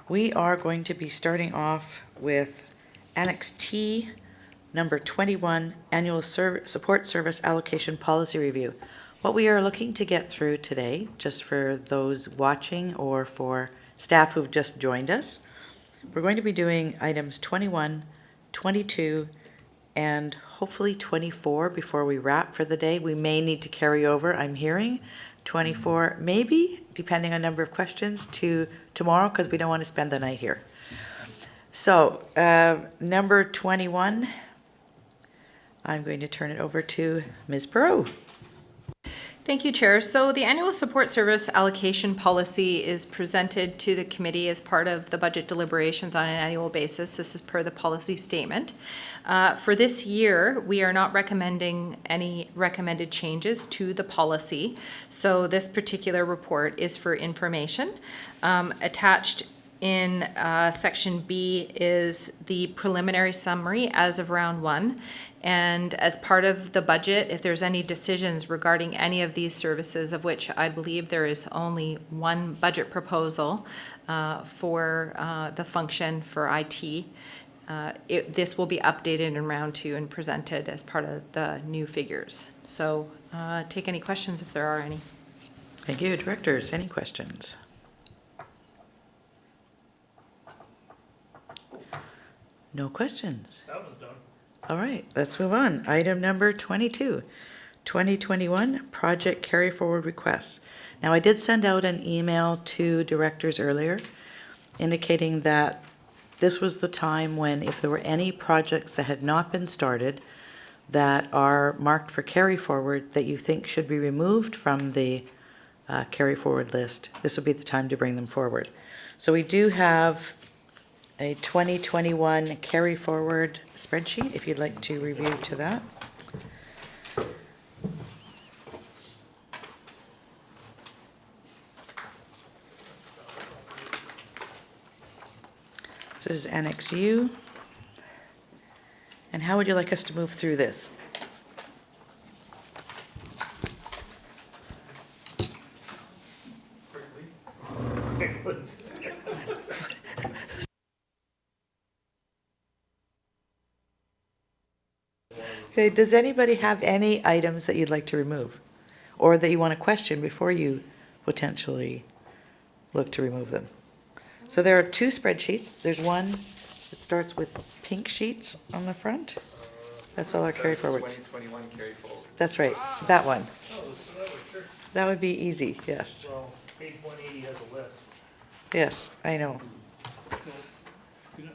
We are going to be starting off with Annex T, number 21, Annual Support Service Allocation Policy Review. What we are looking to get through today, just for those watching or for staff who've just joined us, we're going to be doing items 21, 22, and hopefully 24 before we wrap for the day. We may need to carry over, I'm hearing, 24, maybe, depending on number of questions, to tomorrow, because we don't want to spend the night here. So, number 21, I'm going to turn it over to Ms. Perot. Thank you, Chair. So the annual support service allocation policy is presented to the committee as part of the budget deliberations on an annual basis. This is per the policy statement. For this year, we are not recommending any recommended changes to the policy. So this particular report is for information. Attached in section B is the preliminary summary as of round 1. And as part of the budget, if there's any decisions regarding any of these services, of which I believe there is only one budget proposal for the function for IT, this will be updated in round 2 and presented as part of the new figures. So take any questions if there are any. Thank you. Directors, any questions? No questions. That one's done. All right, let's move on. Item number 22, 2021 project carry forward requests. Now, I did send out an email to directors earlier indicating that this was the time when if there were any projects that had not been started that are marked for carry forward that you think should be removed from the carry forward list, this would be the time to bring them forward. So we do have a 2021 carry forward spreadsheet, if you'd like to review to that. This is Annex U. And how would you like us to move through this? Okay, does anybody have any items that you'd like to remove or that you want to question before you potentially look to remove them? So there are 2 spreadsheets. There's one that starts with pink sheets on the front. That's all our carry forwards. 2021 carry forward. That's right, that one. Oh, so that was tricky. That would be easy, yes. Well, page 180 has a list. Yes, I know. Can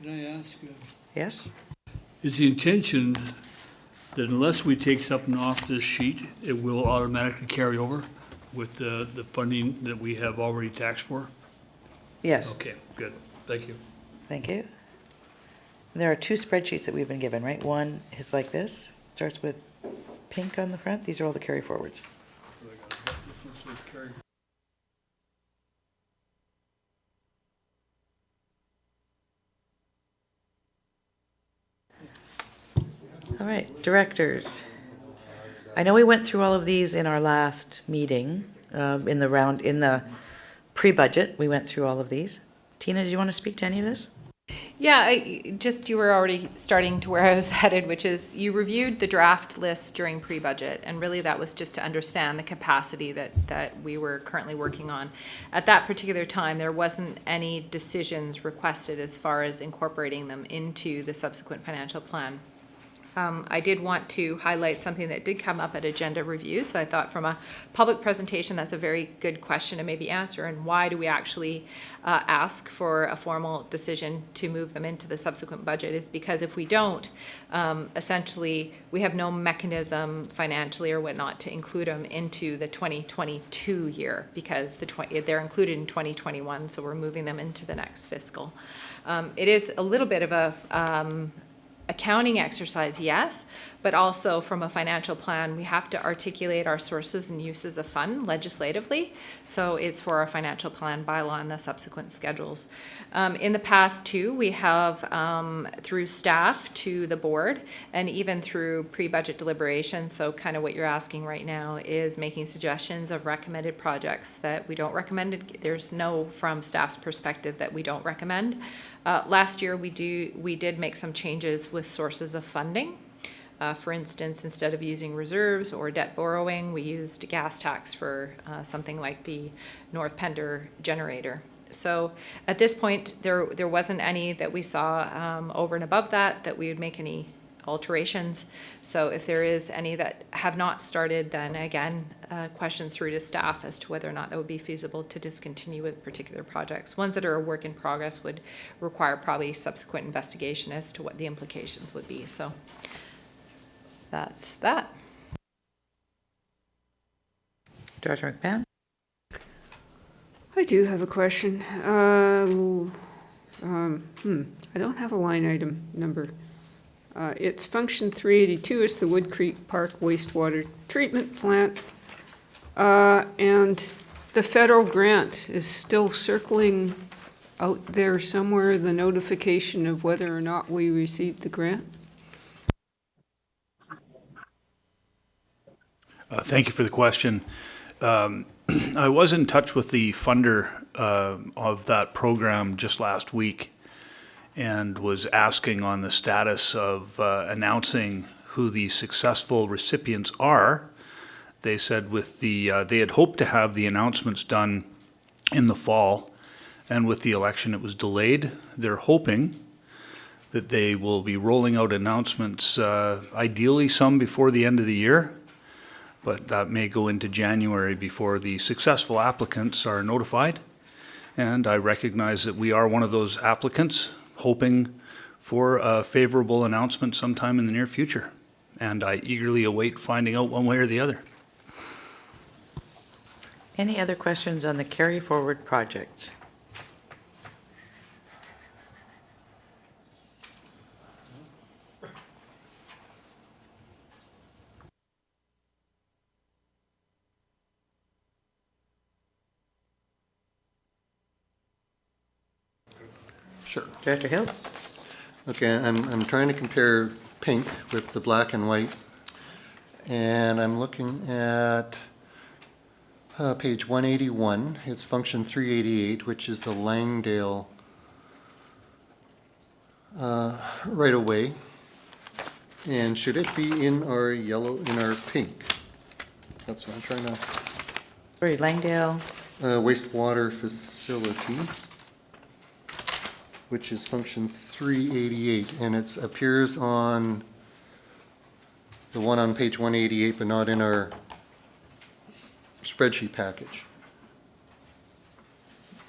I ask? Yes? Is the intention that unless we take something off this sheet, it will automatically carry over with the funding that we have already taxed for? Yes. Okay, good. Thank you. Thank you. There are 2 spreadsheets that we've been given, right? One is like this, starts with pink on the front. These are all the carry forwards. All right, directors. I know we went through all of these in our last meeting, in the pre-budget. We went through all of these. Tina, do you want to speak to any of this? Yeah, you were already starting to where I was headed, which is you reviewed the draft list during pre-budget, and really that was just to understand the capacity that we were currently working on. At that particular time, there wasn't any decisions requested as far as incorporating them into the subsequent financial plan. I did want to highlight something that did come up at agenda review. So I thought from a public presentation, that's a very good question to maybe answer. And why do we actually ask for a formal decision to move them into the subsequent budget is because if we don't, essentially we have no mechanism financially or whatnot to include them into the 2022 year because they're included in 2021. So we're moving them into the next fiscal. It is a little bit of a accounting exercise, yes, but also from a financial plan, we have to articulate our sources and uses of fund legislatively. So it's for our financial plan bylaw and the subsequent schedules. In the past too, we have through staff to the board and even through pre-budget deliberations, so kind of what you're asking right now is making suggestions of recommended projects that we don't recommend. There's no from staff's perspective that we don't recommend. Last year we did make some changes with sources of funding. For instance, instead of using reserves or debt borrowing, we used gas tax for something like the North Pender generator. So at this point, there wasn't any that we saw over and above that we would make any alterations. So if there is any that have not started, then again, question through to staff as to whether or not that would be feasible to discontinue with particular projects. Ones that are a work in progress would require probably subsequent investigation as to what the implications would be. So that's that. Director McMahon? I do have a question. I don't have a line item number. It's function 382. It's the Wood Creek Park wastewater treatment plant. And the federal grant is still circling out there somewhere, the notification of whether or not we received the grant. Thank you for the question. I was in touch with the funder of that program just last week and was asking on the status of announcing who the successful recipients are. They said they had hoped to have the announcements done in the fall, and with the election it was delayed. They're hoping that they will be rolling out announcements, ideally some before the end of the year, but that may go into January before the successful applicants are notified. And I recognize that we are one of those applicants, hoping for a favorable announcement sometime in the near future. And I eagerly await finding out one way or the other. Any other questions on the carry forward projects? Sure. Director Hill? Okay, I'm trying to compare pink with the black and white, and I'm looking at page 181. It's function 388, which is the Langdale right away. And should it be in our yellow, in our pink? That's what I'm trying to. Sorry, Langdale. Wastewater facility, which is function 388, and it appears on the one on page 188, but not in our spreadsheet package.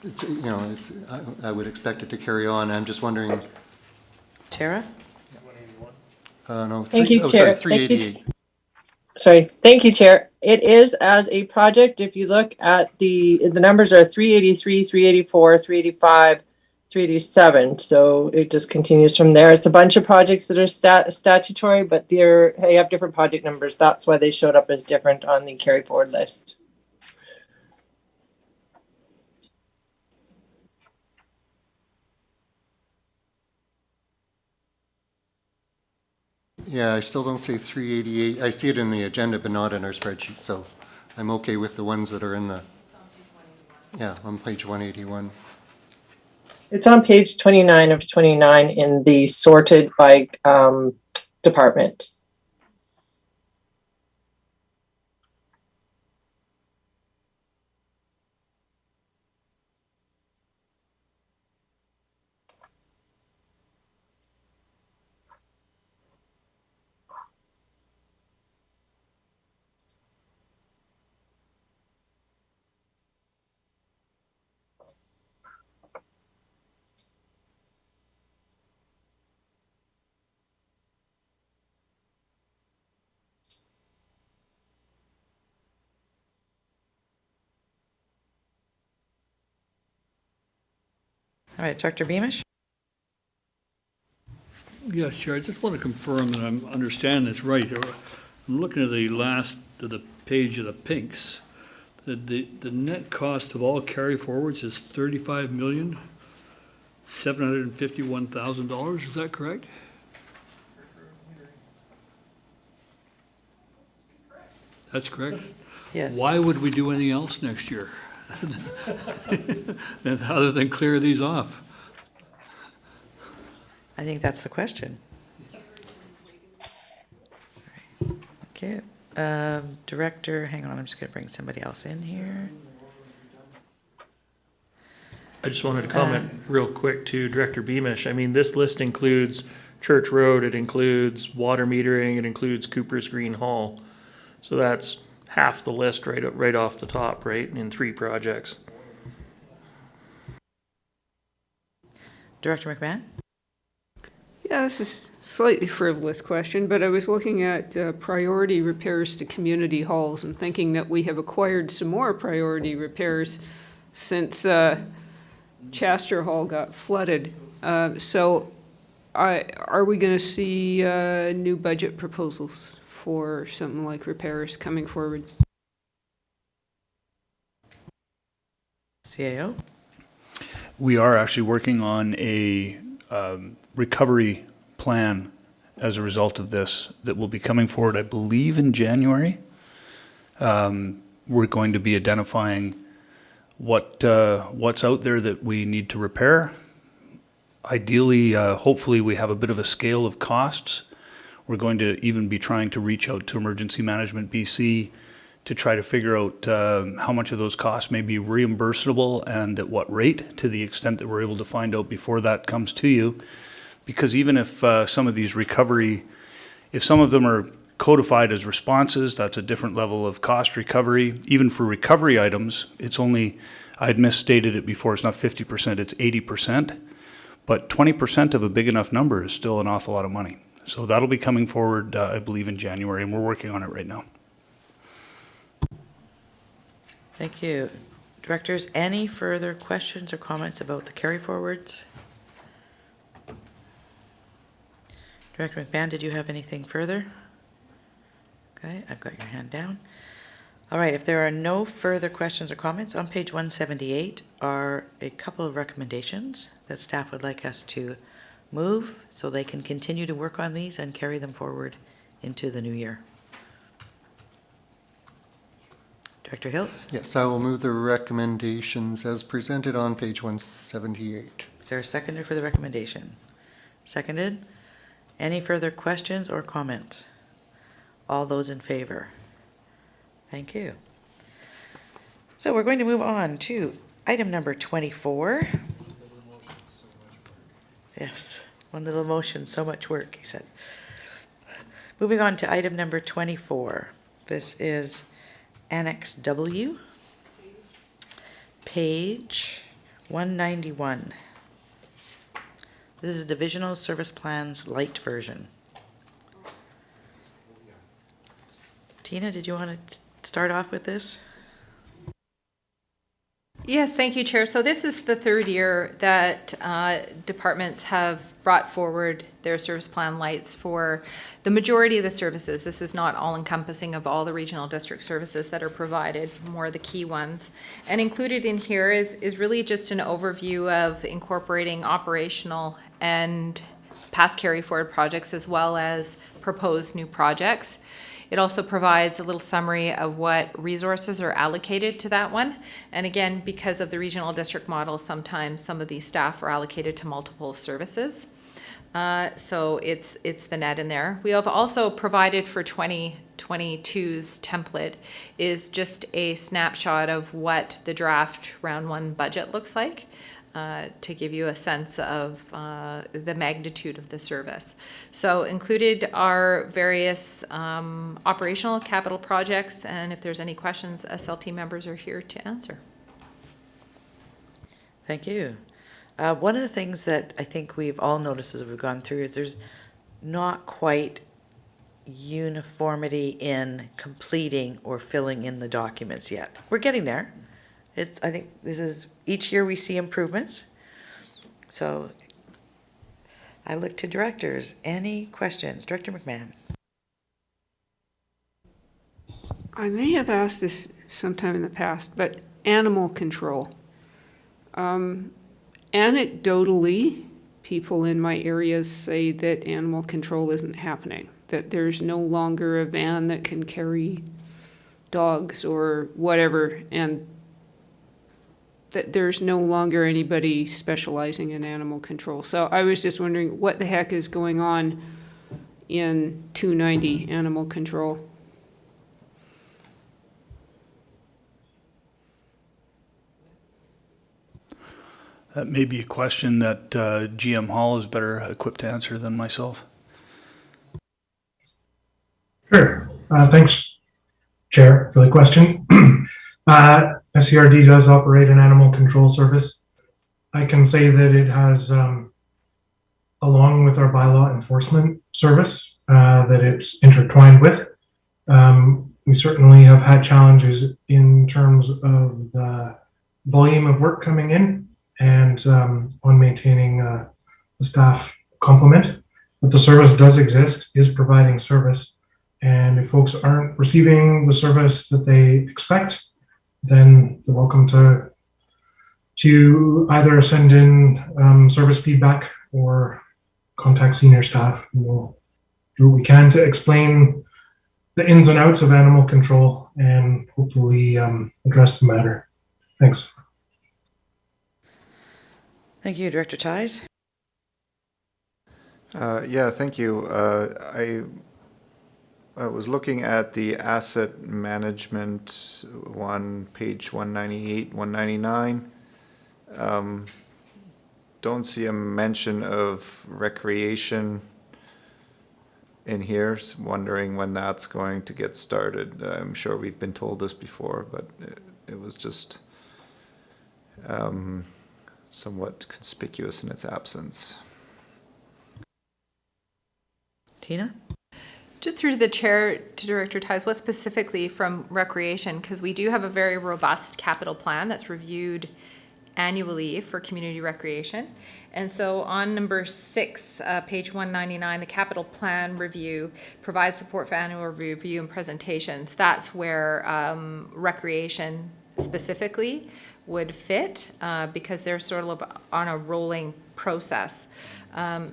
It's, you know, I would expect it to carry on. I'm just wondering. Tara? No. Thank you, Chair. 388. Sorry. Thank you, Chair. It is as a project. If you look at the numbers are 383, 384, 385, 387. So it just continues from there. It's a bunch of projects that are statutory, but they have different project numbers. That's why they showed up as different on the carry forward list. Yeah, I still don't see 388. I see it in the agenda, but not in our spreadsheet. So I'm okay with the ones that are in the, yeah, on page 181. It's on page 29 of 29 in the sorted by department. All right, Dr. Beamish? Yeah, Chair, I just want to confirm that I'm understanding this right. I'm looking at the last of the page of the pinks. The net cost of all carry forwards is $35,751,000, is that correct? That's correct? Yes. Why would we do anything else next year? Other than clear these off? I think that's the question. Okay, Director, hang on, I'm just gonna bring somebody else in here. I just wanted to comment real quick to Director Beamish. I mean, this list includes Church Road, it includes water metering, it includes Cooper's Green Hall. So that's half the list right off the top, right, in 3 projects. Director McMahon? Yeah, this is a slightly frivolous question, but I was looking at priority repairs to community halls and thinking that we have acquired some more priority repairs since Chester Hall got flooded. So are we going to see new budget proposals for something like repairs coming forward? CAO? We are actually working on a recovery plan as a result of this that will be coming forward, I believe, in January. We're going to be identifying what's out there that we need to repair. Ideally, hopefully, we have a bit of a scale of costs. We're going to even be trying to reach out to Emergency Management BC to try to figure out how much of those costs may be reimbursable and at what rate, to the extent that we're able to find out before that comes to you. Because even if some of these recovery, if some of them are codified as responses, that's a different level of cost recovery. Even for recovery items, it's only, I'd misstated it before, it's not 50%, it's 80%. But 20% of a big enough number is still an awful lot of money. So that'll be coming forward, I believe, in January, and we're working on it right now. Thank you. Directors, any further questions or comments about the carry forwards? Director McMahon, did you have anything further? Okay, I've got your hand down. All right, if there are no further questions or comments, on page 178 are a couple of recommendations that staff would like us to move so they can continue to work on these and carry them forward into the new year. Director Hiltz? Yes, I will move the recommendations as presented on page 178. Is there a seconder for the recommendation? Seconded. Any further questions or comments? All those in favor? Thank you. So we're going to move on to item number 24. Yes, one little motion, so much work, he said. Moving on to item number 24. This is Annex W, page 191. This is Divisional Service Plans Light version. Tina, did you want to start off with this? Yes, thank you, Chair. So this is the 3rd year that departments have brought forward their service plan lights for the majority of the services. This is not all encompassing of all the regional district services that are provided, more the key ones. And included in here is really just an overview of incorporating operational and past carry forward projects as well as proposed new projects. It also provides a little summary of what resources are allocated to that one. And again, because of the regional district model, sometimes some of these staff are allocated to multiple services. So it's the net in there. We have also provided for 2022's template is just a snapshot of what the draft round 1 budget looks like. To give you a sense of the magnitude of the service. So included are various operational capital projects, and if there's any questions, SLT members are here to answer. Thank you. One of the things that I think we've all noticed as we've gone through is there's not quite uniformity in completing or filling in the documents yet. We're getting there. I think this is, each year we see improvements. So I look to directors. Any questions? Director McMahon. I may have asked this sometime in the past, but animal control. Anecdotally, people in my areas say that animal control isn't happening, that there's no longer a van that can carry dogs or whatever, and that there's no longer anybody specializing in animal control. So I was just wondering what the heck is going on in 290 animal control. That may be a question that GM Hall is better equipped to answer than myself. Sure. Thanks, Chair, for the question. SCRD does operate an animal control service. I can say that it has, along with our bylaw enforcement service, that it's intertwined with. We certainly have had challenges in terms of the volume of work coming in and on maintaining the staff complement. But the service does exist, is providing service. And if folks aren't receiving the service that they expect, then they're welcome to either send in service feedback or contact senior staff. And we'll do what we can to explain the ins and outs of animal control and hopefully address the matter. Thanks. Thank you, Director Ties. Yeah, thank you. I was looking at the asset management one, page 198, 199. Don't see a mention of recreation in here. Wondering when that's going to get started. I'm sure we've been told this before, but it was just somewhat conspicuous in its absence. Tina? Just through the chair to Director Ties, what specifically from recreation? Because we do have a very robust capital plan that's reviewed annually for community recreation. And so on number 6, page 199, the capital plan review provides support for annual review and presentations. That's where recreation specifically would fit because they're sort of on a rolling process.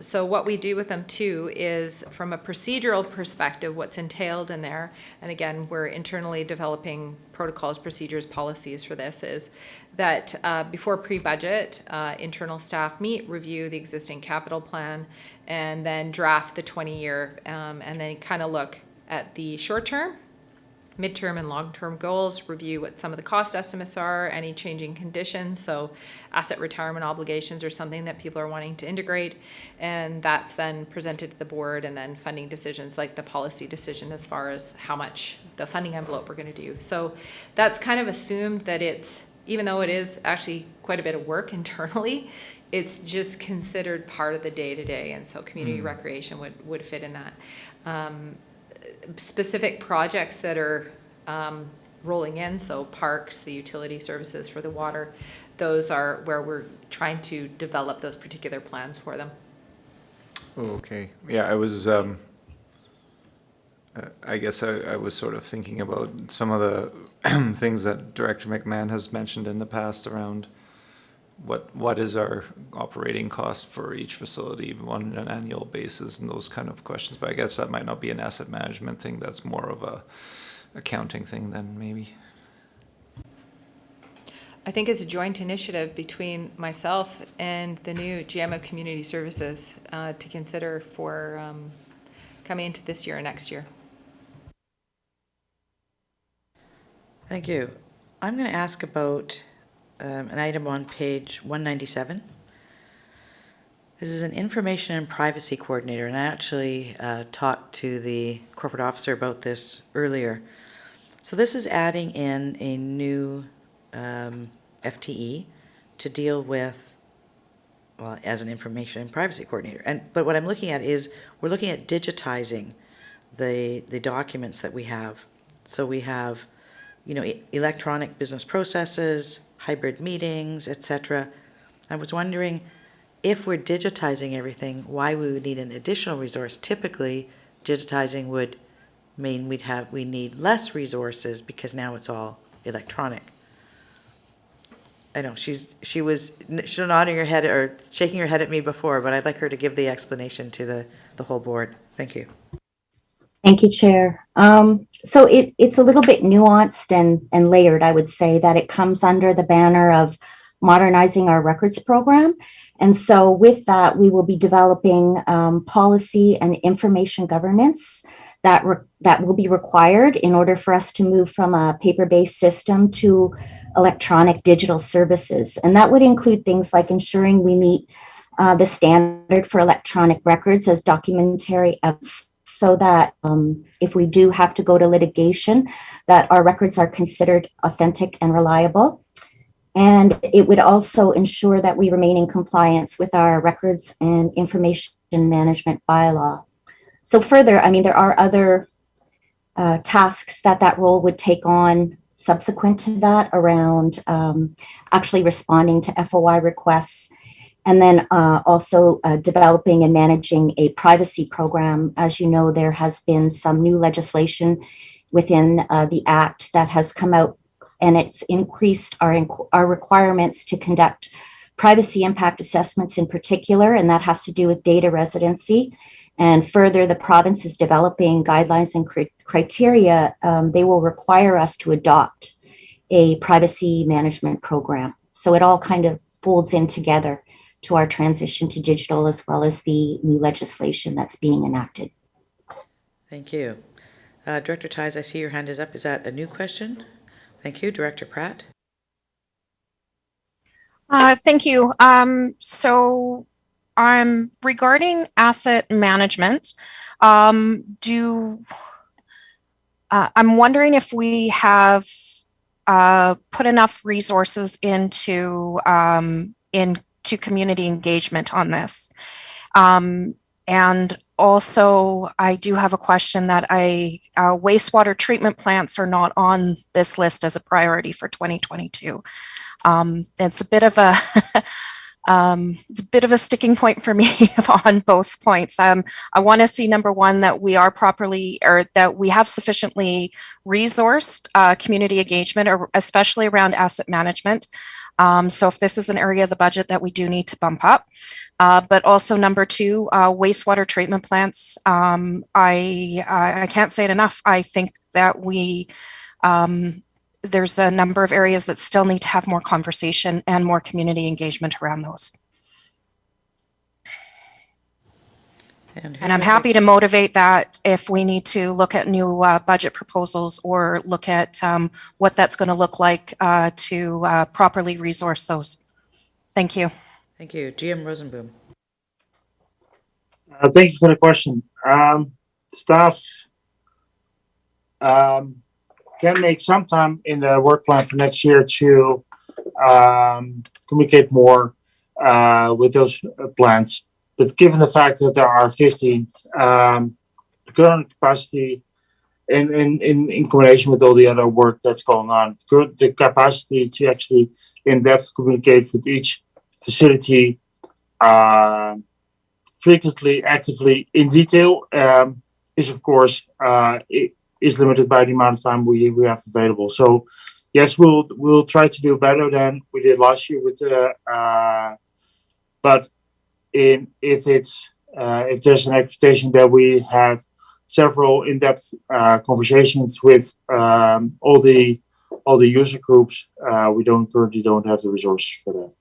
So what we do with them too is from a procedural perspective, what's entailed in there, and again, we're internally developing protocols, procedures, policies for this, is that before pre-budget, internal staff meet, review the existing capital plan, and then draft the 20-year, and then kind of look at the short-term, midterm and long-term goals, review what some of the cost estimates are, any changing conditions, so asset retirement obligations are something that people are wanting to integrate, and that's then presented to the board, and then funding decisions like the policy decision as far as how much the funding envelope we're going to do. So that's kind of assumed that it's, even though it is actually quite a bit of work internally, it's just considered part of the day-to-day, and so community recreation would fit in that. Specific projects that are rolling in, so parks, the utility services for the water, those are where we're trying to develop those particular plans for them. Okay. Yeah, I was, I guess I was sort of thinking about some of the things that Director McMahon has mentioned in the past around what is our operating cost for each facility on an annual basis and those kind of questions. But I guess that might not be an asset management thing. That's more of a accounting thing then maybe. I think it's a joint initiative between myself and the new GM of Community Services to consider for coming into this year or next year. Thank you. I'm going to ask about an item on page 197. This is an information and privacy coordinator, and I actually talked to the corporate officer about this earlier. So this is adding in a new FTE to deal with, well, as an information and privacy coordinator. But what I'm looking at is we're looking at digitizing the documents that we have. So we have, electronic business processes, hybrid meetings, etc. I was wondering if we're digitizing everything, why we would need an additional resource. Typically, digitizing would mean we need less resources because now it's all electronic. I know she's nodding her head or shaking her head at me before, but I'd like her to give the explanation to the whole board. Thank you. Thank you, Chair. So it's a little bit nuanced and layered, I would say, that it comes under the banner of modernizing our records program. And so with that, we will be developing policy and information governance that will be required in order for us to move from a paper-based system to electronic digital services. And that would include things like ensuring we meet the standard for electronic records as documentary evidence, so that if we do have to go to litigation, that our records are considered authentic and reliable. And it would also ensure that we remain in compliance with our records and information management bylaw. So further, I mean, there are other tasks that role would take on subsequent to that around actually responding to FOI requests, and then also developing and managing a privacy program. As you know, there has been some new legislation within the Act that has come out, and it's increased our requirements to conduct privacy impact assessments in particular, and that has to do with data residency. And further, the province is developing guidelines and criteria. They will require us to adopt a privacy management program. So it all kind of folds in together to our transition to digital, as well as the new legislation that's being enacted. Thank you. Director Ties, I see your hand is up. Is that a new question? Thank you. Director Pratt? Thank you. So regarding asset management, I'm wondering if we have put enough resources into community engagement on this. And also, I do have a question that wastewater treatment plants are not on this list as a priority for 2022. It's a bit of a it's a bit of a sticking point for me on both points. I want to see, number one, that we are properly, or that we have sufficiently resourced community engagement, or especially around asset management. So if this is an area of the budget that we do need to bump up, but also number two, wastewater treatment plants. I can't say it enough. I think that there's a number of areas that still need to have more conversation and more community engagement around those. And I'm happy to motivate that if we need to look at new budget proposals, or look at what that's going to look like to properly resource those. Thank you. Thank you. GM Rosenboom. Thank you for the question. Staff can make some time in the work plan for next year to communicate more with those plans. But given the fact that there are 15, current capacity in combination with all the other work that's going on, the capacity to actually in-depth communicate with each facility frequently, actively, in detail, is of course is limited by the amount of time we have available. So yes, we'll try to do better than we did last year with but if there's an expectation that we have several in-depth conversations with all the user groups, we currently don't have the resources for that.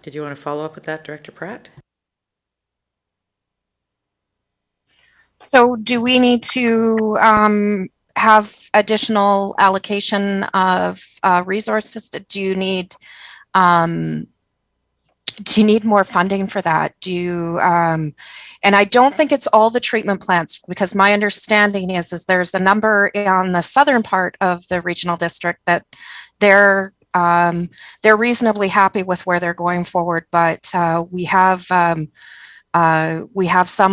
Did you want to follow up with that, Director Pratt? So do we need to have additional allocation of resources? Do you need more funding for that? And I don't think it's all the treatment plants, because my understanding is there's a number on the southern part of the regional district that they're reasonably happy with where they're going forward, but we have some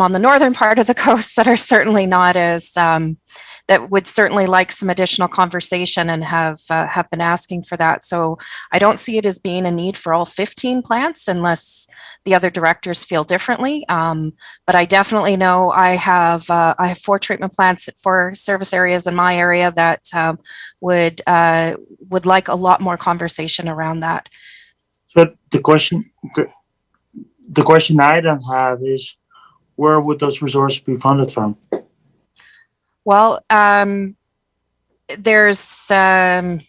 on the northern part of the coast that are certainly not as that would certainly like some additional conversation and have been asking for that. So I don't see it as being a need for all 15 plants unless the other directors feel differently. But I definitely know I have 4 treatment plants at 4 service areas in my area that would like a lot more conversation around that. So the question I don't have is, where would those resources be funded from? Well, there's, I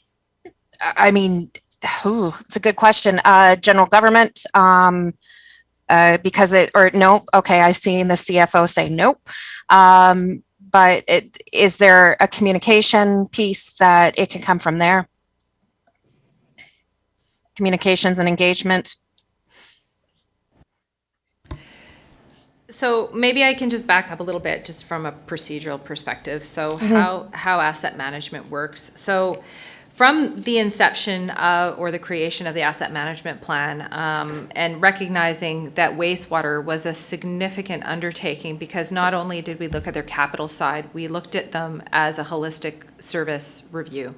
mean, it's a good question. General government, because okay, I seen the CFO say nope. But is there a communication piece that it can come from there? Communications and engagement. So maybe I can just back up a little bit just from a procedural perspective. So how asset management works. So from the inception or the creation of the asset management plan, and recognizing that wastewater was a significant undertaking, because not only did we look at their capital side, we looked at them as a holistic service review.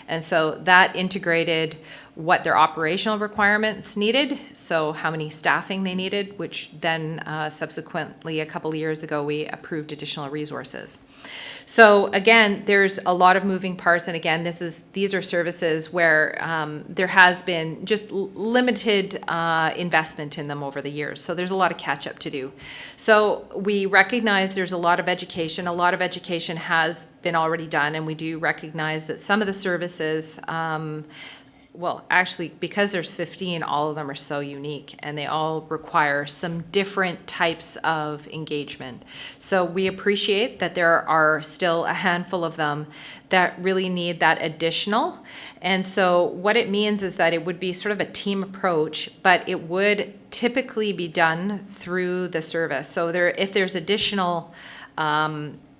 And so that integrated what their operational requirements needed, so how many staffing they needed, which then subsequently a couple of years ago we approved additional resources. So again, there's a lot of moving parts, and again, these are services where there has been just limited investment in them over the years. So there's a lot of catch up to do. So we recognize there's a lot of education. A lot of education has been already done, and we do recognize that some of the services, well, actually, because there's 15, all of them are so unique, and they all require some different types of engagement. So we appreciate that there are still a handful of them that really need that additional. And so what it means is that it would be sort of a team approach, but it would typically be done through the service. So if there's additional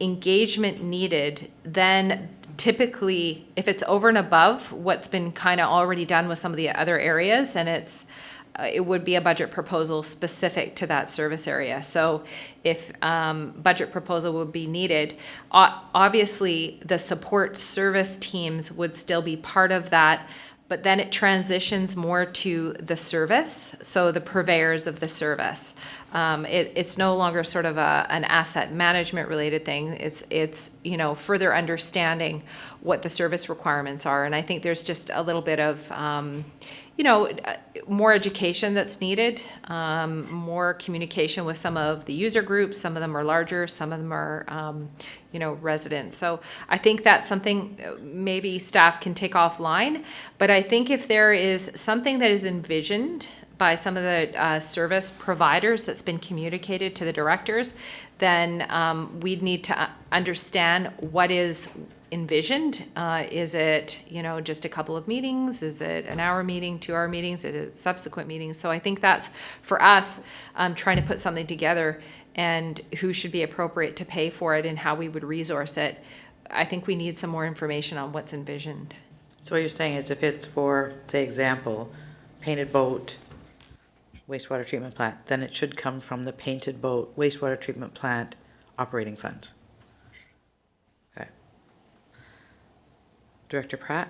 engagement needed, then typically, if it's over and above what's been kind of already done with some of the other areas, and it would be a budget proposal specific to that service area. So if budget proposal would be needed, obviously the support service teams would still be part of that, but then it transitions more to the service, so the purveyors of the service. It's no longer sort of an asset management related thing. It's further understanding what the service requirements are. And I think there's just a little bit of more education that's needed, more communication with some of the user groups. Some of them are larger, some of them are residents. So I think that's something maybe staff can take offline. But I think if there is something that is envisioned by some of the service providers that's been communicated to the directors, then we'd need to understand what is envisioned. Is it, just a couple of meetings? Is it an hour meeting, 2-hour meetings? Is it subsequent meetings? So I think that's, for us, trying to put something together and who should be appropriate to pay for it and how we would resource it. I think we need some more information on what's envisioned. So what you're saying is if it's for, say, example, Painted Boat wastewater treatment plant, then it should come from the Painted Boat wastewater treatment plant operating funds. Okay. Director Pratt,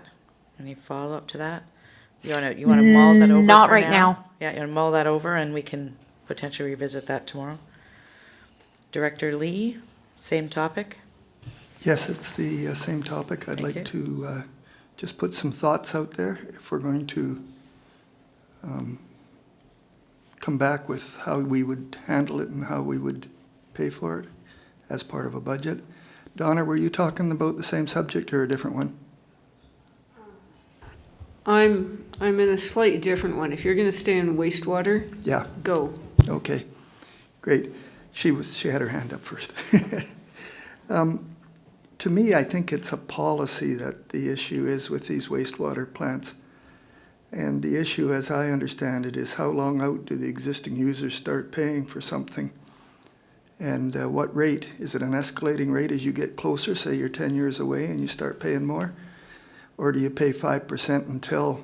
any follow-up to that? You want to mull that over? Not for right now. Yeah, you want to mull that over and we can potentially revisit that tomorrow. Director Lee, same topic? Yes, it's the same topic. I'd like to just put some thoughts out there if we're going to come back with how we would handle it and how we would pay for it as part of a budget. Donna, were you talking about the same subject or a different one? I'm in a slightly different one. If you're going to stay in wastewater, yeah, go. Okay, great. She had her hand up first. To me, I think it's a policy that the issue is with these wastewater plants. And the issue, as I understand it, is how long out do the existing users start paying for something? And what rate? Is it an escalating rate as you get closer, say you're 10 years away and you start paying more? Or do you pay 5% until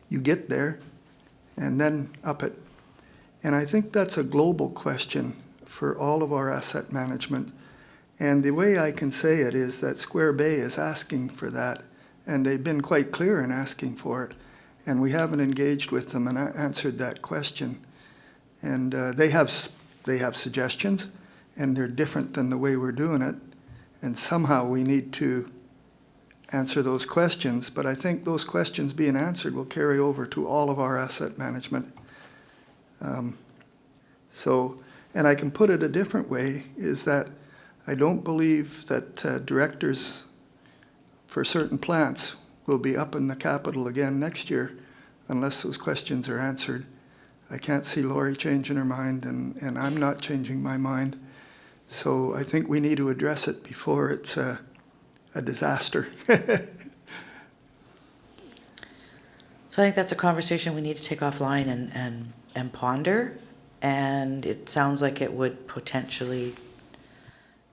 you get there and then up it? And I think that's a global question for all of our asset management. And the way I can say it is that Square Bay is asking for that, and they've been quite clear in asking for it. And we haven't engaged with them and answered that question. And they have suggestions, and they're different than the way we're doing it. And somehow we need to answer those questions. But I think those questions being answered will carry over to all of our asset management. And I can put it a different way, is that I don't believe that directors for certain plants will be up in the capital again next year unless those questions are answered. I can't see Lori changing her mind, and I'm not changing my mind. So I think we need to address it before it's a disaster. So I think that's a conversation we need to take offline and ponder. And it sounds like it would potentially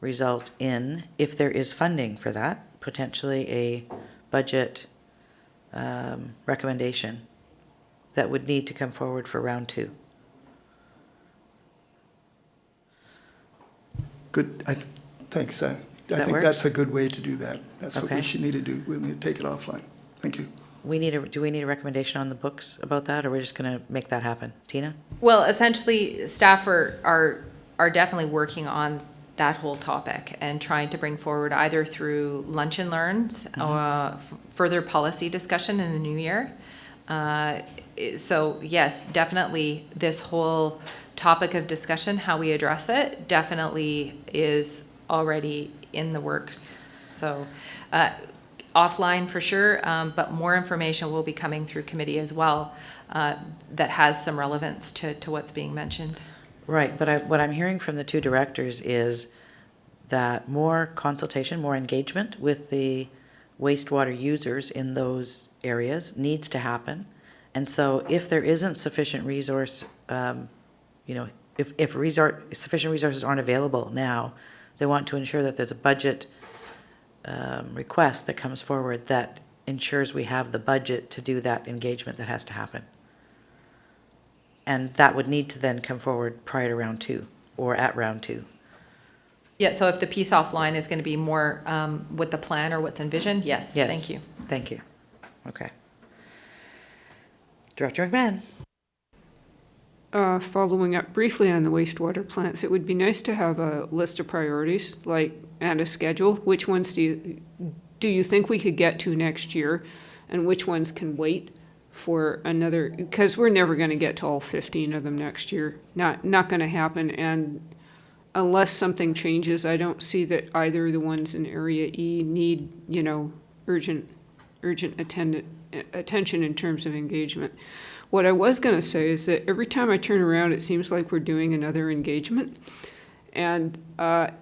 result in, if there is funding for that, potentially a budget recommendation that would need to come forward for round 2. Good. Thanks. I think works? that's a good way to do that. That's what Okay. we should need to do. We'll need to take it offline. Thank you. Do we need a recommendation on the books about that, or we're just going to make that happen? Tina? Well, essentially, staff are definitely working on that whole topic and trying to bring forward either through lunch and learns, further policy discussion in the new year. So yes, definitely this whole topic of discussion, how we address it, definitely is already in the works. So offline for sure, but more information will be coming through committee as well that has some relevance to what's being mentioned. Right, but what I'm hearing from the 2 directors is that more consultation, more engagement with the wastewater users in those areas needs to happen. And so if there isn't sufficient resource, if sufficient resources aren't available now, they want to ensure that there's a budget request that comes forward that ensures we have the budget to do that engagement that has to happen. And that would need to then come forward prior to round 2 or at round 2. Yeah, so if the piece offline is going to be more with the plan or what's envisioned, yes. Thank you. Thank you. Okay. Director McMahon. Following up briefly on the wastewater plants, it would be nice to have a list of priorities, and a schedule. Which ones do you think we could get to next year, and which ones can wait for another? Because we're never going to get to all 15 of them next year. Not going to happen. And unless something changes, I don't see that either of the ones in Area E need, urgent attention in terms of engagement. What I was going to say is that every time I turn around, it seems like we're doing another engagement. And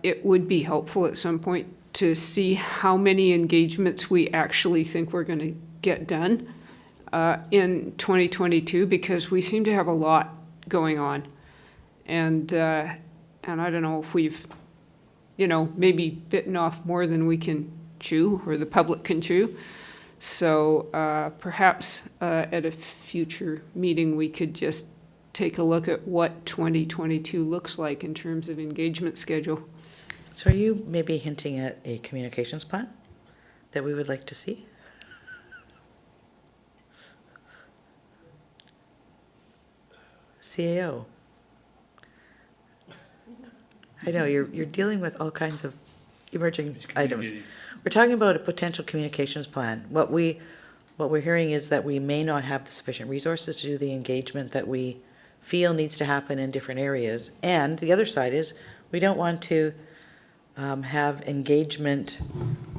it would be helpful at some point to see how many engagements we actually think we're going to get done in 2022, because we seem to have a lot going on. And I don't know if we've, maybe bitten off more than we can chew or the public can chew. So perhaps at a future meeting, we could just take a look at what 2022 looks like in terms of engagement schedule. So are you maybe hinting at a communications plan that we would like to see? CAO. I know, you're dealing with all kinds of emerging items. We're talking about a potential communications plan. What we're hearing is that we may not have the sufficient resources to do the engagement that we feel needs to happen in different areas. And the other side is we don't want to have engagement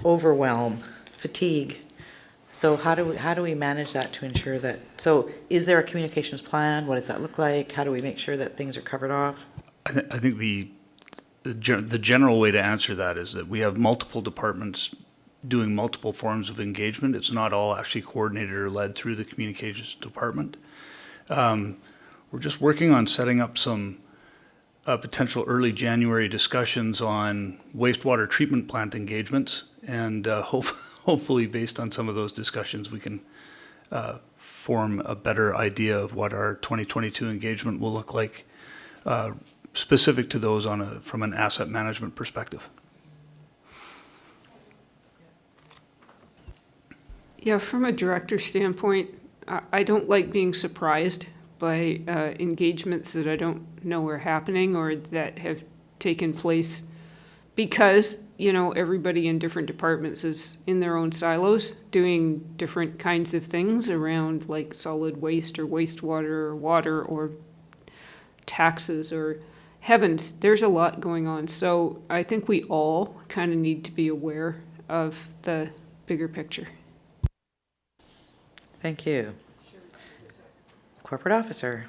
overwhelm, fatigue. So how do we manage that to ensure that? So is there a communications plan? What does that look like? How do we make sure that things are covered off? I think the general way to answer that is that we have multiple departments doing multiple forms of engagement. It's not all actually coordinated or led through the communications department. We're just working on setting up some potential early January discussions on wastewater treatment plant engagements, and hopefully based on some of those discussions we can form a better idea of what our 2022 engagement will look like specific to those from an asset management perspective. Yeah, from a director standpoint, I don't like being surprised by engagements that I don't know are happening or that have taken place because, you know, everybody in different departments is in their own silos doing different kinds of things around like solid waste or wastewater or water or taxes or heavens, there's a lot going on. So I think we all kind of need to be aware of the bigger picture. Thank you. Corporate Officer.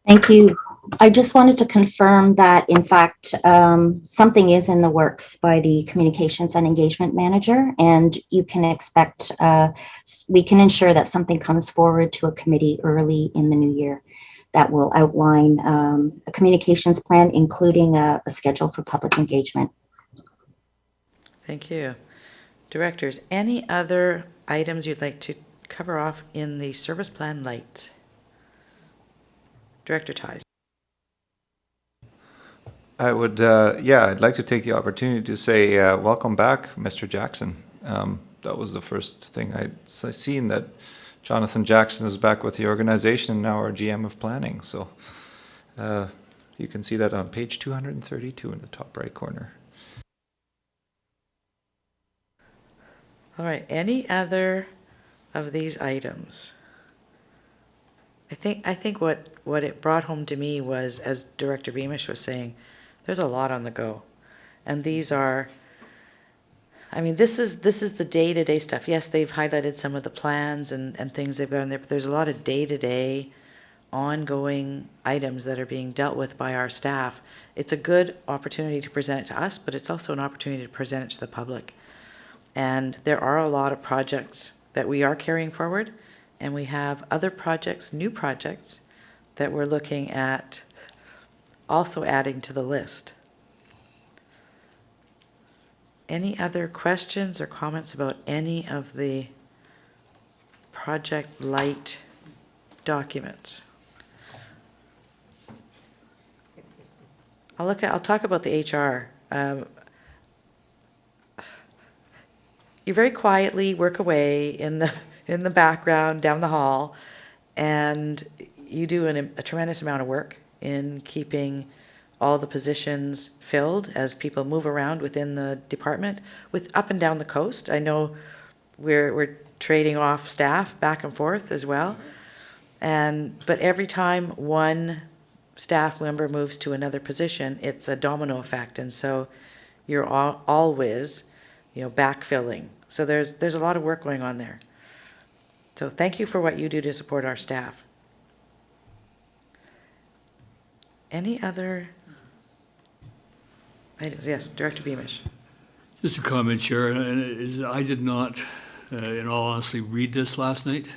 Thank you. I just wanted to confirm that, in fact, something is in the works by the Communications and Engagement Manager, and you can expect, we can ensure that something comes forward to a committee early in the new year that will outline a communications plan, including a schedule for public engagement. Thank you. Directors, any other items you'd like to cover off in the service plan light? Director Ties. I would, I'd like to take the opportunity to say welcome back, Mr. Jackson. That was the first thing I'd seen, that Jonathan Jackson is back with the organization and now our GM of planning. So you can see that on page 232 in the top right corner. All right, any other of these items? I think what it brought home to me was, as Director Beamish was saying, there's a lot on the go. And these are, I mean, this is the day-to-day stuff. Yes, they've highlighted some of the plans and things they've got in there, but there's a lot of day-to-day ongoing items that are being dealt with by our staff. It's a good opportunity to present it to us, but it's also an opportunity to present it to the public. And there are a lot of projects that we are carrying forward, and we have other projects, new projects, that we're looking at also adding to the list. Any other questions or comments about any of the Project Light documents? I'll talk about the HR. You very quietly work away in the background down the hall, and you do a tremendous amount of work in keeping all the positions filled as people move around within the department, with up and down the coast. I know we're trading off staff back and forth as well, but every time one staff member moves to another position, it's a domino effect, and so you're always, backfilling. So there's a lot of work going on there. So thank you for what you do to support our staff. Any other items? Yes, Director Beamish. Just a comment, Chair, and I did not, in all honesty, read this last night.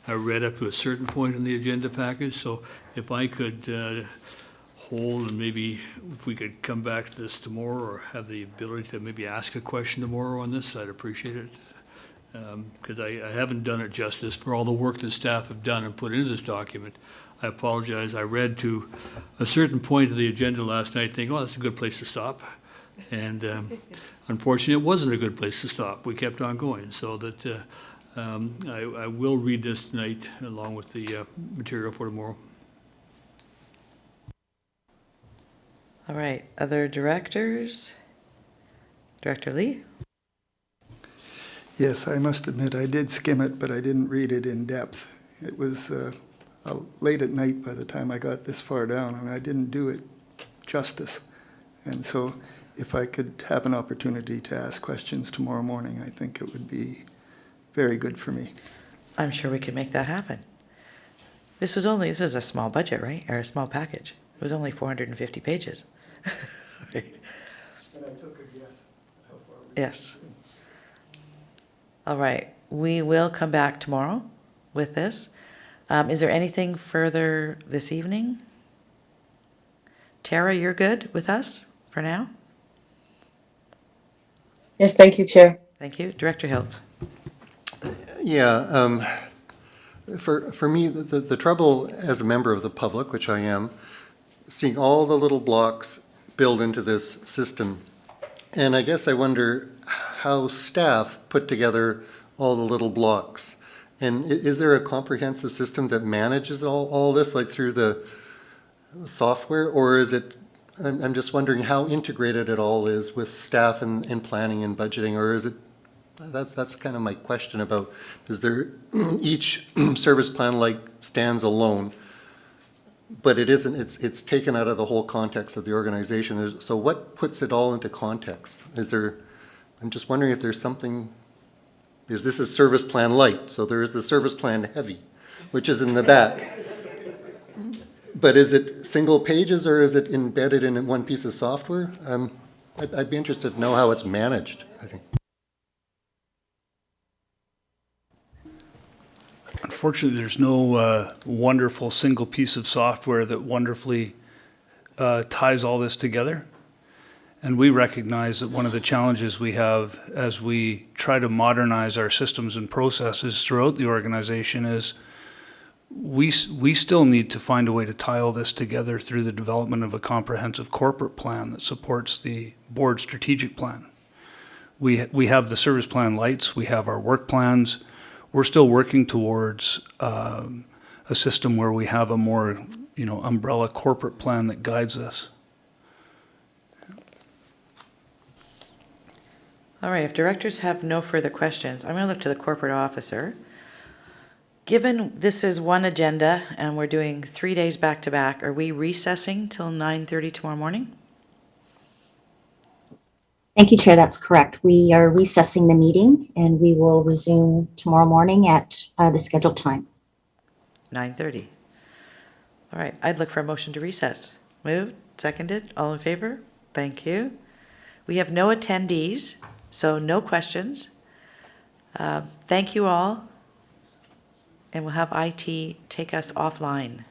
I read up to a certain point in the agenda package, so if I could hold and maybe if we could come back to this tomorrow or have the ability to maybe ask a question tomorrow on this, I'd appreciate it. Because I haven't done it justice for all the work that staff have done and put into this document. I apologize. I read to a certain point of the agenda last night thinking, oh, that's a good place to stop. And unfortunately, it wasn't a good place to stop. We kept on going. So that I will read this tonight along with the material for tomorrow. All right, other directors? Director Lee? Yes, I must admit I did skim it, but I didn't read it in depth. It was late at night by the time I got this far down, and I didn't do it justice. And so if I could have an opportunity to ask questions tomorrow morning, I think it would be very good for me. I'm sure we can make that happen. This was a small budget, right? Or a small package. It was only 450 pages. Right. And I took a guess how far we Yes. All right, we will come back tomorrow with this. Is there anything further this evening? Tara, you're good with us for now? Yes, thank you, Chair. Thank you. Director Hiltz. Yeah, for me, the trouble as a member of the public, which I am, seeing all the little blocks build into this system, and I guess I wonder how staff put together all the little blocks. And is there a comprehensive system that manages all this, like through the software? Or is it, I'm just wondering how integrated it all is with staff and planning and budgeting, or is it, that's kind of my question about, is there, each service plan like stands alone, but it isn't, it's taken out of the whole context of the organization. So what puts it all into context? Is there, I'm just wondering if there's something, because this is service plan light, so there is the service plan heavy, which is in the back. But is it single pages or is it embedded in one piece of software? I'd be interested to know how it's managed, I think. Unfortunately, there's no wonderful single piece of software that wonderfully ties all this together. And we recognize that one of the challenges we have as we try to modernize our systems and processes throughout the organization is we still need to find a way to tie all this together through the development of a comprehensive corporate plan that supports the board strategic plan. We have the service plan lights, we have our work plans. We're still working towards a system where we have a more, umbrella corporate plan that guides us. All right, if directors have no further questions, I'm going to look to the corporate officer. Given this is one agenda and we're doing 3 days back to back, are we recessing till 9:30 tomorrow morning? Thank you, Chair. That's correct. We are recessing the meeting and we will resume tomorrow morning at the scheduled time. 9:30. All right, I'd look for a motion to recess. Moved, seconded, all in favor? Thank you. We have no attendees, so no questions. Thank you all, and we'll have IT take us offline.